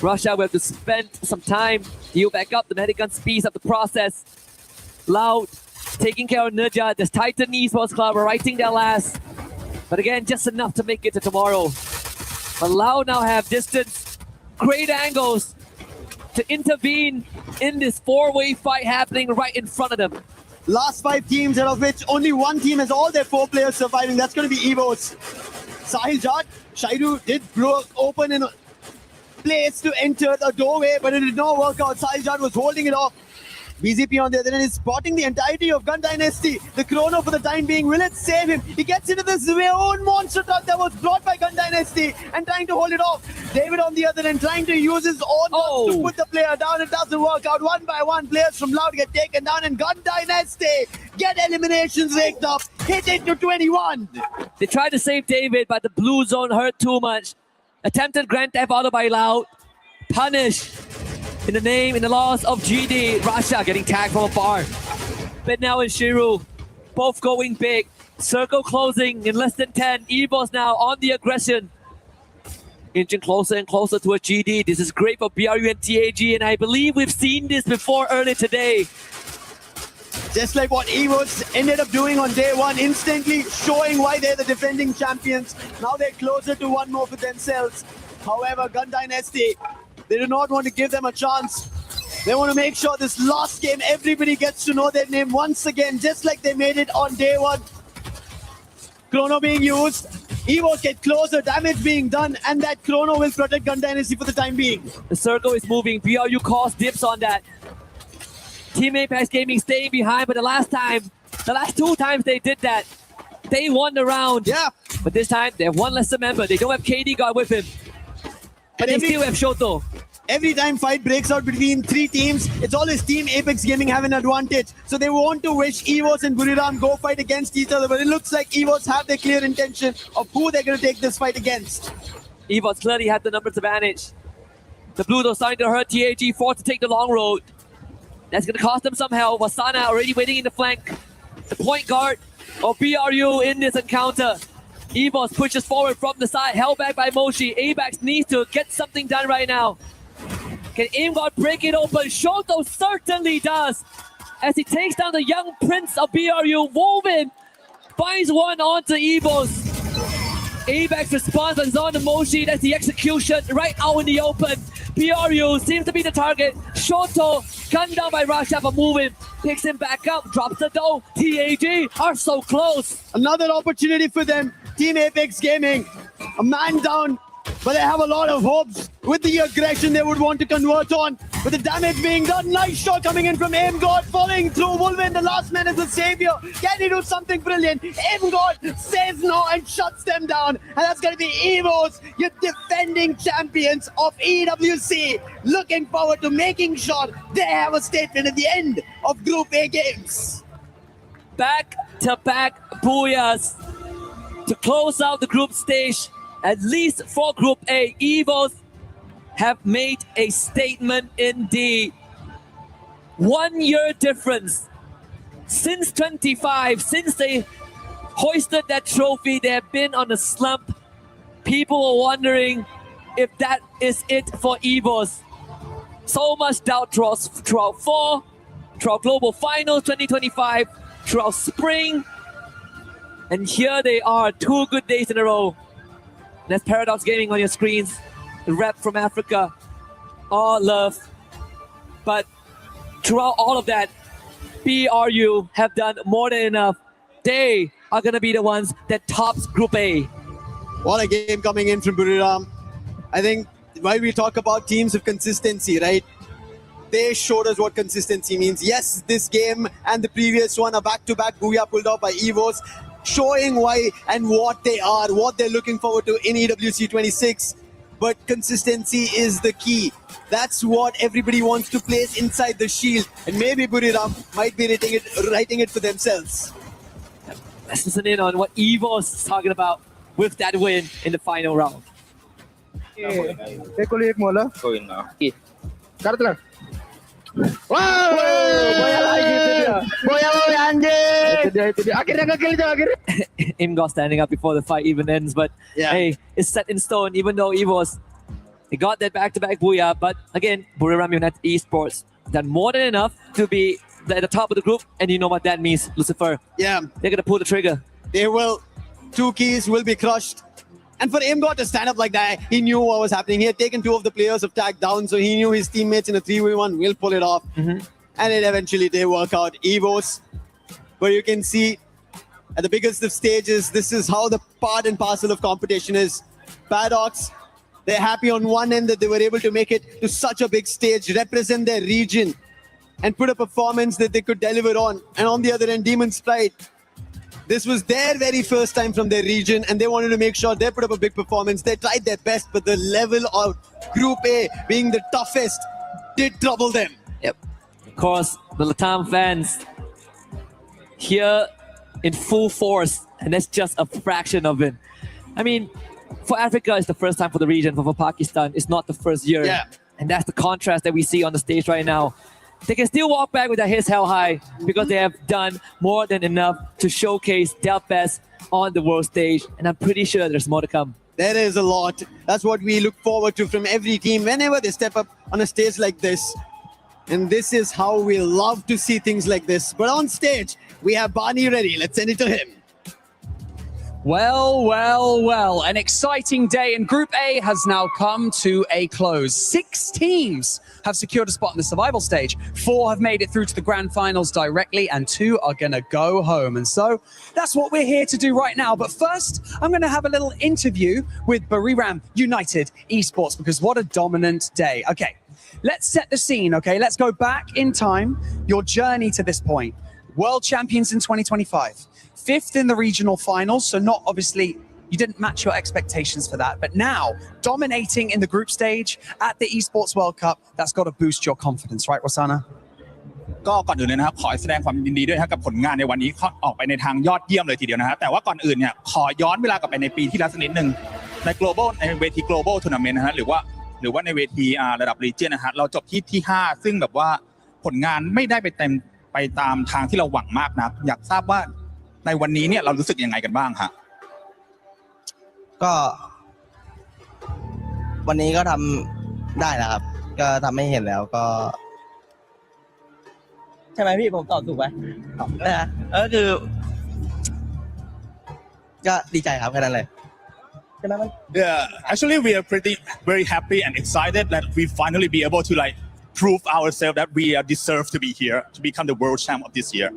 Russia will have to spend some time to heal back up. The medic gun speeds up the process. Loud taking care of Najat. The Titan Esports Club are writing their last. But again, just enough to make it to tomorrow. But Loud now have distance, great angles to intervene in this 4-way fight happening right in front of them. Last 5 teams, out of which only one team has all their 4 players surviving. That's going to be Evos. Sahil Jat, Shaidu did broke open in a place to enter the doorway, but it did not work out. Sahil Jat was holding it off. BZP on the other end is spotting the entirety of Gun Dynasty. The chrono for the time being, will it save him? He gets into this own monster truck that was brought by Gun Dynasty and trying to hold it off. David on the other end trying to use his own guns to put the player down. It doesn't work out. One by one, players from Loud get taken down, and Gun Dynasty get eliminations raked up. Hit it to 21. They tried to save David, but the blue zone hurt too much. Attempted Grand Theft Auto by Loud. Punish. In the loss of GD, Russia getting tagged from afar. Bednao and Shiru, both going big. Circle closing in less than 10. Evos now on the aggression. Inching closer and closer to a GD. This is great for BRU and TAG, and I believe we've seen this before earlier today. Just like what Evos ended up doing on day 1, instantly showing why they're the defending champions. Now they're closer to one more for themselves. However, Gun Dynasty, they do not want to give them a chance. They want to make sure this last game, everybody gets to know their name once again, just like they made it on day 1. Chrono being used. Evos get closer, damage being done, and that chrono will protect Gun Dynasty for the time being. The circle is moving. BRU calls dips on that. Team Apex Gaming staying behind, but the last 2 times they did that, they won the round. Yeah. But this time, they have one lesser member. They don't have KD God with him. But they still have Shoto. Every time fight breaks out between three teams, it's always Team Apex Gaming have an advantage. So they want to wish EVOS and Buriram go fight against each other, but it looks like EVOS have the clear intention of who they're going to take this fight against. EVOS clearly had the numbers advantage. The Blue Door starting to hurt TAG, forced to take the long road. That's going to cost them some help. Wasana already waiting in the flank. The point guard of BRU in this encounter. EVOS pushes forward from the side, held back by Moshi. ABAX needs to get something done right now. Can AimGod break it open? Shoto certainly does. As he takes down the young prince of BRU, Woven finds one onto EVOS. ABAX responds and is on to Moshi. That's the execution right out in the open. BRU seems to be the target. Shoto gunned down by Rasha for moving. Picks him back up, drops the dough. TAG are so close. Another opportunity for them. Team Apex Gaming, a man down, but they have a lot of hopes with the aggression they would want to convert on. With the damage being done, nice shot coming in from AimGod, falling through. Wolven, the last man is the savior. Can he do something brilliant? AimGod says no and shuts them down. And that's going to be EVOS, your defending champions of EWC. Looking forward to making sure they have a statement at the end of Group A games. Back-to-back booyahs to close out the group stage. At least for Group A, EVOS have made a statement indeed. 1 year difference. Since 25, since they hoisted that trophy, they have been on a slump. People are wondering if that is it for EVOS. So much doubt throughout fall, throughout Global Finals 2025, throughout spring. And here they are, 2 good days in a row. That's Paradox Gaming on your screens. The rep from Africa. All love. But throughout all of that, BRU have done more than enough. They are going to be the ones that tops Group A. What a game coming in from Buriram. I think while we talk about teams of consistency, right? They showed us what consistency means. Yes, this game and the previous one, a back-to-back booyah pulled off by EVOS, showing why and what they are, what they're looking forward to in EWC 26. But consistency is the key. That's what everybody wants to place inside the shield. And maybe Buriram might be writing it for themselves. Let's listen in on what EVOS is talking about with that win in the final round. Imgo standing up before the fight even ends, but hey, it's set in stone. Even though EVOS, they got that back-to-back booyah, but again, Buriram United Esports done more than enough to be at the top of the group, and you know what that means, Lucifer. Yeah, they're gonna pull the trigger. They will. 2 keys will be crushed. And for AimGod to stand up like that, he knew what was happening. He had taken 2 of the players of tag down, so he knew his teammates in a 3v1 will pull it off. And it eventually did work out. EVOS, but you can see at the biggest of stages, this is how the part and parcel of competition is. Paradox, they're happy on one end that they were able to make it to such a big stage, represent their region, and put a performance that they could deliver on. And on the other end, Demon's Pride, this was their very first time from their region, and they wanted to make sure they put up a big performance. They tried their best, but the level of Group A being the toughest did trouble them. Yep. Of course, the Latam fans here in full force, and that's just a fraction of it. I mean, for Africa, it's the first time for the region, but for Pakistan, it's not the first year. Yeah. And that's the contrast that we see on the stage right now. They can still walk back with their heads held high because they have done more than enough to showcase their best on the world stage. And I'm pretty sure there's more to come. There is a lot. That's what we look forward to from every team whenever they step up on a stage like this. And this is how we love to see things like this. But on stage, we have Barney ready. Let's send it to him. Well, an exciting day in Group A has now come to a close. 6 teams have secured a spot in the survival stage. 4 have made it through to the grand finals directly, and 2 are gonna go home. And so that's what we're here to do right now. But first, I'm gonna have a little interview with Buriram United Esports, because what a dominant day. Okay, let's set the scene, okay? Let's go back in time, your journey to this point. World champions in 2025. 5th in the regional finals, so not obviously You didn't match your expectations for that. But now, dominating in the group stage at the Esports World Cup, that's got to boost your confidence, right, Wasana? ก็ก่อนอื่นเลยนะครับขอแสดงความยินดีด้วยนะครับกับผลงานในวันนี้ออกไปในทางยอดเยี่ยมเลยทีเดียวนะฮะแต่ว่าก่อนอื่นเนี่ยขอย้อนเวลากลับไปในปีที่แล้วสักนิดนึงใน global ในเวที global tournament นะฮะหรือว่าในเวทีระดับ region นะฮะเราจบที่5ซึ่งแบบว่าผลงานไม่ได้ไปตามทางที่เราหวังมากนะอยากทราบว่าในวันนี้เนี่ยเรารู้สึกยังไงกันบ้างฮะก็วันนี้ก็ทำได้แล้วครับก็ทำให้เห็นแล้วก็ใช่ไหมพี่ผมตอบถูกไหมนะก็คือก็ดีใจครับแค่นั้นเลยใช่ไหมมัน Yeah, actually we are very happy and excited that we finally be able to prove ourselves that we deserve to be here to become the world champ of this year.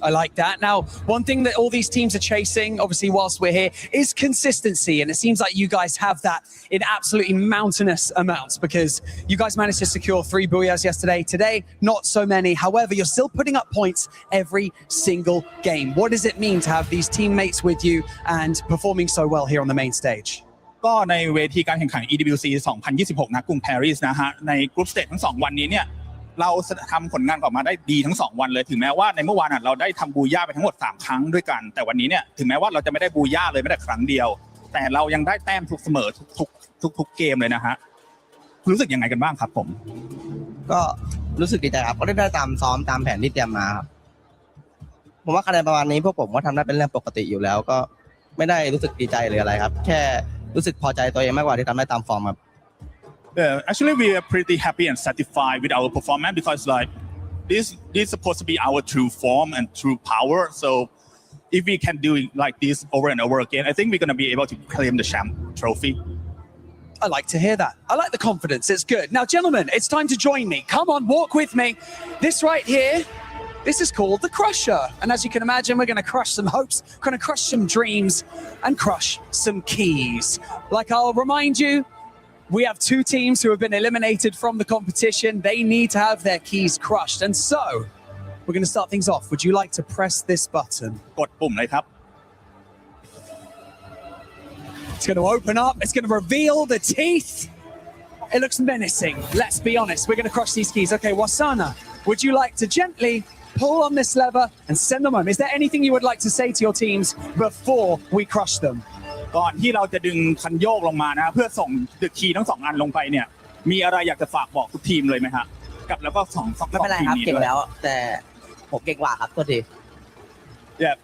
I like that. Now, one thing that all these teams are chasing, obviously, whilst we're here, is consistency. And it seems like you guys have that in absolutely mountainous amounts because you guys managed to secure 3 booyahs yesterday. Today, not so many. However, you're still putting up points every single game. What does it mean to have these teammates with you and performing so well here on the main stage? ก็ในเวทีการแข่งขัน EWC 2026 นะกรุงปารีสนะฮะในกรุ๊ปสเตจทั้ง2วันนี้เนี่ยเราทำผลงานออกมาได้ดีทั้ง2วันเลยถึงแม้ว่าในเมื่อวานเราได้ทำบูย่าไปทั้งหมด3ครั้งด้วยกันแต่วันนี้เนี่ยถึงแม้ว่าเราจะไม่ได้บูย่าเลยไม่ได้ครั้งเดียวแต่เรายังได้แต้มทุกเสมอทุกเกมเลยนะฮะรู้สึกยังไงกันบ้างครับผมก็รู้สึกดีใจครับก็ได้ตามซ้อมตามแผนที่เตรียมมาครับผมว่าคะแนนประมาณนี้พวกผมก็ทำได้เป็นเรื่องปกติอยู่แล้วก็ไม่ได้รู้สึกดีใจหรืออะไรครับแค่รู้สึกพอใจตัวเองมากกว่าที่ทำได้ตามฟอร์มครับActually, we are pretty happy and satisfied with our performance because this is supposed to be our true form and true power. So if we can do it like this over and over again, I think we're going to be able to claim the champ trophy. I like to hear that. I like the confidence. It's good. Now, gentlemen, it's time to join me. Come on, walk with me. This right here, this is called the Crusher. And as you can imagine, we're going to crush some hopes, we're going to crush some dreams, and crush some keys. Like I'll remind you, we have 2 teams who have been eliminated from the competition. They need to have their keys crushed. And so, we're going to start things off. Would you like to press this button? กดปุ่มเลยครับ It's going to open up. It's going to reveal the teeth. It looks menacing. Let's be honest. We're going to crush these keys. Okay, Wasana, would you like to gently pull on this lever and send them home? Is there anything you would like to say to your teams before we crush them? ก่อนที่เราจะดึงคันโยกลงมานะเพื่อส่งคีย์ทั้ง2อันลงไปเนี่ยมีอะไรอยากจะฝากบอกทุกทีมเลยไหมฮะกับแล้วก็2ไม่เป็นไรครับเก่งแล้วแต่ผมเก่งกว่าครับโทษที Yeah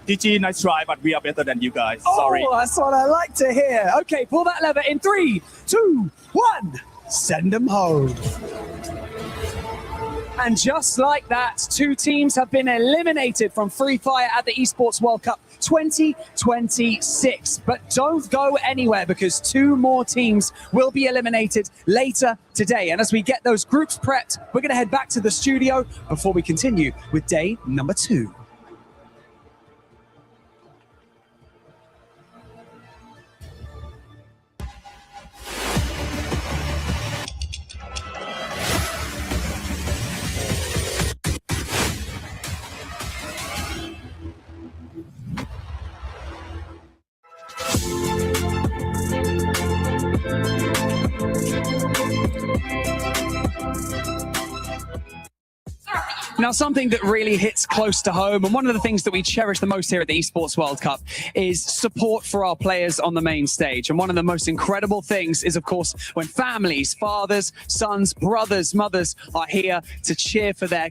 GG nice try but we are better than you guys sorry Oh, that's what I like to hear. Okay, pull that lever in 3, 2, 1. Send them home. And just like that, 2 teams have been eliminated from Free Fire at the Esports World Cup 2026. But don't go anywhere because 2 more teams will be eliminated later today. And as we get those groups prepped, we're going to head back to the studio before we continue with day number 2. Now, something that really hits close to home, and one of the things that we cherish the most here at the Esports World Cup, is support for our players on the main stage. And one of the most incredible things is, of course, when families, fathers, sons, brothers, mothers are here to cheer for their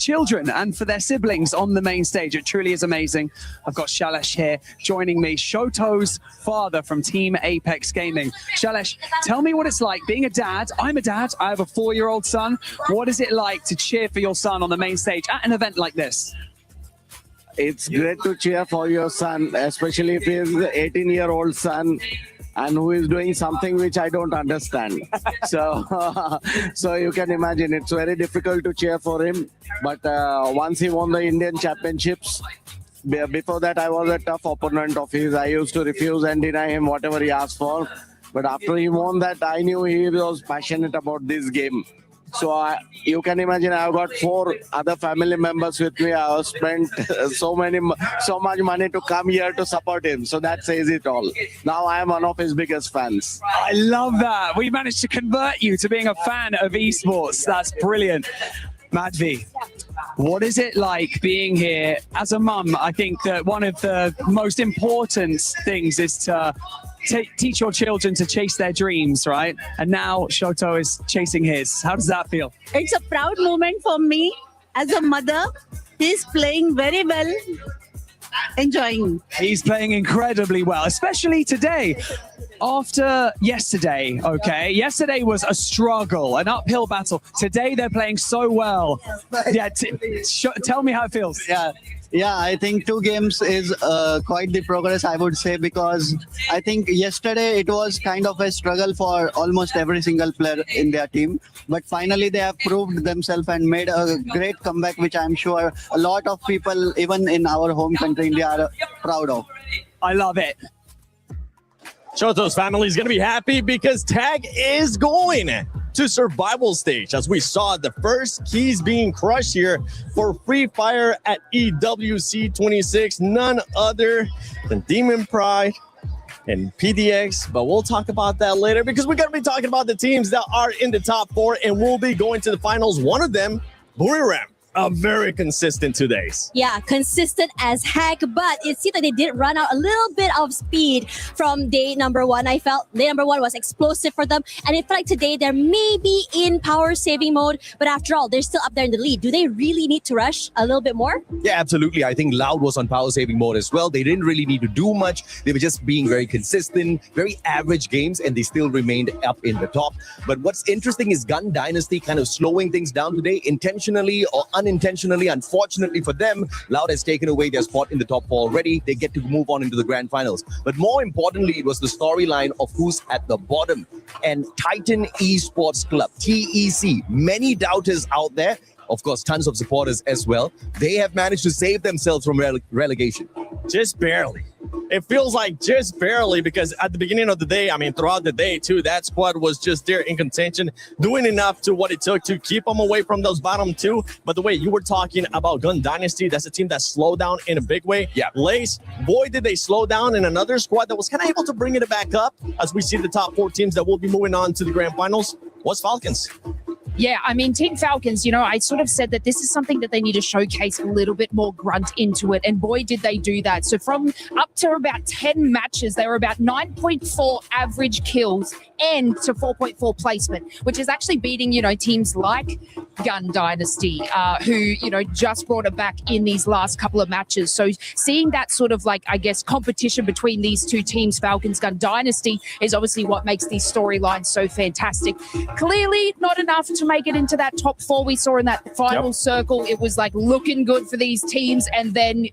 children and for their siblings on the main stage. It truly is amazing. I've got Shailesh here joining me, Shoto's father from Team Apex Gaming. Shailesh, tell me what it's like being a dad. I'm a dad. I have a 4-year-old son. What is it like to cheer for your son on the main stage at an event like this? It's great to cheer for your son, especially if he's an 18-year-old son and who is doing something which I don't understand. So you can imagine it's very difficult to cheer for him. But once he won the Indian Championships, before that I was a tough opponent of his. I used to refuse and deny him whatever he asked for. But after he won that, I knew he was passionate about this game. So you can imagine I've got 4 other family members with me. I have spent so much money to come here to support him. So that says it all. Now I am one of his biggest fans. I love that. We managed to convert you to being a fan of esports. That's brilliant. Madhvi, what is it like being here as a mum? I think that one of the most important things is to teach your children to chase their dreams, right? And now Shoto is chasing his. How does that feel? It's a proud moment for me as a mother. He's playing very well, enjoying. He's playing incredibly well, especially today. After yesterday, okay? Yesterday was a struggle, an uphill battle. Today they're playing so well. Yeah, tell me how it feels. Yeah, I think 2 games is quite the progress, I would say, because I think yesterday it was kind of a struggle for almost every single player in their team. But finally, they have proved themselves and made a great comeback, which I'm sure a lot of people, even in our home country, India, are proud of. I love it. Shoto's family is going to be happy because Tag is going to survival stage, as we saw the first keys being crushed here for Free Fire at EWC 26, none other than Demon Pride and PDX. But we'll talk about that later because we're going to be talking about the teams that are in the top 4 and will be going to the finals. One of them, Buriram. Very consistent 2 days. Yeah, consistent as heck, but it seemed like they did run out a little bit of speed from day number 1. I felt day number 1 was explosive for them, and it felt like today they're maybe in power saving mode, but after all, they're still up there in the lead. Do they really need to rush a little bit more? Yeah, absolutely. I think Loud was on power saving mode as well. They didn't really need to do much. They were just being very consistent, very average games, and they still remained up in the top. But what's interesting is Gun Dynasty kind of slowing things down today, intentionally or unintentionally. Unfortunately for them, Loud has taken away their spot in the top 4 already. They get to move on into the grand finals. But more importantly, it was the storyline of who's at the bottom. And Titan Esports Club, TEC, many doubters out there. Of course, tons of supporters as well. They have managed to save themselves from relegation. Just barely. It feels like just barely, because at the beginning of the day, I mean, throughout the day too, that squad was just there in contention, doing enough to what it took to keep them away from those bottom 2. But the way you were talking about Gun Dynasty, that's a team that slowed down in a big way. Yeah. Lace, boy, did they slow down in another squad that was kind of able to bring it back up as we see the top 4 teams that will be moving on to the grand finals. What's Falcons? Yeah, I mean, Team Falcons, you know, I sort of said that this is something that they need to showcase a little bit more grunt into it. And boy, did they do that. So from up to about 10 matches, they were about 9.4 average kills and to 4.4 placement, which is actually beating, you know, teams like Gun Dynasty, who, you know, just brought it back in these last couple of matches. So seeing that sort of like, I guess, competition between these 2 teams, Falcons, Gun Dynasty, is obviously what makes these storylines so fantastic. Clearly not enough to make it into that top 4 we saw in that final circle. It was like looking good for these teams, and then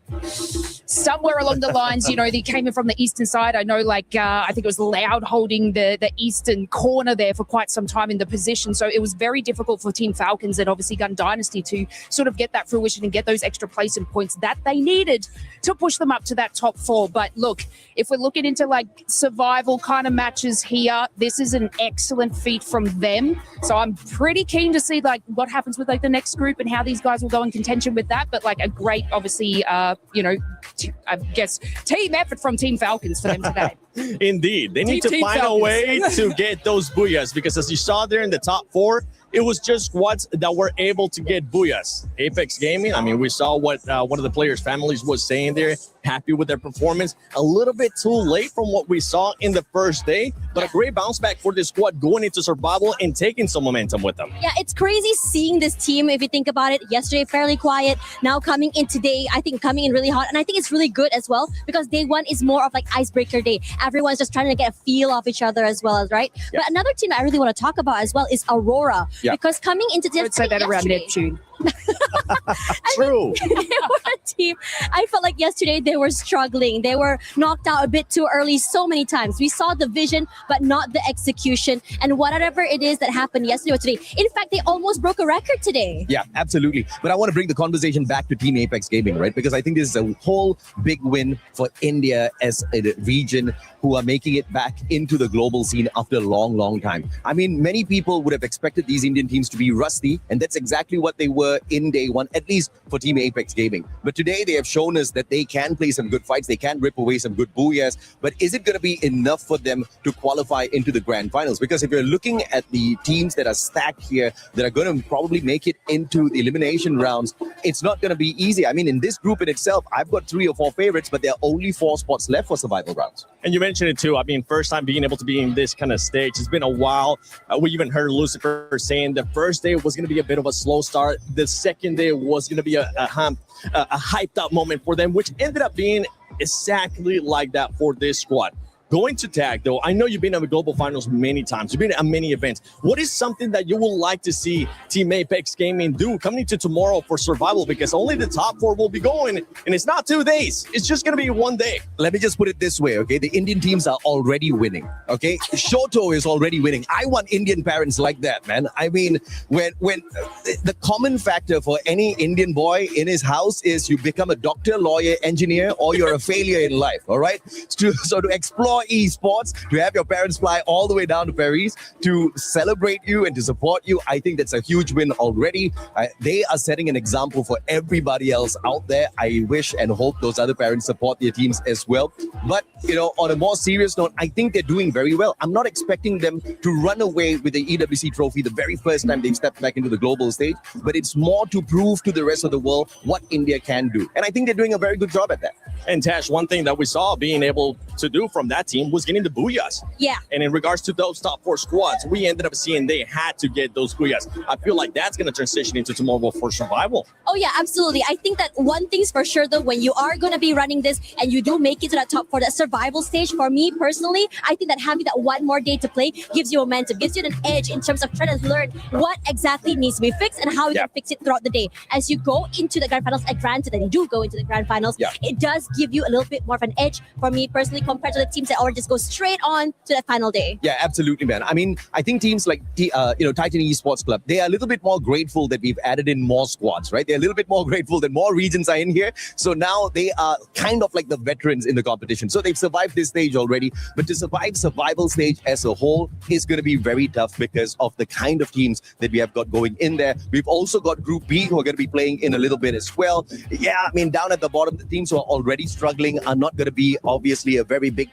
somewhere along the lines, you know, they came in from the eastern side. I know, like, I think it was Loud holding the eastern corner there for quite some time in the position. So it was very difficult for Team Falcons and obviously Gun Dynasty to sort of get that fruition and get those extra placement points that they needed to push them up to that top 4. But look, if we're looking into like survival kind of matches here, this is an excellent feat from them. So I'm pretty keen to see like what happens with like the next group and how these guys will go in contention with that. But like a great, obviously, you know, I guess team effort from Team Falcons for them today. Indeed. They need to find a way to get those booyahs, because as you saw there in the top 4, it was just squads that were able to get booyahs. Apex Gaming, I mean, we saw what one of the players' families was saying there, happy with their performance. A little bit too late from what we saw in the first day, but a great bounce back for this squad going into survival and taking some momentum with them. Yeah, it's crazy seeing this team, if you think about it. Yesterday, fairly quiet. Now coming in today, I think coming in really hot. And I think it's really good as well, because day 1 is more of like icebreaker day. Everyone's just trying to get a feel of each other as well, right? Yeah. But another team I really want to talk about as well is Aurora. Yeah. Because coming into this, I would say that around Neptune. True. They were a team. I felt like yesterday they were struggling. They were knocked out a bit too early so many times. We saw the vision, but not the execution. And whatever it is that happened yesterday or today, in fact, they almost broke a record today. Yeah, absolutely. But I want to bring the conversation back to Team Apex Gaming, right? Because I think this is a whole big win for India as a region who are making it back into the global scene after a long, long time. I mean, many people would have expected these Indian teams to be rusty, and that's exactly what they were in day one, at least for Team Apex Gaming. But today they have shown us that they can play some good fights, they can rip away some good booyahs, but is it going to be enough for them to qualify into the grand finals? Because if you're looking at the teams that are stacked here, that are going to probably make it into the elimination rounds, it's not going to be easy. I mean, in this group in itself, I've got 3 or 4 favorites, but there are only 4 spots left for survival rounds. And you mentioned it too. I mean, first time being able to be in this kind of stage. It's been a while. We even heard Lucifer saying the first day was going to be a bit of a slow start. The second day was going to be a hyped up moment for them, which ended up being exactly like that for this squad. Going to tag, though, I know you've been at the global finals many times. You've been at many events. What is something that you would like to see Team Apex Gaming do coming to tomorrow for survival? Because only the top 4 will be going, and it's not 2 days. It's just going to be 1 day. Let me just put it this way, okay? The Indian teams are already winning, okay? Shoto is already winning. I want Indian parents like that, man. I mean, when the common factor for any Indian boy in his house is you become a doctor, lawyer, engineer, or you're a failure in life, all right? So to explore esports, to have your parents fly all the way down to Paris to celebrate you and to support you, I think that's a huge win already. They are setting an example for everybody else out there. I wish and hope those other parents support their teams as well. But, you know, on a more serious note, I think they're doing very well. I'm not expecting them to run away with the EWC trophy the very first time they've stepped back into the global stage, but it's more to prove to the rest of the world what India can do. And I think they're doing a very good job at that. And Tash, one thing that we saw being able to do from that team was getting the booyahs. Yeah. And in regards to those top 4 squads, we ended up seeing they had to get those booyahs. I feel like that's going to transition into tomorrow for survival. Oh yeah, absolutely. I think that one thing's for sure though, when you are going to be running this and you do make it to that top 4, that survival stage, for me personally, I think that having that one more day to play gives you momentum, gives you an edge in terms of trying to learn what exactly needs to be fixed and how you can fix it throughout the day. As you go into the grand finals, and granted that you do go into the grand finals, it does give you a little bit more of an edge for me personally compared to the teams that already just go straight on to that final day. Yeah, absolutely, man. I mean, I think teams like Titan Esports Club, they are a little bit more grateful that we've added in more squads, right? They're a little bit more grateful that more regions are in here. So now they are kind of like the veterans in the competition. So they've survived this stage already, but to survive survival stage as a whole is going to be very tough because of the kind of teams that we have got going in there. We've also got Group B who are going to be playing in a little bit as well. Yeah, I mean, down at the bottom, the teams who are already struggling are not going to be obviously a very big,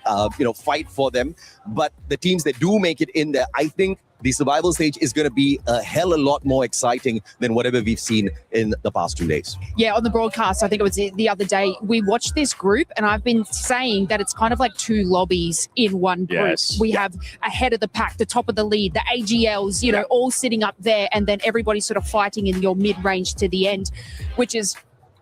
fight for them. But the teams that do make it in there, I think the survival stage is going to be a hell of a lot more exciting than whatever we've seen in the past 2 days. Yeah, on the broadcast, I think it was the other day, we watched this group and I've been saying that it's kind of like 2 lobbies in one group. Yes. We have ahead of the pack, the top of the lead, the AGLs, you know, all sitting up there, and then everybody sort of fighting in your mid-range to the end, which is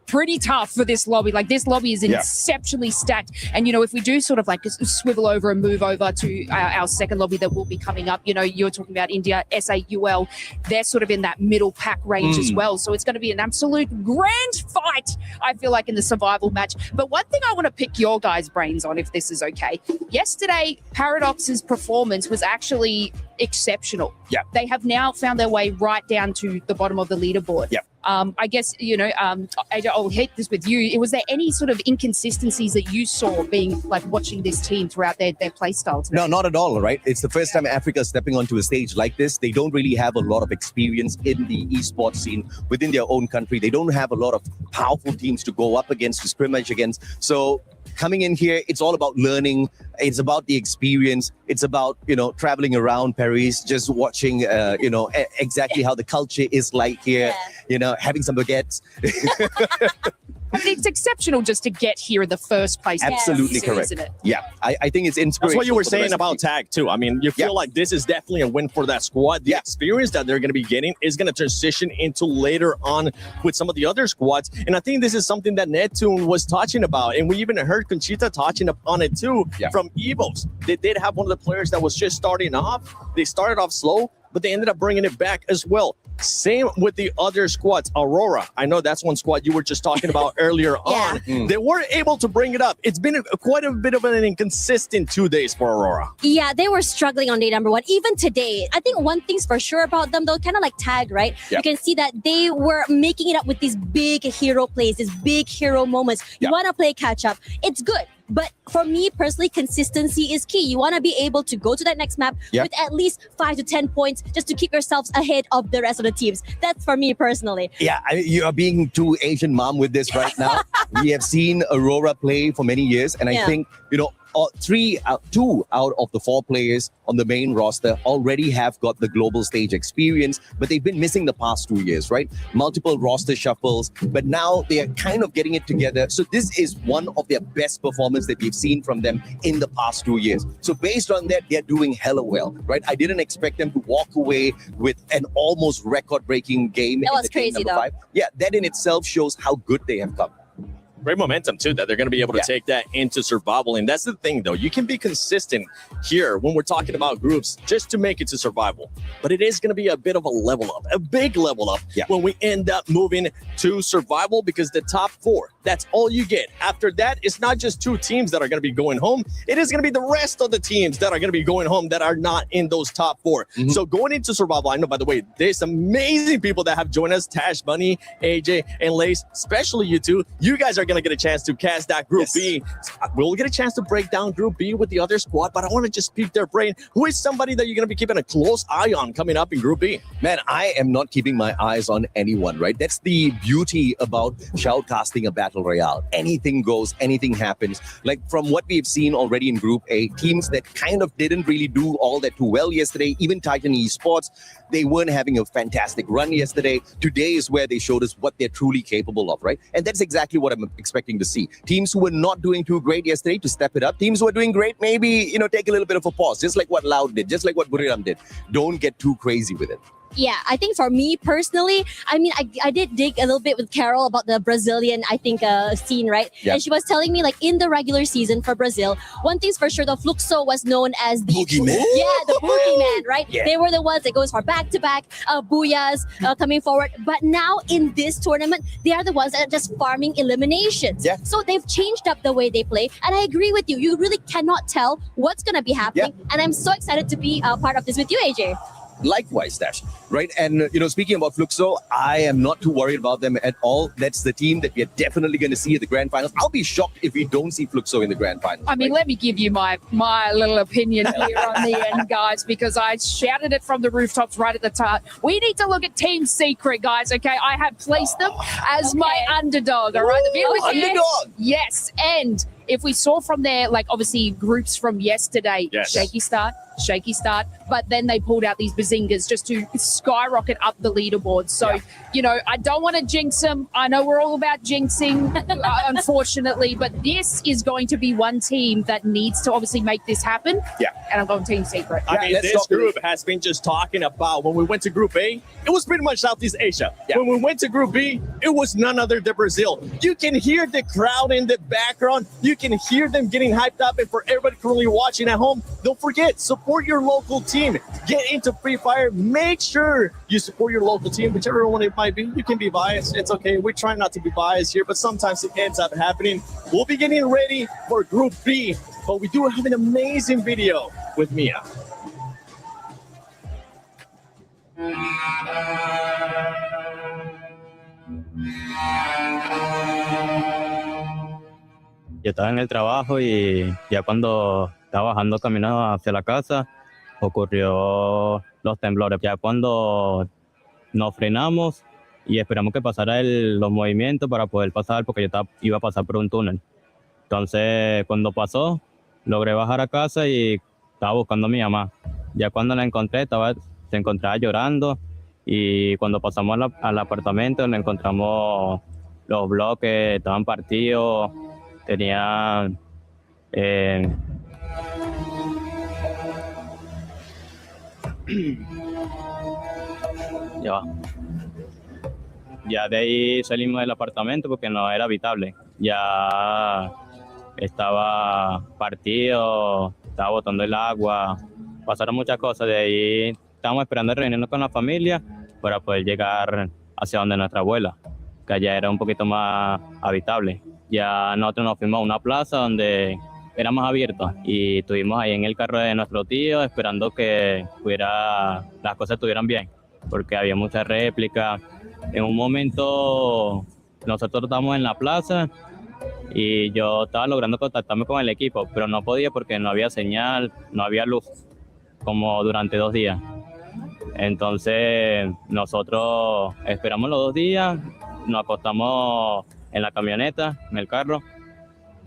pretty tough for this lobby. Like, this lobby is exceptionally stacked. And, you know, if we do sort of like swivel over and move over to our second lobby that will be coming up, you know, you're talking about India, SAUL, they're sort of in that middle pack range as well. So it's going to be an absolute grand fight, I feel like, in the survival match. But one thing I want to pick your guys' brains on, if this is okay. Yesterday, Paradox's performance was actually exceptional. Yeah. They have now found their way right down to the bottom of the leaderboard. Yeah. I guess, you know, I'll hit this with you. Was there any sort of inconsistencies that you saw being like watching this team throughout their play style today? No, not at all, right? It's the first time Africa is stepping onto a stage like this. They don't really have a lot of experience in the esports scene within their own country. They don't have a lot of powerful teams to go up against, to scrimmage against. So coming in here, it's all about learning. It's about the experience. It's about, you know, traveling around Paris, just watching, exactly how the culture is like here, you know, having some baguettes. I mean, it's exceptional just to get here in the first place. Absolutely correct. Isn't it? Yeah, I think it's inspirational. That's what you were for the saying rest of about the team. tag too. I mean, you feel like this is definitely a win for that squad. The experience that they're going to be getting is going to transition into later on with some of the other squads. And I think this is something that Neptune was touching about. And we even heard Conchita touching upon it too from EVOs. They did have one of the players that was just starting off. They started off slow, but they ended up bringing it back as well. Same with the other squads. Aurora, I know that's one squad you were just talking about earlier on. They weren't able to bring it up. It's been quite a bit of an inconsistent 2 days for Aurora. Yeah, they were struggling on day number 1. Even today, I think one thing's for sure about them, though, kind of like Tag, right? Yeah. You can see that they were making it up with these big hero plays, these big hero moments. You want to play catch up. It's good. But for me personally, consistency is key. You want to be able to go to that next map with at least 5 to 10 points just to keep yourselves ahead of the rest of the teams. That's for me personally. Yeah, you are being too Asian mom with this right now. We have seen Aurora play for many years, and I think, 2 out of the 4 players on the main roster already have got the global stage experience, but they've been missing the past 2 years, right? Multiple roster shuffles, but now they are kind of getting it together. So this is one of their best performances that we've seen from them in the past 2 years. So based on that, they're doing hella well, right? I didn't expect them to walk away with an almost record-breaking game. That was in the game crazy, number though. 5. Yeah, that in itself shows how good they have come. Great momentum too, that they're going to be able to take that into survival. And that's the thing though, you can be consistent here when we're talking about groups just to make it to survival, but it is going to be a bit of a level up, a big level up when we end up moving to survival, because the top 4, that's all you get. After that, it's not just 2 teams that are going to be going home, it is going to be the rest of the teams that are going to be going home that are not in those top 4. So going into survival, I know, by the way, there's amazing people that have joined us, Tash, Bunny, AJ, and Lace, especially you two. You guys are going to get a chance to cast that Group B. We'll get a chance to break down Group B with the other squad, but I want to just pick their brain. Who is somebody that you're going to be keeping a close eye on coming up in Group B? Man, I am not keeping my eyes on anyone, right? That's the beauty about shoutcasting a battle royale. Anything goes, anything happens. Like from what we've seen already in Group A, teams that kind of didn't really do all that too well yesterday, even Titan Esports, they weren't having a fantastic run yesterday. Today is where they showed us what they're truly capable of, right? And that's exactly what I'm expecting to see. Teams who were not doing too great yesterday to step it up. Teams who are doing great, maybe, take a little bit of a pause, just like what Loud did, just like what Buriram did. Don't get too crazy with it. Yeah, I think for me personally, I mean, I did dig a little bit with Carol about the Brazilian, scene, right? Yep. And she was telling me, like, in the regular season for Brazil, one thing's for sure, the Fluxo was known as the Boogeyman. Yeah, the boogeyman, right? Yeah. They were the ones that goes for back-to-back booyahs coming forward. But now in this tournament, they are the ones that are just farming eliminations. Yeah. So they've changed up the way they play. And I agree with you. You really cannot tell what's going to be happening. And I'm so excited to be part of this with you, AJ. Likewise, Dash, right? And, speaking about Fluxo, I am not too worried about them at all. That's the team that we are definitely going to see at the grand finals. I'll be shocked if we don't see Fluxo in the grand finals. I mean, let me give you my little opinion here on the end, guys, because I shouted it from the rooftops right at the top. We need to look at Team Secret, guys, okay? I have placed them as my underdog, all right? The view is here. Underdog! Yes, and if we saw from there, like, obviously, groups from yesterday, shaky start, but then they pulled out these bazingas just to skyrocket up the leaderboard. So, I don't want to jinx them. I know we're all about jinxing, unfortunately, but this is going to be one team that needs to obviously make this happen. Yeah. And I'm going Team Secret. I mean, this group has been just talking about when we went to Group A, it was pretty much Southeast Asia. When we went to Group B, it was none other than Brazil. You can hear the crowd in the background. You can hear them getting hyped up. And for everybody currently watching at home, don't forget, support your local team. Get into Free Fire. Make sure you support your local team, whichever one it might be. You can be biased. It's okay. We try not to be biased here, but sometimes it ends up happening. We'll be getting ready for Group B, but we do have an amazing video with Mia. Yo estaba en el trabajo y ya cuando estaba bajando camino hacia la casa ocurrió los temblores. Ya cuando nos frenamos y esperamos que pasara los movimientos para poder pasar, porque yo iba a pasar por un túnel. Entonces cuando pasó, logré bajar a casa y estaba buscando a mi mamá. Ya cuando la encontré, se encontraba llorando, y cuando pasamos al apartamento nos encontramos los bloques, estaban partidos, tenían ya de ahí salimos del apartamento porque no era habitable. Ya estaba partido, estaba botando el agua, pasaron muchas cosas. De ahí estábamos esperando reunirnos con la familia para poder llegar hacia donde nuestra abuela, que allá era un poquito más habitable. Ya nosotros nos fuimos a una plaza donde era más abierto y estuvimos ahí en el carro de nuestro tío esperando que las cosas estuvieran bien, porque había muchas réplicas. En un momento nosotros estábamos en la plaza y yo estaba logrando contactarme con el equipo, pero no podía porque no había señal, no había luz, como durante 2 días. Entonces nosotros esperamos los 2 días, nos acostamos en la camioneta, en el carro,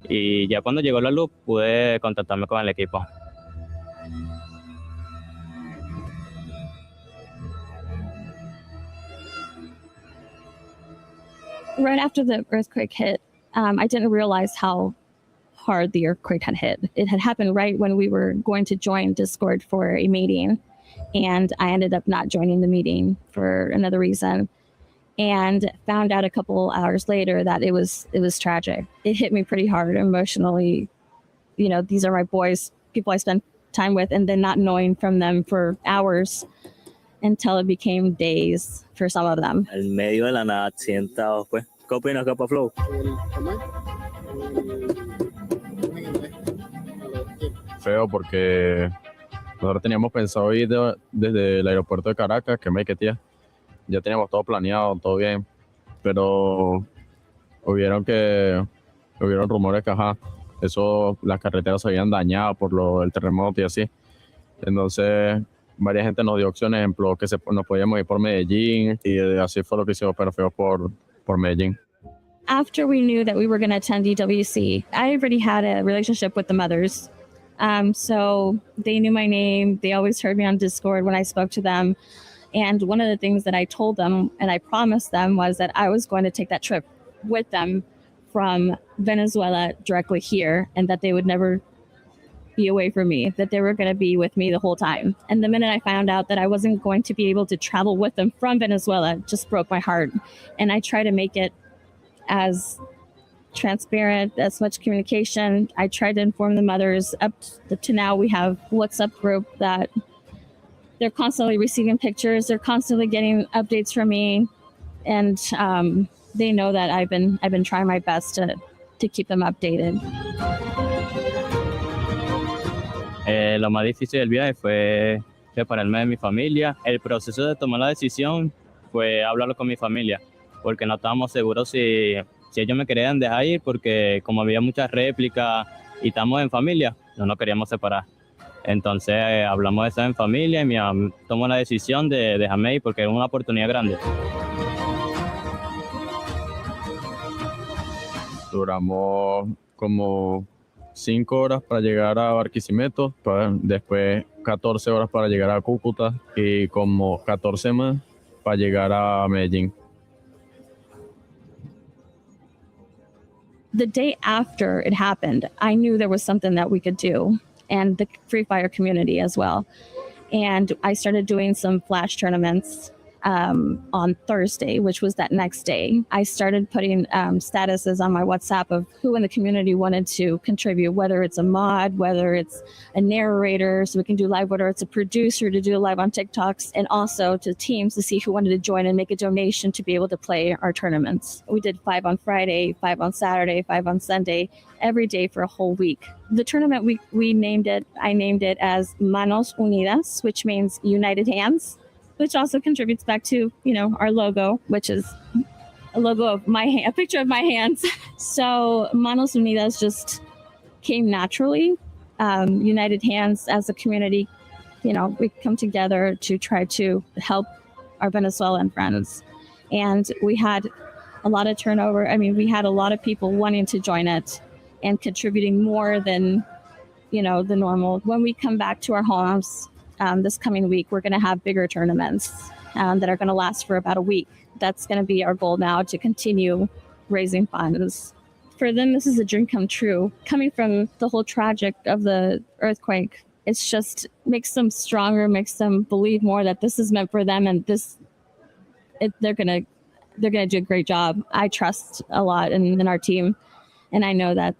y ya cuando llegó la luz pude contactarme con el equipo. Right after the earthquake hit, I didn't realize how hard the earthquake had hit. It had happened right when we were going to join Discord for a meeting, and I ended up not joining the meeting for another reason, and found out a couple hours later that it was tragic. It hit me pretty hard emotionally. You know, these are my boys, people I spend time with, and then not knowing from them for hours until it became days for some of them. El medio de la nada accidentado fue. ¿Qué opinas, Capa Flow? Feo porque nosotros teníamos pensado ir desde el aeropuerto de Caracas, que me tía. Ya teníamos todo planeado, todo bien, pero hubieron rumores que las carreteras se habían dañado por el terremoto y así. Entonces varias gente nos dio opciones, ejemplo, que nos podíamos ir por Medellín, y así fue lo que hicimos, pero fue por Medellín. After we knew that we were going to attend EWC, I already had a relationship with the mothers. So they knew my name. They always heard me on Discord when I spoke to them. And one of the things that I told them and I promised them was that I was going to take that trip with them from Venezuela directly here, and that they would never be away from me, that they were going to be with me the whole time. And the minute I found out that I wasn't going to be able to travel with them from Venezuela, it just broke my heart. And I try to make it as transparent, as much communication. I tried to inform the mothers. Up to now, we have a WhatsApp group that they're constantly receiving pictures. They're constantly getting updates from me, and they know that I've been trying my best to keep them updated. Lo más difícil del viaje fue separarme de mi familia. El proceso de tomar la decisión fue hablarlo con mi familia, porque no estábamos seguros si ellos me querían dejar ir, porque como había muchas réplicas y estamos en familia, no nos queríamos separar. Entonces hablamos de eso en familia y mi mamá tomó la decisión de dejarme ir porque era una oportunidad grande. Duramos como 5 horas para llegar a Barquisimeto, después 14 horas para llegar a Cúcuta y como 14 más para llegar a Medellín. The day after it happened, I knew there was something that we could do, and the Free Fire community as well. And I started doing some flash tournaments on Thursday, which was that next day. I started putting statuses on my WhatsApp of who in the community wanted to contribute, whether it's a mod, whether it's a narrator, so we can do live, whether it's a producer to do live on TikToks, and also to teams to see who wanted to join and make a donation to be able to play our tournaments. We did 5 on Friday, 5 on Saturday, 5 on Sunday, every day for a whole week. The tournament, I named it as Manos Unidas, which means United Hands, which also contributes back to, our logo, which is a logo of a picture of my hands. So Manos Unidas just came naturally. United Hands as a community, we come together to try to help our Venezuelan friends. And we had a lot of turnover. I mean, we had a lot of people wanting to join it and contributing more than, the normal. When we come back to our homes, this coming week, we're going to have bigger tournaments that are going to last for about a week. That's going to be our goal now, to continue raising funds. For them, this is a dream come true. Coming from the whole tragic of the earthquake, it's just makes them stronger, makes them believe more that this is meant for them, and they're gonna do a great job. I trust a lot in our team, and I know that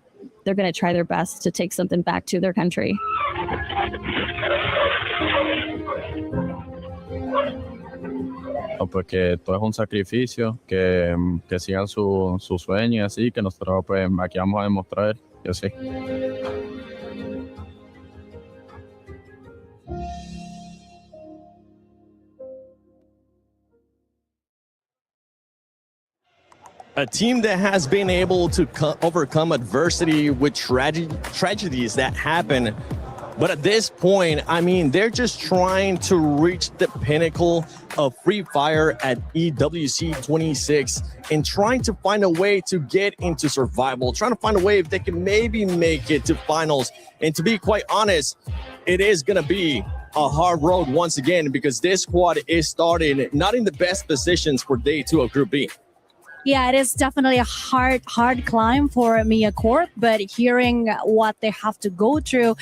they're going to try their best to take something back to their country. pues que todo es un sacrificio, que sigan su sueño y así, que nosotros pues aquí vamos a demostrar y así. A team that has been able to overcome adversity with tragedies that happen. But at this point, I mean, they're just trying to reach the pinnacle of Free Fire at EWC 26 and trying to find a way to get into survival, trying to find a way if they can maybe make it to finals. And to be quite honest, it is going to be a hard road once again because this squad is starting not in the best positions for day 2 of Group B. Yeah, it is definitely a hard climb for Mia Corp, but hearing what they have to go through,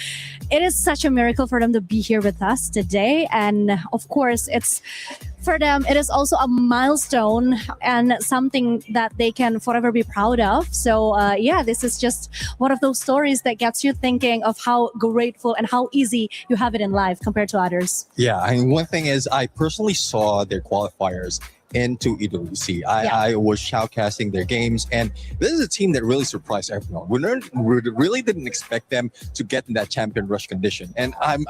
it is such a miracle for them to be here with us today. And of course, it's for them, it is also a milestone and something that they can forever be proud of. So yeah, this is just one of those stories that gets you thinking of how grateful and how easy you have it in life compared to others. Yeah, I mean, one thing is I personally saw their qualifiers into EWC. I was shoutcasting their games, and this is a team that really surprised everyone. We really didn't expect them to get in that champion rush condition, and I'm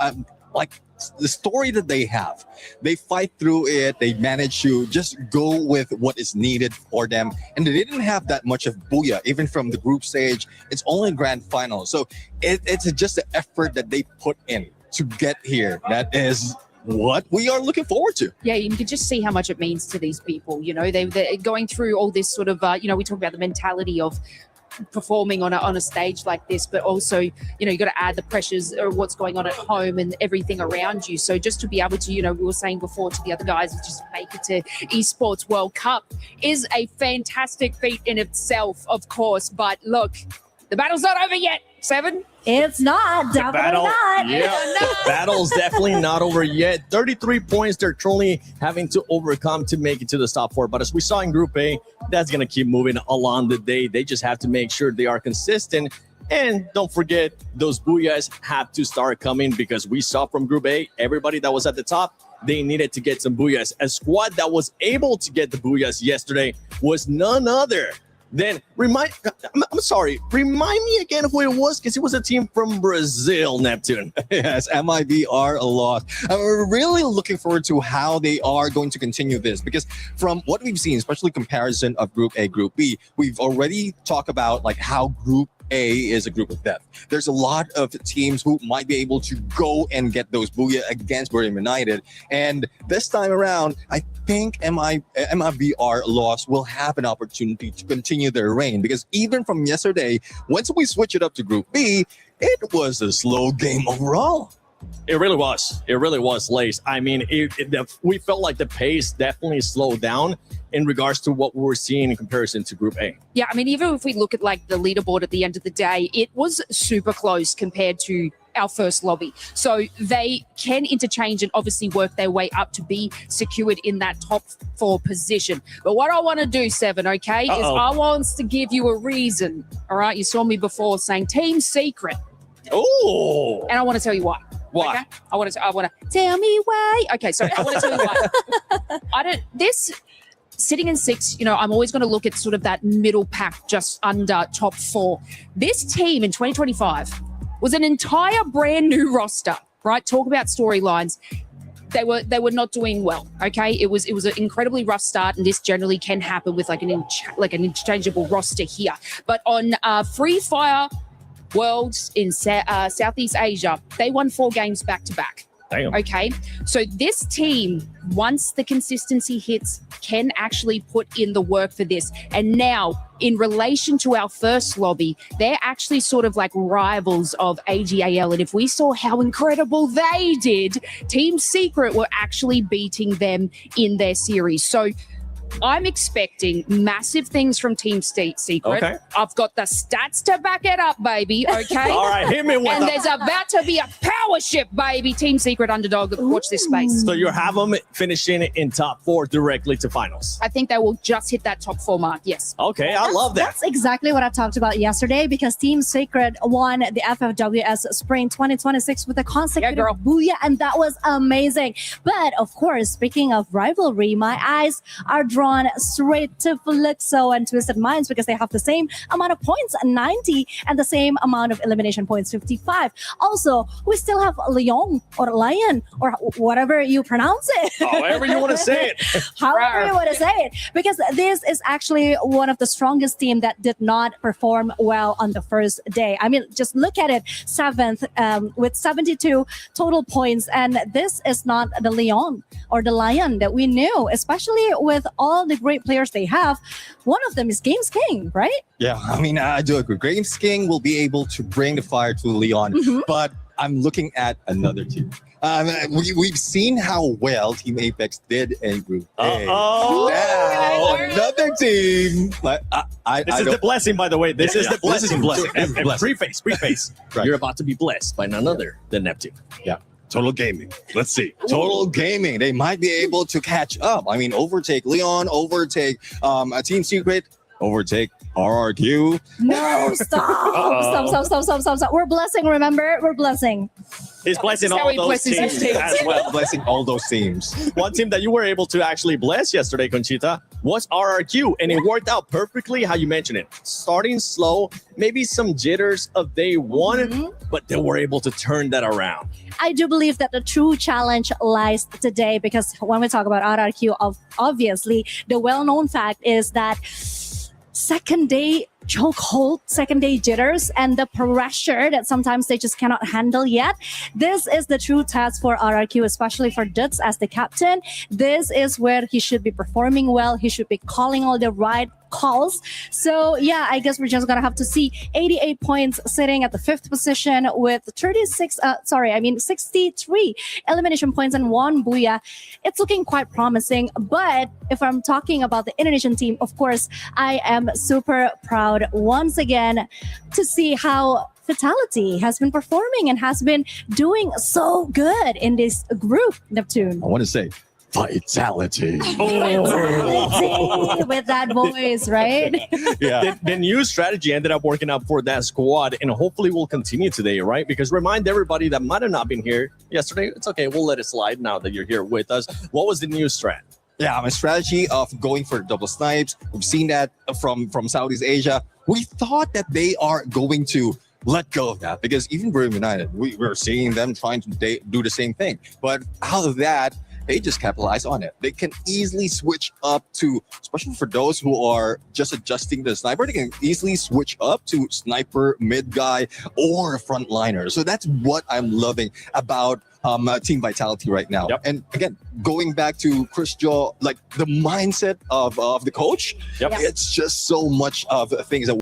like the story that they have. They fight through it. They manage to just go with what is needed for them, and they didn't have that much of booyah even from the group stage. It's only grand final, so it's just the effort that they put in to get here that is what we are looking forward to. Yeah, you can just see how much it means to these people. You know, they're going through all this sort of, you know, we talk about the mentality of performing on a stage like this, but also, you know, you got to add the pressures of what's going on at home and everything around you. So just to be able to, you know, we were saying before to the other guys, just make it to Esports World Cup is a fantastic feat in itself, of course. But look, the battle's not over yet. 7? It's not. Definitely not. Yeah, the battle's definitely not over yet. 33 points they're truly having to overcome to make it to the top 4. But as we saw in Group A, that's going to keep moving along the day. They just have to make sure they are consistent. And don't forget, those booyahs have to start coming because we saw from Group A, everybody that was at the top, they needed to get some booyahs. A squad that was able to get the booyahs yesterday was none other than, remind me again of who it was, because it was a team from Brazil, Neptune. Yes, MIBR lost. We're really looking forward to how they are going to continue this, because from what we've seen, especially comparison of Group A, Group B, we've already talked about like how Group A is a group of death. There's a lot of teams who might be able to go and get those booyah against Buriram United. And this time around, I think MIBR loss will have an opportunity to continue their reign, because even from yesterday, once we switch it up to Group B, it was a slow game overall. It really was. It really was, Lace. I mean, we felt like the pace definitely slowed down in regards to what we were seeing in comparison to Group A. Yeah, I mean, even if we look at like the leaderboard at the end of the day, it was super close compared to our first lobby. So they can interchange and obviously work their way up to be secured in that top 4 position. But what I want to do, 7, okay, is I want to give you a reason. All right, you saw me before saying Team Secret. Oh. And I want to tell you why. Why? Okay? I want to tell me why. Okay, so I want to tell you why. Sitting in 6, you know, I'm always going to look at sort of that middle pack just under top 4. This team in 2025 was an entire brand new roster, right? Talk about storylines. They were not doing well, okay? It was an incredibly rough start, and this generally can happen with like an interchangeable roster here. But on Free Fire Worlds in Southeast Asia, they won 4 games back to back. Damn. Okay, so this team, once the consistency hits, can actually put in the work for this. And now, in relation to our first lobby, they're actually sort of like rivals of AGAL. And if we saw how incredible they did, Team Secret were actually beating them in their series. So I'm expecting massive things from Team Secret. Okay. I've got the stats to back it up, baby. Okay. All right, hit me with And them. there's about to be a power shift, baby. Team Secret underdog. Watch this space. So you have them finishing in top 4 directly to finals. I think they will just hit that top 4 mark. Yes. Okay, I love that. That's exactly what I talked about yesterday because Team Secret won the FFWS Spring 2026 with a consecutive booyah, and that was amazing. But of course, speaking of rivalry, my eyes are drawn straight to Felixo and Twisted Minds because they have the same amount of points, 90, and the same amount of elimination points, 55. Also, we still have Lion or Lion or whatever you pronounce it. However you want to say it. However you want to say it. Because this is actually one of the strongest team that did not perform well on the first day. I mean, just look at it. 7th with 72 total points. And this is not the Lion or the Lion that we knew, especially with all the great players they have. One of them is Games King, right? Yeah, I mean, I do agree. Games King will be able to bring the fire to Leon, but I'm looking at another team. We've seen how well Team Apex did in Group A. Now, another team. This is the blessing, by the way. This is the blessing. This is blessing. This is And blessing. preface. Right. You're about to be blessed by none other than Neptune. Yeah. Total Gaming. Let's see. Total Gaming. They might be able to catch up. I mean, overtake Leon, overtake Team Secret, overtake RRQ. No, stop. We're blessing, remember? We're blessing. He's blessing That's how all he those blesses his teams teams. as well. Blessing all those teams. One team that you were able to actually bless yesterday, Conchita, was RRQ, and it worked out perfectly how you mentioned it. Starting slow, maybe some jitters of day one, but they were able to turn that around. I do believe that the true challenge lies today because when we talk about RRQ, obviously, the well-known fact is that second day chokehold, second day jitters, and the pressure that sometimes they just cannot handle yet. This is the true test for RRQ, especially for Dutz as the captain. This is where he should be performing well. He should be calling all the right calls. So yeah, I guess we're just gonna have to see 88 points sitting at the 5th position with 63 elimination points and 1 booyah. It's looking quite promising. But if I'm talking about the Indonesian team, of course, I am super proud once again to see how Vitality has been performing and has been doing so good in this group, Neptune. I want to say Vitality. With that voice, right? Yeah. The new strategy ended up working out for that squad, and hopefully will continue today, right? Because remind everybody that might have not been here yesterday. It's okay. We'll let it slide now that you're here with us. What was the new strat? Yeah, my strategy of going for double snipes. We've seen that from Southeast Asia. We thought that they are going to let go of that because even Brilliant United, we're seeing them trying to do the same thing. But out of that, they just capitalize on it. They can easily switch up to, especially for those who are just adjusting the sniper, they can easily switch up to sniper, mid guy, or frontliner. So that's what I'm loving about Team Vitality right now. And again, going back to Chris Joe, like the mindset of the coach, it's just so much of things that